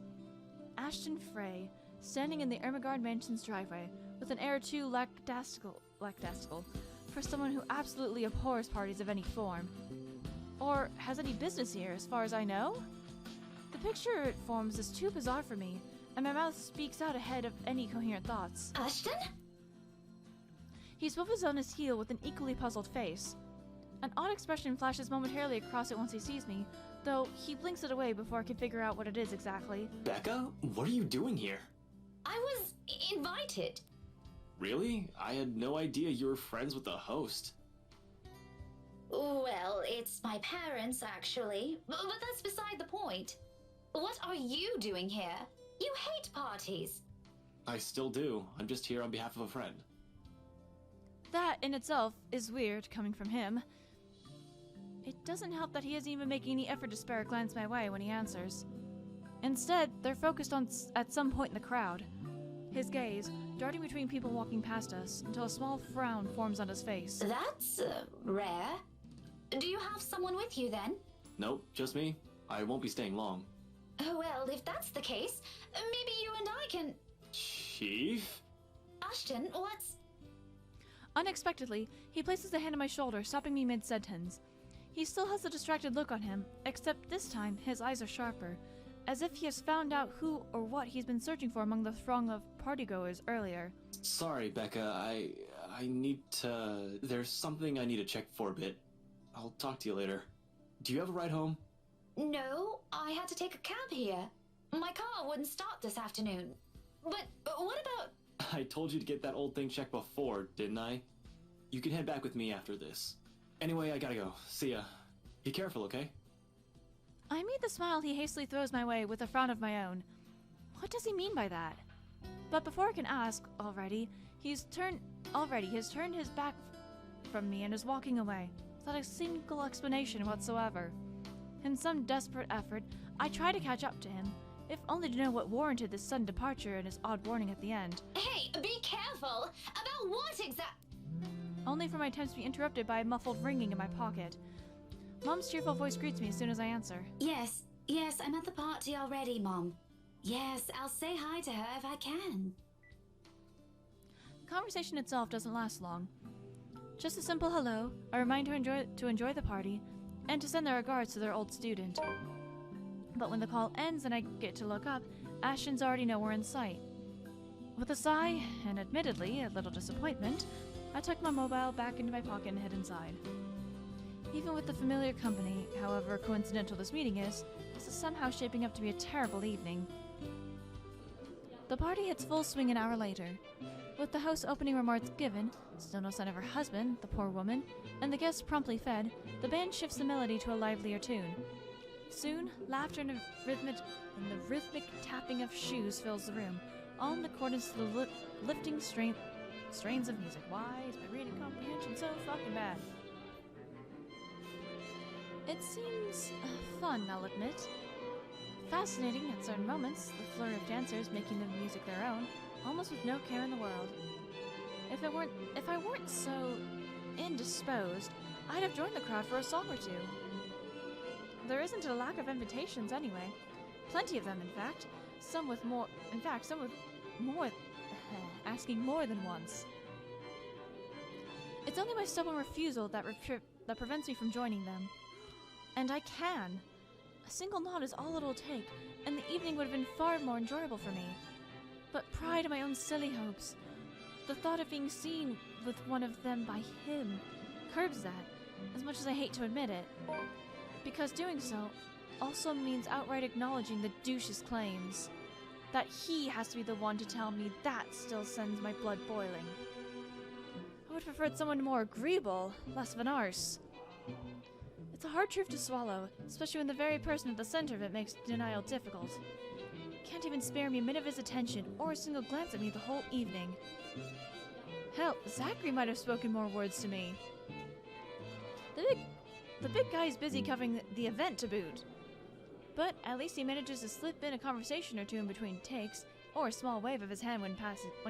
Ashton Frey, standing in the Ermengarde Mansion's driveway, with an air too lackadaisical for someone who absolutely abhors parties of any form. Or has any business here, as far as I know? The picture it forms is too bizarre for me, and my mouth speaks out ahead of any coherent thoughts. Ashton? He swivels on his heel with an equally puzzled face. An odd expression flashes momentarily across it once he sees me, though he blinks it away before I can figure out what it is exactly. Becca? What are you doing here? I was invited. Really? I had no idea you were friends with the host. Well, it's my parents, actually. But that's beside the point. What are you doing here? You hate parties. I still do. I'm just here on behalf of a friend. That, in itself, is weird, coming from him. It doesn't help that he isn't even making any effort to spare a glance my way when he answers. Instead, they're focused on at some point in the crowd. His gaze, darting between people walking past us, until a small frown forms on his face. That's, rare. Do you have someone with you, then? Nope, just me. I won't be staying long. Oh, well, if that's the case, maybe you and I can... Chief? Ashton, what's... Unexpectedly, he places a hand on my shoulder, stopping me mid-sentence. He still has a distracted look on him, except this time his eyes are sharper, as if he has found out who or what he's been searching for among the throng of partygoers earlier. Sorry, Becca, I need to... There's something I need to check for a bit. I'll talk to you later. Do you have a ride home? No, I had to take a cab here. My car wouldn't start this afternoon. But what about... I told you to get that old thing checked before, didn't I? You can head back with me after this. Anyway, I gotta go. See ya. Be careful, okay? I meet the smile he hastily throws my way with a frown of my own. What does he mean by that? But before I can ask, he has turned his back from me and is walking away, without a single explanation whatsoever. In some desperate effort, I try to catch up to him, if only to know what warranted this sudden departure and his odd warning at the end. Hey, be careful! About what Only for my attempts to be interrupted by a muffled ringing in my pocket. Mom's cheerful voice greets me as soon as I answer. Yes, I'm at the party already, Mom. Yes, I'll say hi to her if I can. The conversation itself doesn't last long. Just a simple hello, a reminder to enjoy the party, and to send their regards to their old student. But when the call ends and I get to look up, Ashton's already nowhere in sight. With a sigh, and admittedly a little disappointment, I tuck my mobile back into my pocket and head inside. Even with the familiar company, however coincidental this meeting is, this is somehow shaping up to be a terrible evening. The party hits full swing an hour later. With the host's opening remarks given, still no sign of her husband, the poor woman, and the guests promptly fed, the band shifts the melody to a livelier tune. Soon, laughter and the rhythmic tapping of shoes fills the room, all in accordance to the lifting strains of music. Why is my reading comprehension so fucking bad? It seems fun, I'll admit. Fascinating at certain moments, the flurry of dancers making the music their own, almost with no care in the world. If I weren't so indisposed, I'd have joined the crowd for a song or two. There isn't a lack of invitations anyway. Plenty of them, in fact. Some with more asking more than once. It's only my stubborn refusal that prevents me from joining them. And I can. A single nod is all it'll take, and the evening would have been far more enjoyable for me. But pride in my own silly hopes, the thought of being seen with one of them by him, curbs that, as much as I hate to admit it. Because doing so, also means outright acknowledging the douche's claims. That he has to be the one to tell me that still sends my blood boiling. I would have preferred someone more agreeable, less of an arse. It's a hard truth to swallow, especially when the very person at the center of it makes denial difficult. Can't even spare me a minute of his attention or a single glance at me the whole evening. Hell, Zachary might have spoken more words to me. The big guy is busy covering the event to boot. But at least he manages to slip in a conversation or two in between takes, or a small wave of his hand when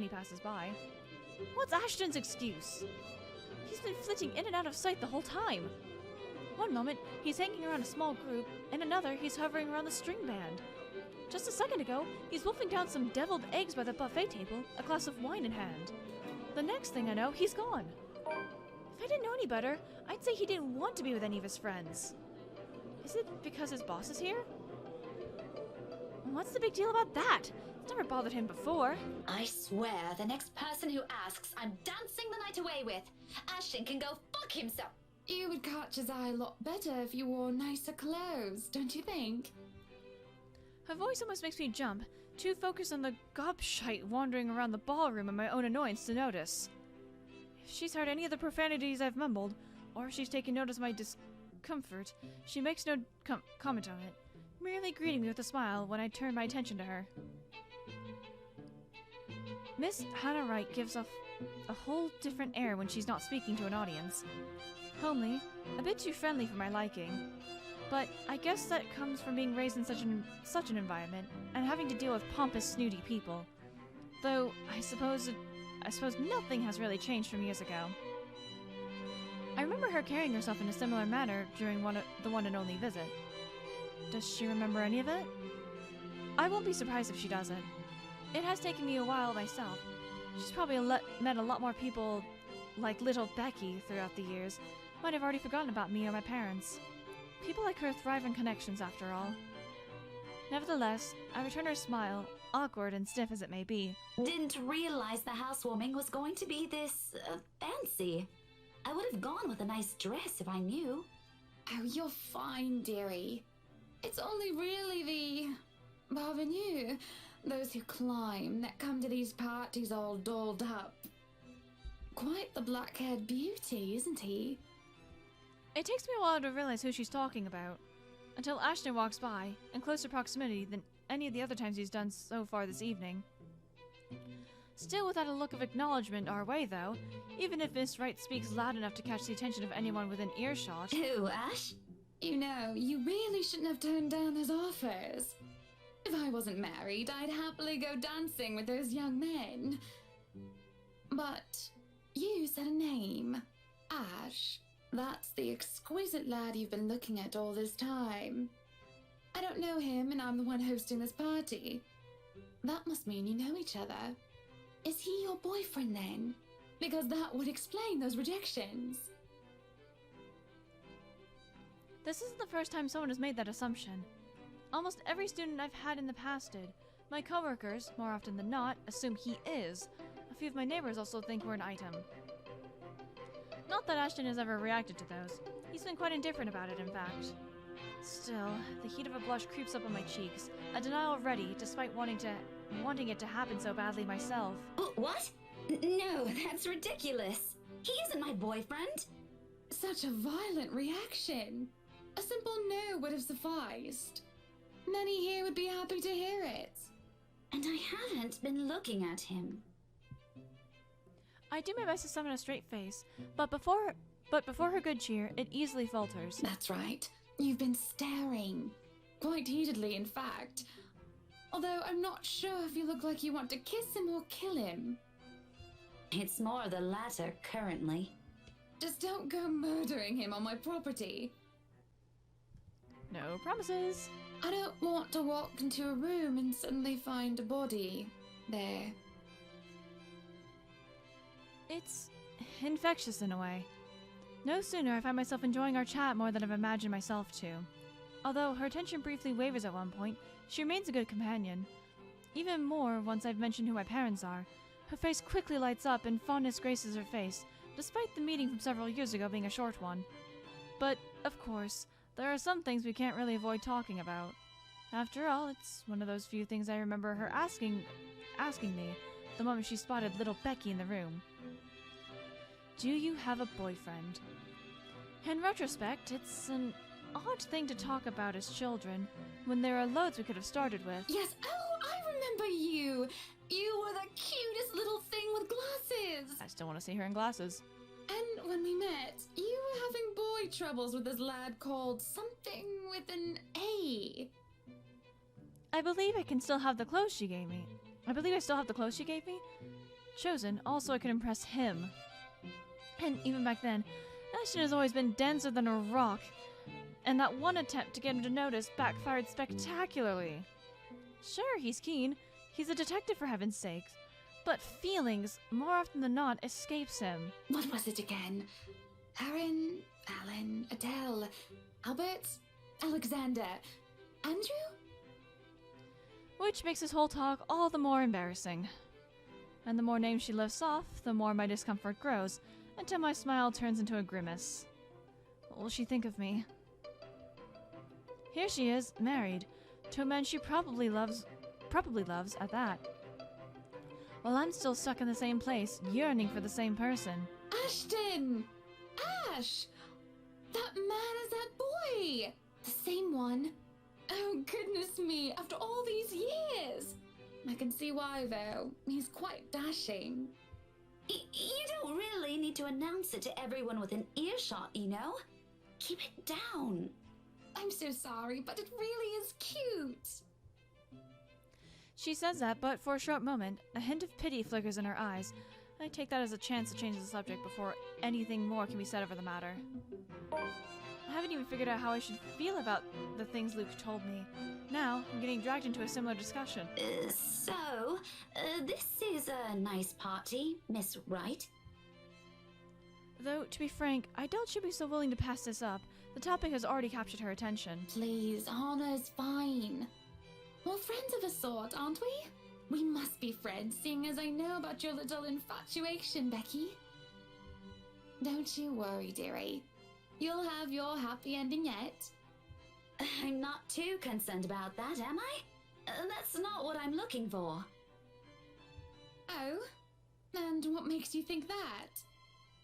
he passes by. What's Ashton's excuse? He's been flitting in and out of sight the whole time. One moment, he's hanging around a small group, and another, he's hovering around the string band. Just a second ago, he's wolfing down some deviled eggs by the buffet table, a glass of wine in hand. The next thing I know, he's gone. If I didn't know any better, I'd say he didn't want to be with any of his friends. Is it because his boss is here? What's the big deal about that? It's never bothered him before. I swear, the next person who asks, I'm dancing the night away with. Ashton can go fuck himself. You would catch his eye a lot better if you wore nicer clothes, don't you think? Her voice almost makes me jump, too focused on the gobshite wandering around the ballroom and my own annoyance to notice. If she's heard any of the profanities I've mumbled, or if she's taken notice of my discomfort, she makes no comment on it, merely greeting me with a smile when I turn my attention to her. Miss Hannah Wright gives off a whole different air when she's not speaking to an audience. Homely, a bit too friendly for my liking. But I guess that comes from being raised in such an environment and having to deal with pompous, snooty people. Though I suppose nothing has really changed from years ago. I remember her carrying herself in a similar manner during the one and only visit. Does she remember any of it? I won't be surprised if she doesn't. It has taken me a while myself. She's probably met a lot more people like little Becky throughout the years. Might have already forgotten about me or my parents. People like her thrive on connections after all. Nevertheless, I return her smile, awkward and stiff as it may be. Didn't realize the housewarming was going to be this fancy. I would have gone with a nice dress if I knew. Oh, you're fine, dearie. It's only really the parvenu, those who climb, that come to these parties all dolled up. Quite the black-haired beauty, isn't he? It takes me a while to realize who she's talking about, until Ashton walks by, in closer proximity than any of the other times he's done so far this evening. Still without a look of acknowledgement our way, though, even if Miss Wright speaks loud enough to catch the attention of anyone within earshot. Who, Ash? You know, you really shouldn't have turned down those offers. If I wasn't married, I'd happily go dancing with those young men. But you said a name. Ash. That's the exquisite lad you've been looking at all this time. I don't know him, and I'm the one hosting this party. That must mean you know each other. Is he your boyfriend, then? Because that would explain those rejections. This isn't the first time someone has made that assumption. Almost every student I've had in the past did. My coworkers, more often than not, assume he is. A few of my neighbors also think we're an item. Not that Ashton has ever reacted to those. He's been quite indifferent about it, in fact. Still, the heat of a blush creeps up on my cheeks, a denial ready, despite wanting it to happen so badly myself. What? No, that's ridiculous. He isn't my boyfriend. Such a violent reaction. A simple no would have sufficed. Many here would be happy to hear it. And I haven't been looking at him. I do my best to summon a straight face, but before her good cheer, it easily falters. That's right. You've been staring. Quite heatedly, in fact. Although I'm not sure if you look like you want to kiss him or kill him. It's more the latter, currently. Just don't go murdering him on my property. No promises. I don't want to walk into a room and suddenly find a body there. It's infectious in a way. No sooner I find myself enjoying our chat more than I've imagined myself to. Although her attention briefly wavers at one point, she remains a good companion. Even more once I've mentioned who my parents are. Her face quickly lights up and fondness graces her face, despite the meeting from several years ago being a short one. But, of course, there are some things we can't really avoid talking about. After all, it's one of those few things I remember her asking me the moment she spotted little Becky in the room. Do you have a boyfriend? In retrospect, it's an odd thing to talk about as children, when there are loads we could have started with. Yes, oh, I remember you! You were the cutest little thing with glasses! I still want to see her in glasses. And when we met, you were having boy troubles with this lad called something with an A. I believe I still have the clothes she gave me. Chosen, also I could impress him. And even back then, Ashton has always been denser than a rock, and that one attempt to get him to notice backfired spectacularly. Sure, he's keen. He's a detective, for heaven's sakes. But feelings, more often than not, escapes him. What was it again? Aaron, Alan, Adele, Albert, Alexander, Andrew? Which makes his whole talk all the more embarrassing. And the more names she lifts off, the more my discomfort grows, until my smile turns into a grimace. What will she think of me? Here she is, married, to a man she probably loves at that. While I'm still stuck in the same place, yearning for the same person. Ashton! Ash! That man is that boy! The same one. Oh, goodness me, after all these years! I can see why, though. He's quite dashing. You don't really need to announce it to everyone within earshot, you know? Keep it down. I'm so sorry, but it really is cute. She says that, but for a short moment, a hint of pity flickers in her eyes. I take that as a chance to change the subject before anything more can be said over the matter. I haven't even figured out how I should feel about the things Luke told me. Now, I'm getting dragged into a similar discussion. This is a nice party, Miss Wright. Though, to be frank, I doubt she'd be so willing to pass this up. The topic has already captured her attention. Please, Anna's fine. We're friends of a sort, aren't we? We must be friends, seeing as I know about your little infatuation, Becky. Don't you worry, dearie. You'll have your happy ending yet. I'm not too concerned about that, am I? That's not what I'm looking for. Oh? And what makes you think that?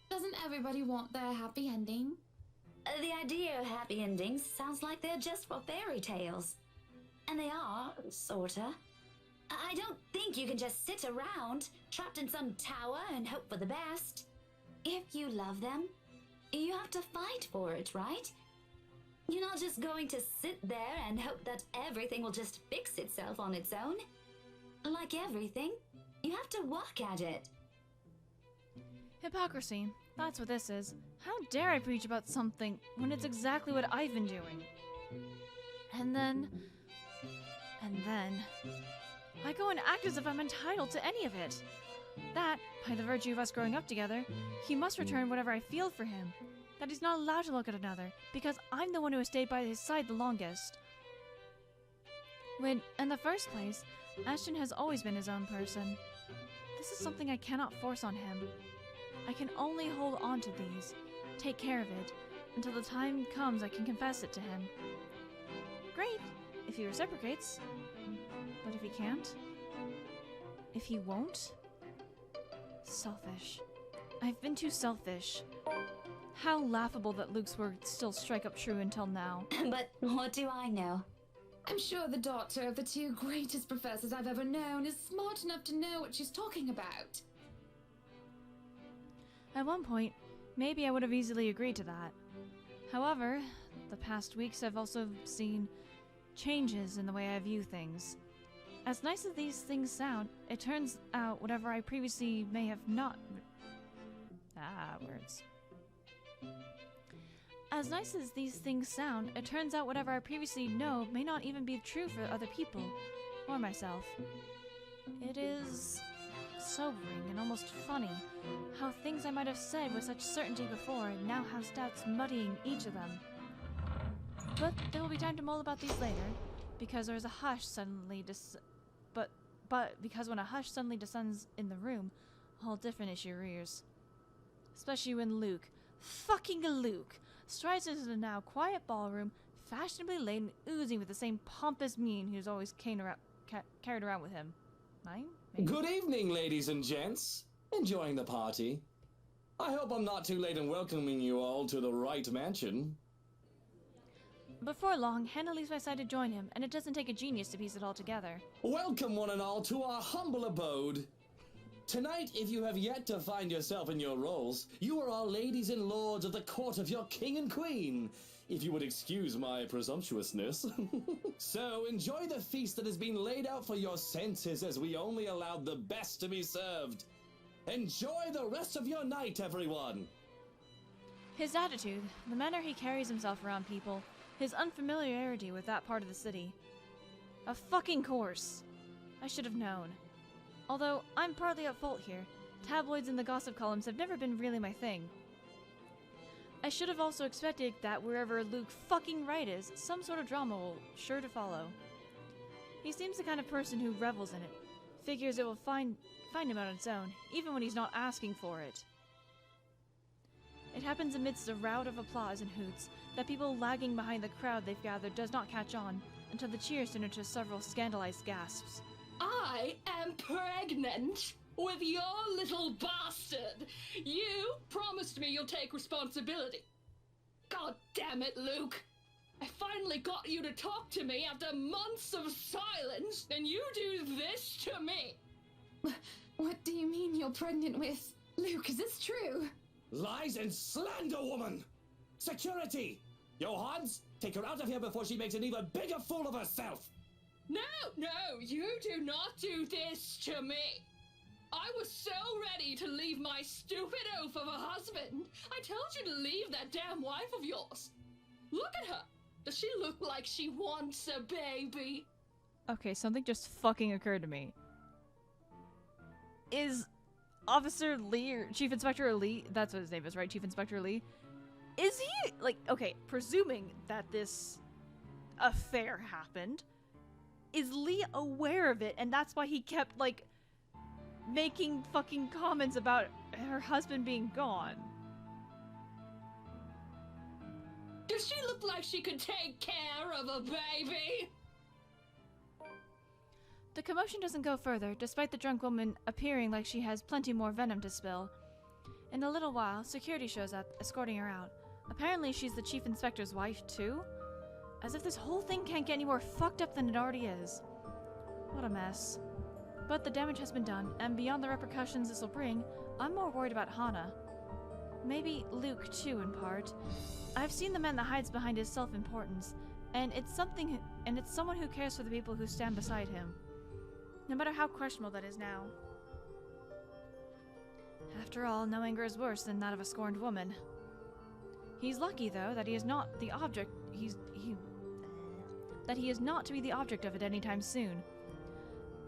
Doesn't everybody want their happy ending? The idea of happy endings sounds like they're just for fairy tales. And they are, sorta. I don't think you can just sit around, trapped in some tower and hope for the best. If you love them, you have to fight for it, right? You're not just going to sit there and hope that everything will just fix itself on its own. Like everything, you have to work at it. Hypocrisy. That's what this is. How dare I preach about something when it's exactly what I've been doing? And then, I go and act as if I'm entitled to any of it. That, by the virtue of us growing up together, he must return whatever I feel for him. That he's not allowed to look at another, because I'm the one who has stayed by his side the longest. When, in the first place, Ashton has always been his own person. This is something I cannot force on him. I can only hold on to these, take care of it, until the time comes I can confess it to him. Great, if he reciprocates. But if he can't? If he won't? Selfish. I've been too selfish. How laughable that Luke's words still strike up true until now. But what do I know? I'm sure the daughter of the two greatest professors I've ever known is smart enough to know what she's talking about. At one point, maybe I would have easily agreed to that. However, the past weeks I've also seen changes in the way I view things. As nice as these things sound, it turns out whatever I previously may have not... words. As nice as these things sound, it turns out whatever I previously know may not even be true for other people, or myself. It is sobering and almost funny how things I might have said with such certainty before now have doubts muddying each of them. But there will be time to mull about these later, because there is a hush suddenly because when a hush suddenly descends in the room, a whole different issue rears. Especially when Luke, fucking Luke, strides into the now quiet ballroom, fashionably laden, oozing with the same pompous mien he's always carried around with him. Mine? Maybe? Good evening, ladies and gents. Enjoying the party? I hope I'm not too late in welcoming you all to the right mansion. Before long, Hannah leaves my side to join him, and it doesn't take a genius to piece it all together. Welcome, one and all, to our humble abode. Tonight, if you have yet to find yourself in your roles, you are all ladies and lords of the court of your king and queen, if you would excuse my presumptuousness. So, enjoy the feast that has been laid out for your senses, as we only allowed the best to be served. Enjoy the rest of your night, everyone! His attitude, the manner he carries himself around people, his unfamiliarity with that part of the city. Of fucking course. I should have known. Although, I'm partly at fault here. Tabloids and the gossip columns have never been really my thing. I should have also expected that wherever Luke fucking Wright is, some sort of drama will sure to follow. He seems the kind of person who revels in it, figures it will find him out on its own, even when he's not asking for it. It happens amidst a rout of applause and hoots, that people lagging behind the crowd they've gathered does not catch on, until the cheers turn into several scandalized gasps. I am pregnant with your little bastard. You promised me you'll take responsibility. God damn it, Luke. I finally got you to talk to me after months of silence, and you do this to me. What do you mean you're pregnant with? Luke, is this true? Lies and slander, woman! Security! Johans, take her out of here before she makes an even bigger fool of herself! No, you do not do this to me. I was so ready to leave my stupid oaf of a husband. I told you to leave that damn wife of yours. Look at her. Does she look like she wants a baby? Okay, something just fucking occurred to me. Is Officer Lee, or Chief Inspector Lee, that's what his name is, right? Chief Inspector Lee? Is he, like, okay, presuming that this affair happened, is Lee aware of it, and that's why he kept, like, making fucking comments about her husband being gone? Does she look like she could take care of a baby? The commotion doesn't go further, despite the drunk woman appearing like she has plenty more venom to spill. In a little while, security shows up, escorting her out. Apparently she's the chief inspector's wife, too? As if this whole thing can't get any more fucked up than it already is. What a mess. But the damage has been done, and beyond the repercussions this will bring, I'm more worried about Hana. Maybe Luke, too, in part. I've seen the man that hides behind his self-importance, and it's someone who cares for the people who stand beside him. No matter how questionable that is now. After all, no anger is worse than that of a scorned woman. He's lucky, though, that he is not the object. That he is not to be the object of it anytime soon.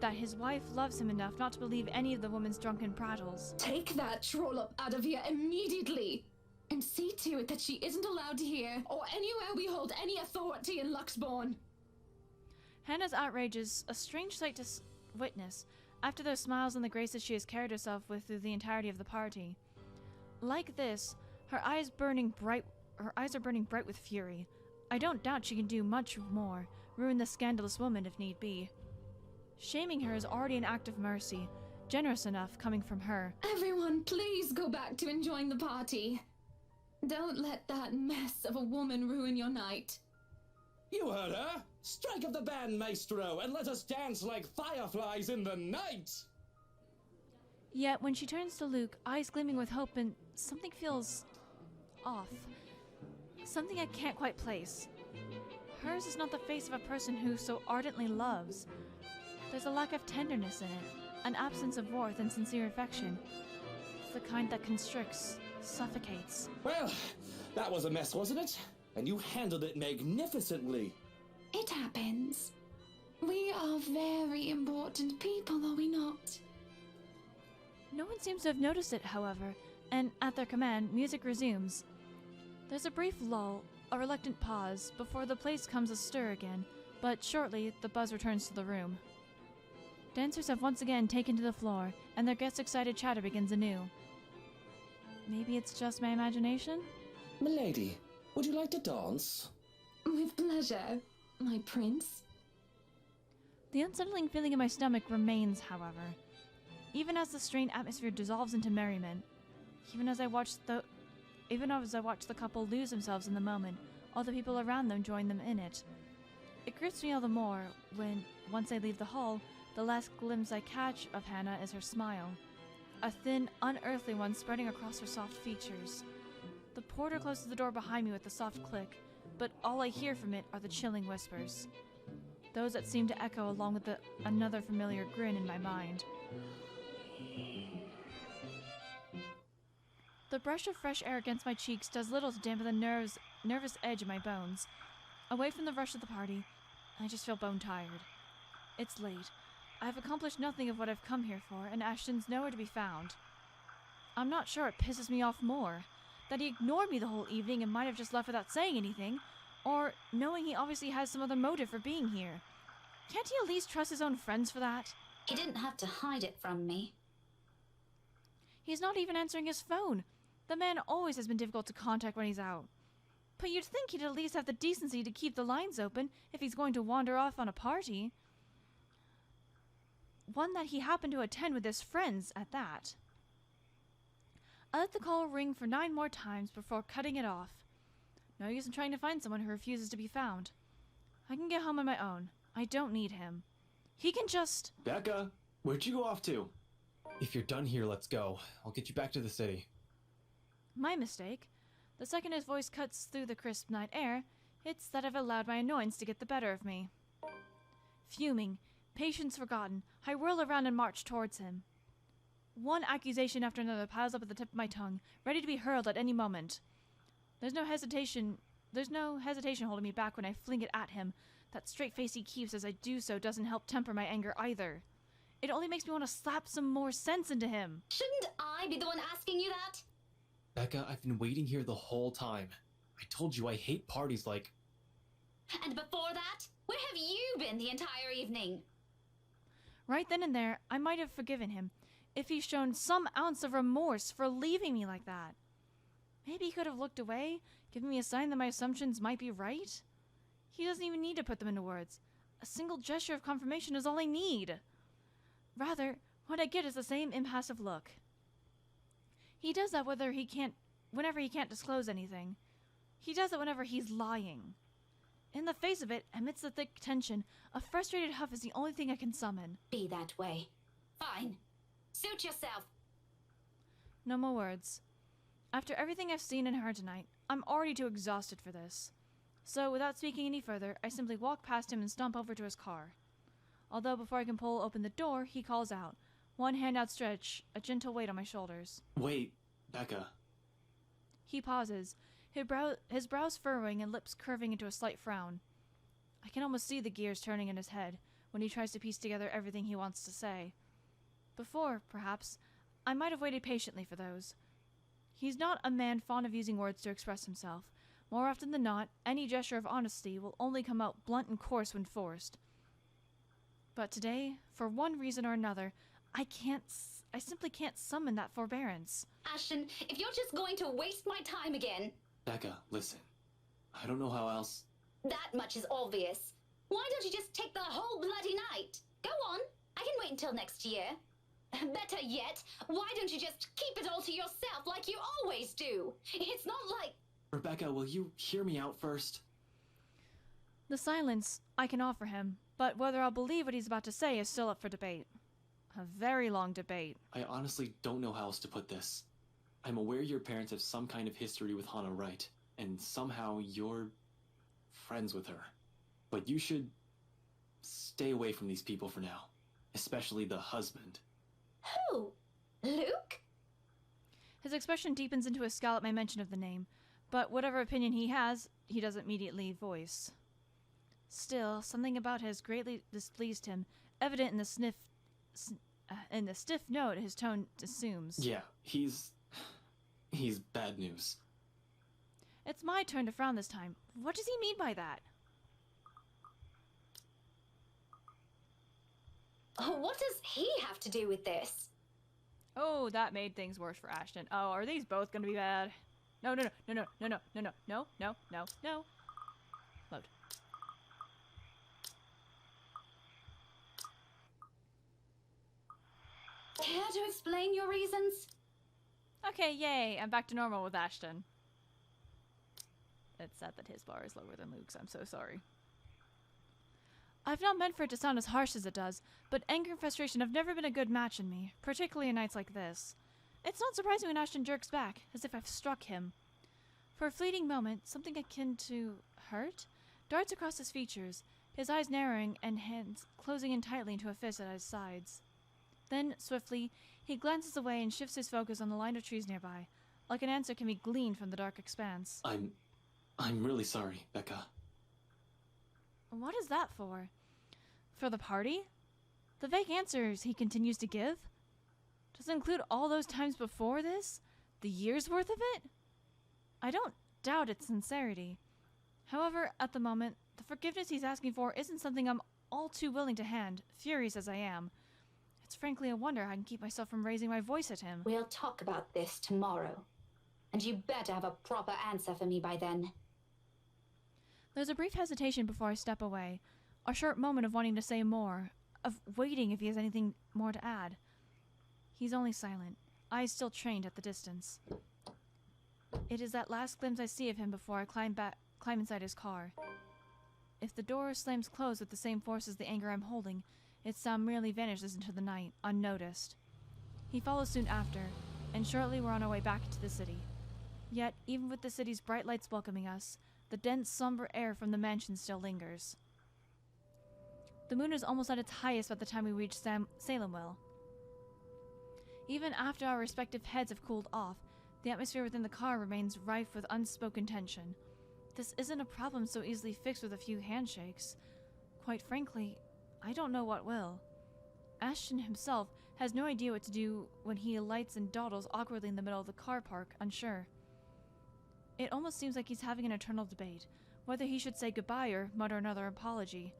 That his wife loves him enough not to believe any of the woman's drunken prattles. Take that trollop out of here immediately! And see to it that she isn't allowed here, or anywhere we hold any authority in Luxbourne. Hannah's outrage is a strange sight to witness, after those smiles and the graces she has carried herself with through the entirety of the party. Like this, her eyes are burning bright with fury. I don't doubt she can do much more, ruin the scandalous woman if need be. Shaming her is already an act of mercy, generous enough coming from her. Everyone, please go back to enjoying the party. Don't let that mess of a woman ruin your night. You heard her! Strike up the band, maestro, and let us dance like fireflies in the night! Yet, when she turns to Luke, eyes gleaming with hope, and something feels off. Something I can't quite place. Hers is not the face of a person who so ardently loves. There's a lack of tenderness in it, an absence of warmth and sincere affection. It's the kind that constricts, suffocates. Well, that was a mess, wasn't it? And you handled it magnificently. It happens. We are very important people, are we not? No one seems to have noticed it, however, and at their command, music resumes. There's a brief lull, a reluctant pause, before the place comes astir again, but shortly the buzz returns to the room. Dancers have once again taken to the floor, and their guests' excited chatter begins anew. Maybe it's just my imagination? Milady, Would you like to dance? With pleasure, my prince. The unsettling feeling in my stomach remains, however. Even as the strained atmosphere dissolves into merriment, even as I watch the couple lose themselves in the moment, all the people around them join them in it. It grips me all the more when, once I leave the hall, the last glimpse I catch of Hannah is her smile. A thin, unearthly one spreading across her soft features. The porter closes the door behind me with a soft click, but all I hear from it are the chilling whispers. Those that seem to echo along with another familiar grin in my mind. The brush of fresh air against my cheeks does little to dampen the nervous edge of my bones. Away from the rush of the party, I just feel bone-tired. It's late. I've accomplished nothing of what I've come here for, and Ashton's nowhere to be found. I'm not sure it pisses me off more, that he ignored me the whole evening and might have just left without saying anything, or knowing he obviously has some other motive for being here. Can't he at least trust his own friends for that? He didn't have to hide it from me. He's not even answering his phone. The man always has been difficult to contact when he's out. But you'd think he'd at least have the decency to keep the lines open if he's going to wander off on a party. One that he happened to attend with his friends at that. I let the call ring for 9 more times before cutting it off. No use in trying to find someone who refuses to be found. I can get home on my own. I don't need him. He can just... Becca, where'd you go off to? If you're done here, let's go. I'll get you back to the city. My mistake. The second his voice cuts through the crisp night air, it's that I've allowed my annoyance to get the better of me. Fuming, patience forgotten, I whirl around and march towards him. One accusation after another piles up at the tip of my tongue, ready to be hurled at any moment. There's no hesitation holding me back when I fling it at him. That straight face he keeps as I do so doesn't help temper my anger either. It only makes me want to slap some more sense into him. Shouldn't I be the one asking you that? Becca, I've been waiting here the whole time. I told you I hate parties like... And before that, where have you been the entire evening? Right then and there, I might have forgiven him if he'd shown some ounce of remorse for leaving me like that. Maybe he could have looked away, given me a sign that my assumptions might be right. He doesn't even need to put them into words. A single gesture of confirmation is all I need. Rather, what I get is the same impassive look. He does that whenever he can't disclose anything. He does it whenever he's lying. In the face of it, amidst the thick tension, a frustrated huff is the only thing I can summon. Be that way. Fine. Suit yourself. No more words. After everything I've seen and heard tonight, I'm already too exhausted for this. So, without speaking any further, I simply walk past him and stomp over to his car. Although before I can pull open the door, he calls out, one hand outstretched, a gentle weight on my shoulders. Wait, Becca. He pauses, his brows furrowing and lips curving into a slight frown. I can almost see the gears turning in his head when he tries to piece together everything he wants to say. Before, perhaps, I might have waited patiently for those. He's not a man fond of using words to express himself. More often than not, any gesture of honesty will only come out blunt and coarse when forced. But today, for one reason or another, I simply can't summon that forbearance. Ashton, if you're just going to waste my time again... Becca, listen. I don't know how else... That much is obvious. Why don't you just take the whole bloody night? Go on. I can wait until next year. Better yet, why don't you just keep it all to yourself like you always do? It's not like... Rebecca, will you hear me out first? The silence I can offer him, but whether I'll believe what he's about to say is still up for debate. A very long debate. I honestly don't know how else to put this. I'm aware your parents have some kind of history with Hannah Wright, and somehow you're friends with her. But you should stay away from these people for now, especially the husband. Who? Luke? His expression deepens into a scowl at my mention of the name, but whatever opinion he has, he doesn't immediately voice. Still, something about it has greatly displeased him, evident in the stiff note his tone assumes. Yeah, he's bad news. It's my turn to frown this time. What does he mean by that? Oh, what does he have to do with this? Oh, that made things worse for Ashton. Oh, are these both going to be bad? No, no, no, no, no, no, no, no, no, no, no, no. Load. Care to explain your reasons? Okay, yay, I'm back to normal with Ashton. It's sad that his bar is lower than Luke's, I'm so sorry. I've not meant for it to sound as harsh as it does, but anger and frustration have never been a good match in me, particularly in nights like this. It's not surprising when Ashton jerks back, as if I've struck him. For a fleeting moment, something akin to hurt darts across his features, his eyes narrowing and hands closing in tightly into a fist at his sides. Then, swiftly, he glances away and shifts his focus on the line of trees nearby, like an answer can be gleaned from the dark expanse. I'm really sorry, Becca. What is that for? For the party? The vague answers he continues to give? Does it include all those times before this? The year's worth of it? I don't doubt its sincerity. However, at the moment, the forgiveness he's asking for isn't something I'm all too willing to hand, furious as I am. It's frankly a wonder I can keep myself from raising my voice at him. We'll talk about this tomorrow. And you better have a proper answer for me by then. There's a brief hesitation before I step away, a short moment of wanting to say more, of waiting if he has anything more to add. He's only silent, eyes still trained at the distance. It is that last glimpse I see of him before I climb inside his car. If the door slams closed with the same force as the anger I'm holding, its sound merely vanishes into the night, unnoticed. He follows soon after, and shortly we're on our way back to the city. Yet, even with the city's bright lights welcoming us, the dense, somber air from the mansion still lingers. The moon is almost at its highest by the time we reach Salemville. Even after our respective heads have cooled off, the atmosphere within the car remains rife with unspoken tension. This isn't a problem so easily fixed with a few handshakes. Quite frankly, I don't know what will. Ashton himself has no idea what to do when he alights and dawdles awkwardly in the middle of the car park, unsure. It almost seems like he's having an eternal debate, whether he should say goodbye or mutter another apology.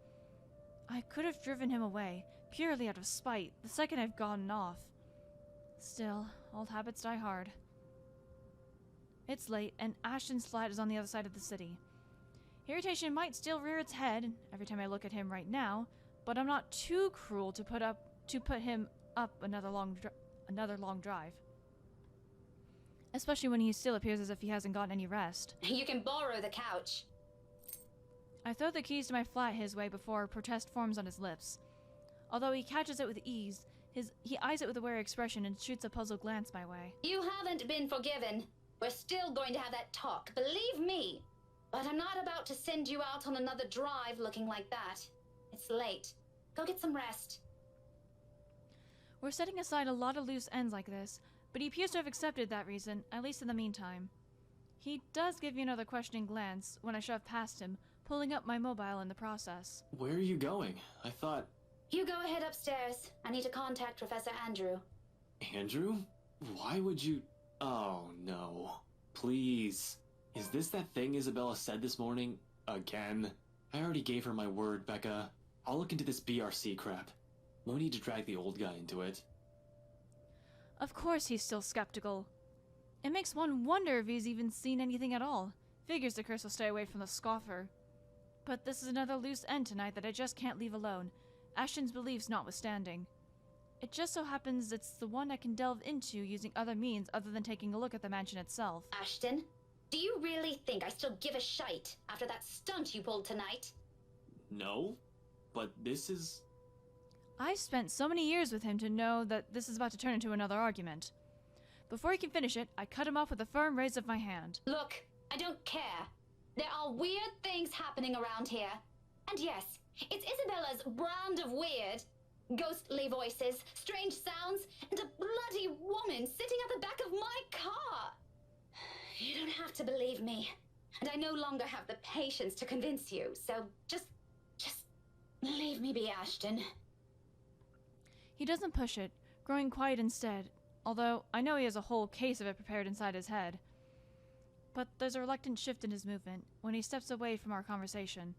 I could have driven him away, purely out of spite, the second I've gotten off. Still, old habits die hard. It's late, and Ashton's flat is on the other side of the city. Irritation might still rear its head every time I look at him right now, but I'm not too cruel to put him up another long drive. Especially when he still appears as if he hasn't gotten any rest. You can borrow the couch. I throw the keys to my flat his way before protest forms on his lips. Although he catches it with ease, he eyes it with a wary expression and shoots a puzzled glance my way. You haven't been forgiven. We're still going to have that talk, believe me. But I'm not about to send you out on another drive looking like that. It's late. Go get some rest. We're setting aside a lot of loose ends like this, but he appears to have accepted that reason, at least in the meantime. He does give me another questioning glance when I shove past him, pulling up my mobile in the process. Where are you going? I thought... You go ahead upstairs. I need to contact Professor Andrew. Andrew? Why would you... Oh, no. Please. Is this that thing Isabella said this morning? Again? I already gave her my word, Becca. I'll look into this BRC crap. No need to drag the old guy into it. Of course he's still skeptical. It makes one wonder if he's even seen anything at all. Figures the curse will stay away from the scoffer. But this is another loose end tonight that I just can't leave alone, Ashton's beliefs notwithstanding. It just so happens it's the one I can delve into using other means other than taking a look at the mansion itself. Ashton, do you really think I still give a shite after that stunt you pulled tonight? No, but this is... I've spent so many years with him to know that this is about to turn into another argument. Before he can finish it, I cut him off with a firm raise of my hand. Look, I don't care. There are weird things happening around here. And yes, it's Isabella's brand of weird. Ghostly voices, strange sounds, and a bloody woman sitting at the back of my car. You don't have to believe me. And I no longer have the patience to convince you, so just leave me be, Ashton. He doesn't push it, growing quiet instead, although I know he has a whole case of it prepared inside his head. But there's a reluctant shift in his movement when he steps away from our conversation.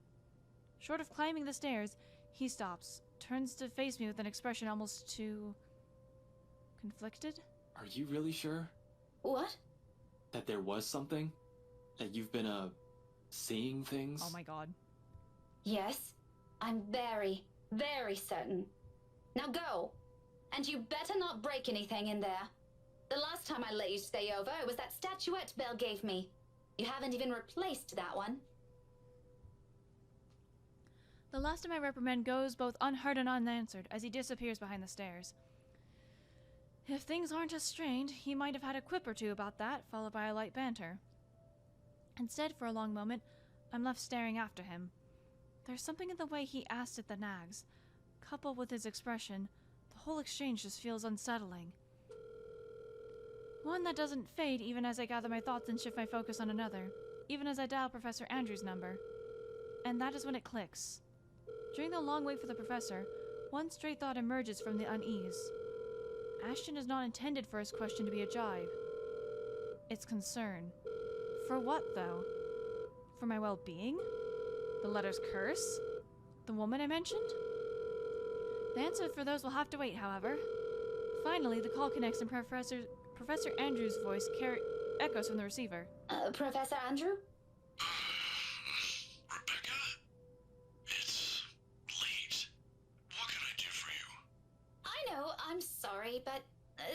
Short of climbing the stairs, he stops, turns to face me with an expression almost too... conflicted? Are you really sure? What? that there was something? That you've been, seeing things? Oh my god. Yes, I'm very, very certain. Now go! And you better not break anything in there. The last time I let you stay over, it was that statuette Belle gave me. You haven't even replaced that one. The last of my reprimand goes both unheard and unanswered as he disappears behind the stairs. If things aren't as strained, he might have had a quip or two about that, followed by a light banter. Instead, for a long moment, I'm left staring after him. There's something in the way he asked at the nags. Coupled with his expression, the whole exchange just feels unsettling. One that doesn't fade even as I gather my thoughts and shift my focus on another, even as I dial Professor Andrews' number. And that is when it clicks. During the long wait for the professor, one stray thought emerges from the unease. Ashton is not intended for his question to be a jibe. It's concern. For what, though? For my well-being? The letter's curse? The woman I mentioned? The answer for those will have to wait, however. Finally, the call connects and Professor Andrews' voice echoes from the receiver. Professor Andrew? Rebecca? It's late. What can I do for you? I know, I'm sorry, but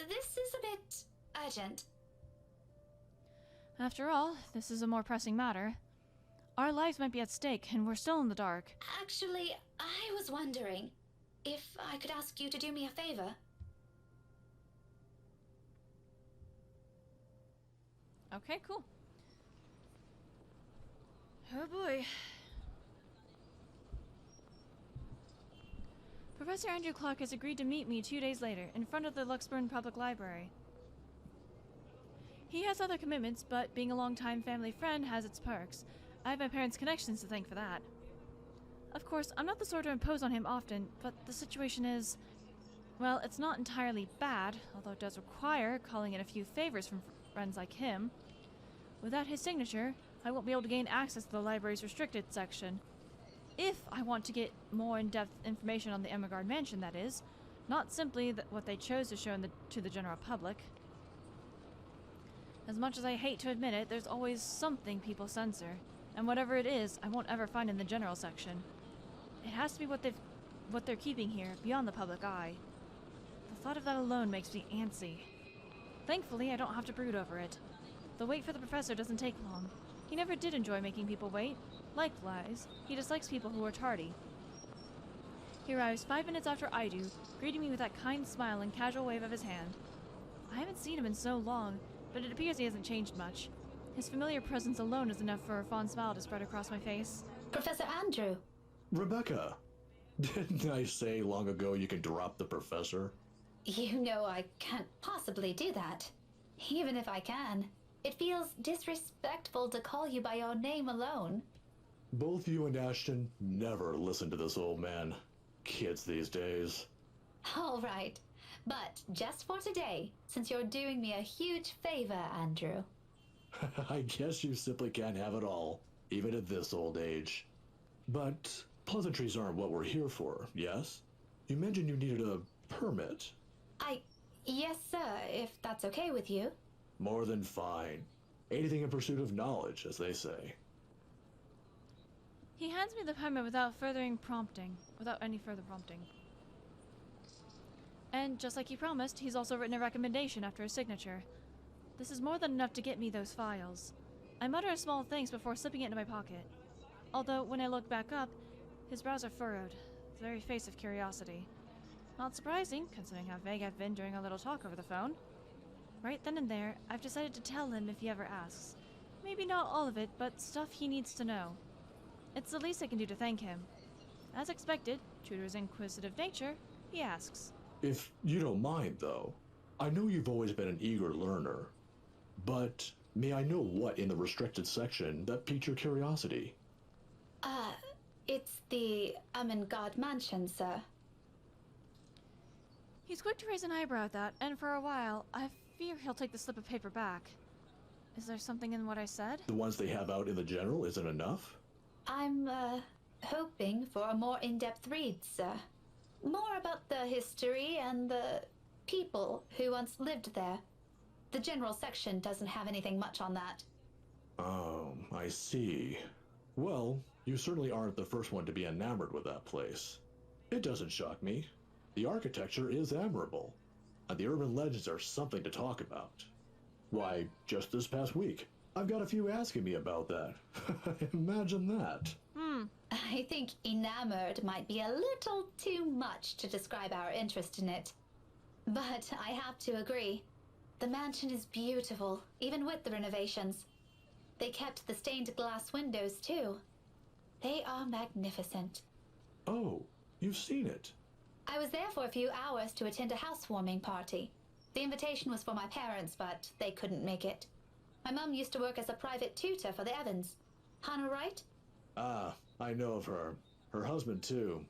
this is a bit urgent. After all, this is a more pressing matter. Our lives might be at stake, and we're still in the dark. Actually, I was wondering if I could ask you to do me a favor. Okay, cool. Oh boy. Professor Andrew Clark has agreed to meet me 2 days later in front of the Luxburn Public Library. He has other commitments, but being a longtime family friend has its perks. I have my parents' connections to thank for that. Of course, I'm not the sort to impose on him often, but the situation is... well, it's not entirely bad, although it does require calling in a few favors from friends like him. Without his signature, I won't be able to gain access to the library's restricted section. If I want to get more in-depth information on the Emigard Mansion, that is. Not simply what they chose to show to the general public. As much as I hate to admit it, there's always something people censor. And whatever it is, I won't ever find in the general section. It has to be what they're keeping here, beyond the public eye. The thought of that alone makes me antsy. Thankfully, I don't have to brood over it. The wait for the professor doesn't take long. He never did enjoy making people wait. Likewise, he dislikes people who are tardy. He arrives 5 minutes after I do, greeting me with that kind smile and casual wave of his hand. I haven't seen him in so long, but it appears he hasn't changed much. His familiar presence alone is enough for a fond smile to spread across my face. Professor Andrew. Rebecca, didn't I say long ago you can drop the professor? You know I can't possibly do that. Even if I can, it feels disrespectful to call you by your name alone. Both you and Ashton never listen to this old man. Kids these days. All right, but just for today, since you're doing me a huge favor, Andrew. I guess you simply can't have it all, even at this old age. But pleasantries aren't what we're here for, yes? You mentioned you needed a permit. Yes, sir, if that's okay with you. More than fine. Anything in pursuit of knowledge, as they say. He hands me the permit without any further prompting. And just like he promised, he's also written a recommendation after his signature. This is more than enough to get me those files. I mutter a small thanks before slipping it into my pocket. Although, when I look back up, his brows are furrowed, the very face of curiosity. Not surprising, considering how vague I've been during our little talk over the phone. Right then and there, I've decided to tell him if he ever asks. Maybe not all of it, but stuff he needs to know. It's the least I can do to thank him. As expected, true to his inquisitive nature, he asks. If you don't mind, though, I know you've always been an eager learner. But may I know what in the restricted section that piqued your curiosity? It's the Emigard Mansion, sir. He's quick to raise an eyebrow at that, and for a while, I fear he'll take the slip of paper back. Is there something in what I said? The ones they have out in the general isn't enough? I'm, hoping for a more in-depth read, sir. More about the history and the people who once lived there. The general section doesn't have anything much on that. Oh, I see. Well, you certainly aren't the first one to be enamored with that place. It doesn't shock me. The architecture is admirable, and the urban legends are something to talk about. Why, just this past week, I've got a few asking me about that. Imagine that. I think enamored might be a little too much to describe our interest in it. But I have to agree. The mansion is beautiful, even with the renovations. They kept the stained glass windows, too. They are magnificent. Oh, you've seen it. I was there for a few hours to attend a housewarming party. The invitation was for my parents, but they couldn't make it. My mum used to work as a private tutor for the Evans. Hannah Wright? Ah, I know of her. Her husband, too.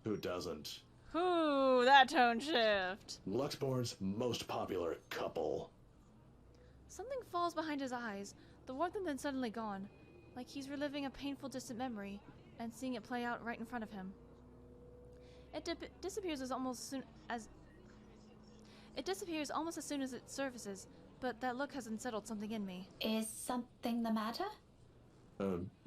Who doesn't? Ooh, that tone shift. Luxborn's most popular couple. Something falls behind his eyes, the warmth and then suddenly gone, like he's reliving a painful distant memory and seeing it play out right in front of him. It disappears almost as soon as it surfaces, but that look has unsettled something in me. Is something the matter?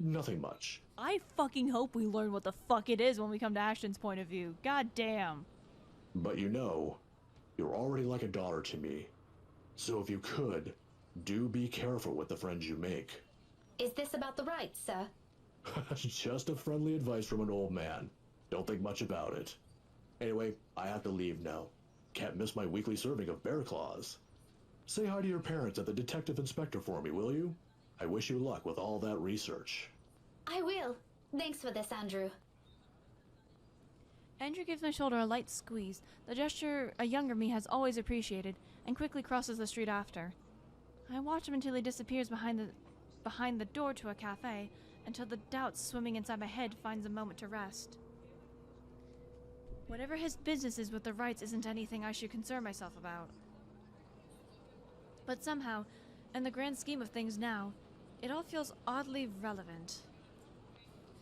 Nothing much. I fucking hope we learn what the fuck it is when we come to Ashton's point of view. God damn. But you know, you're already like a daughter to me. So if you could, do be careful with the friends you make. Is this about the rights, sir? Just a friendly advice from an old man. Don't think much about it. Anyway, I have to leave now. Can't miss my weekly serving of bear claws. Say hi to your parents at the detective inspector for me, will you? I wish you luck with all that research. I will. Thanks for this, Andrew. Andrew gives my shoulder a light squeeze, the gesture a younger me has always appreciated, and quickly crosses the street after. I watch him until he disappears behind the door to a cafe, until the doubts swimming inside my head finds a moment to rest. Whatever his business is with the rights isn't anything I should concern myself about. But somehow, in the grand scheme of things now, it all feels oddly relevant.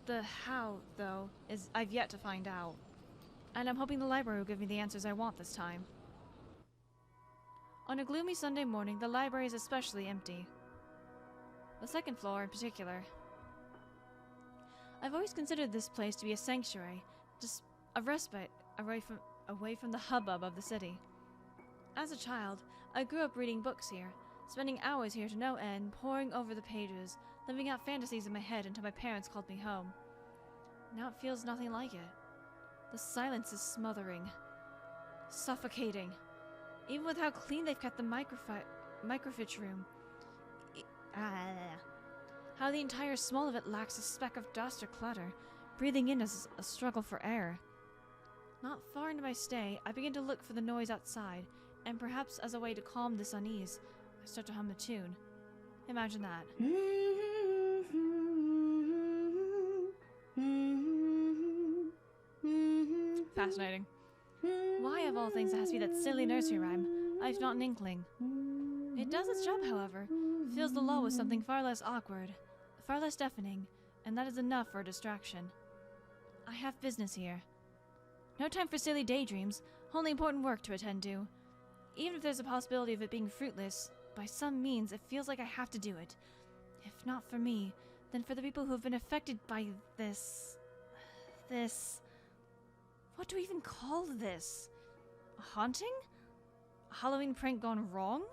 The how, though, is I've yet to find out. And I'm hoping the library will give me the answers I want this time. On a gloomy Sunday morning, the library is especially empty. The second floor in particular. I've always considered this place to be a sanctuary, just a respite away from the hubbub of the city. As a child, I grew up reading books here, spending hours here to no end, poring over the pages, living out fantasies in my head until my parents called me home. Now it feels nothing like it. The silence is smothering, suffocating. Even with how clean they've kept the microfiche room. How the entire small of it lacks a speck of dust or clutter. Breathing in is a struggle for air. Not far into my stay, I begin to look for the noise outside, and perhaps as a way to calm this unease, I start to hum a tune. Imagine that. Fascinating. Why, of all things, it has to be that silly nursery rhyme? I've not an inkling. It does its job, however. Fills the lull with something far less awkward, far less deafening, and that is enough for a distraction. I have business here. No time for silly daydreams, only important work to attend to. Even if there's a possibility of it being fruitless, by some means it feels like I have to do it. If not for me, then for the people who have been affected by this... What do we even call this? A haunting? A Halloween prank gone wrong?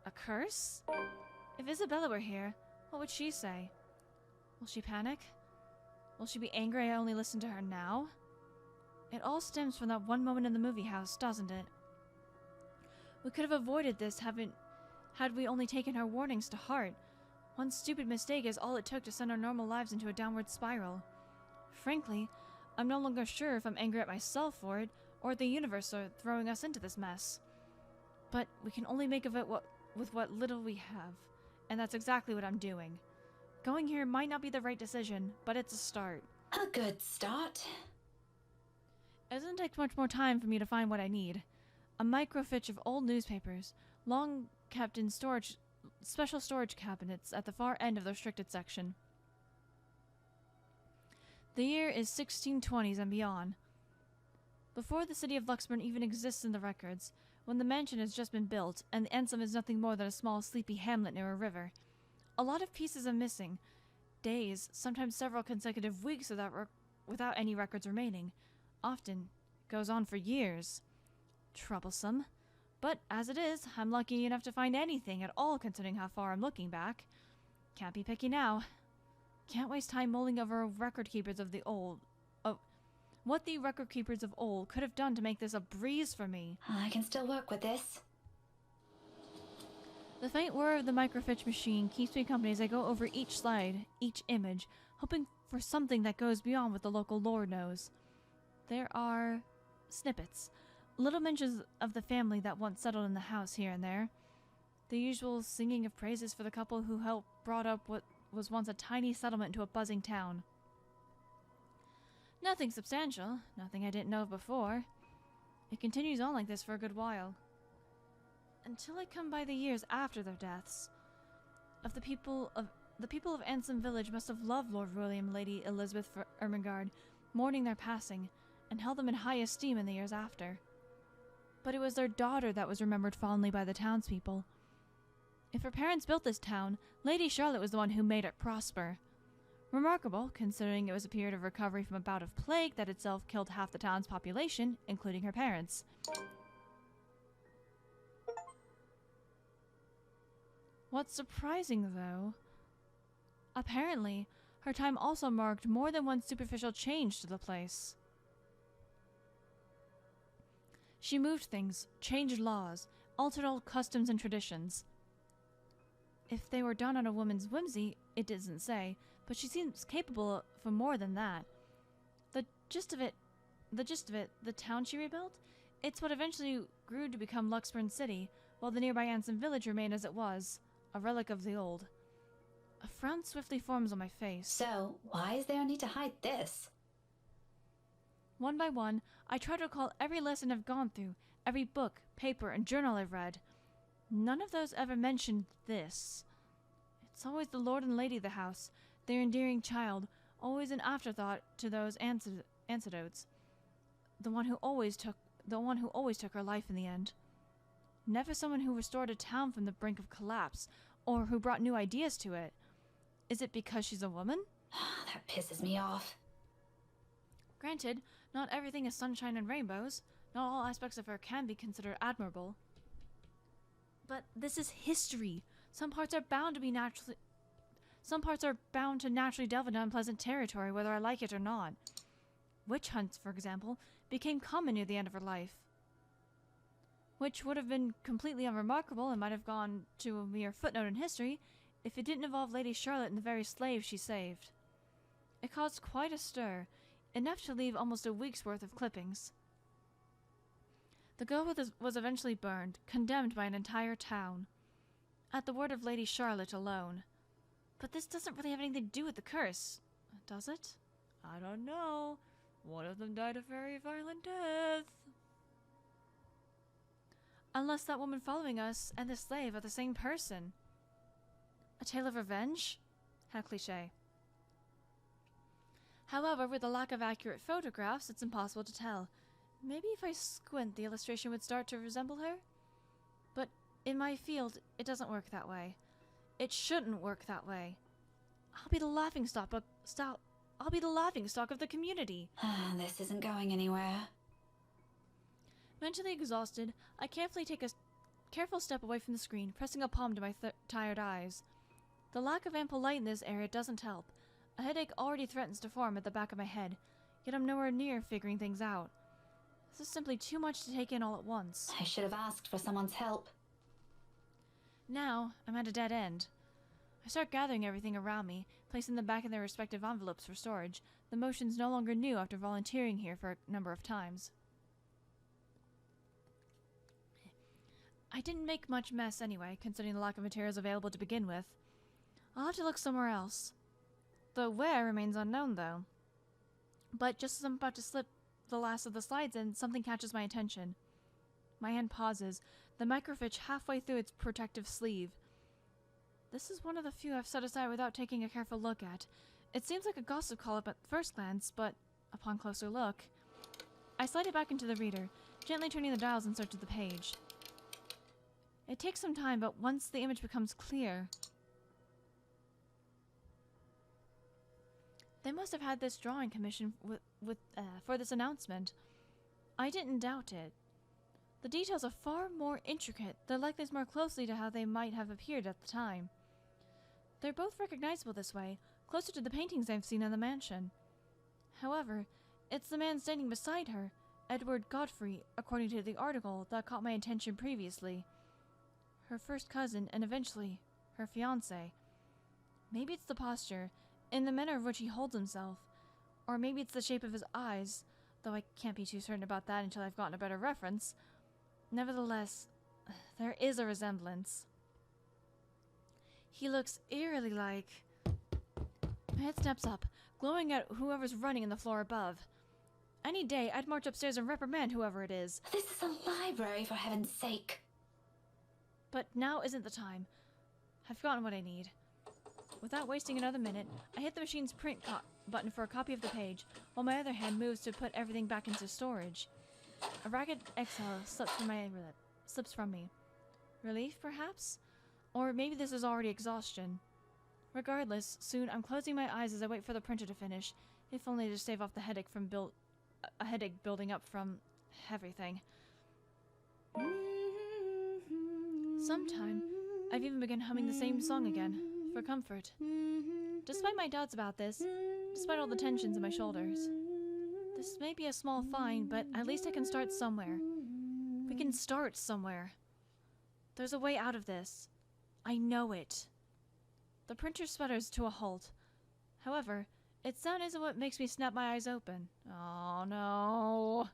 A curse? If Isabella were here, what would she say? Will she panic? Will she be angry I only listened to her now? It all stems from that one moment in the movie house, doesn't it? We could have avoided this had we only taken her warnings to heart. One stupid mistake is all it took to send our normal lives into a downward spiral. Frankly, I'm no longer sure if I'm angry at myself for it, or at the universe for throwing us into this mess. But we can only make of it with what little we have, and that's exactly what I'm doing. Going here might not be the right decision, but it's a start. A good start. It doesn't take much more time for me to find what I need. A microfiche of old newspapers, long kept in special storage cabinets at the far end of the restricted section. The year is 1620s and beyond. Before the city of Luxburn even exists in the records, when the mansion has just been built, and the Ensom is nothing more than a small sleepy hamlet near a river. A lot of pieces are missing. Days, sometimes several consecutive weeks without any records remaining. Often goes on for years. Troublesome. But as it is, I'm lucky enough to find anything at all considering how far I'm looking back. Can't be picky now. Can't waste time mulling over record keepers of the old. What the record keepers of old could have done to make this a breeze for me. I can still work with this. The faint whir of the microfiche machine keeps me company as I go over each slide, each image, hoping for something that goes beyond what the local lore knows. There are snippets, little mentions of the family that once settled in the house here and there. The usual singing of praises for the couple who helped brought up what was once a tiny settlement into a buzzing town. Nothing substantial, nothing I didn't know of before. It continues on like this for a good while. Until I come by the years after their deaths. The people of Ansem Village must have loved Lord William and Lady Elizabeth Ermengarde, mourning their passing, and held them in high esteem in the years after. But it was their daughter that was remembered fondly by the townspeople. If her parents built this town, Lady Charlotte was the one who made it prosper. Remarkable, considering it was a period of recovery from a bout of plague that itself killed half the town's population, including her parents. What's surprising, though, apparently, her time also marked more than one superficial change to the place. She moved things, changed laws, altered old customs and traditions. If they were done on a woman's whimsy, it doesn't say, but she seems capable for more than that. The gist of it, the town she rebuilt, it's what eventually grew to become Luxburn City, while the nearby Ansem village remained as it was, a relic of the old. A frown swiftly forms on my face. So, why is there a need to hide this? One by one, I try to recall every lesson I've gone through, every book, paper, and journal I've read. None of those ever mentioned this. It's always the lord and lady of the house, their endearing child, always an afterthought to those antidotes. The one who always took her life in the end. Never someone who restored a town from the brink of collapse, or who brought new ideas to it. Is it because she's a woman? That pisses me off. Granted, not everything is sunshine and rainbows. Not all aspects of her can be considered admirable. But this is history. Some parts are bound to naturally delve into unpleasant territory, whether I like it or not. Witch hunts, for example, became common near the end of her life. Which would have been completely unremarkable and might have gone to a mere footnote in history if it didn't involve Lady Charlotte and the very slaves she saved. It caused quite a stir, enough to leave almost a week's worth of clippings. The girl was eventually burned, condemned by an entire town. At the word of Lady Charlotte alone. But this doesn't really have anything to do with the curse, does it? I don't know. One of them died a very violent death. Unless that woman following us and the slave are the same person. A tale of revenge? How cliché. However, with the lack of accurate photographs, it's impossible to tell. Maybe if I squint, the illustration would start to resemble her? But in my field, it doesn't work that way. It shouldn't work that way. I'll be the laughingstock of the community. This isn't going anywhere. Mentally exhausted, I carefully take a careful step away from the screen, pressing a palm to my tired eyes. The lack of ample light in this area doesn't help. A headache already threatens to form at the back of my head, yet I'm nowhere near figuring things out. This is simply too much to take in all at once. I should have asked for someone's help. Now, I'm at a dead end. I start gathering everything around me, placing them back in their respective envelopes for storage, the motions no longer new after volunteering here for a number of times. I didn't make much mess anyway, considering the lack of materials available to begin with. I'll have to look somewhere else. The where remains unknown, though. But just as I'm about to slip the last of the slides in, something catches my attention. My hand pauses, the microfiche halfway through its protective sleeve. This is one of the few I've set aside without taking a careful look at. It seems like a gossip call-up at first glance, but upon closer look, I slide it back into the reader, gently turning the dials in search of the page. It takes some time, but once the image becomes clear... They must have had this drawing commissioned for this announcement. I didn't doubt it. The details are far more intricate. They're likeness more closely to how they might have appeared at the time. They're both recognizable this way, closer to the paintings I've seen in the mansion. However, it's the man standing beside her, Edward Godfrey, according to the article, that caught my attention previously. Her first cousin, and eventually, her fiancé. Maybe it's the posture, and the manner of which he holds himself, or maybe it's the shape of his eyes, though I can't be too certain about that until I've gotten a better reference. Nevertheless, there is a resemblance. He looks eerily like... My head snaps up, glowing at whoever's running in the floor above. Any day, I'd march upstairs and reprimand whoever it is. This is a library, for heaven's sake. But now isn't the time. I've gotten what I need. Without wasting another minute, I hit the machine's print button for a copy of the page, while my other hand moves to put everything back into storage. A ragged exhale slips from me. Relief, perhaps? Or maybe this is already exhaustion. Regardless, soon I'm closing my eyes as I wait for the printer to finish, if only to stave off the headache building up from everything. Sometime, I've even begun humming the same song again, for comfort. Despite my doubts about this, despite all the tensions in my shoulders, this may be a small fine, but at least I can start somewhere. We can start somewhere. There's a way out of this. I know it. The printer sputters to a halt. However, its sound isn't what makes me snap my eyes open. Oh no.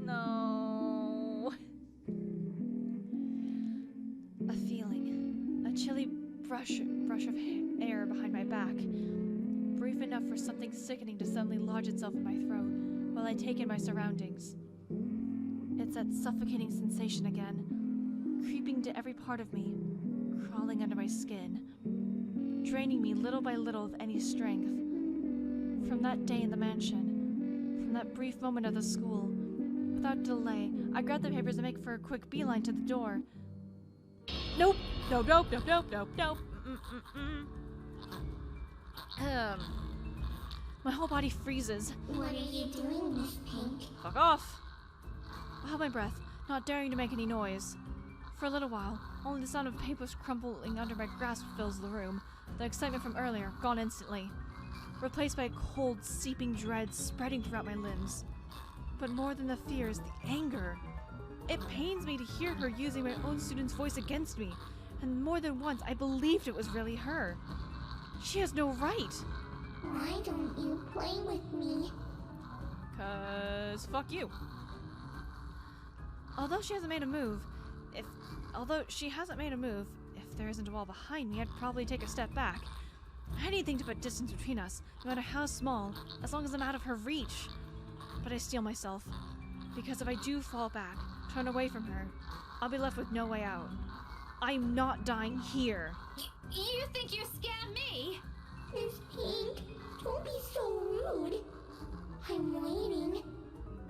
No. A feeling. A chilly brush of air behind my back. Brief enough for something sickening to suddenly lodge itself in my throat while I take in my surroundings. It's that suffocating sensation again, creeping to every part of me, crawling under my skin, draining me little by little of any strength. From that day in the mansion, from that brief moment at the school, without delay, I grab the papers and make for a quick beeline to the door. Nope! Nope, nope, nope, nope, nope, nope. My whole body freezes. What are you doing, Miss Pink? Fuck off! I hold my breath, not daring to make any noise. For a little while, only the sound of papers crumpling under my grasp fills the room. The excitement from earlier, gone instantly. Replaced by a cold, seeping dread spreading throughout my limbs. But more than the fear is the anger. It pains me to hear her using my own student's voice against me, and more than once I believed it was really her. She has no right. Why don't you play with me? 'Cause fuck you. Although she hasn't made a move, if there isn't a wall behind me, I'd probably take a step back. Anything to put distance between us, no matter how small, as long as I'm out of her reach. But I steel myself, because if I do fall back, turn away from her, I'll be left with no way out. I'm not dying here. You think you scare me? Miss Pink, don't be so rude. I'm waiting.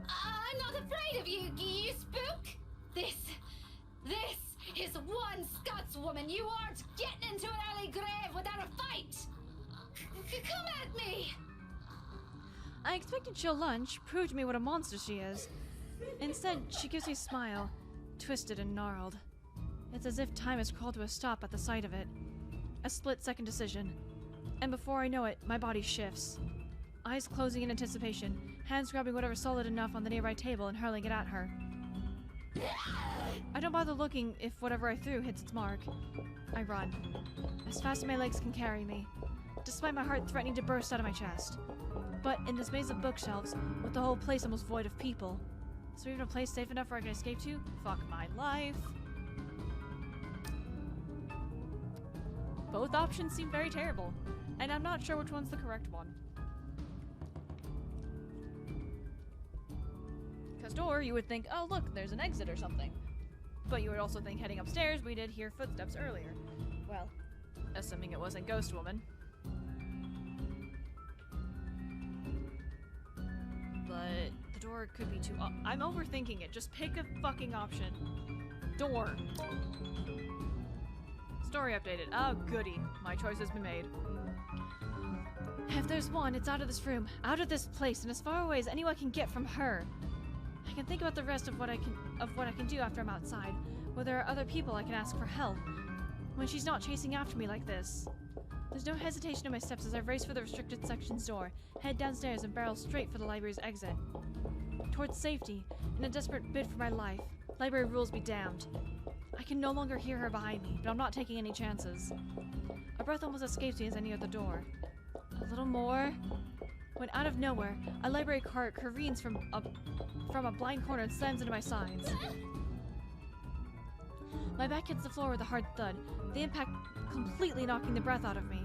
I'm not afraid of you, you spook. This is one Scotswoman. You aren't getting into an early grave without a fight. Come at me. I expected she'll lunge, prove to me what a monster she is. Instead, she gives me a smile, twisted and gnarled. It's as if time has crawled to a stop at the sight of it. A split-second decision. And before I know it, my body shifts. Eyes closing in anticipation, hands grabbing whatever's solid enough on the nearby table and hurling it at her. I don't bother looking if whatever I threw hits its mark. I run, as fast as my legs can carry me, despite my heart threatening to burst out of my chest. But in this maze of bookshelves, with the whole place almost void of people, is there even a place safe enough where I can escape to? Fuck my life. Both options seem very terrible, and I'm not sure which one's the correct one. Because door, you would think, oh look, there's an exit or something. But you would also think heading upstairs, we did hear footsteps earlier. Well, assuming it wasn't Ghost Woman. But the door could be too... I'm overthinking it. Just pick a fucking option. Door. Story updated. Oh, goody. My choice has been made. If there's one, it's out of this room, out of this place, and as far away as anyone can get from her. I can think about the rest of what I can do after I'm outside, where there are other people I can ask for help, when she's not chasing after me like this. There's no hesitation in my steps as I race for the restricted section's door, head downstairs and barrel straight for the library's exit. Towards safety, in a desperate bid for my life. Library rules be damned. I can no longer hear her behind me, but I'm not taking any chances. A breath almost escapes me as I near the door. A little more. When out of nowhere, a library cart careens from a blind corner and slams into my sides. My back hits the floor with a hard thud, the impact completely knocking the breath out of me.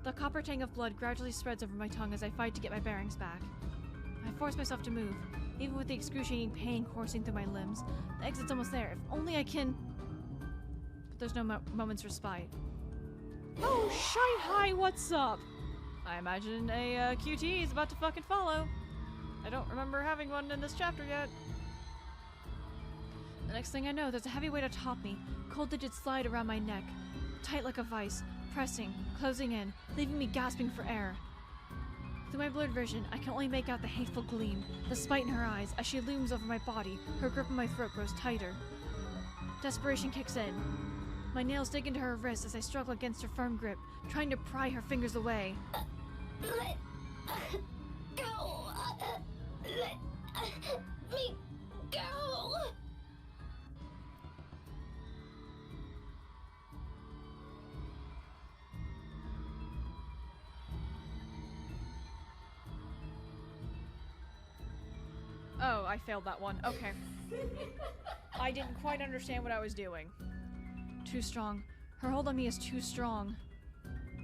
The copper tang of blood gradually spreads over my tongue as I fight to get my bearings back. I force myself to move, even with the excruciating pain coursing through my limbs. The exit's almost there, if only I can... But there's no moment's respite. Oh, shite hi, what's up? I imagine a QT is about to fucking follow. I don't remember having one in this chapter yet. The next thing I know, there's a heavy weight atop me. Cold digits slide around my neck, tight like a vice, pressing, closing in, leaving me gasping for air. Through my blurred vision, I can only make out the hateful gleam, the spite in her eyes as she looms over my body, her grip on my throat grows tighter. Desperation kicks in. My nails dig into her wrist as I struggle against her firm grip, trying to pry her fingers away. Let go. Let me go. Oh, I failed that one. Okay. I didn't quite understand what I was doing. Too strong. Her hold on me is too strong.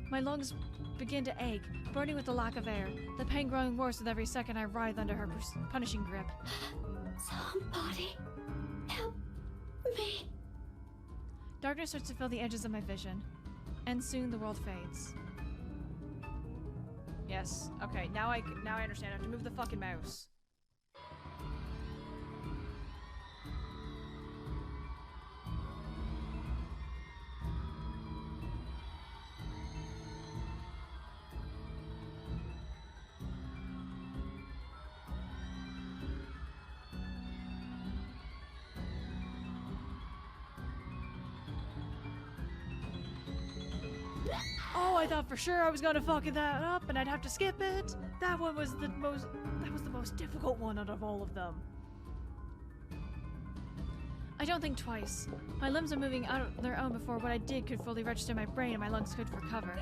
My lungs begin to ache, burning with the lack of air, the pain growing worse with every second I writhe under her punishing grip. Somebody help me. Darkness starts to fill the edges of my vision, and soon the world fades. Yes, okay, now I understand. I have to move the fucking mouse. Oh, I thought for sure I was gonna fuck that up and I'd have to skip it. That was the most difficult one out of all of them. I don't think twice. My limbs are moving out of their own before what I did could fully register my brain and my lungs could recover.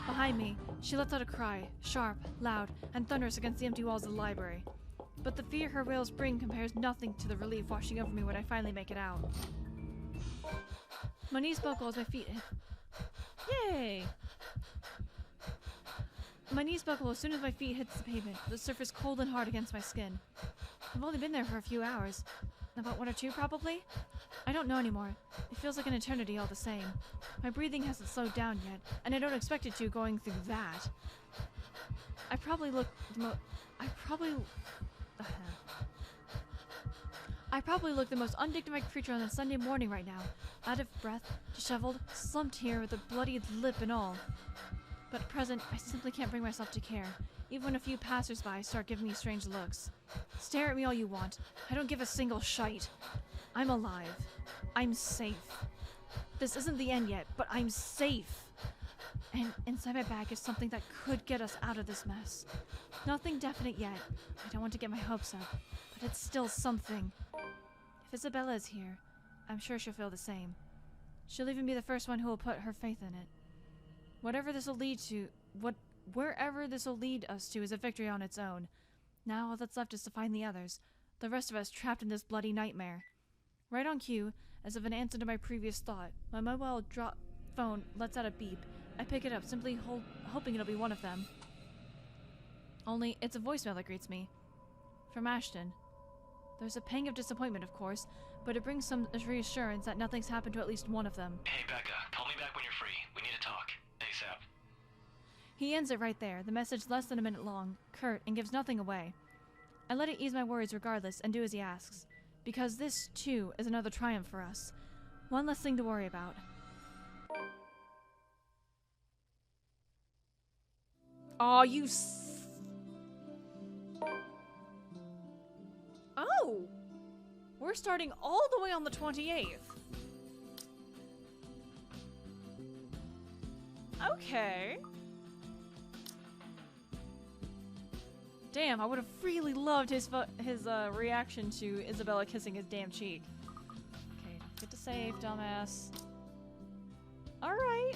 Behind me, she lets out a cry, sharp, loud, and thunderous against the empty walls of the library. But the fear her wails bring compares nothing to the relief washing over me when I finally make it out. My knees buckle as my feet hit. Yay! My knees buckle as soon as my feet hit the pavement, the surface cold and hard against my skin. I've only been there for a few hours. About 1 or 2, probably? I don't know anymore. It feels like an eternity all the same. My breathing hasn't slowed down yet, and I don't expect it to going through that. I probably look the most undignified creature on a Sunday morning right now. Out of breath, disheveled, slumped here with a bloodied lip and all. But at present, I simply can't bring myself to care, even when a few passers-by start giving me strange looks. Stare at me all you want. I don't give a single shite. I'm alive. I'm safe. This isn't the end yet, but I'm safe. And inside my bag is something that could get us out of this mess. Nothing definite yet. I don't want to get my hopes up, but it's still something. If Isabella is here, I'm sure she'll feel the same. She'll even be the first one who will put her faith in it. Wherever this will lead us to is a victory on its own. Now all that's left is to find the others, the rest of us trapped in this bloody nightmare. Right on cue, as if an answer to my previous thought, my mobile phone lets out a beep. I pick it up, simply hoping it'll be one of them. Only, it's a voicemail that greets me. From Ashton. There's a pang of disappointment, of course, but it brings some reassurance that nothing's happened to at least one of them. Hey, Becca, call me back when you're free. We need to talk. ASAP. He ends it right there, the message less than a minute long, curt, and gives nothing away. I let it ease my worries regardless and do as he asks. Because this, too, is another triumph for us. One less thing to worry about. Aw, you Oh! We're starting all the way on the 28th. Okay. Damn, I would have really loved his reaction to Isabella kissing his damn cheek. Okay, get to save, dumbass. Alright.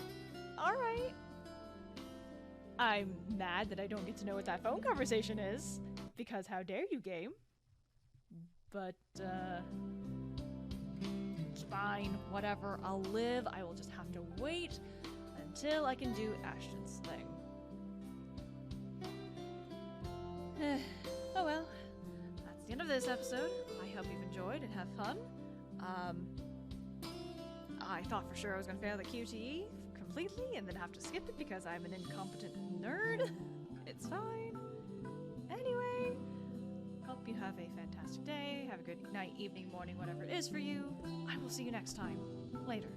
Alright. I'm mad that I don't get to know what that phone conversation is. Because how dare you, game? But, it's fine. Whatever. I'll live. I will just have to wait until I can do Ashton's thing. Oh well. That's the end of this episode. I hope you've enjoyed and have fun. I thought for sure I was going to fail the QTE completely and then have to skip it because I'm an incompetent nerd. It's fine. Anyway, hope you have a fantastic day. Have a good night, evening, morning, whatever it is for you. I will see you next time. Later.